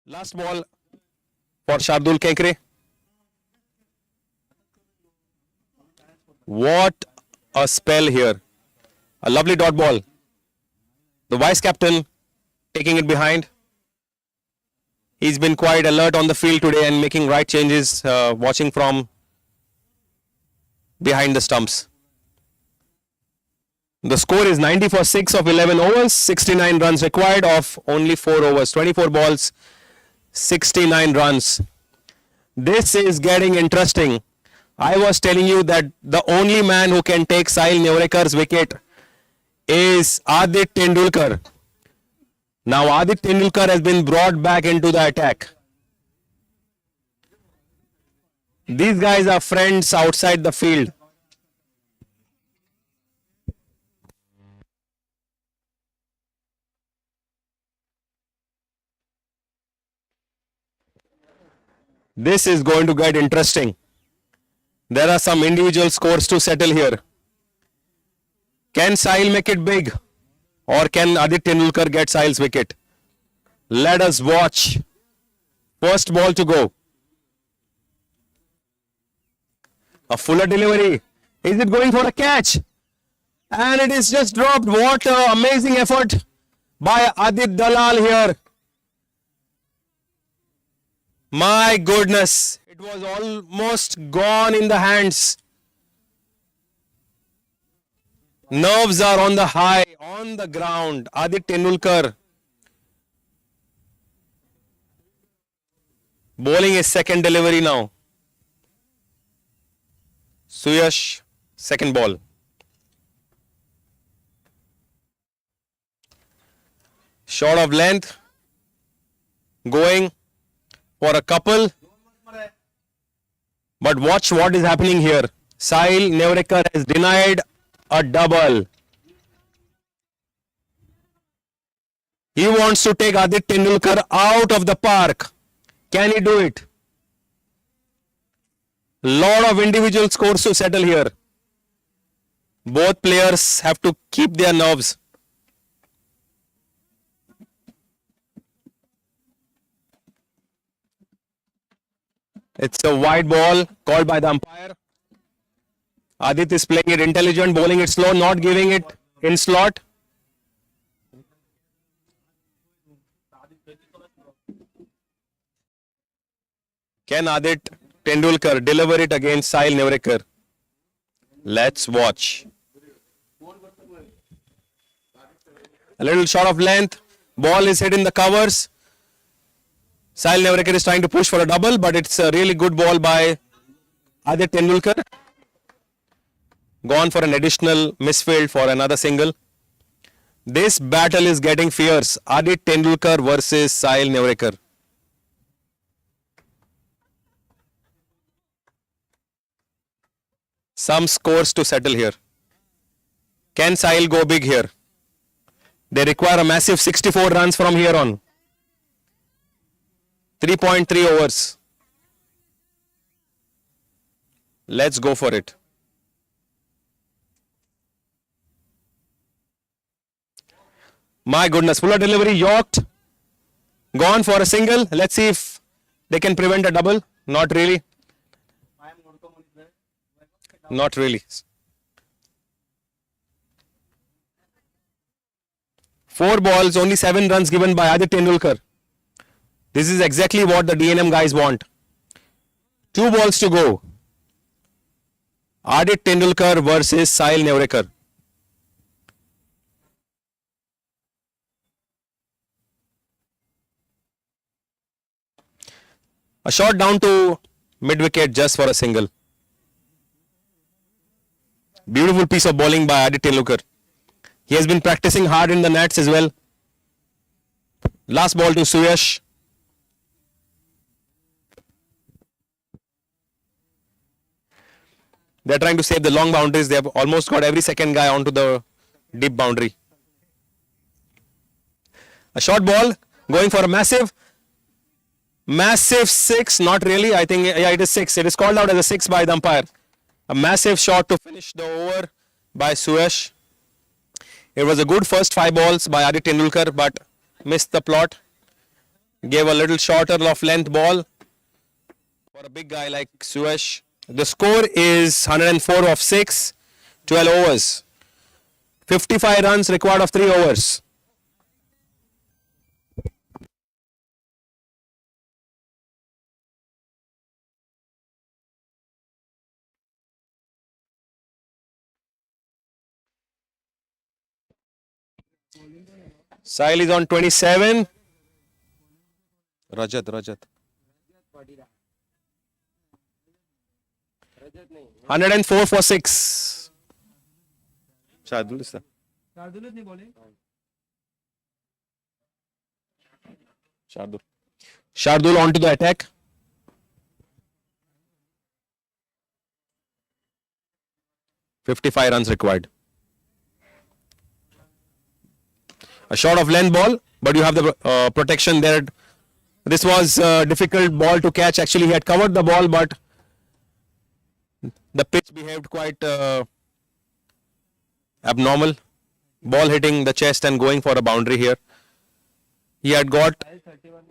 Last ball for Shardul Kenkre. What a spell here. A lovely dot ball. The vice captain taking it behind. He's been quite alert on the field today and making right changes, watching from behind the stumps. The score is 90 for 6 of 11 overs, 69 runs required of only 4 overs, 24 balls, 69 runs. This is getting interesting. I was telling you that the only man who can take Sahil Nevrekar's wicket is Adit Tendulkar. Now Adit Tendulkar has been brought back into the attack. These guys are friends outside the field. This is going to get interesting. There are some individual scores to settle here. Can Sahil make it big? Or can Aditya Tendulkar get Sahil's wicket? Let us watch. First ball to go. A fuller delivery. Is it going for a catch? And it is just dropped. What an amazing effort by Adit Dalal here. My goodness. It was almost gone in the hands. Nerves are on the high, on the ground. Adit Tendulkar bowling his second delivery now. Suyash, second ball. Shot of length. Going for a couple. But watch what is happening here. Sahil Nevarekar has denied a double. He wants to take Adit Tendulkar out of the park. Can he do it? Lot of individual scores to settle here. Both players have to keep their nerves. It's a wide ball called by the umpire. Adit is playing it intelligent, bowling it slow, not giving it in slot. Can Adit Tendulkar deliver it against Sahil Nevarekar? Let's watch. A little shot of length. Ball is hit in the covers. Sahil Nevarekar is trying to push for a double, but it's a really good ball by Adit Tendulkar. Gone for an additional misfield for another single. This battle is getting fierce. Adit Tendulkar versus Sahil Nevarekar. Some scores to settle here. Can Sahil go big here? They require a massive 64 runs from here on. 3.3 overs. Let's go for it. My goodness, fuller delivery, yorked. Gone for a single. Let's see if they can prevent a double. Not really. Not really. 4 balls, only 7 runs given by Adit Tendulkar. This is exactly what the DNM guys want. 2 balls to go. Adit Tendulkar versus Sahil Nevarekar. A shot down to mid-wicket just for a single. Beautiful piece of bowling by Adit Tendulkar. He has been practicing hard in the nets as well. Last ball to Suyash. They are trying to save the long boundaries. They have almost got every second guy onto the deep boundary. A short ball going for a massive 6. Not really. I think yeah, it is 6. It is called out as a 6 by the umpire. A massive shot to finish the over by Suyash. It was a good first 5 balls by Adit Tendulkar, but missed the plot. Gave a little shorter of length ball for a big guy like Suyash. The score is 104 of 6, 12 overs. 55 runs required of 3 overs. Sahil is on 27. Rajat. 104 for 6. Shardul is there. Shardul on to the attack. $55 runs required. A shot of length ball, but you have the protection there This was a difficult ball to catch. Actually, he had covered the ball, but the pitch behaved quite abnormal. Ball hitting the chest and going for a boundary here. He had got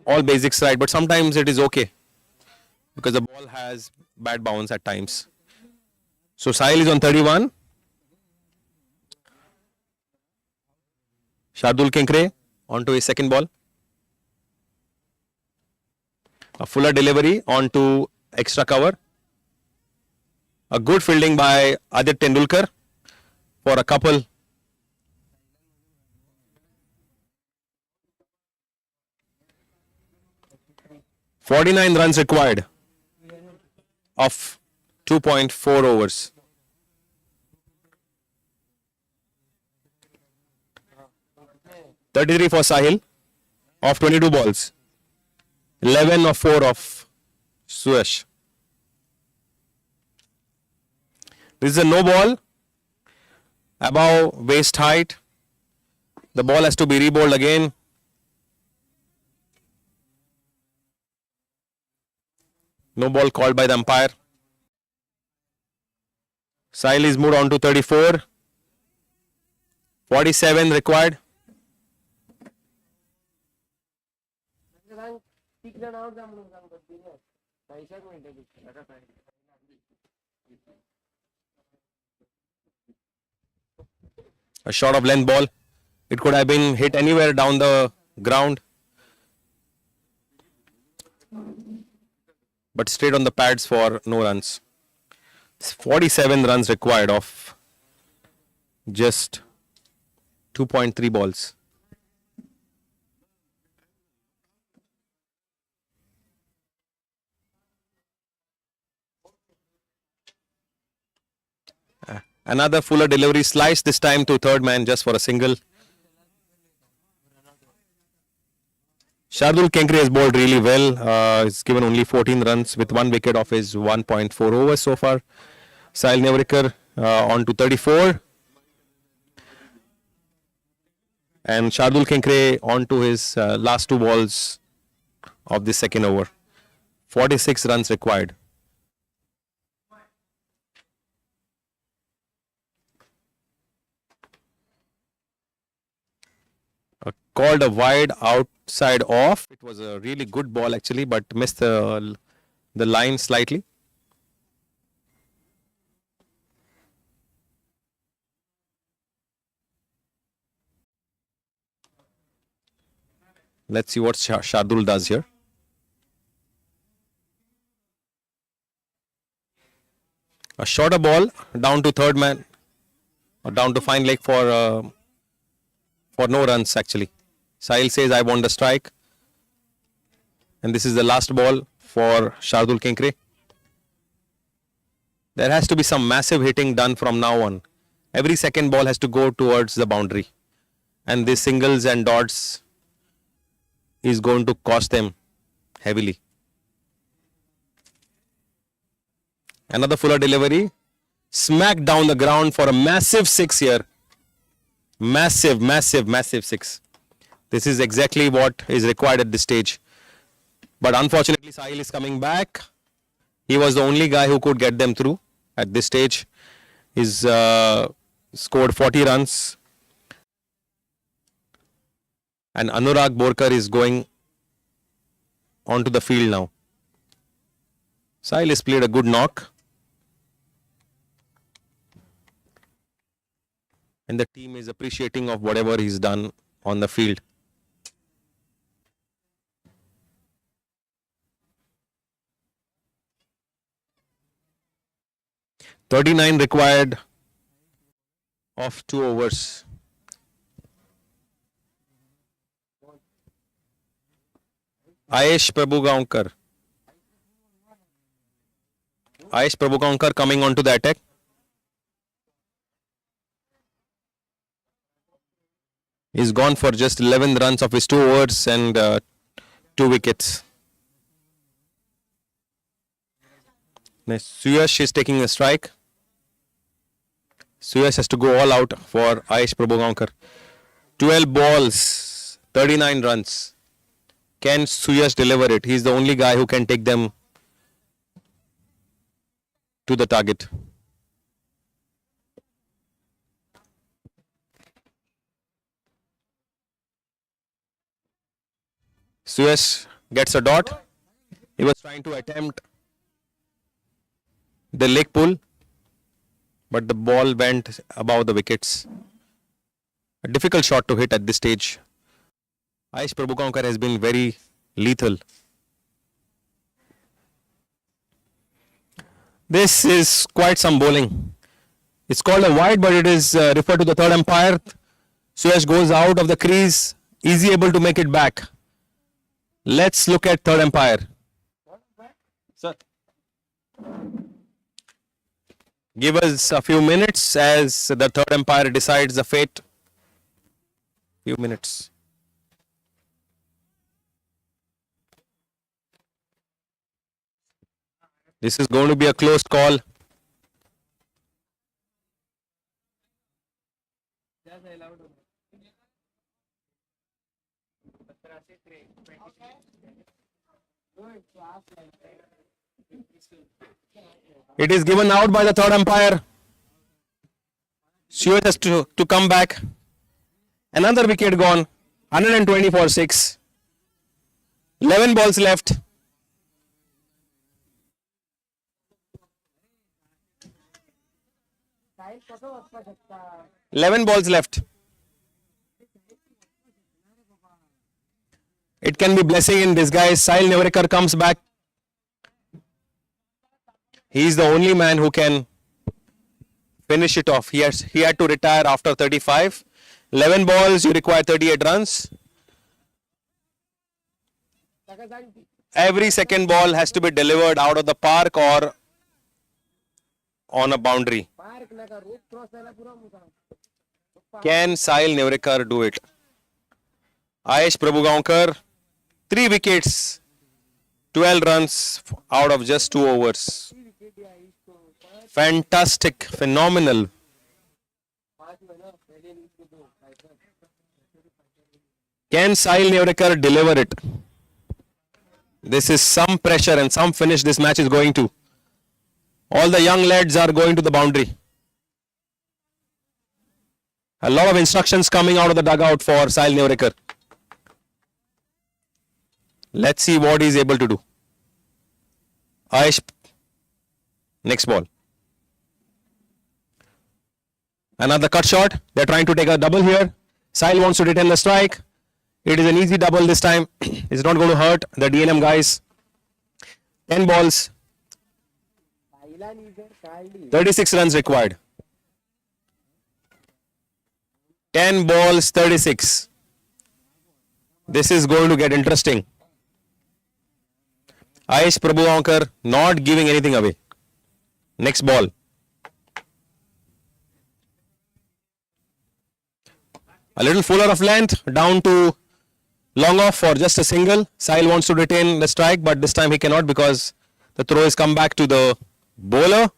all basics right, but sometimes it is okay because the ball has bad bounce at times. So Sahil is on 31. Shardul Kinkre onto his second ball. A fuller delivery onto extra cover. A good fielding by Adit Tendulkar for a couple. "49 runs required of 2.4 overs. "33 for Sahil of 22 balls. 11 of 4 of Suyash. This is a no ball above waist height. The ball has to be rebowled again. No ball called by the umpire. Sahil is moved on to 34. 47 required. A short of length ball. It could have been hit anywhere down the ground, but straight on the pads for no runs. 47 runs required of just 2.3 balls. Another fuller delivery, slice this time to third man just for a single. Shardul Kinkre has bowled really well. He's given only 14 runs with 1 wicket off his 1.4 overs so far. Sahil Nevarikar on to 34. And Shardul Kinkre on to his last 2 balls of the second over. 46 runs required. Called a wide outside off. It was a really good ball actually, but missed the line slightly. Let's see what Shardul does here. A shorter ball down to third man, or down to fine leg for no runs actually. Sahil says, "I want the strike." And this is the last ball for Shardul Kinkre. There has to be some massive hitting done from now on. Every second ball has to go towards the boundary. And these singles and dots is going to cost them heavily. Another fuller delivery. Smack down the ground for a massive 6 here. Massive, massive, massive 6. This is exactly what is required at this stage. But unfortunately, Sahil is coming back. He was the only guy who could get them through at this stage. He's scored 40 runs. And Anurag Borkar is going onto the field now. Sahil has played a good knock. And the team is appreciating of whatever he's done on the field. "39 required of 2 overs. Ayesh Prabhugaonkar. Ayesh Prabhugaonkar coming onto the attack. He's gone for just 11 runs of his 2 overs and 2 wickets. Next, Suyash is taking a strike. Suyash has to go all out for Ayesh Prabhugaonkar. 12 balls, 39 runs. Can Suyash deliver it? He's the only guy who can take them to the target. Suyash gets a dot. He was trying to attempt the leg pull, but the ball went above the wickets. A difficult shot to hit at this stage. Aish Prabhukankar has been very lethal. This is quite some bowling. It's called a wide, but it is referred to the third umpire. Suyash goes out of the crease. Is he able to make it back? Let's look at third umpire. Sir. Give us a few minutes as the third umpire decides the fate. Few minutes. This is going to be a close call. It is given out by the third umpire. Suyash has to come back. Another wicket gone. 120 for 6. 11 balls left. 11 balls left. It can be blessing in disguise. Sahil Nevarekar comes back. He is the only man who can finish it off. He had to retire after 35. 11 balls, you require 38 runs. Every second ball has to be delivered out of the park or on a boundary. Can Sahil Nevarekar do it? Aish Prabhukankar, 3 wickets, 12 runs out of just 2 overs. Fantastic, phenomenal. Can Sahil Nevarekar deliver it? This is some pressure and some finish this match is going to. All the young lads are going to the boundary. A lot of instructions coming out of the dugout for Sahil Nevarekar. Let's see what he is able to do. Aish, next ball. Another cut shot. They're trying to take a double here. Sahil wants to retain the strike. It is an easy double this time. It's not going to hurt the DNM guys. 10 balls. 36 runs required. 10 balls, 36. This is going to get interesting. Aish Prabhukankar not giving anything away. Next ball. A little fuller of length, down to long off for just a single. Sahil wants to retain the strike, but this time he cannot because the throw has come back to the bowler.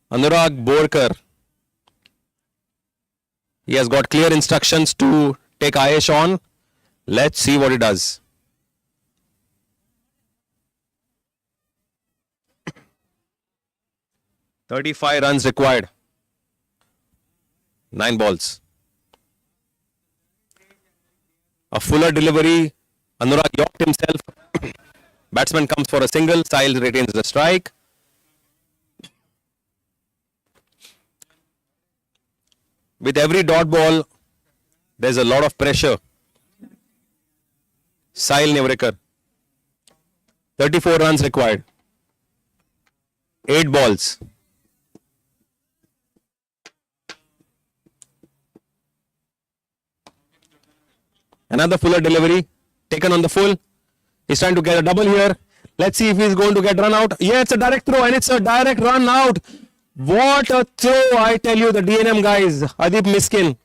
Anurag Borkar. He has got clear instructions to take Aish on. Let's see what he does. $35 runs required. 9 balls. A fuller delivery. Anurag yorked himself. Batsman comes for a single. Sahil retains the strike. With every dot ball, there's a lot of pressure. Sahil Nevarekar. 34 runs required. 8 balls. Another fuller delivery. Taken on the full. He's trying to get a double here. Let's see if he's going to get run out. Yeah, it's a direct throw and it's a direct run out. What a throw, I tell you, the DNM guys. Adip Miskin.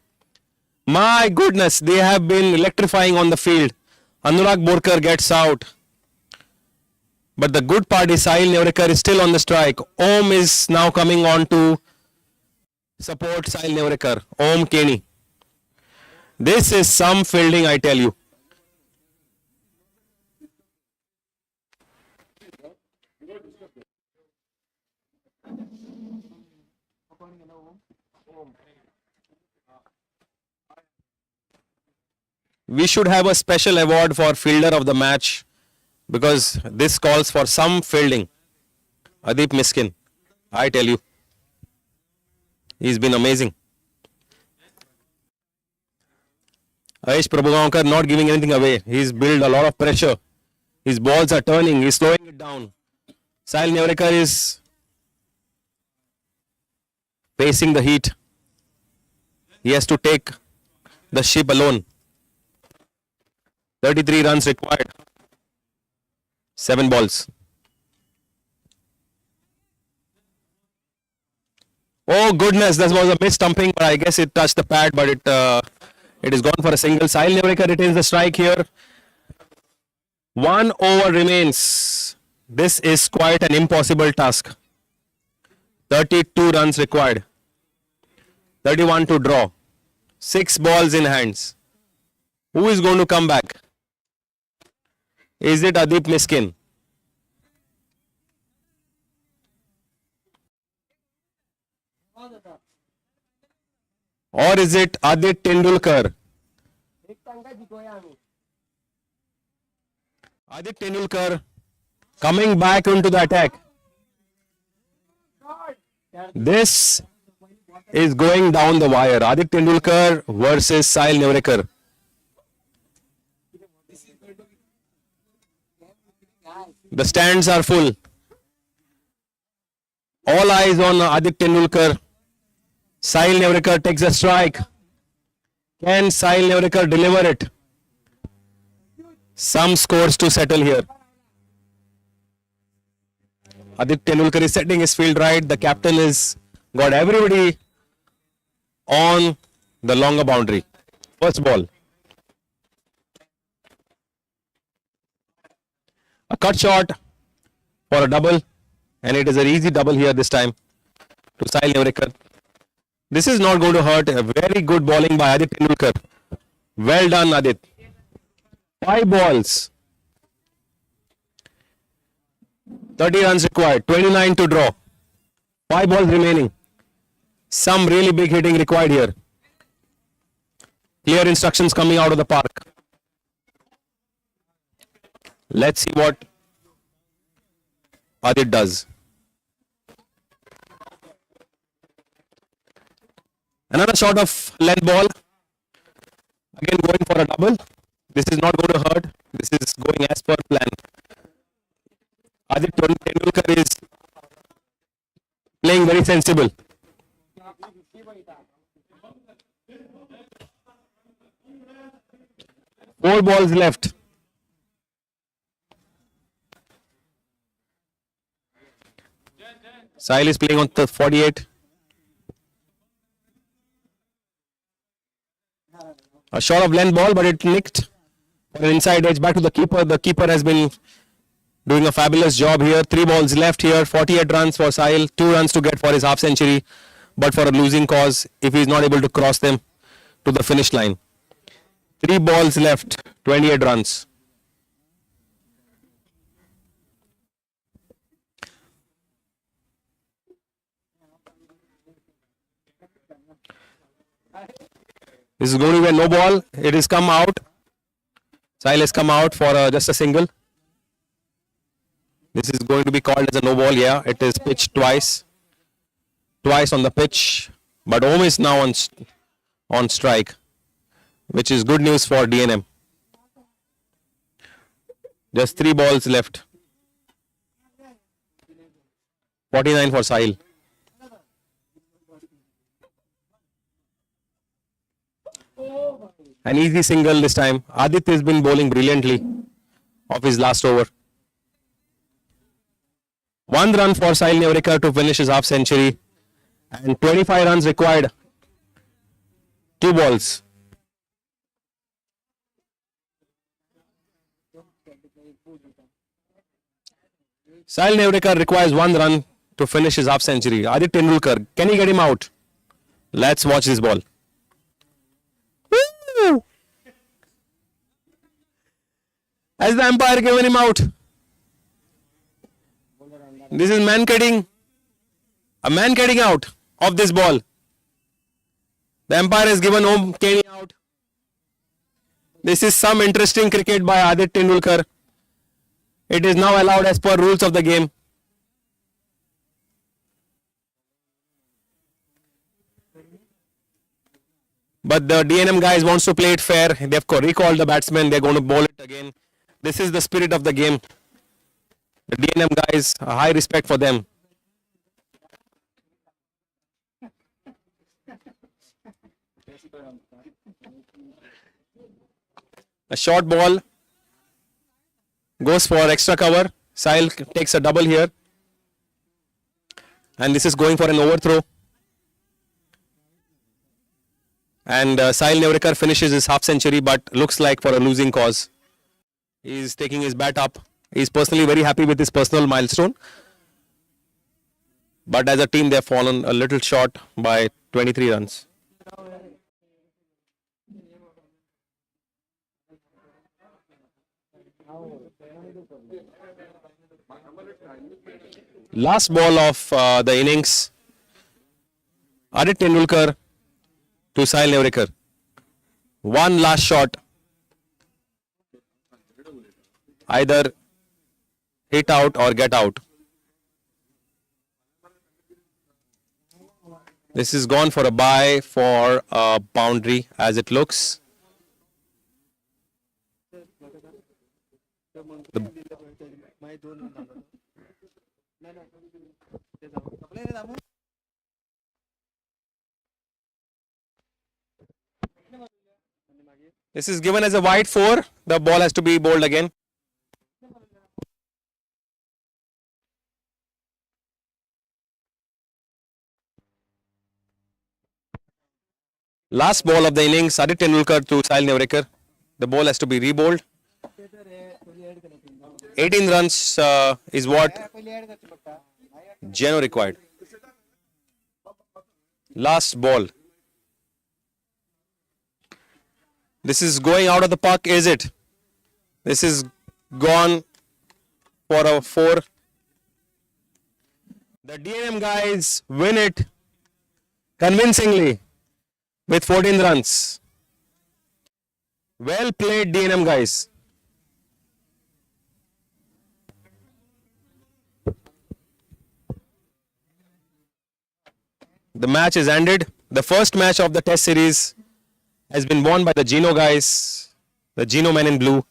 My goodness, they have been electrifying on the field. Anurag Borkar gets out. But the good part is Sahil Nevarekar is still on the strike. Om is now coming on to support Sahil Nevarekar. Om Kenny. This is some fielding, I tell you. We should have a special award for fielder of the match because this calls for some fielding. Adip Miskin, I tell you, he's been amazing. Aish Prabhugaonkar not giving anything away. He's built a lot of pressure. His balls are turning. He's slowing it down. Sahil Nevarekar is facing the heat. He has to take the ship alone. 33 runs required. 7 balls. Oh goodness, that was a missed stumping, but I guess it touched the pad, but it is gone for a single. Sahil Nevarekar retains the strike here. 1 over remains. This is quite an impossible task. 32 runs required. 31 to draw. 6 balls in hands. Who is going to come back? Is it Adip Miskin? Or is it Adit Tendulkar? Adit Tendulkar coming back into the attack. This is going down the wire. Adit Tendulkar versus Sahil Nevarekar. The stands are full. All eyes on Adit Tendulkar. Sahil Nevarekar takes a strike. Can Sahil Nevarekar deliver it? Some scores to settle here. Adit Tendulkar is setting his field right. The captain is got everybody on the longer boundary. First ball. A cut shot for a double, and it is an easy double here this time to Sahil Nevarekar. This is not going to hurt. A very good bowling by Adit Tendulkar. Well done, Adit. 5 balls. 30 runs required. 29 to draw. 5 balls remaining. Some really big hitting required here. Clear instructions coming out of the park. Let's see what Adit does. Another shot of length ball. Again going for a double. This is not going to hurt. This is going as per plan. Adit Tendulkar is playing very sensible. Four balls left. Sahil is playing on the 48. A shot of length ball, but it nicked for an inside edge back to the keeper. The keeper has been doing a fabulous job here. 3 balls left here. 48 runs for Sahil. 2 runs to get for his half century, but for a losing cause if he is not able to cross them to the finish line. 3 balls left. 28 runs. This is going to be a no ball. It has come out. Sahil has come out for just a single. This is going to be called as a no ball. Yeah, it is pitched twice. Twice on the pitch. But Om is now on strike, which is good news for DNM. Just 3 balls left. 49 for Sahil. An easy single this time. Adit has been bowling brilliantly of his last over. 1 run for Sahil Nevarekar to finish his half century. And 25 runs required. 2 balls. Sahil Nevarekar requires 1 run to finish his half century. Adit Tendulkar, can he get him out? Let's watch this ball. Woo! Has the umpire given him out? This is man-cutting. A man getting out. of this ball. The umpire has given Om Kenny out. This is some interesting cricket by Aditya Tendulkar. It is now allowed as per rules of the game. But the DNM guys wants to play it fair. They've recalled the batsman. They're going to bowl it again. This is the spirit of the game. The DNM guys, a high respect for them. A short ball goes for extra cover. Sahil takes a double here. And this is going for an overthrow. And Sahil Nevarkar finishes his half century, but looks like for a losing cause. He's taking his bat up. He's personally very happy with his personal milestone. But as a team, they've fallen a little short by 23 runs. Last ball of the innings. Aditya Tendulkar to Sahil Nevarkar. One last shot. Either hit out or get out. This is gone for a bye for a boundary as it looks. This is given as a wide 4. The ball has to be bowled again. Last ball of the innings, Aditya Tendulkar to Sahil Nevarkar. The ball has to be rebowled. 18 runs is what Geno required. Last ball. This is going out of the park, is it? This is gone for a 4. The DNM guys win it convincingly with 14 runs. Well played, DNM guys. The match is ended. The first match of the test series has been won by the Geno guys, the Geno men in blue.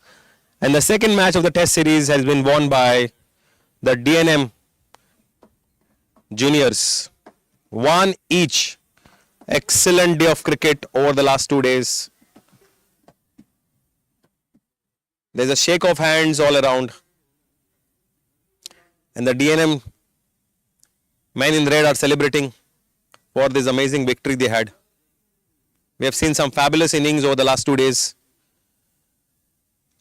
And the second match of the test series has been won by the DNM juniors. 1 each. Excellent day of cricket over the last 2 days. There's a shake of hands all around. And the DNM men in red are celebrating for this amazing victory they had. We have seen some fabulous innings over the last 2 days.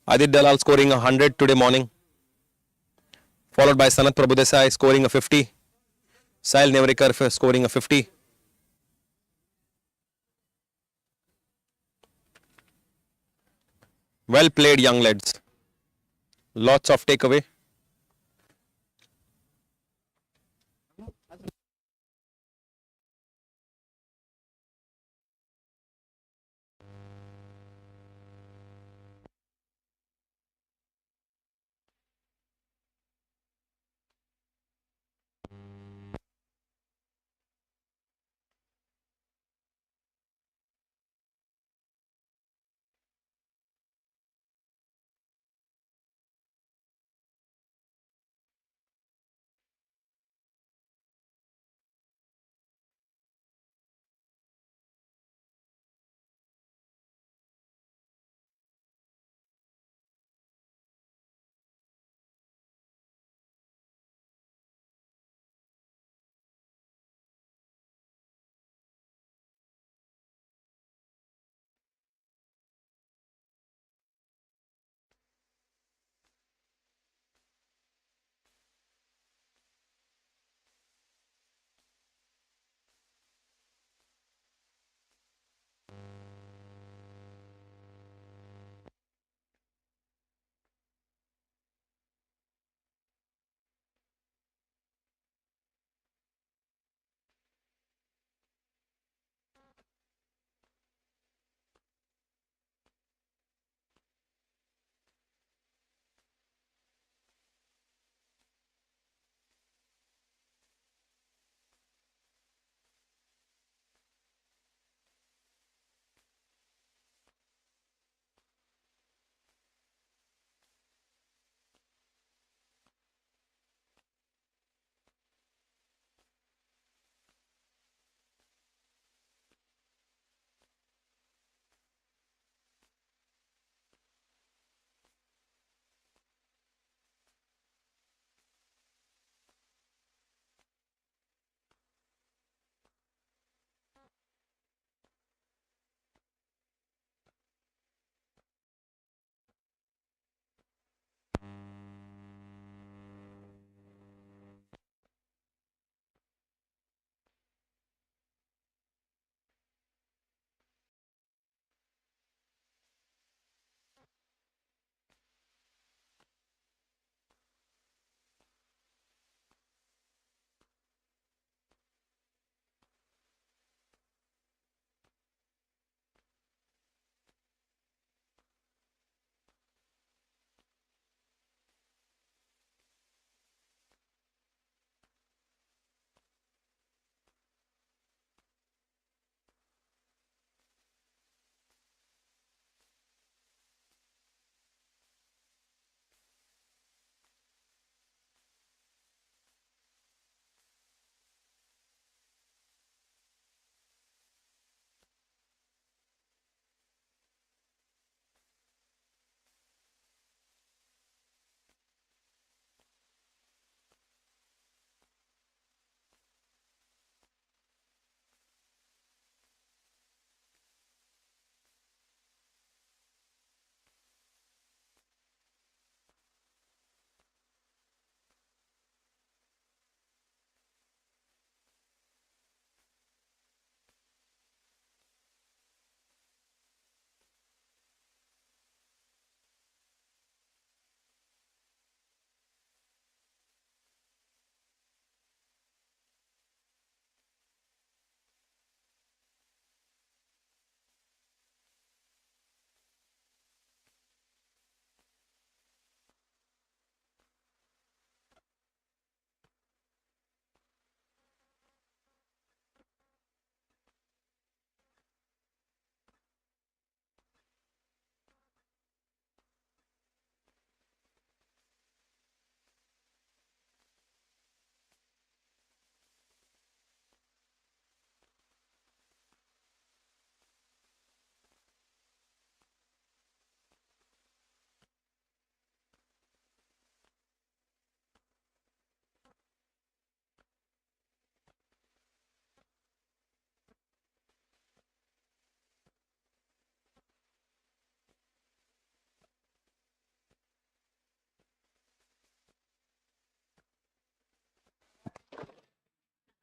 Adit Dalal scoring 100 today morning, followed by Sanat Prabhudesai scoring a 50. Sahil Nevarkar scoring a 50. Well played, young lads. Lots of takeaway.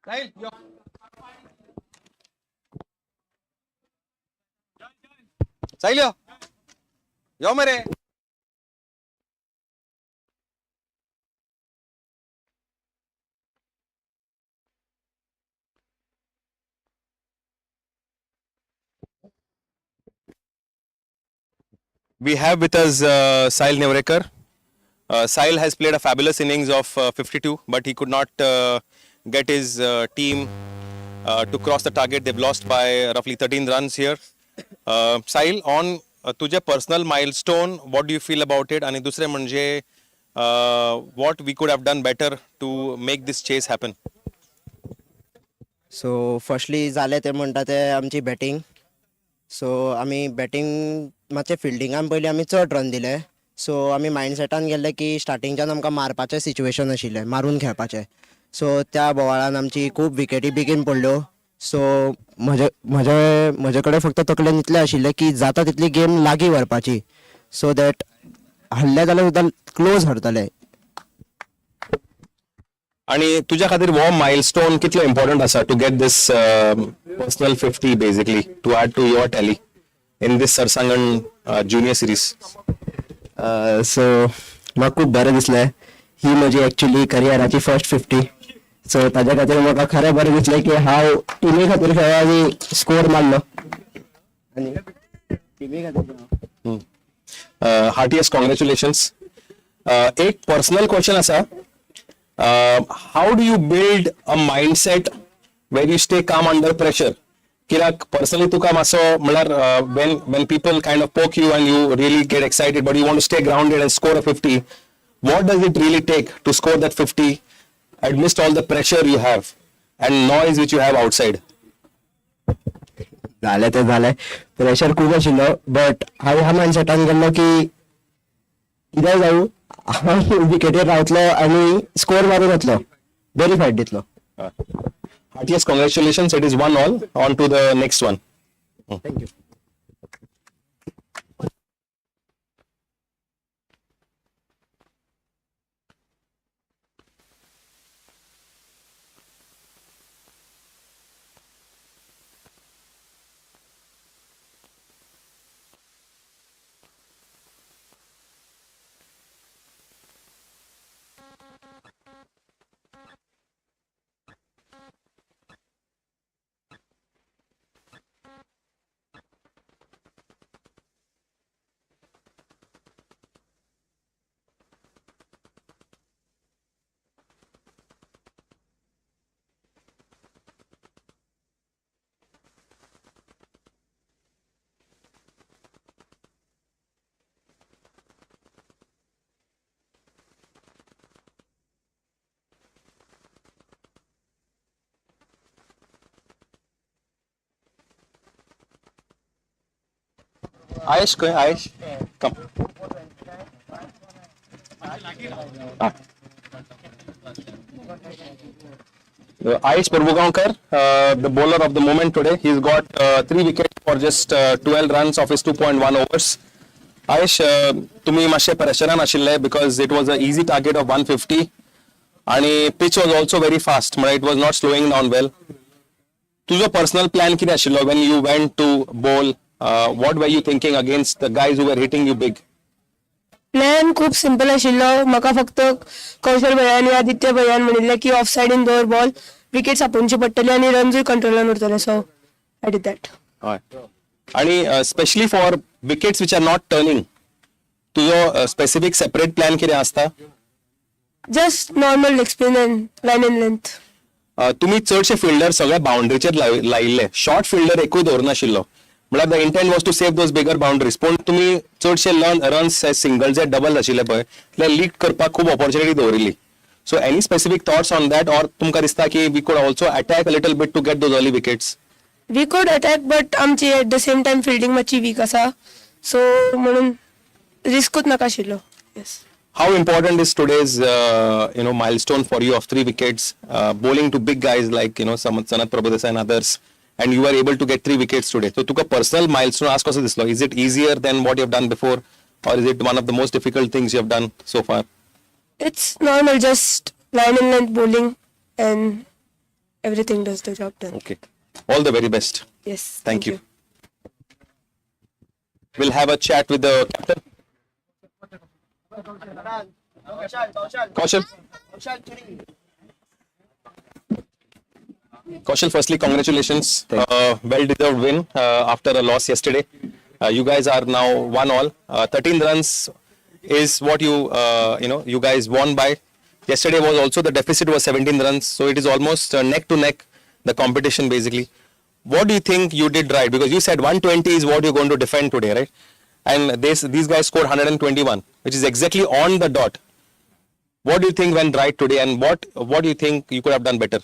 Sahil, yo. Sahil, yo. Yo, mere. We have with us Sahil Nevrekar. Sahil has played a fabulous innings of 52, but he could not get his team to cross the target. They've lost by roughly 13 runs here. Sahil, on तुझे personal milestone, what do you feel about it? आणि दुसरे म्हणजे what we could have done better to make this chase happen? So firstly जालें ते म्हणटा ते आमची batting. सो आमी बॅटींग मातशें फिल्डिंगान पयलीं आमी चड रन दिले. सो आमी मायंडसेटान गेल्ले की स्टार्टिंगच्यान आमकां मारपाचें सिच्युएशन आशिल्लें, मारून खेळपाचें. सो त्या बोवाळान आमची खूब विकेटी बेगीन पडल्यो. सो म्हजे कडेन फक्त तकलेन इतलें आशिल्लें की जाता तितली गेम लागीं व्हरपाची, सो दॅट हरले जाल्यार सुद्दां क्लोज हरतले. आणि तुझ्या खातीर हो माइलस्टोन कितलो इम्पॉर्टंट आसा to get this personal 50 basically to add to your tally in this सरसांगन ज्युनियर सिरीज? सो म्हाका खूब बरें दिसलें. ही म्हजी एक्चुली करियराची फर्स्ट 50. सो ताज्या खातीर म्हाका खरें बरें दिसलें की हांव टिमी खातीर खेळ्ळो आनी स्कोर मारलो. आनी टिमी खातीर हार्टिएस्ट कॉंग्रॅच्युलेशन्स. एक पर्सनल क्वेश्चन आसा. How do you build a mindset where you stay calm under pressure? कित्याक पर्सनली तुका मातसो म्हणल्यार when people kind of poke you and you really get excited but you want to stay grounded and score a 50, what does it really take to score that 50 amidst all the pressure you have and noise which you have outside? जालें तें जालें. Pressure खूब आशिल्लो, but हांव ह्या मायंडसेटान गेल्लो की कितेंय जावं हांव विकेटीर रावतलो आनी स्कोर मारून येतलो, बरी फायट दितलो. Heartiest congratulations. It is 1-1. On to the next one. Thank you. Ayesh, Ayesh, come. Ayesh Purbugaonkar, the bowler of the moment today. He's got 3 wickets for just 12 runs of his 2.1 overs. Ayesh, तुम्ही मातशे प्रेशरान आशिल्ले because it was an easy target of 150 आणि pitch was also very fast, म्हळ्यार it was not slowing down well. तुझो personal plan कितें आशिल्लो when you went to bowl? What were you thinking against the guys who were hitting you big? Plan खूब simple आशिल्लो. म्हाका फक्त कौशल भैया आनी आदित्य भैयान म्हणिल्लें की ऑफ सायडीन दवर बॉल, विकेट आपोवची पडटली आनी रन्सूय कंट्रोलान उरतले. So I did that. हय. आणि specially for wickets which are not turning, तुझो स्पेसिफिक सेपरेट प्लॅन कितें आसता? Just normal leg spin and line and length. तुम्ही चडशे फिल्डर सगळे बाउंड्रीचेर लायिल्ले, शॉर्ट फिल्डर एकूय दवरनाशिल्लो. म्हळ्यार the intent was to save those bigger boundaries. पूण तुम्ही चडशे रन्स सिंगल्स डबल आशिल्ले पळय, ते लीड करपाक खूब ऑपॉर्च्युनिटी दवरिल्ली. So any specific thoughts on that, or तुमकां दिसता की we could also attack a little bit to get those early wickets? We could attack, but आमची at the same time fielding मातशी वीक आसा, so म्हणून रिस्कूच नाका आशिल्लो. Yes. How important is today's milestone for you of 3 wickets, bowling to big guys like Sanat Prabhudesai and others, and you were able to get 3 wickets today? So tuka personal milestone ask us this law. Is it easier than what you have done before, or is it one of the most difficult things you have done so far? It's normal, just line and length bowling, and everything does the job done. Okay. All the very best. Yes. Thank you. We'll have a chat with the captain. Kaushal. Kaushal, firstly, congratulations. Well-deserved win after a loss yesterday. You guys are now 1-all. 13 runs is what you guys won by. Yesterday was also the deficit was 17 runs, so it is almost neck to neck the competition basically. What do you think you did right? Because you said 120 is what you're going to defend today, right? And these guys scored 121, which is exactly on the dot. What do you think went right today, and what do you think you could have done better?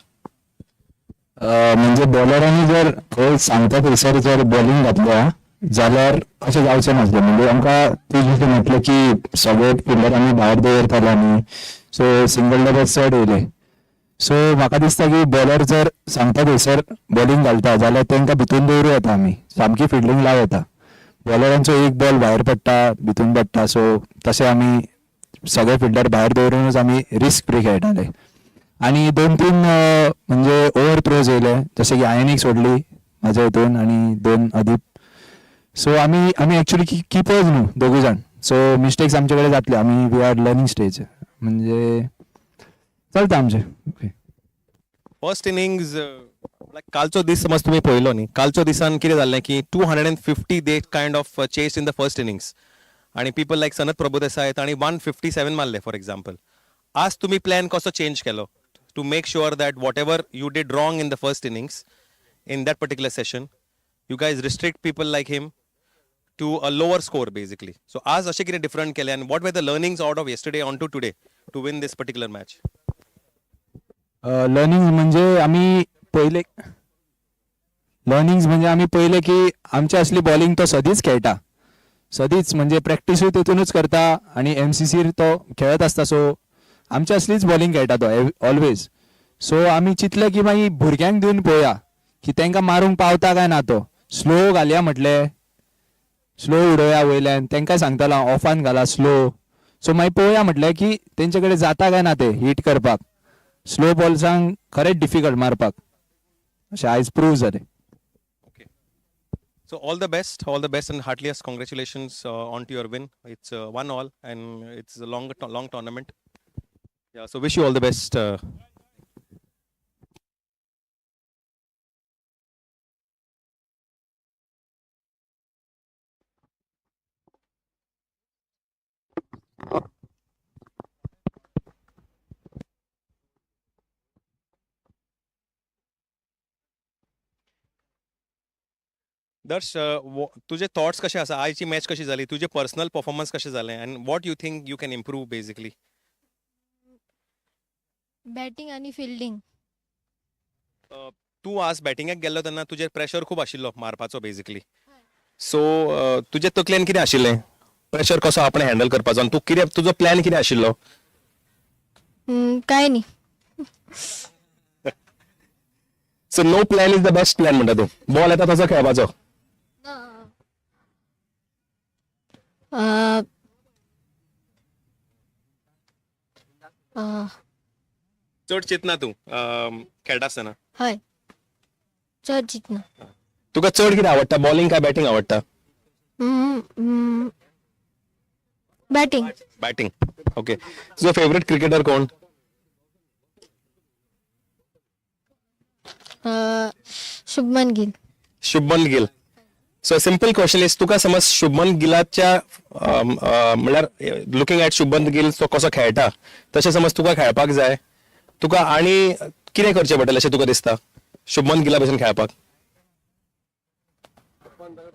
म्हणजे बॉलरांनी जर सांगता थंयसर जर bowling घातल्या जाल्यार अशें जावचें नासलें. म्हणजे आमकां तूं जशें म्हटलें की सगळे फिल्डरांनी भायर दवरताल्यांनी सो सिंगल डबल चड येयले. सो म्हाका दिसता की बॉलर जर सांगता थंयसर बॉलिंग घालता जाल्यार तांकां भितून दवरूं येता आमी सामकी फिल्डिंग लाव येता. बॉलरांचो एक बॉल भायर पडटा भितून पडटा सो तशें आमी सगळे फिल्डर भायर दवरूनच आमी रिस्क फ्री खेळटाले. आणि 2-3 म्हणजे ओव्हर थ्रोज येयले जशें की हांवें एक सोडली म्हाज्या हितून आनी 2 अदीप. सो आमी एक्चुअली किपर्स न्हू दोगूय जाण सो मिस्टेक्स आमचे कडेन जातले. आमी वी आर लर्निंग स्टेज म्हणजे चलता आमचें. ओके. फर्स्ट इनिंग्स कालचो दीस समज तुम्ही पळयलो न्ही, कालचो दिसान कितें जाल्लें की 250 the kind of chase in the first innings आणि पीपल लायक सनत प्रभुदेसाय तांणी 157 मारले फॉर एक्झाम्पल. आज तुम्ही प्लॅन कसो चेंज केलो to make sure that whatever you did wrong in the first innings in that particular session you guys restrict people like him to a lower score basically. So आज अशें कितें different केलें आनी what were the learnings out of yesterday on to today to win this particular match? Learning म्हणजे आमी पहिले की आमची असली बॉलिंग तो सदीच खेळटा. सदीच म्हणजे प्रॅक्टिसूय तेतूनच करता आणि MCCर तो खेळत आसता. सो आमची असलीच बॉलिंग खेळटा तो ऑलवेज. सो आमी चिंतलें की मागीर भुरग्यांक दिवन पळोवया की तांकां मारूंक पावता काय ना. तो स्लो घालया म्हटलें, स्लो उडोवया वयल्यान, तांकां सांगतालो हांव ऑफान घाला स्लो. सो मागीर पळोवया म्हटलें की तेंचे कडेन जाता काय ना ते हिट करपाक. स्लो बॉल्सांक खरेंच डिफिकल्ट मारपाक अशें आयज प्रूव जालें. So all the best and heartiest congratulations on to your win. It's 1-all and it's a long tournament. Yeah, so wish you all the best. दर्श, तुझे थॉट्स कसे आसा? आयची मॅच कशी झाली? तुझे पर्सनल परफॉर्मन्स कशें जालें and what you think you can improve basically? Batting आणि फिल्डिंग. तू आज बॅटिंगाक गेल्लो तेन्ना तुजेर प्रेशर खूब आशिल्लो मारपाचो बेसिकली. सो तुजे तकलेन कितें आशिल्लें? प्रेशर कसो आपणे हँडल करपाचो आनी तू कितें तुजो प्लॅन कितें आशिल्लो? काय नाही. So no plan is the best plan म्हणटा तू. बॉल येता तसो खेळपाचो. चड चिंतना तू खेळटा आसतना? हय, चड चिंतना. तुका चड कितें आवडटा, बॉलिंग काय बॅटिंग आवडटा? बॅटिंग. बॅटिंग. ओके. तुजो फेवरेट क्रिकेटर कोण? Shubman Gill. Shubman Gill. So simple question is तुका समज शुभमन गिलाच्या म्हणल्यार लुकिंग ॲट शुभमन गिल तो कसो खेळटा तशें समज तुका खेळपाक जाय, तुका आनी कितें करचें पडटलें अशें तुका दिसता शुभमन गिला भशेन खेळपाक?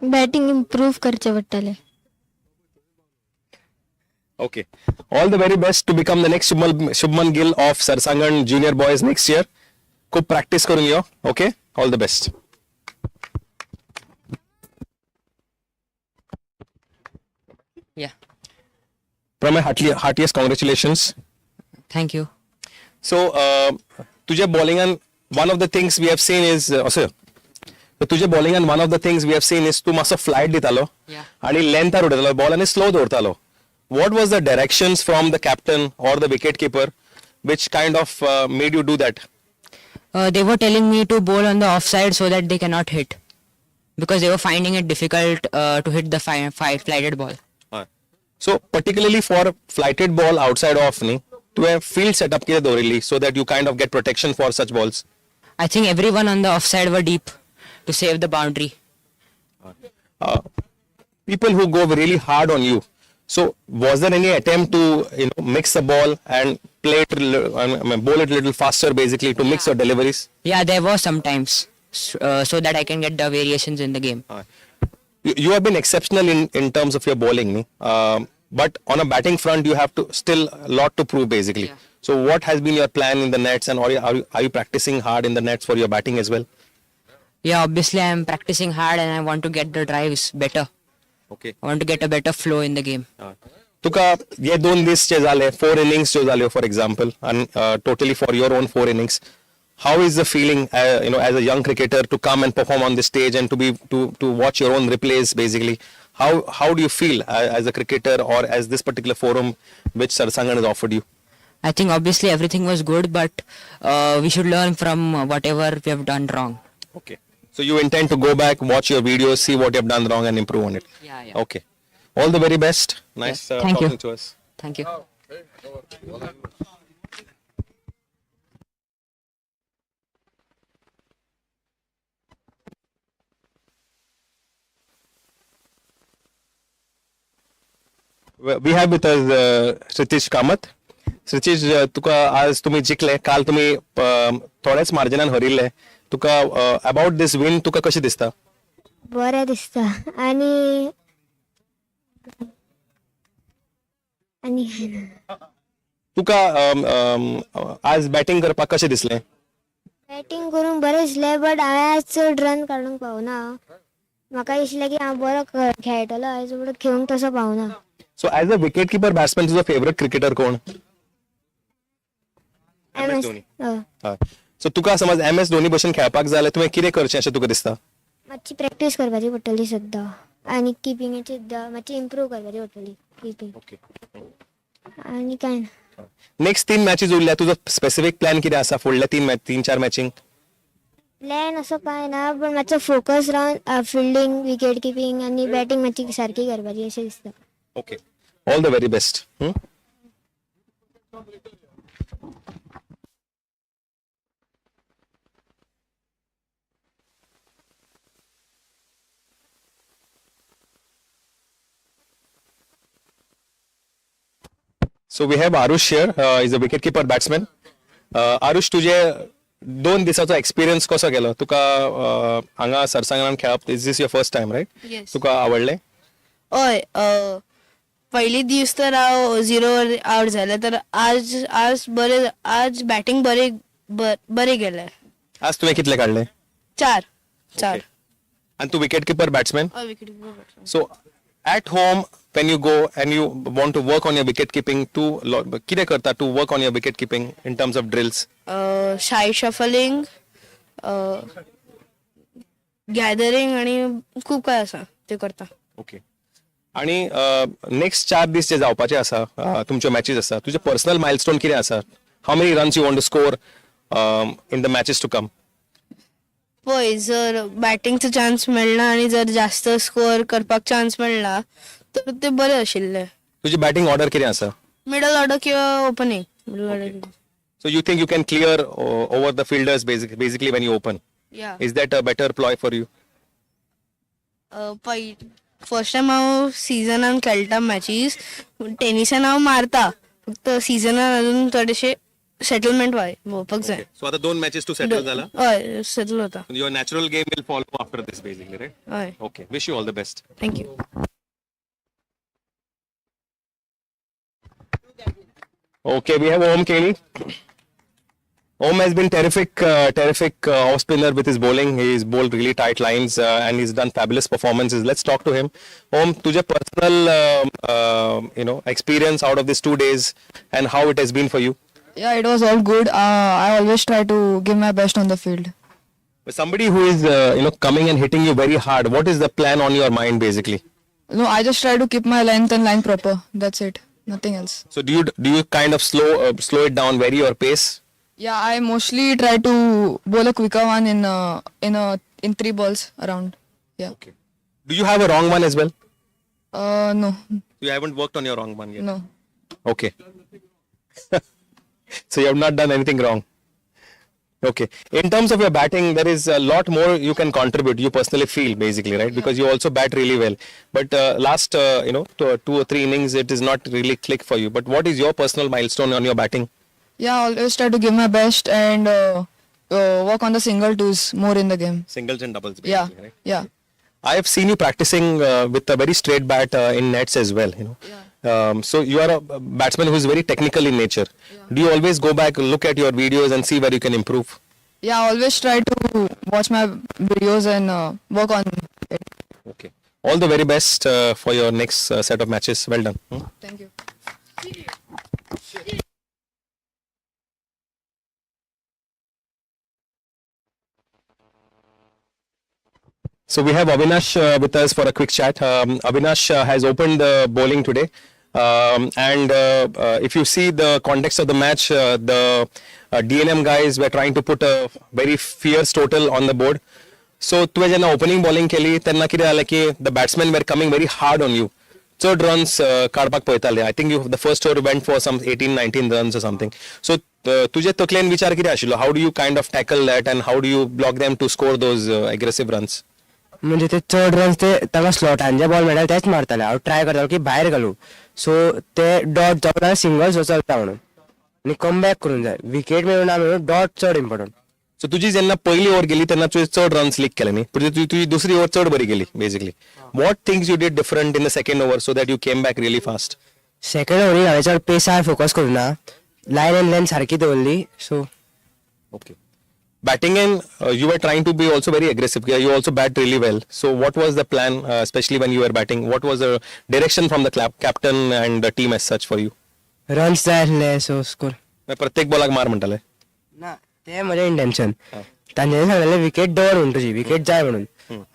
बॅटिंग इम्प्रूव करचे पडटले. Okay. All the very best to become the next Shubman Gill of Sarsangan Junior Boys next year. खूप practice करून यो. Okay. All the best. Yeah. Pramay, heartiest congratulations. Thank you. So, तुझे bowling and one of the things we have seen is also. तुझे bowling and one of the things we have seen is तू मातसो flight दितालो आणि length उडयतालो ball आणि slow दवरतालो. What was the directions from the captain or the wicketkeeper which kind of made you do that? They were telling me to bowl on the offside so that they cannot hit, because they were finding it difficult to hit the flighted ball. So particularly for flighted ball outside off ni, to a field setup किया दोरीली so that you kind of get protection for such balls. I think everyone on the offside were deep to save the boundary. People who go really hard on you. So was there any attempt to mix the ball and play it, bowl it a little faster basically to mix your deliveries? Yeah, there were sometimes so that I can get the variations in the game. You have been exceptional in terms of your bowling, ni? But on a batting front you have to still a lot to prove basically. Yeah. So what has been your plan in the nets, and are you practicing hard in the nets for your batting as well? Yeah, obviously I am practicing hard and I want to get the drives better. Okay. I want to get a better flow in the game. तुका ये 2 this जे जाले 4 innings जो जाले for example, and totally for your own 4 innings, how is the feeling as a young cricketer to come and perform on the stage and to watch your own replays basically? How do you feel as a cricketer or as this particular forum which Sarsangan has offered you? I think obviously everything was good, but we should learn from whatever we have done wrong. Okay. So you intend to go back, watch your videos, see what you have done wrong and improve on it. Yeah. Okay. All the very best. Nice Thank talking you. to us. Thank you. We have with us Sritish Kamath. Sritish, तुका आज तुम्ही जिंकले, काल तुम्ही थोड्याच मार्जिनान हरिल्ले. तुका about this win तुका कशी दिसता? बरें दिसता आणि तुका आज बॅटिंग करपाक कशें दिसलें? बॅटिंग करून बरें दिसलें, बट हांवें आज चड रन काडूंक पावना. म्हाका दिसलें की हांव बरो खेळटलो आयज, बट खेळूंक तसो पावना. So as a wicket keeper batsman तुजो फेवरेट क्रिकेटर कोण? MS धोनी. सो तुका समज MS धोनी भशेन खेळपाक जाय जाल्यार तुवें कितें करचें अशें तुका दिसता? मातशी प्रॅक्टीस करपाची पडटली सद्दां, आनी किपिंगाची सुद्दां मातशी इम्प्रूव करपाची पडटली किपिंग, आनी काय ना. नेक्स्ट 3 मॅचीस उरल्या, तुजो स्पेसिफिक प्लॅन कितें आसा फुडल्या 3-4 मॅचींक? प्लॅन असो काय ना, पण मातसो focus Ravan fielding, wicket keeping आनी बॅटिंग मातशी सारकी करपाची अशें दिसता. Okay. All the very best. So we have Arush here. He's a wicketkeeper batsman. Arush, तुझे 2 दिसाचो एक्सपिरियन्स कसो गेलो? तुका हांगा सरसांगान खेळप, is this your first time, right? Yes. तुका आवडले? हय, पयली दीस तर हांव 0 आउट जालें, तर आज बॅटिंग बरें गेलें. आज तुवें कितले काडले? 4. And to wicketkeeper batsman. Wicket So at home when you go and you want to work on your wicket keeping, कितें करता to work on your wicket keeping in terms of drills? Side shuffling, gathering आणि खूप काय आसा ते करता. Okay. आणि next 4 दीस जे जावपाचे आसा, तुमच्यो मॅचीस आसा, तुजे पर्सनल माइलस्टोन कितें आसा? How many runs you want to score in the matches to come? पळय, जर बॅटिंगचो चान्स मेळना आणि जर जास्त स्कोर करपाक चान्स मेळना तर ते बरें आशिल्लें. तुजी बॅटिंग ऑर्डर कितें आसा? मिडल ऑर्डर किंवा opening. Middle order. So you think you can clear over the fielders basically when you open? या. Is that a better ploy for you? First time हांव सिजनान खेळटा मॅचीस, टेनिसान हांव मारता, फक्त सिजनान अजून थोडेशे सेटलमेंट भोवपाक जाय. So आता 2 मॅचेस टू सेटल जाला? हय, सेटल होता. Your natural game will follow after this basically, right? हय, Okay. Wish you all the best. Thank you. Okay, we have Om Kelly. Om has been terrific off spinner with his bowling. He's bowled really tight lines and he's done fabulous performances. Let's talk to him. Om, तुझे personal experience out of these 2 days and how it has been for you? Yeah, it was all good. I always try to give my best on the field. Somebody who is coming and hitting you very hard, what is the plan on your mind basically? No, I just try to keep my length and line proper. That's it. Nothing else. So do you kind of slow it down, vary your pace? Yeah, I mostly try to bowl a quicker one in 3 balls around. Yeah. Do you have a wrong one as well? No, You haven't worked on your wrong one yet. no. Okay. So you have not done anything wrong. Okay. In terms of your batting, there is a lot more you can contribute. You personally feel basically, right? Because you also bat really well. But last, 2 or 3 innings, it is not really click for you. But what is your personal milestone on your batting? Yeah, I always try to give my best and work on the single twos more in the game. Singles and doubles, basically, Yeah, right? yeah. I have seen you practicing with a very straight bat in nets as well. So you are a batsman who is very technical in nature. Do you always go back, look at your videos and see where you can improve? Yeah, I always try to watch my videos and work on it. Okay. All the very best for your next set of matches. Well done. Thank you. So we have Avinash with us for a quick chat. Avinash has opened bowling today. And if you see the context of the match, the DNM guys were trying to put a very fierce total on the board. So तुवें जेन्ना opening bowling केली तेन्ना कितें जालें की the batsmen were coming very hard on you. Third runs काडपाक पळयताले. I think the first over went for some 18-19 runs or something. So तुजे तकलेन विचार कितें आशिल्लो? How do you kind of tackle that and how do you block them to score those aggressive runs? म्हणजे ते चड रन्स ते ताका स्लॉटान जे बॉल मेळटा तेच मारताले. हांव ट्राय करतालो की भायर घालूं. सो ते डॉट जावं सिंगल्स चलता म्हणून आनी कमबॅक करून जाय. विकेट मेळूं ना मेळूं डॉट चड इम्पॉर्टंट. सो तुजी जेन्ना पहिली ओव्हर गेली तेन्ना तुवें चड रन्स लीक केले न्ही, पण तुजी दुसरी ओव्हर चड बरी गेली basically. What things you did different in the second over so that you came back really fast? Second ओव्हरीक हांवें चड पेसार फोकस करूं ना. लायन एंड लेन सारकी दवरली. सो Okay. Batting in, you were trying to be also very aggressive. You also bat really well. So what was the plan, especially when you were batting? What was the direction from the captain and the team as such for you? Runs जाय आसले. So score प्रत्येक बॉलाक मार म्हणटाले. ना ते म्हजें intention. तांच्यानी सांगलेलें विकेट दवर म्हणून तुजी विकेट जाय म्हणून.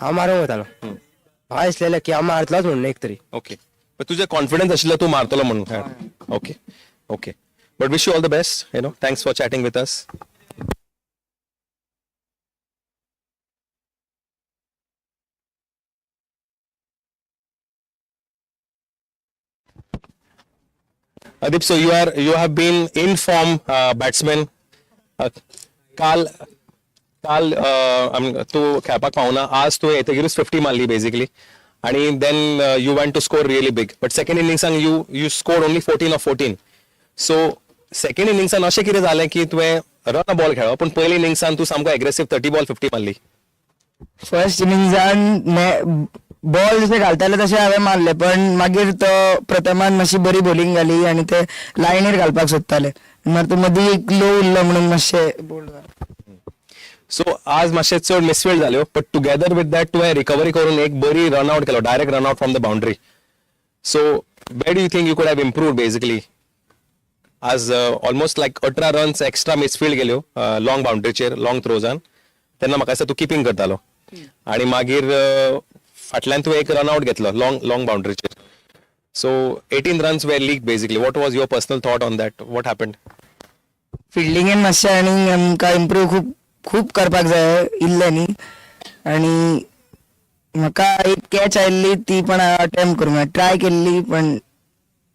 हांव मारूंक वतालो. हांव दिसलेलें की हांव मारतलोच म्हणून एक तरी. ओके. पण तुझे कॉन्फिडन्स आशिल्लो तूं मारतलो म्हणून. Okay. Okay. But wish you all the best. Thanks for chatting with us. Adip, so you have been in form batsman. काल तू खेळपाक पावना. आज तू येतकीरूच 50 मारली बेसिकली आणि then you want to score really big. But second इनिंगसान you score only 14 of 14. So second इनिंगसान अशें कितें जालें की तुवें रन बॉल खेळ्ळो पण पयल्या इनिंगसान तू सामको एग्रेसीव 30 बॉल 50 मारली? फर्स्ट इनिंगसान बॉल जशे घालताले तशे हांवें मारले पण मागीर तो प्रथमान मातशी बरी बॉलिंग घाली आनी ते लायनीर घालपाक सोदताले. मागीर तो मदीं एक लो उरलो म्हणून मातशें बोल्ड जालें. सो आज मातशें चड मिसफील्ड जाल्यो बट टुगेदर विथ दॅट तुवें रिकवरी करून एक बरी रनआउट केलो, direct run out from the boundary. So where do you think you could have improved basically? आज almost like 18 runs extra misfield गेल्यो लॉंग बाउंड्रीचेर, लॉंग थ्रोजान. तेन्ना म्हाका दिसता तूं किपींग करतालो आनी मागीर फाटल्यान तुवें एक रनआउट घेतलो लॉंग बाउंड्रीचेर. So 18 runs were leak basically. What was your personal thought on that? What happened? फिल्डिंगेन मातशें आनी आमकां इम्प्रूव खूब करपाक जाय इल्ल्यांनी आनी म्हाका एक कॅच आयिल्ली ती पण हांवें अटेम्प्ट करूंक ना. ट्राय केल्ली पण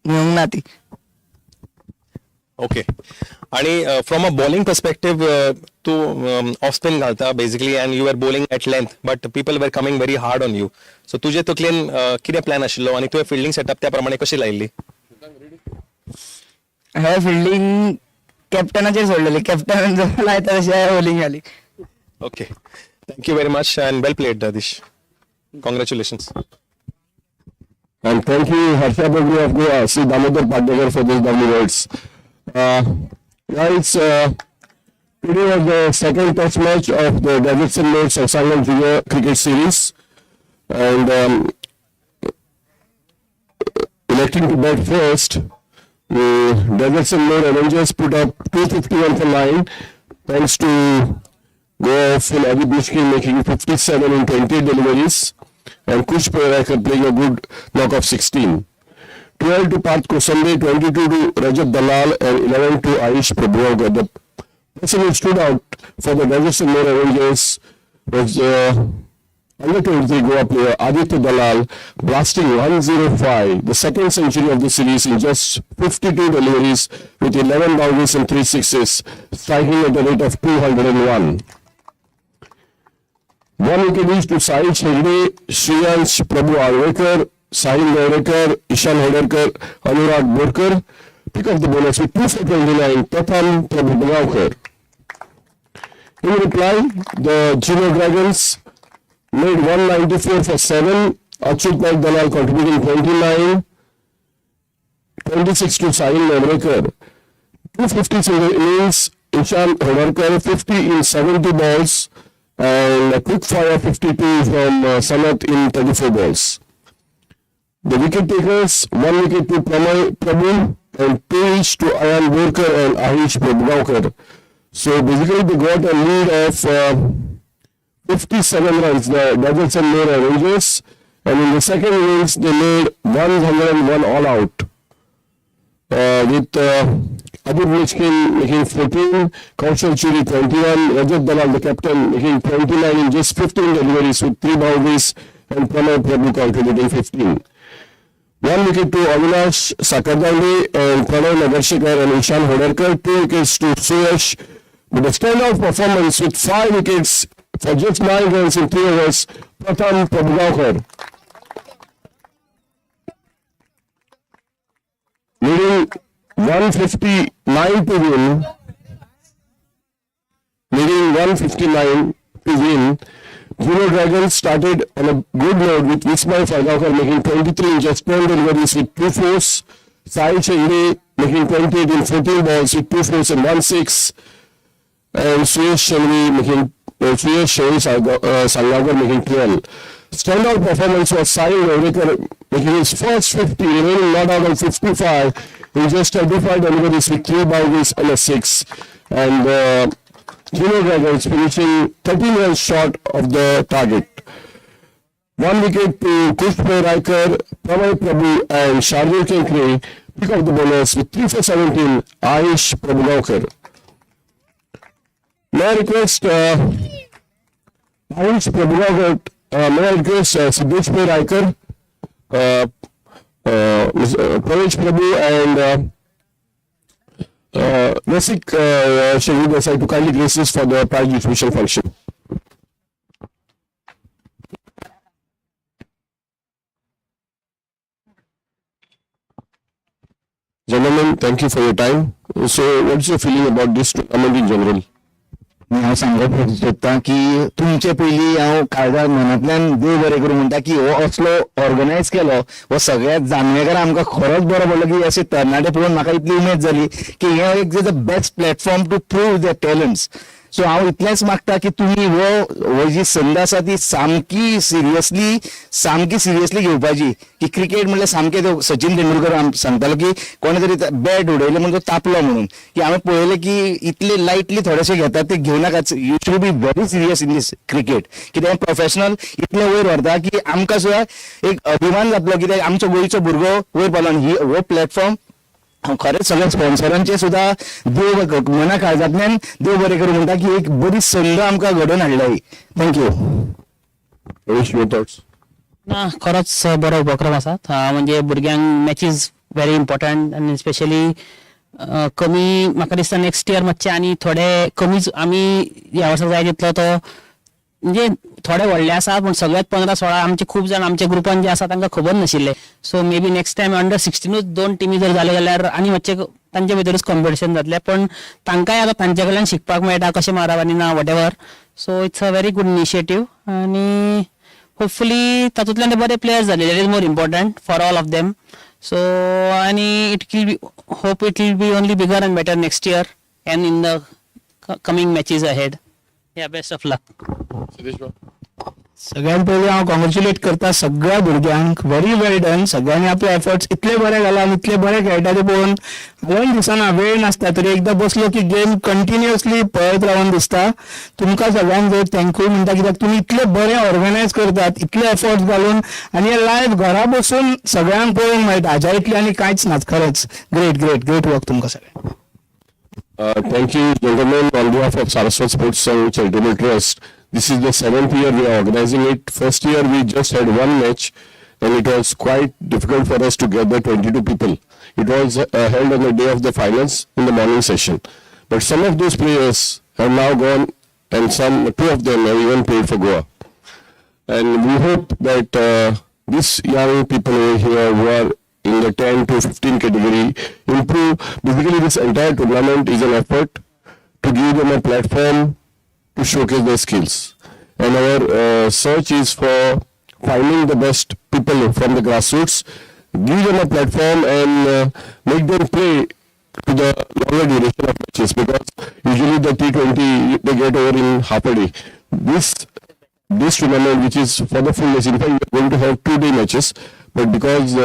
मेळूंक ना ती. ओके. आणि फ्रॉम अ बॉलिंग पर्स्पेक्टिव तू ऑफ स्पिन घालता basically and you are bowling at length but people were coming very hard on you. So तुजे तकलेन कितें प्लॅन आशिल्लो आनी तुवें फिल्डिंग सेटअप त्या प्रमाणे कशी लायिल्ली? हांवें फिल्डिंग कॅप्टनाचेर सोडलेली. कॅप्टन जसो लायता तशी हांवें bowling Ghali. Okay. Thank you very much and well played दिश. Congratulations. And thank you, Harsha Bagri of Sri Damodar Padekar for those lovely words. Guys, today was the second test match of the DessertsNMore Sarsangan Junior Cricket Series, and electing to bat first, DessertsNMore Avengers put up 251 for 9, thanks to go off in Adi Bishki making 57 in 20 deliveries. And Kush Perak playing a good knock of 16. 12 to Parth Kosambe, 22 to Rajat Dalal, and 11 to Aish Prabhu got the person who stood out for the DessertsNMore Avengers was under 23 Goa player Aditya Dalal, blasting 105, the second century of the series in just 52 deliveries with 11 boundaries and 3 sixes, striking at the rate of 201. 1 wicket each to Sahil Shegde, Shreyansh Prabhu Arvekar, Sahil Gaurekar, Ishan Hoderkar, Anurag Borkar. Pick up the bonus with 2 for 29, Pratham Prabhu Bagaukar. In reply, the Geno Dragons made 194 for 7, Achut Naik Dalal contributing 29, 26 to Sahil Gaurekar. 250s in the innings, Ishan Hoderkar 50 in 70 balls, and a quick fire 52 from Sanat in 34 balls. The wicket takers, 1 wicket to Pramay Prabhu and 2 each to Ayan Borkar and Ahish Prabhugaukar. So basically they got a lead of 57 runs, the DessertsNMore Avengers, and in the second innings they made 101 all out. With Abid Mishkin making 14, Kaushal Churi 21, Rajat Dalal the captain making 29 in just 15 deliveries with 3 boundaries, and Pranay Prabhu contributing 15. 1 wicket to Avinash Sakardande and Pranay Nagarshikar and Ishan Hoderkar, 2 wickets to Suyash, with a standout performance with 5 wickets for just 9 runs in 3 overs, Pratham Prabhugaukar. Leading 159 to win, Geno Dragons started on a good note with Vismay Fargaukar making 23 in just 10 deliveries with 2 fours, Sahil Shegde making 28 in 14 balls with 2 fours and 1 6, and Suyash Sangaukar making 12. Standout performance was Sahil Gaurekar making his first 50, remaining not out of 55 in just 25 deliveries with 3 boundaries and a 6. And Geno Dragons finishing 13 runs short of the target. 1 wicket to Kushbhai Raikar, Pramay Prabhu and Shardul Kenkre. Pick up the bowlers with 3 for 17, Ahish Prabhugaukar. May I request Ahish Prabhugaukar, may I request Siddheshbhai Raikar, Pravesh Prabhu and Rasik Shahid Desai to kindly grace us for the prize distribution function. Gentlemen, thank you for your time. So, what's your feeling about this tournament in general? हांव सांगप सोदतां की तुमचे पयलीं हांव काळजाक मनांतल्यान देव बरें करूं म्हणटा की हो असलो ऑर्गनायज केलो हो सगळ्या जाणवेकार आमकां खरोच बरो पडलो की अशे तरणाटे पळोवन म्हाका इतली उमेद जाली की हे एक the best platform to prove their talents. So हांव इतलेंच मागता की तुमी हो जी संद आसा ती सामकी सिरियसली घेवपाची की क्रिकेट म्हणल्यार सामकें तो सचिन तेंडुलकर सांगतालो की कोणे तरी बॅट उडयले म्हणून तो तापलो म्हणून की हांवें पळयलें की इतले लायटली थोडेशे घेतात ते घेवं नाकात. You should be very serious in these cricket कित्याक प्रोफेशनल इतले वयर व्हरता की आमकां सुद्दां एक अभिमान जातलो कित्याक आमचो गोंयचो भुरगो वयर पावलो आनी हो प्लॅटफॉर्म खरेंच सगळ्या स्पॉन्सरांचे सुद्धा देव मना काळजांतल्यान देव बरें करूं म्हणटा की एक बरी संद आमकां घडोवन हाडल्या ही. थँक्यू. ना खरोच बरो उपक्रम आसा. म्हणजे भुरग्यांक मॅचीस व्हेरी इम्पॉर्टंट आनी स्पेशली कमी म्हाका दिसता नेक्स्ट इयर मातशे आनी थोडे कमीच आमी ह्या वर्सा जाय तितलो तो म्हणजे थोडे व्हडले आसा पूण सगळ्यात 15-16 आमचे खूब जाण आमच्या ग्रुपान जे आसा तांकां खबर नाशिल्ले. So may be next time under 16 2 टिमी जर जाले जाल्यार आनी मातशे तांचे भितरूच कॉम्पिटिशन जातलें पण तांकांय आतां तांचे कडल्यान शिकपाक मेळटा कशें मारप आनी ना whatever. So it's a very good initiative आनी होपफुली तातूंतल्यान ते बरे प्लेयर्स जाले. That is more important for all of them. So आनी it will be only bigger and better next year and in the coming matches ahead. या best of luck. सगळ्यात पयलीं हांव कॉंग्रॅच्युलेट करता सगळ्या भुरग्यांक. Very well done. सगळ्यांनी आपले एफर्ट्स इतले बरे घाला आनी इतले बरे खेळटा ते पळोवन हांवें दिसना वेळ नासता तरी एकदां बसलो की गेम कंटिन्युअसली पळयत रावन दिसता. तुमकां सगळ्यांक थँक्यू म्हणटा कित्याक तुमी इतले बरे ऑर्गनायज करतात इतले एफर्ट्स घालून आनी हे लायव्ह घरा बसून सगळ्यांक पळोवंक मेळटा. हाज्या इतली आनी कांयच ना. खरेंच ग्रेट वर्क तुमकां सगळ्यांक. Thank you, gentlemen, on behalf of Saraswat Sports and Charitable Trust. This is the 7th year we are organizing it. First year we just had one match, and it was quite difficult for us to gather 22 people. It was held on the day of the finals in the morning session. But some of those players have now gone, and two of them have even played for Goa. And we hope that these young people over here who are in the 10 to 15 category improve. Basically, this entire tournament is an effort to give them a platform to showcase their skills. And our search is for finding the best people from the grassroots, give them a platform and make them play to the longer duration of matches, because usually the T20 they get over in half a day. This tournament, which is for the full days, in fact, we are going to have 2-day matches, but because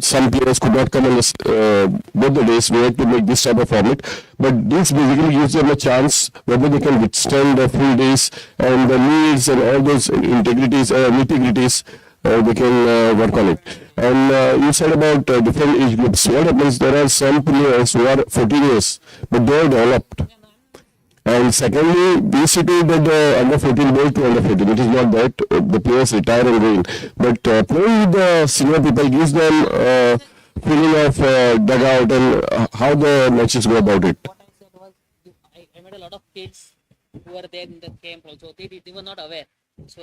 some players could not come on both the days, we had to make this type of format. But this basically gives them a chance whether they can withstand the full days and the needs and all those nitty-gritties, they can work on it. And you said about different age groups. What happens, there are some players who are 14 years, but they are developed. And secondly, we situated the under 14 ball to under 14. It is not that the players retire and go in. But playing with the senior people gives them feeling of dugout and how the matches go about it. What I said was, I met a lot of kids who were there in the camp also. They were not aware. So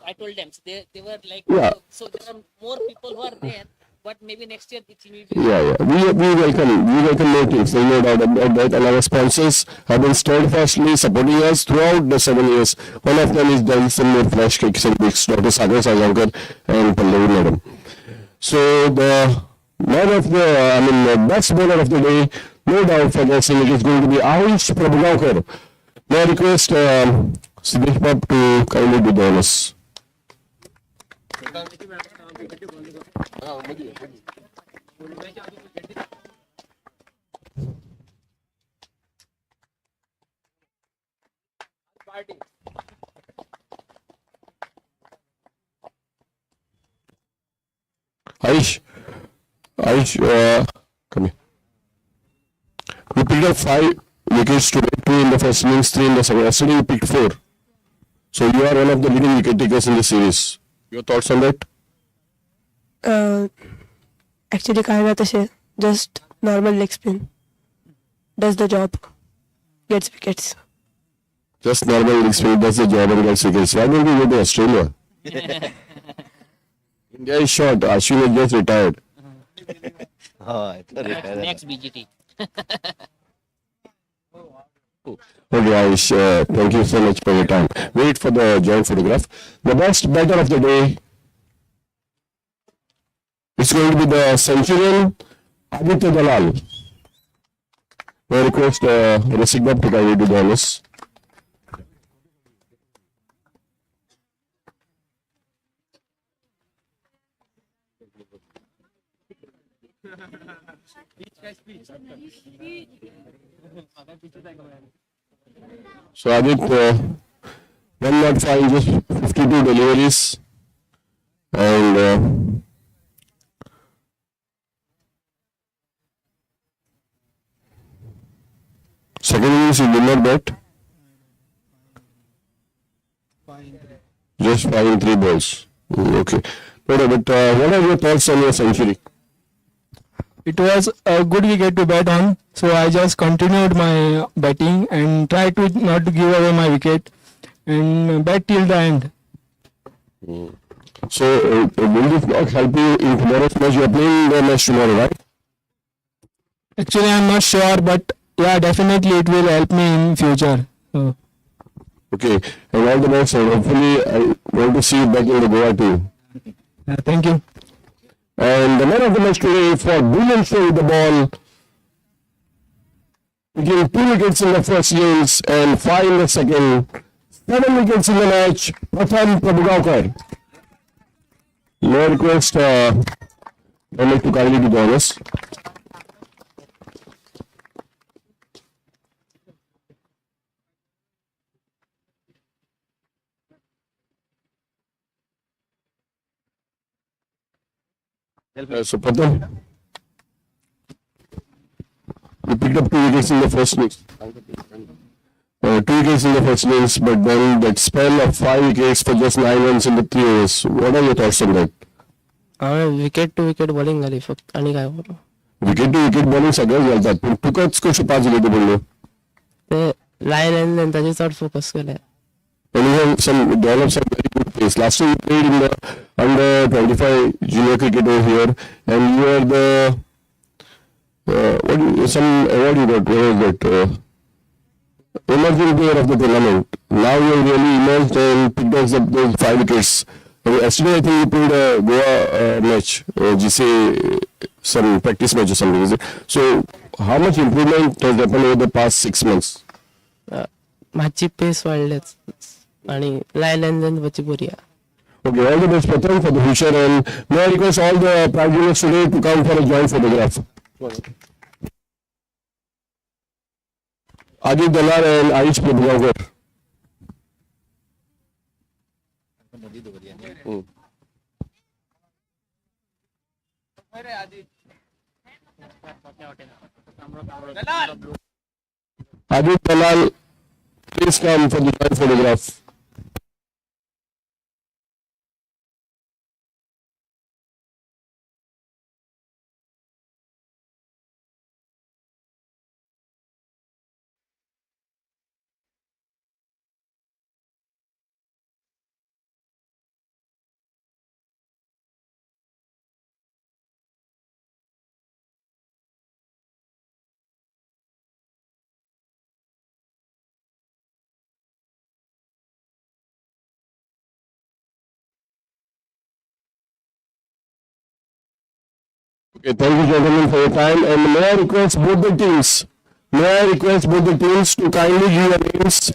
I told them, so they were like, Yeah. so there are more people who are there. But maybe next year it will be. Yeah. We welcome more teams. There's no doubt about that. And our sponsors have been steadfastly supporting us throughout the 7 years. One of them is DessertsNMore Flash Cakes and Bix, Dr. Sarsangan and Pallavi Madam. So the best bowler of the day, no doubt for guessing, it is going to be Ayush Prabhugaonkar. May I request Siddesh Pap to kindly do the honors. Ayush, come here. We picked up 5 wickets today, 2 in the first innings, 3 in the second. Yesterday we picked 4. So you are one of the leading wicket takers in the series. Your thoughts on that? Actually, just normal leg spin. Does the job. Gets wickets. Just normal leg spin does the job and gets wickets. Why don't you go to Australia? India is short. Ashwin has just retired. Next BGT. Okay, Ayush, thank you so much for your time. Wait for the joint photograph. The best batter of the day is going to be the Centurion Aditya Dalal. I request Rasik Bab to kindly do the honors. So Adit, 105, just 52 deliveries, and second innings you did not bat. Just 5 in 3 balls. Okay. But what are your thoughts on your century? It was a good wicket to bat on, so I just continued my batting and tried to not to give away my wicket and bat till the end. So will this not help you in tomorrow's match? You are playing the match tomorrow, right? Actually, I'm not sure, but yeah, definitely it will help me in future. So. Okay, and all the best, and hopefully I want to see you back in the Goa too. Thank you. And the man of the match today for brilliant show with the ball, picking 2 wickets in the first innings and 5 in the second, 7 wickets in the match, Pratham Prabhugaonkar. No request, I like to kindly do the honors. So Pratham, He picked up 2 wickets in the first innings. 2 wickets in the first innings, but then that spell of 5 wickets for just 9 runs in the 3 overs. What are your thoughts on that? Wicket to wicket bowling झाली फक्त आणि काय बोलू wicket to wicket bowling सगळ्याच घालतात पण तुकाच कशी 5 विकेट पडले ते लाईन आणि ताचे चड फोकस केले and you have some developed some very good pace. Last year you played in the under 25 junior cricket over here, and you are the some award you got. Where was that? Emerging player of the tournament. Now you have really emerged and picked up those 5 wickets. Yesterday I think you played a Goa match, GC some practice match or something. Is it? So how much improvement has happened over the past 6 months? माझी pace वाढलेच आणि line आणि बची बरी आहे Okay, all the best, Pratham, for the future, and may I request all the prize winners today to come for a joint photograph. Adit Dalar and Aish Prabhakar. Adit Dalal, please come for the joint photograph. Okay, thank you gentlemen for your time, and may I request both the teams to kindly give your names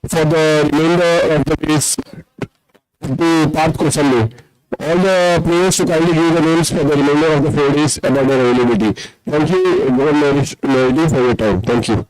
for the remainder of the race to Parth Kosambi. All the players to kindly give the names for the remainder of the 4 days about their availability. Thank you, Governor Merity, for your time. Thank you.